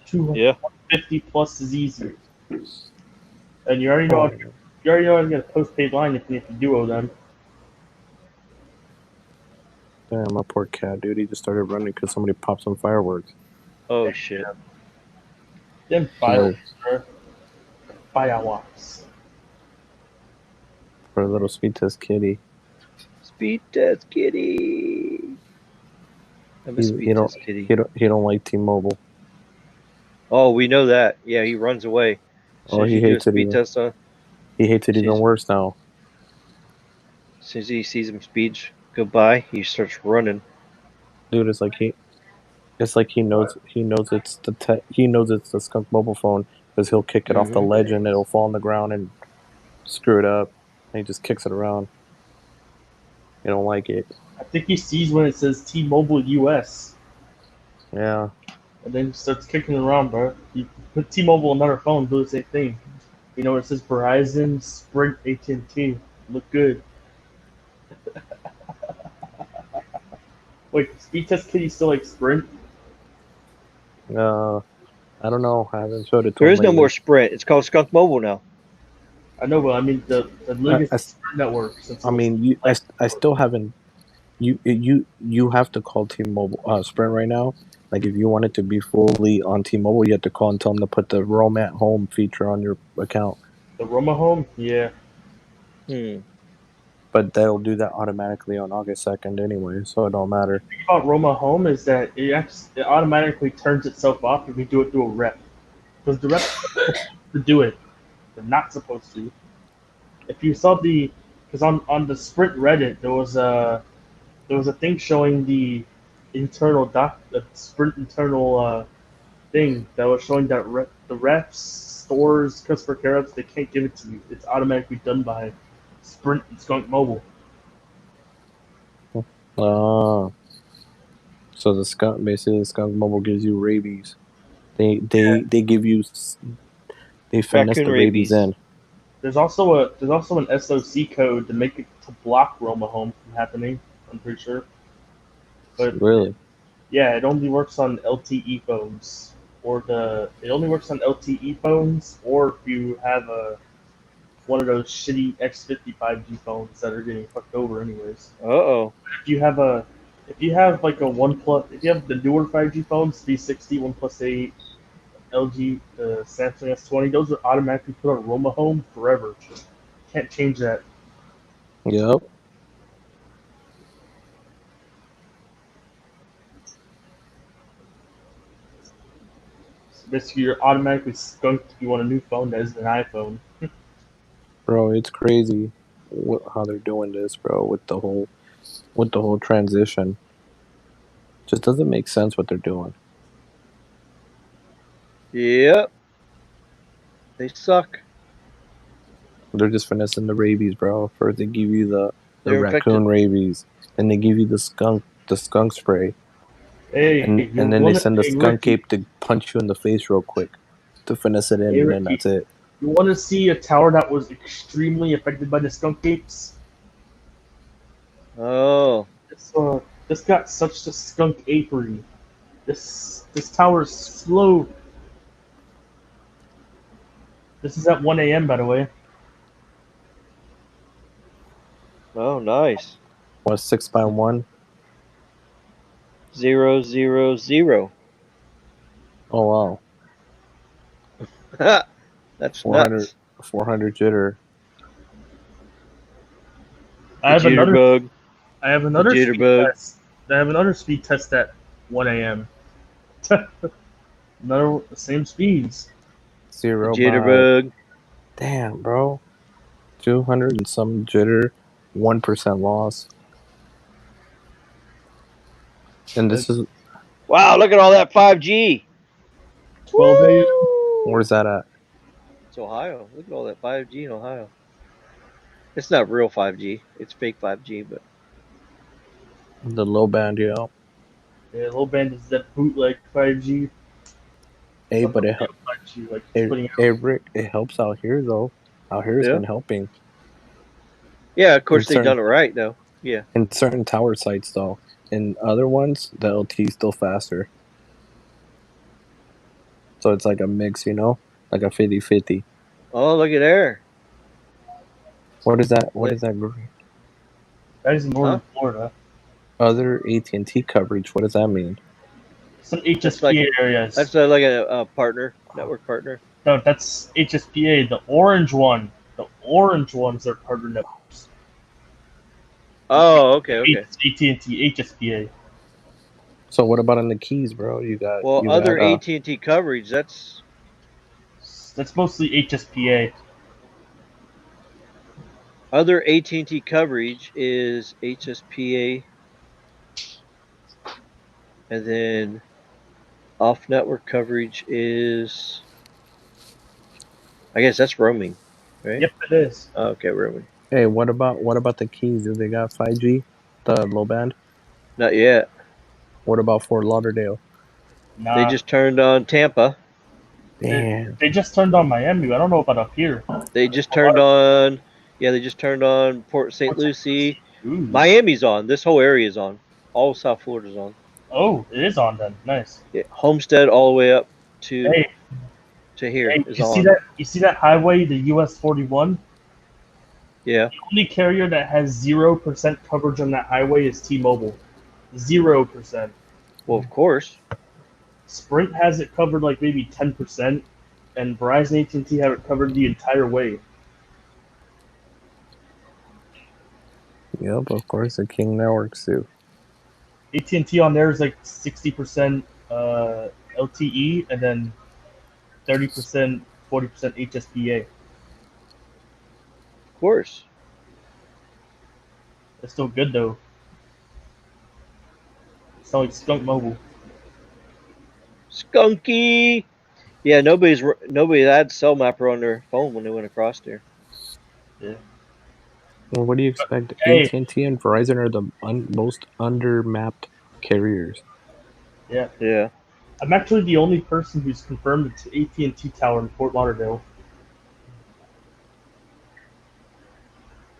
250 plus is easy. And you already know how to get a postpaid line if you duo them. Damn, my poor cat, dude. He just started running because somebody popped some fireworks. Oh, shit. Them fireworks, bro. Fireworks. For a little speed test kitty. Speed test kitty. I'm a speed test kitty. He don't like T-Mobile. Oh, we know that. Yeah, he runs away. He hates it. He hates it even worse now. As soon as he sees him speeds go by, he starts running. Dude, it's like he knows it's the skunk mobile phone because he'll kick it off the ledge and it'll fall on the ground and screw it up. And he just kicks it around. He don't like it. I think he sees when it says T-Mobile US. Yeah. And then he starts kicking it around, bro. You put T-Mobile on another phone, do the same thing. You know, it says Verizon, Sprint, AT&T. Look good. Wait, speed test kitty still like Sprint? I don't know. I haven't showed it to There him is no lately. more Sprint. It's called Skunk Mobile now. I know, but I mean the legacy Sprint network. I mean, I still haven't. You have to call T-Mobile Sprint right now. Like if you want it to be fully on T-Mobile, you have to call and tell them to put the Roam at Home feature on your account. The Roam at Home, yeah. But they'll do that automatically on August 2nd anyway, so it don't matter. The thing about Roam at Home is that it automatically turns itself off if we do it through a rep. Because the reps are supposed to do it. They're not supposed to. If you saw because on the Sprint Reddit there was a thing showing the Sprint internal thing that was showing that the reps, stores, customer care reps, they can't give it to you. It's automatically done by Sprint and Skunk Mobile. So the Skunk Mobile gives you rabies. They give you they finesse the rabies in. There's also an SOC code to make it to block Roam at Home from happening. I'm pretty sure. But really, yeah, it only works on LTE phones, it only works on LTE phones, or if you have one of those shitty X50 5G phones that are getting fucked over anyways. If you have like a OnePlus, if you have the newer 5G phones, 360, OnePlus 8, LG, Samsung S20, those are automatically put on Roam at Home forever. Can't change that. Yep. So basically, you're automatically skunked if you want a new phone that isn't an iPhone. Bro, it's crazy how they're doing this, bro, with the whole transition. Just doesn't make sense what they're doing. Yep. They suck. They're just finessing the rabies, bro. First they give you the raccoon infected. rabies, then they give you the skunk spray. Hey, and then they send the skunk ape to punch you in the face real quick to finesse it in, and then that's it. You want to see a tower that was extremely affected by the skunk apes? Oh. This got such a skunk apery. This tower is slow. This is at 1 a.m. by the way. Oh, nice. What, 6x1? 0, 0, 0. Oh wow. That's 400, nuts. 400 jitter. I have another. Jitterbug. I have another speed Jitterbug. test. I have another speed test at 1 a.m. Another same speeds. 0 by Jitterbug. damn, bro. 200 and some jitter, 1% loss. And this is Wow, look at all that 5G. 12 a.m. where's that at? It's Ohio. Look at all that 5G in Ohio. It's not real 5G. It's fake 5G, but The low band, yeah. Yeah, low band is that bootleg 5G. Hey, Not but the it real 5G like it's putting out. Rick, it helps out here though. Out here has yeah. been helping. Yeah, of course In they've done certain it right though. Yeah. in certain tower sites though. In other ones, the LT is still faster. So it's like a mix, you know? Like a 50-50. Oh, look at there. What is that? What Like, is that green? That is in northern Florida. Other AT&T coverage, what does that mean? Some That's HSPA areas. That's like a partner, network partner. No, that's HSPA. The orange ones are partner networks. Oh, okay, okay. It's AT&T HSPA. So what about on the keys, bro? You got other AT&T coverage, that's mostly HSPA. Other AT&T coverage is HSPA, and then off-network coverage is, I guess that's roaming, right? Yep, it is. Okay, roaming. Hey, what about the keys? Do they got 5G? The low band? Not yet. What about Fort Lauderdale? Nah. They just turned on Tampa. Damn. They just turned on Miami. I don't know about up here. They just turned on. Yeah, they just turned on Port St. Lucie. Ooh. Miami's on. This whole area is on. All of South Florida's on. Oh, it is on then. Nice. Yeah, Homestead all the way up to here is on. You see that highway, the US 41? Yeah. The only carrier that has 0% coverage on that highway is T-Mobile. 0%. Well, of course. Sprint has it covered like maybe 10%, and Verizon AT&T have it covered the entire way. Yep, of course, the King Networks too. AT&T on there is like 60% LTE, and then 30%, 40% HSPA. Of course. It's still good though. It's not like Skunk Mobile. Skunky. Yeah, nobody had Cell Mapper on their phone when they went across there. Yeah. Well, what do you expect? Hey. AT&T and Verizon are the most under-mapped carriers. Yeah. Yeah. I'm actually the only person who's confirmed the AT&T tower in Fort Lauderdale.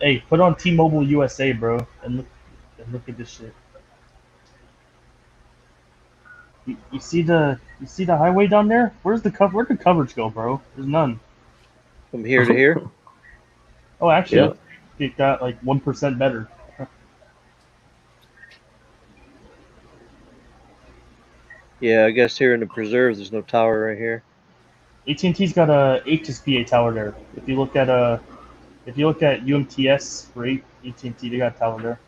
Hey, put on T-Mobile USA, bro, and look at this shit. You see the highway down there? Where'd the coverage go, bro? There's none. From here to here? Oh, actually, it got like 1% better. Yeah, I guess here in the preserve, there's no tower right here. AT&T's got a HSPA tower there. If you look at UMTS for AT&T, they got a tower there.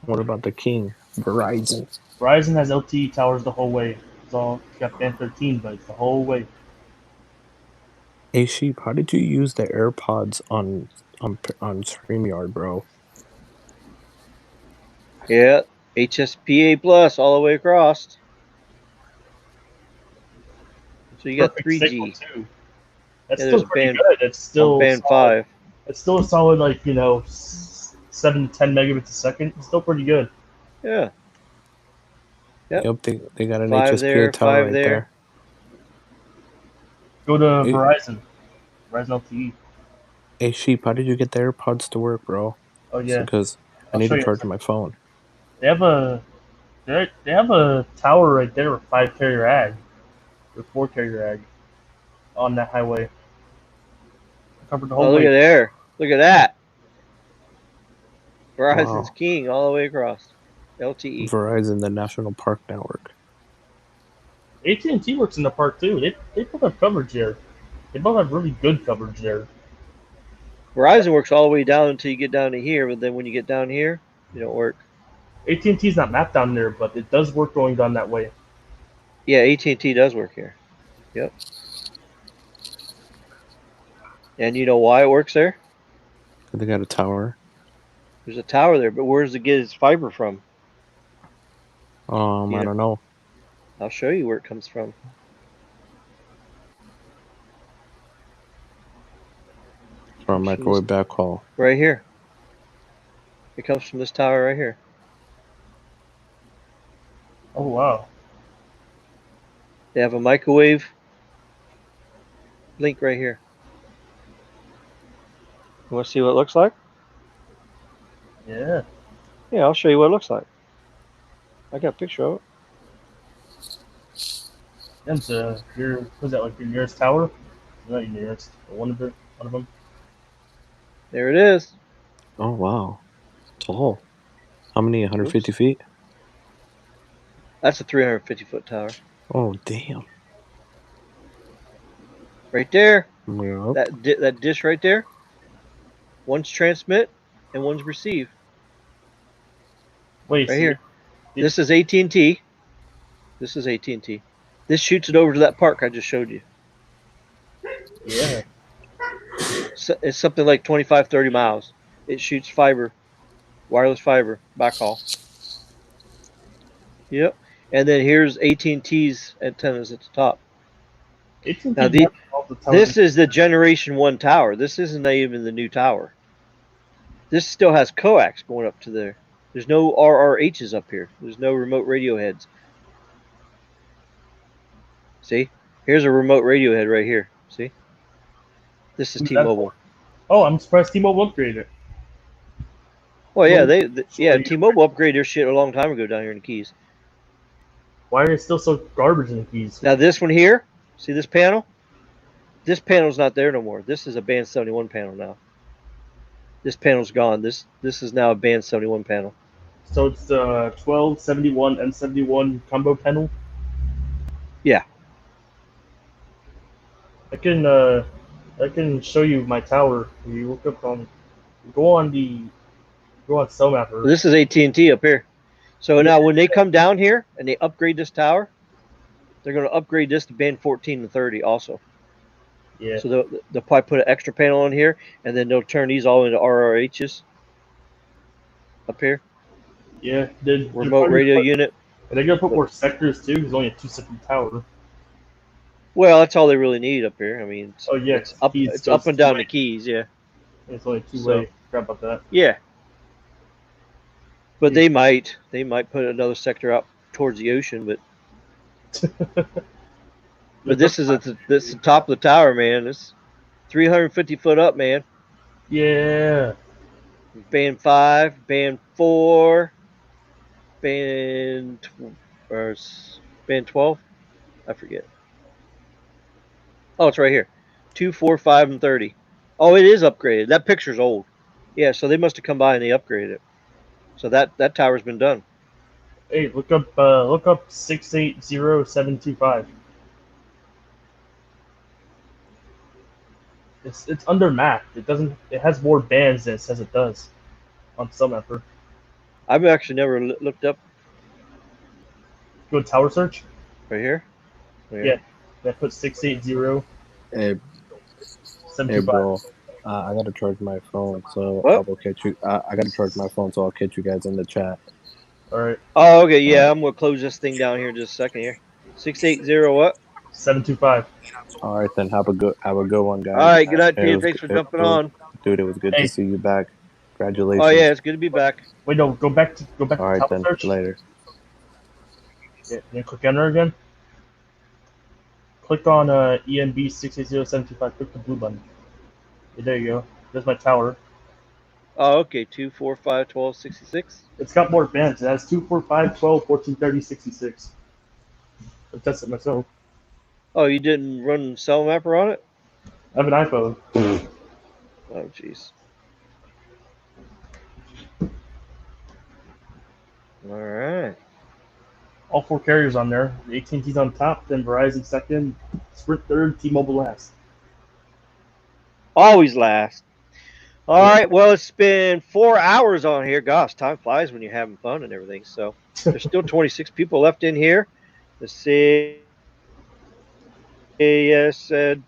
What about the King? Verizon. Verizon has LTE towers the whole way. It's got band 13, but it's the whole way. Hey Sheep, how did you use the AirPods on StreamYard, bro? Yeah, HSPA plus all the way across. So you got 3G. Too. That's Yeah, still pretty good. It's still band solid. 5. It's still a solid 7 to 10 megabits a second. It's still pretty good. Yeah. Yep, they got an 5 HSPA there, tower 5 right there. Go to Verizon LTE. Hey Sheep, how did you get the AirPods to work, bro? Oh yeah. Because I need to charge my phone. They have a tower right there with 5 carrier ag, or 4 carrier ag, on that highway. Covered the whole way. Look at there! Look at that! Verizon's king all the way across. LTE. Verizon, the National Park Network. AT&T works in the park too. They both have coverage there. They both have really good coverage there. Verizon works all the way down until you get down to here, but then when you get down here, you don't work. AT&T's not mapped down there, but it does work going down that way. Yeah, AT&T does work here. Yep. And you know why it works there? They got a tower. There's a tower there, but where does it get its fiber from? I don't know. I'll show you where it comes from. From microwave backhaul. Right here. It comes from this tower right here. Oh, wow. They have a microwave link right here. You want to see what it looks like? Yeah. Yeah, I'll show you what it looks like. I got a picture of it. And was that like your nearest tower? Not your nearest, but one of them. There it is. Oh wow, tall. How many? 150 feet? That's a 350-foot tower. Oh damn. Right there. Yep. That dish right there. One's transmit and one's receive. Wait, right so here. This is AT&T. This is AT&T. This shoots it over to that park I just showed you. Yeah. So it's something like 25, 30 miles. It shoots fiber, wireless fiber, backhaul. Yep. And then here's AT&T's antennas at the top. AT&T Now this is the Generation 1 tower. This isn't even the new tower. This still has coax going up to there. There's no RRHs up here. There's no remote radio heads. See? Here's a remote radio head right here. See? This is T-Mobile. Oh, I'm surprised T-Mobile upgraded it. Well, yeah, T-Mobile upgraded their shit a long time ago down here in the Keys. Why are they still so garbage in the Keys? Now this one here, see this panel? This panel's not there no more. This is a Band 71 panel now. This panel's gone. This is now a Band 71 panel. So it's the 1271 M71 combo panel? Yeah. I can show you my tower. You look up on go on Cell Mapper. This is AT&T up here. So now when they come down here and they upgrade this tower, they're going to upgrade this to band 14 and 30 also. Yeah. So they'll probably put an extra panel on here, and then they'll turn these all into RRHs up here. Yeah. Remote radio unit. Are they going to put more sectors too? There's only a 2-second tower. Well, that's all they really need up here. I mean, it's up and down the Keys, yeah. It's only two-way. Forgot about that. Yeah. But they might put another sector out towards the ocean, but this is the top of the tower, man. It's 350 foot up, man. Yeah. Band 5, band 4, band 12. I forget. Oh, it's right here. 2, 4, 5, and 30. Oh, it is upgraded. That picture's old. Yeah, so they must have come by and they upgraded it. So that tower's been done. Hey, look up 680725. It's under mapped. It has more bands than it says it does on Cell Mapper. I've actually never looked up. Go to tower search. Right here. Yeah. That puts 680. Hey, bro. I gotta charge my phone, so what? I'll catch you. I gotta charge my phone, so I'll catch you guys in the chat. All right. Oh, okay. Yeah, I'm gonna close this thing down here in just a second here. 680 what? 725. All right, then have a good one, guys. All right, good night to you. Thanks for jumping on. Dude, it was good to see you back. Congratulations. Oh yeah, it's good to be back. Wait, no, go back to All right, then search. later. Yeah, then click enter again. Click on EMB 680725. Click the blue button. Yeah, there you go. There's my tower. Oh, okay. 2, 4, 5, 12, 66. It's got more bands. It has 2, 4, 5, 12, 14, 30, 66. I tested it myself. Oh, you didn't run Cell Mapper on it? I have an iPhone. Oh, jeez. All right. All 4 carriers on there. AT&T's on top, then Verizon second, Sprint third, T-Mobile last. Always last. All right. Well, it's been 4 hours on here. Gosh, time flies when you're having fun and everything. So there's still 26 people left in here. Let's see. Yes, said.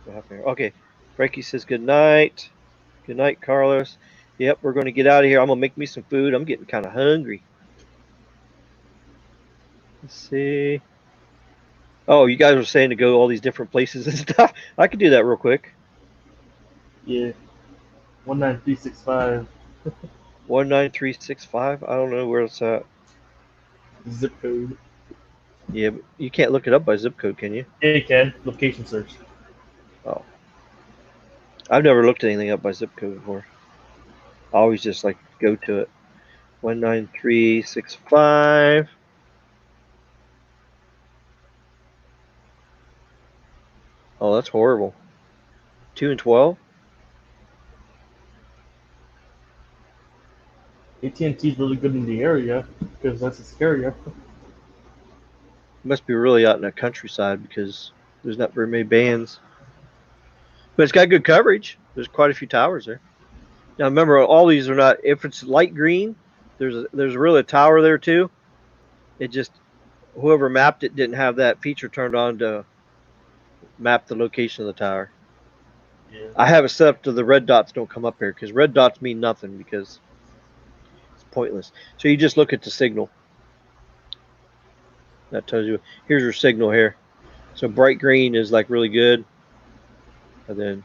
Okay. Frankie says good night. Good night, Carlos. Yep, we're going to get out of here. I'm going to make me some food. I'm getting kind of hungry. Let's see. Oh, you guys were saying to go all these different places and stuff. I could do that real quick. Yeah. 19365. 19365. I don't know where it's at. Zip code. Yeah, but you can't look it up by zip code, can you? Yeah, you can. Location search. Oh. I've never looked anything up by zip code before. I always just like go to it. 19365. Oh, that's horrible. 2 and 12. AT&T is really good in the area because that's its carrier. It must be really out in the countryside because there's not very many bands. But it's got good coverage. There's quite a few towers there. Now remember, all these are not. If it's light green, there's really a tower there too. It just whoever mapped it didn't have that feature turned on to map the location of the tower. Yeah. I have it set up to the red dots don't come up here because red dots mean nothing because it's pointless. So you just look at the signal. That tells you here's your signal here. So bright green is like really good, and then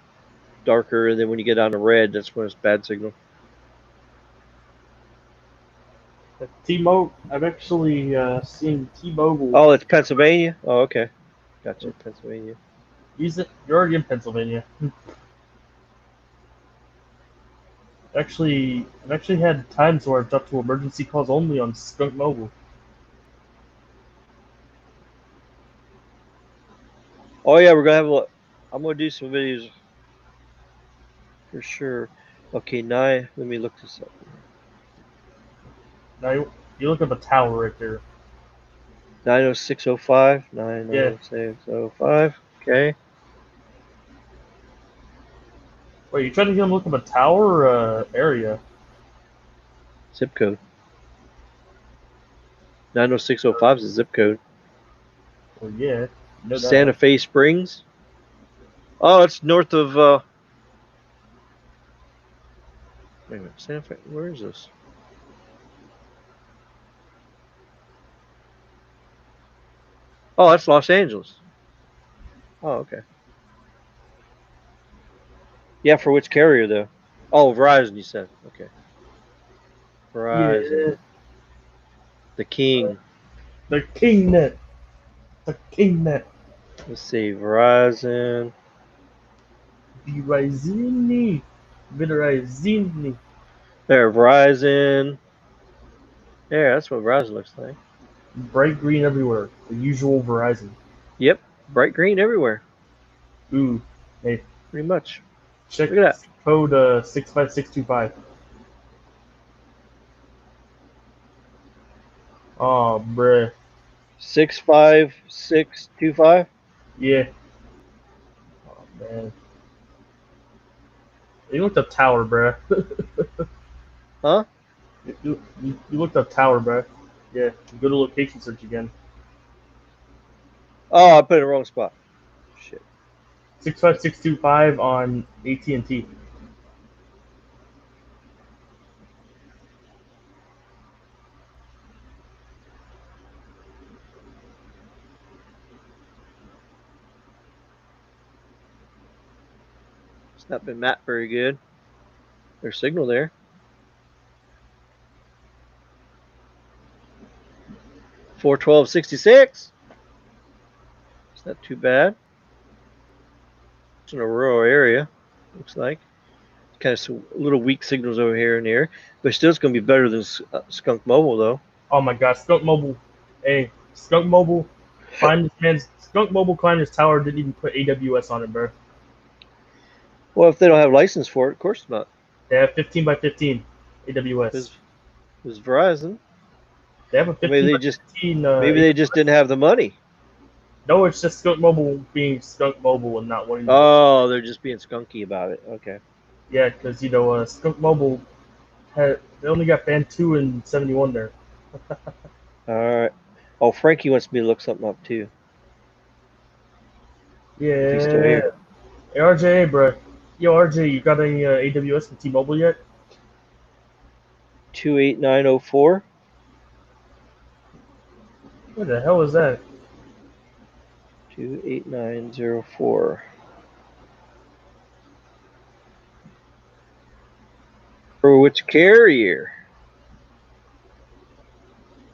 darker, and then when you get down to red, that's when it's bad signal. T-Mobile. I've actually seen T-Mobile. Oh, it's Pennsylvania. Oh, okay, gotcha, Pennsylvania. Use it. You're already in Pennsylvania. Actually, I've actually had times where I've dropped to emergency calls only on Skunk Mobile. Oh yeah, we're gonna have a look. I'm gonna do some videos for sure. Okay, now let me look this up. Now you look up a tower right there. 90605. 90605. Okay. Wait, you trying to get him to look up a tower or area? Zip code. 90605 is the zip code. Well, yeah. No doubt. Santa Fe Springs. Oh, it's north of. Wait a minute, Santa Fe. Where is this? Oh, that's Los Angeles. Oh, okay. Yeah, for which carrier though? Oh, Verizon. You said okay. Verizon. Yeah. The king. The KingNet. The KingNet. Let's see, Verizon. Verizon. Verizon. There, Verizon. There, that's what Verizon looks like. Bright green everywhere. The usual Verizon. Yep, bright green everywhere. Ooh, hey. Pretty much. Check Look at that. code 65625. Oh, bruh. 65625. Yeah. Oh, man. You looked up tower, bruh. Huh? You looked up tower, bruh. Yeah. Go to location search again. Oh, I put it in the wrong spot. Shit. 65625 on AT&T. It's not been mapped very good. There's signal there. $412.66. It's not too bad. It's in a rural area, looks like. Kind of a little weak signals over here and there, but still it's going to be better than Skunk Mobile though. Oh my God, Skunk Mobile. Hey, Skunk Mobile climbed this man's Skunk Mobile climbed his tower, didn't even put AWS on it, bro. Well, if they don't have license for it, of course not. They have 15 by 15 AWS. It was Verizon. They have a 15 maybe they by just 15, maybe they just didn't have the money. No, it's just Skunk Mobile being Skunk Mobile and not wanting to. Oh, they're just being skunky about it. Okay. Yeah, because Skunk Mobile they only got band 2 and 71 there. All right. Oh, Frankie wants me to look something up too. Yeah. If he's still here. Hey, RJ, bro. Yo, RJ, you got any AWS and T-Mobile yet? 28904. What the hell is that? 28904. For which carrier?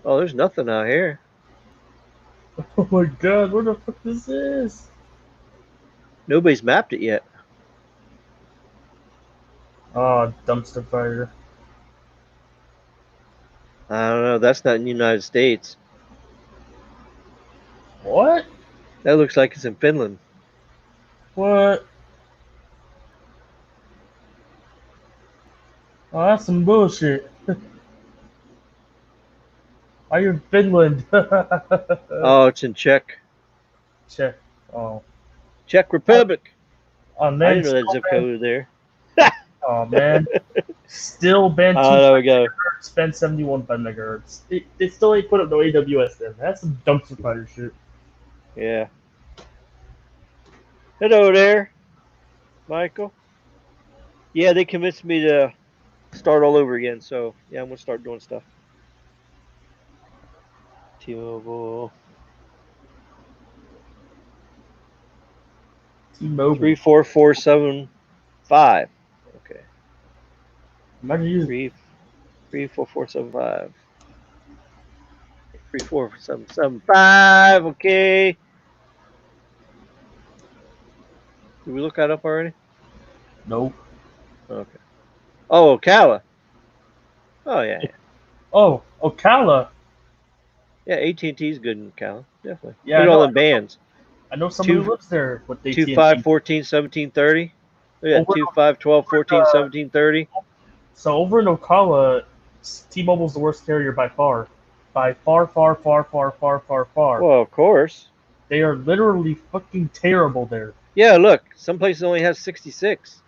Oh, there's nothing out here. Oh my god, what the fuck is this? Nobody's mapped it yet. Oh, dumpster fire. I don't know. That's not in the United States. What? That looks like it's in Finland. What? Oh, that's some bullshit. Are you in Finland? Oh, it's in Czech. Check. Oh. Czech Republic. Oh, man. I didn't know that zip code was there. Oh, man. Still band 2 Oh, there we go. megahertz, band 71 by megahertz. They still ain't put up no AWS then. That's some dumpster fire shit. Yeah. Hello there, Michael. Yeah, they convinced me to start all over again. So, yeah, I'm going to start doing stuff. T-Mobile. T-Mobile. 34475. Okay. Imagine using 34475. 34775. Okay. Did we look that up already? Nope. Okay. Oh, Ocala. Oh, yeah. Oh, Ocala. Yeah, AT&T is good in Ocala. Definitely. Yeah, Look at all them bands. I know somebody who lives there with AT&T. 2, 5, 14, 17, 30. Look at 2, 5, 12, 14, 17, 30. So over in Ocala, T-Mobile's the worst carrier by far. By far, far, far, far, far, far, far. Well, of course. They are literally fucking terrible there. Yeah, look. Some places only have 66.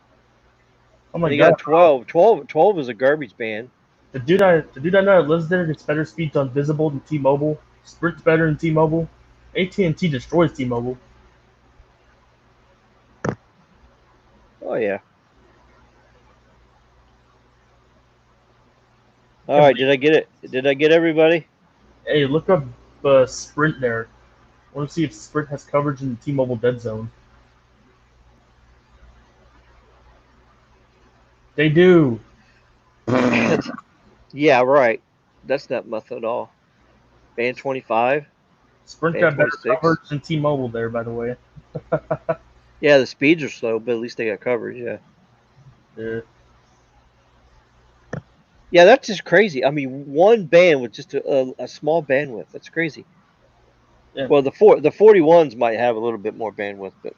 Oh my and god. You got 12. 12 is a garbage band. The dude I know that lives there gets better speeds on Visible than T-Mobile. Sprint's better than T-Mobile. AT&T destroys T-Mobile. Oh, yeah. All right, did I get it? Did I get everybody? Hey, look up Sprint there. I want to see if Sprint has coverage in the T-Mobile dead zone. They do. Yeah, right. That's not much at all. Band 25. Sprint Band got better 26. coverage than T-Mobile there, by the way. Yeah, the speeds are slow, but at least they got coverage, yeah. Yeah, that's just crazy. I mean, one band with just a small bandwidth. That's crazy. Yeah. Well, the 41s might have a little bit more bandwidth, but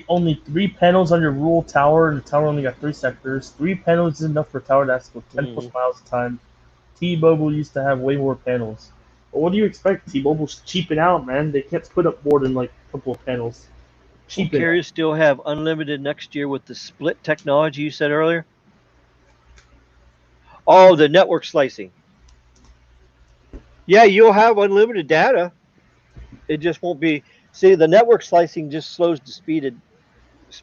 only 3 panels on your rural tower, and the tower only got 3 sectors. 3 panels is enough for a tower that's go 10 plus miles a time. T-Mobile used to have way more panels. But what do you expect? T-Mobile's cheaping out, man. They can't put up more than like a couple of panels. Will carriers still have unlimited next year with the split technology you said earlier? Oh, the network slicing. Yeah, you'll have unlimited data. It just won't be. See, the network slicing just slows the speed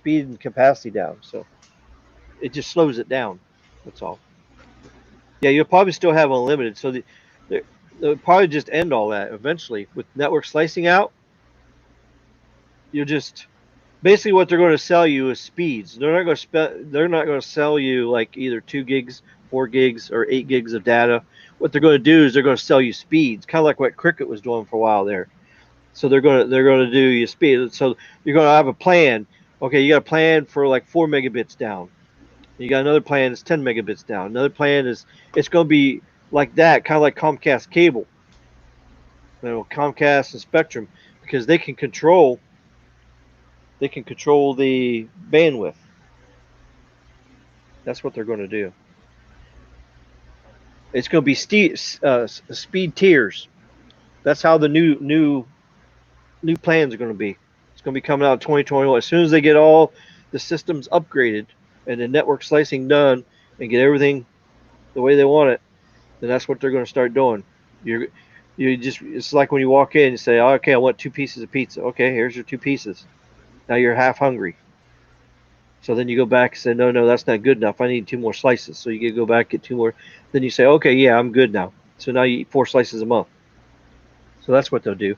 and capacity down. So it just slows it down. That's all. Yeah, you'll probably still have unlimited. So they'll probably just end all that eventually with network slicing out. You'll just basically what they're going to sell you is speeds. They're not going to sell you like either 2 gigs, 4 gigs, or 8 gigs of data. What they're going to do is they're going to sell you speeds, kind of like what Cricket was doing for a while there. So they're going to do your speed. So you're going to have a plan. Okay, you got a plan for like 4 megabits down. You got another plan that's 10 megabits down. Another plan is it's going to be like that, kind of like Comcast cable. Comcast and Spectrum, because they can control the bandwidth. That's what they're going to do. It's going to be speed tiers. That's how the new plans are going to be. It's going to be coming out in 2021. As soon as they get all the systems upgraded and the network slicing done and get everything the way they want it, then that's what they're going to start doing. It's like when you walk in and say, oh, okay, I want 2 pieces of pizza. Okay, here's your 2 pieces. Now you're half hungry. So then you go back and say, no, that's not good enough. I need 2 more slices. So you go back, get 2 more. Then you say, okay, yeah, I'm good now. So now you eat 4 slices a month. So that's what they'll do.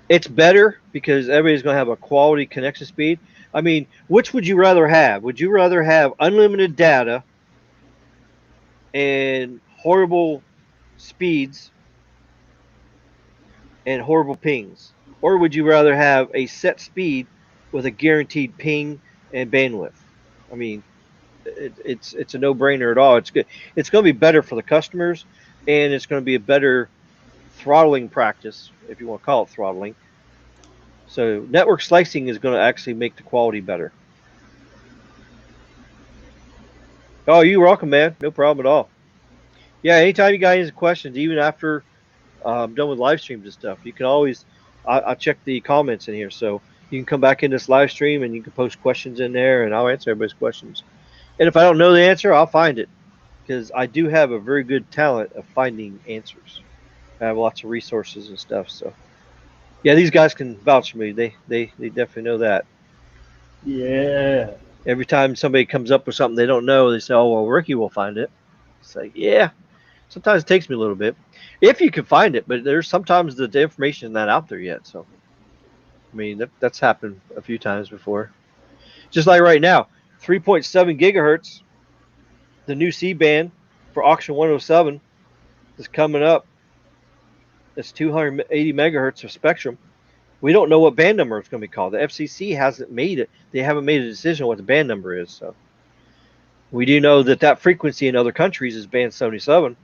It's better because everybody's going to have a quality connection speed. I mean, which would you rather have? Would you rather have unlimited data and horrible speeds and horrible pings? Or would you rather have a set speed with a guaranteed ping and bandwidth? I mean, it's a no-brainer at all. It's good. It's going to be better for the customers, and it's going to be a better throttling practice, if you want to call it throttling. So network slicing is going to actually make the quality better. Oh, you're welcome, man. No problem at all. Yeah, anytime you got any questions, even after I'm done with live streams and stuff, you can always, I'll check the comments in here. So you can come back in this live stream and you can post questions in there and I'll answer everybody's questions. And if I don't know the answer, I'll find it because I do have a very good talent of finding answers. I have lots of resources and stuff. So yeah, these guys can vouch for me. They definitely know that. Yeah. Every time somebody comes up with something they don't know, they say, oh, well, Ricky will find it. It's like, yeah. Sometimes it takes me a little bit. If you can find it, but there's sometimes the information is not out there yet. So, I mean, that's happened a few times before. Just like right now, 3.7 gigahertz, the new C-band for auction 107 is coming up. It's 280 megahertz of spectrum. We don't know what band number it's going to be called. The FCC hasn't made it. They haven't made a decision on what the band number is. So we do know that frequency in other countries is band 77.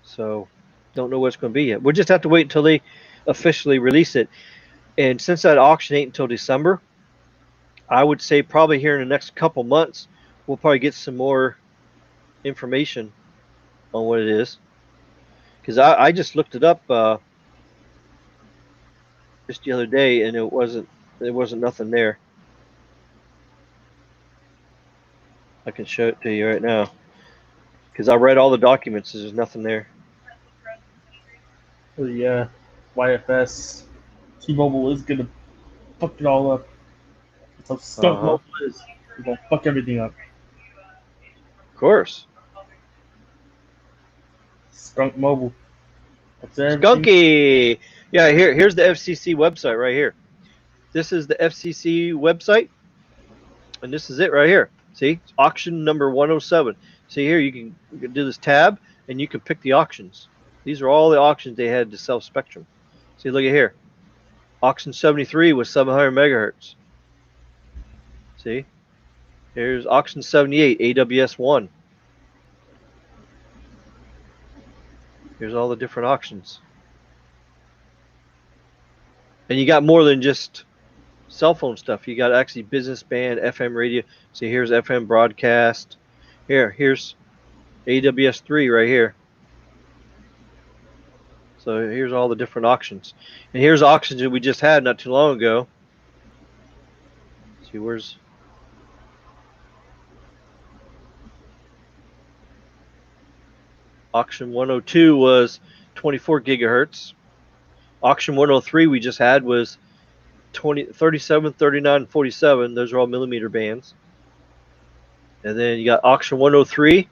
So don't know what it's going to be yet. We'll just have to wait until they officially release it. And since that auction ain't until December, I would say probably here in the next couple months, we'll probably get some more information on what it is. Because I just looked it up just the other day, and there wasn't nothing there. I can show it to you right now. Because I read all the documents, there's nothing there. Oh yeah, YFS, T-Mobile is gonna fuck it all up. That's how skunk mobile is. They're gonna fuck everything up. Of course. Skunk mobile. That's Skunky. Yeah, here's the FCC website right here. This is the FCC website, and this is it right here. See, auction number 107. See here, you can do this tab, and you can pick the auctions. These are all the auctions they had to sell spectrum. See, look at here. Auction 73 was 700 megahertz. See, here's auction 78, AWS 1. Here's all the different auctions. And you got more than just cell phone stuff. You got actually business band, FM radio. See, here's FM broadcast. Here's AWS 3 right here. So here's all the different auctions. And here's auctions that we just had not too long ago. Let's see, where's... Auction 102 was 24 gigahertz. Auction 103 we just had was 37, 39, and 47. Those are all millimeter bands. And then you got auction 103.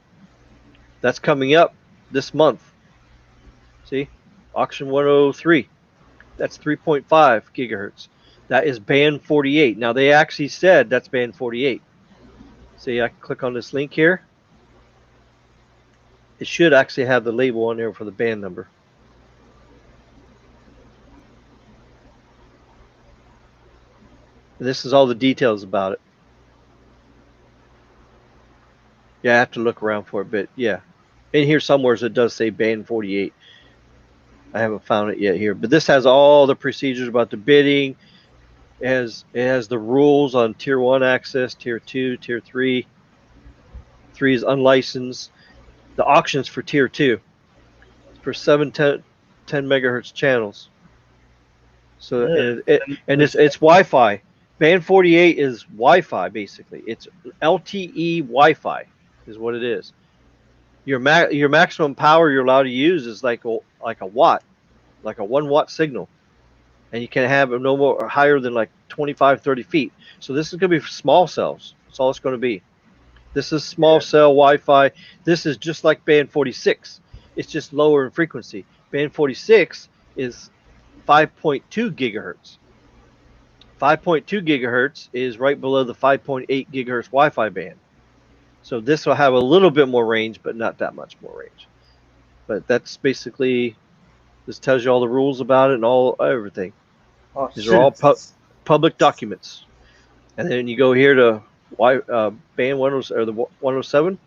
That's coming up this month. See? Auction 103. That's 3.5 gigahertz. That is band 48. Now, they actually said that's band 48. See, I can click on this link here. It should actually have the label on there for the band number. And this is all the details about it. Yeah, I have to look around for it, but yeah. In here somewhere it does say band 48. I haven't found it yet here. But this has all the procedures about the bidding. It has the rules on Tier 1 access, Tier 2, Tier 3. 3 is unlicensed. The auctions for Tier 2 for 7, 10 megahertz channels. So it's Wi-Fi. Band 48 is Wi-Fi basically. It's LTE Wi-Fi is what it is. Your maximum power you're allowed to use is like a watt, like a 1 watt signal, and you can have no more or higher than like 25, 30 feet. So this is going to be small cells. That's all it's going to be. This is small cell Wi-Fi. This is just like band 46. It's just lower in frequency. Band 46 is 5.2 gigahertz. 5.2 gigahertz is right below the 5.8 gigahertz Wi-Fi band. So this will have a little bit more range, but not that much more range. But that's basically, this tells you all the rules about it and everything. Oh, These are all public documents. And then you go here to band 10 or the 107,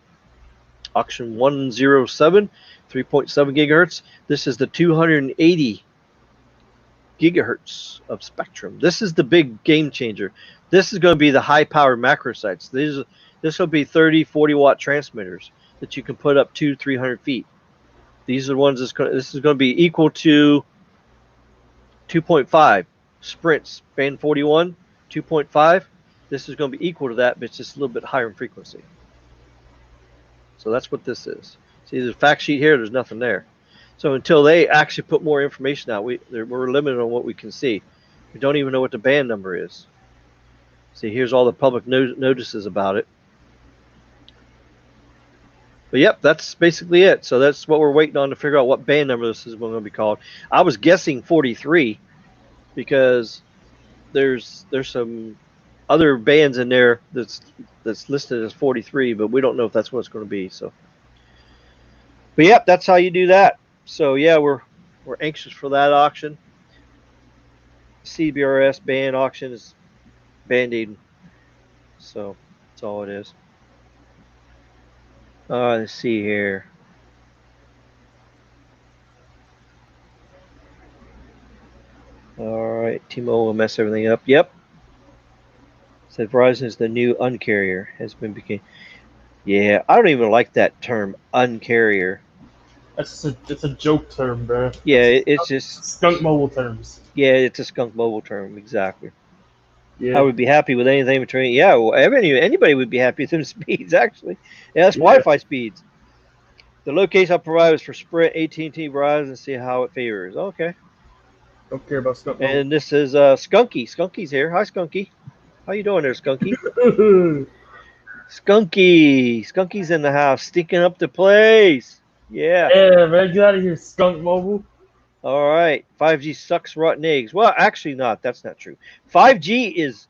auction 107, 3.7 gigahertz. This is the 280 gigahertz of spectrum. This is the big game changer. This is going to be the high power macro sites. This will be 30, 40 watt transmitters that you can put up 200-300 feet. These are the ones this is going to be equal to 2.5 sprints. Band 41, 2.5. This is going to be equal to that, but it's just a little bit higher in frequency. So that's what this is. See, there's a fact sheet here. There's nothing there. So until they actually put more information out, we're limited on what we can see. We don't even know what the band number is. See, here's all the public notices about it. But yep, that's basically it. So that's what we're waiting on to figure out what band number this is going to be called. I was guessing 43 because there's some other bands in there that's listed as 43, but we don't know if that's what it's going to be. So, but yep, that's how you do that. So yeah, we're anxious for that auction. CBRS band auction is Band-Aid. So that's all it is. Let's see here. All right, T-Mobile will mess everything up. Yep. Said Verizon is the new uncarrier. Has been became. Yeah, I don't even like that term, uncarrier. It's a joke term, bro. Yeah, it's just skunk mobile terms. Yeah, it's a skunk mobile term, exactly. Yeah. I would be happy with anything between. Yeah, well, anybody would be happy with them speeds, actually. Yeah, that's Wi-Fi speeds. The location I'll provide is for Sprint, AT&T, Verizon, see how it favors. Okay. Don't care about skunk mobile. And this is Skunky. Skunky's here. Hi, Skunky. How you doing there, Skunky? Skunky's in the house, stinking up the place. Yeah. Yeah, man, get out of here, skunk mobile. All right. 5G sucks rotten eggs. Well, actually not. That's not true. 5G is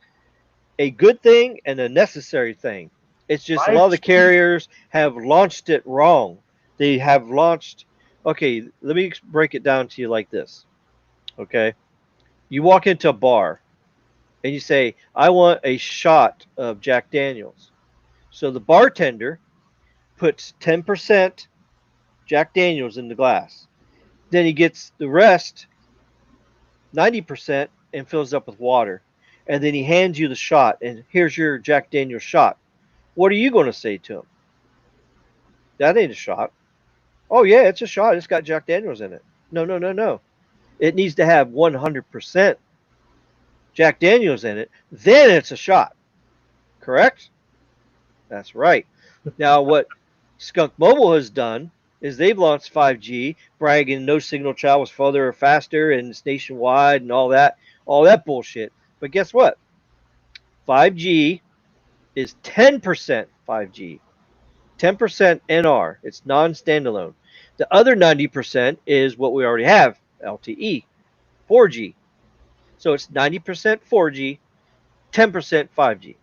a good thing and a necessary thing. It's just 5G. A lot of the carriers have launched it wrong. They have launched. Okay, let me break it down to you like this. Okay. You walk into a bar and you say, I want a shot of Jack Daniels. So the bartender puts 10% Jack Daniels in the glass. Then he gets the rest, 90%, and fills it up with water. And then he hands you the shot, and here's your Jack Daniels shot. What are you going to say to him? That ain't a shot. Oh, yeah, it's a shot. It's got Jack Daniels in it. No. It needs to have 100% Jack Daniels in it. Then it's a shot. Correct? That's right. Now, what Skunk Mobile has done is they've launched 5G, bragging no signal travels further or faster, and it's nationwide and all that bullshit. But guess what? 5G is 10% 5G, 10% NR. It's non-standalone. The other 90% is what we already have, LTE, 4G. So it's 90% 4G, 10% 5G.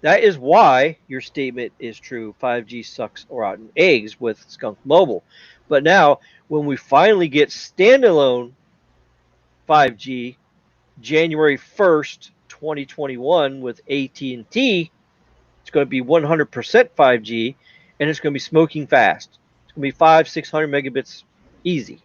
That is why your statement is true. 5G sucks rotten eggs with Skunk Mobile. But now, when we finally get standalone 5G, January 1st, 2021, with AT&T, it's going to be 100% 5G, and it's going to be smoking fast. It's going to be 500-600 megabits easy.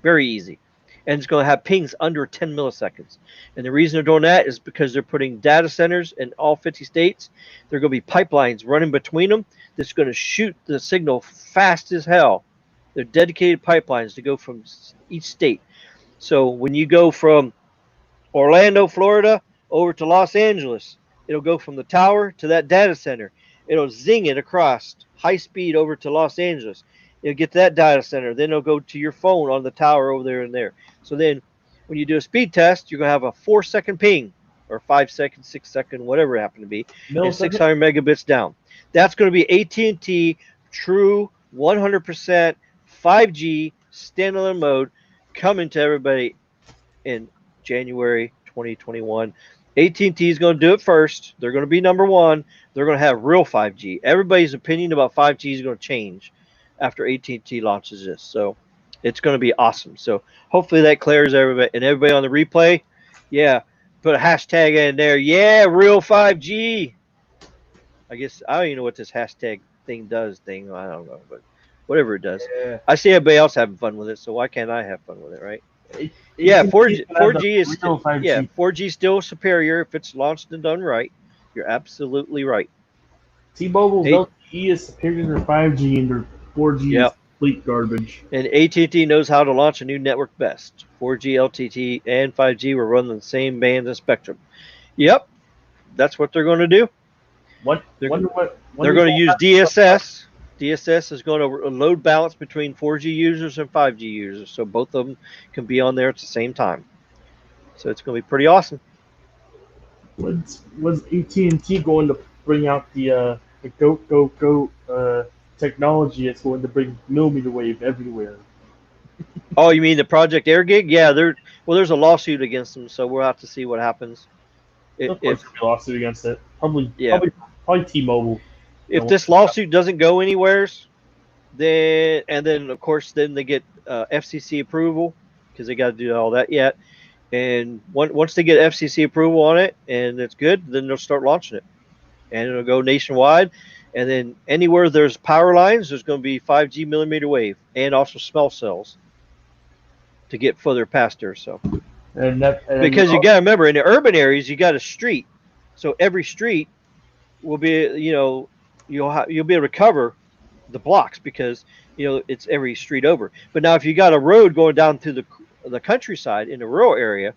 Very easy. And it's going to have pings under 10 milliseconds. And the reason they're doing that is because they're putting data centers in all 50 states. There are going to be pipelines running between them that's going to shoot the signal fast as hell. They're dedicated pipelines to go from each state. So when you go from Orlando, Florida, over to Los Angeles, it'll go from the tower to that data center. It'll zing it across high speed over to Los Angeles. It'll get to that data center. Then it'll go to your phone on the tower over there and there. So then when you do a speed test, you're going to have a 4-second ping or 5 second, 6 second, whatever it happened to be, and 600 megabits down. That's going to be AT&T true 100% 5G standalone mode coming to everybody in January 2021. AT&T is going to do it first. They're going to be number one. They're going to have real 5G. Everybody's opinion about 5G is going to change after AT&T launches this. So it's going to be awesome. So hopefully that clears everybody. And everybody on the replay, yeah, put a hashtag in there. Yeah, real 5G. I guess I don't even know what this hashtag thing does. I don't know, but whatever it does. Yeah. I see everybody else having fun with it, so why can't I have fun with it, right? Yeah, 4G is still 4G still superior if it's launched and done right. You're absolutely right. T-Mobile's LTE is superior to 5G, and their 4G is complete garbage. And AT&T knows how to launch a new network best. 4G, LTE, and 5G will run the same bands and spectrum. Yep, that's what they're going to do. They're going to use DSS. DSS is going to load balance between 4G users and 5G users, so both of them can be on there at the same time. So it's going to be pretty awesome. Was AT&T going to bring out the go technology? It's going to bring millimeter wave everywhere. Oh, you mean the Project AirGig? Yeah, there's a lawsuit against them, so we'll have to see what happens. Of course, there'll be a lawsuit against it. Probably T-Mobile. If this lawsuit doesn't go anywhere, then of course they get FCC approval because they got to do all that yet. And once they get FCC approval on it and it's good, then they'll start launching it, and it'll go nationwide. And then anywhere there's power lines, there's going to be 5G millimeter wave and also small cells to get further past there. So because you got to remember, in the urban areas you got a street, so every street will be, you'll be able to cover the blocks because it's every street over. But now if you got a road going down through the countryside in a rural area,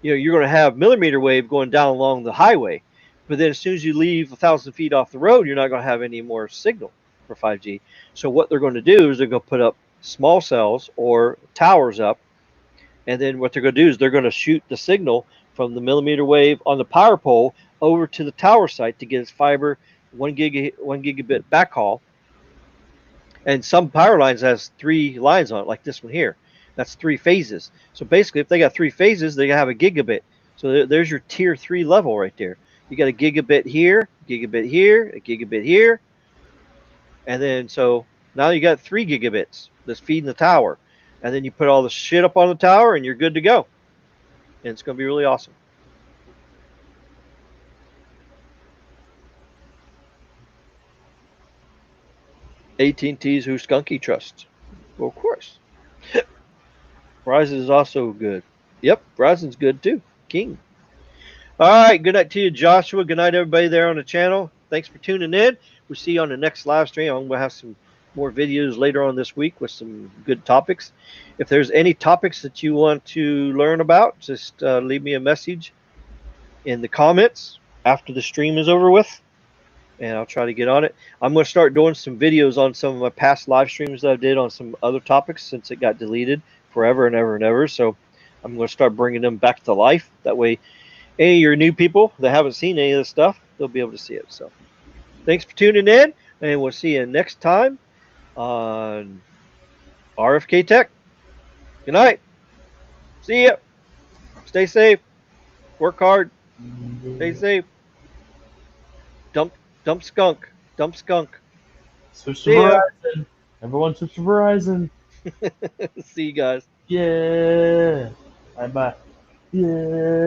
you're going to have millimeter wave going down along the highway. But then as soon as you leave 1,000 feet off the road, you're not going to have any more signal for 5G. So what they're going to do is they're going to put up small cells or towers up, and then what they're going to do is they're going to shoot the signal from the millimeter wave on the power pole over to the tower site to get its fiber 1 gigabit backhaul. And some power lines has 3 lines on it, like this one here. That's 3 phases. So basically, if they got 3 phases, they have a gigabit. So there's your tier 3 level right there. You got a gigabit here, a gigabit here. And then so now you got 3 gigabits that's feeding the tower. And then you put all the shit up on the tower and you're good to go. And it's going to be really awesome. AT&T's Who Skunky Trust. Well, of course. Verizon is also good. Yep, Verizon's good too. King. All right, good night to you, Joshua. Good night, everybody there on the channel. Thanks for tuning in. We'll see you on the next live stream. I'm going to have some more videos later on this week with some good topics. If there's any topics that you want to learn about, just leave me a message in the comments after the stream is over with, and I'll try to get on it. I'm going to start doing some videos on some of my past live streams that I did on some other topics since it got deleted forever and ever and ever. So I'm going to start bringing them back to life. That way, any of your new people that haven't seen any of this stuff, they'll be able to see it. So thanks for tuning in, and we'll see you next time on RFK Tech. Good night. See ya. Stay safe. Work hard. Stay safe. Dump skunk. Dump skunk. Switch to Verizon. Everyone switch to Verizon. See you guys. Yeah. Bye-bye. Yeah.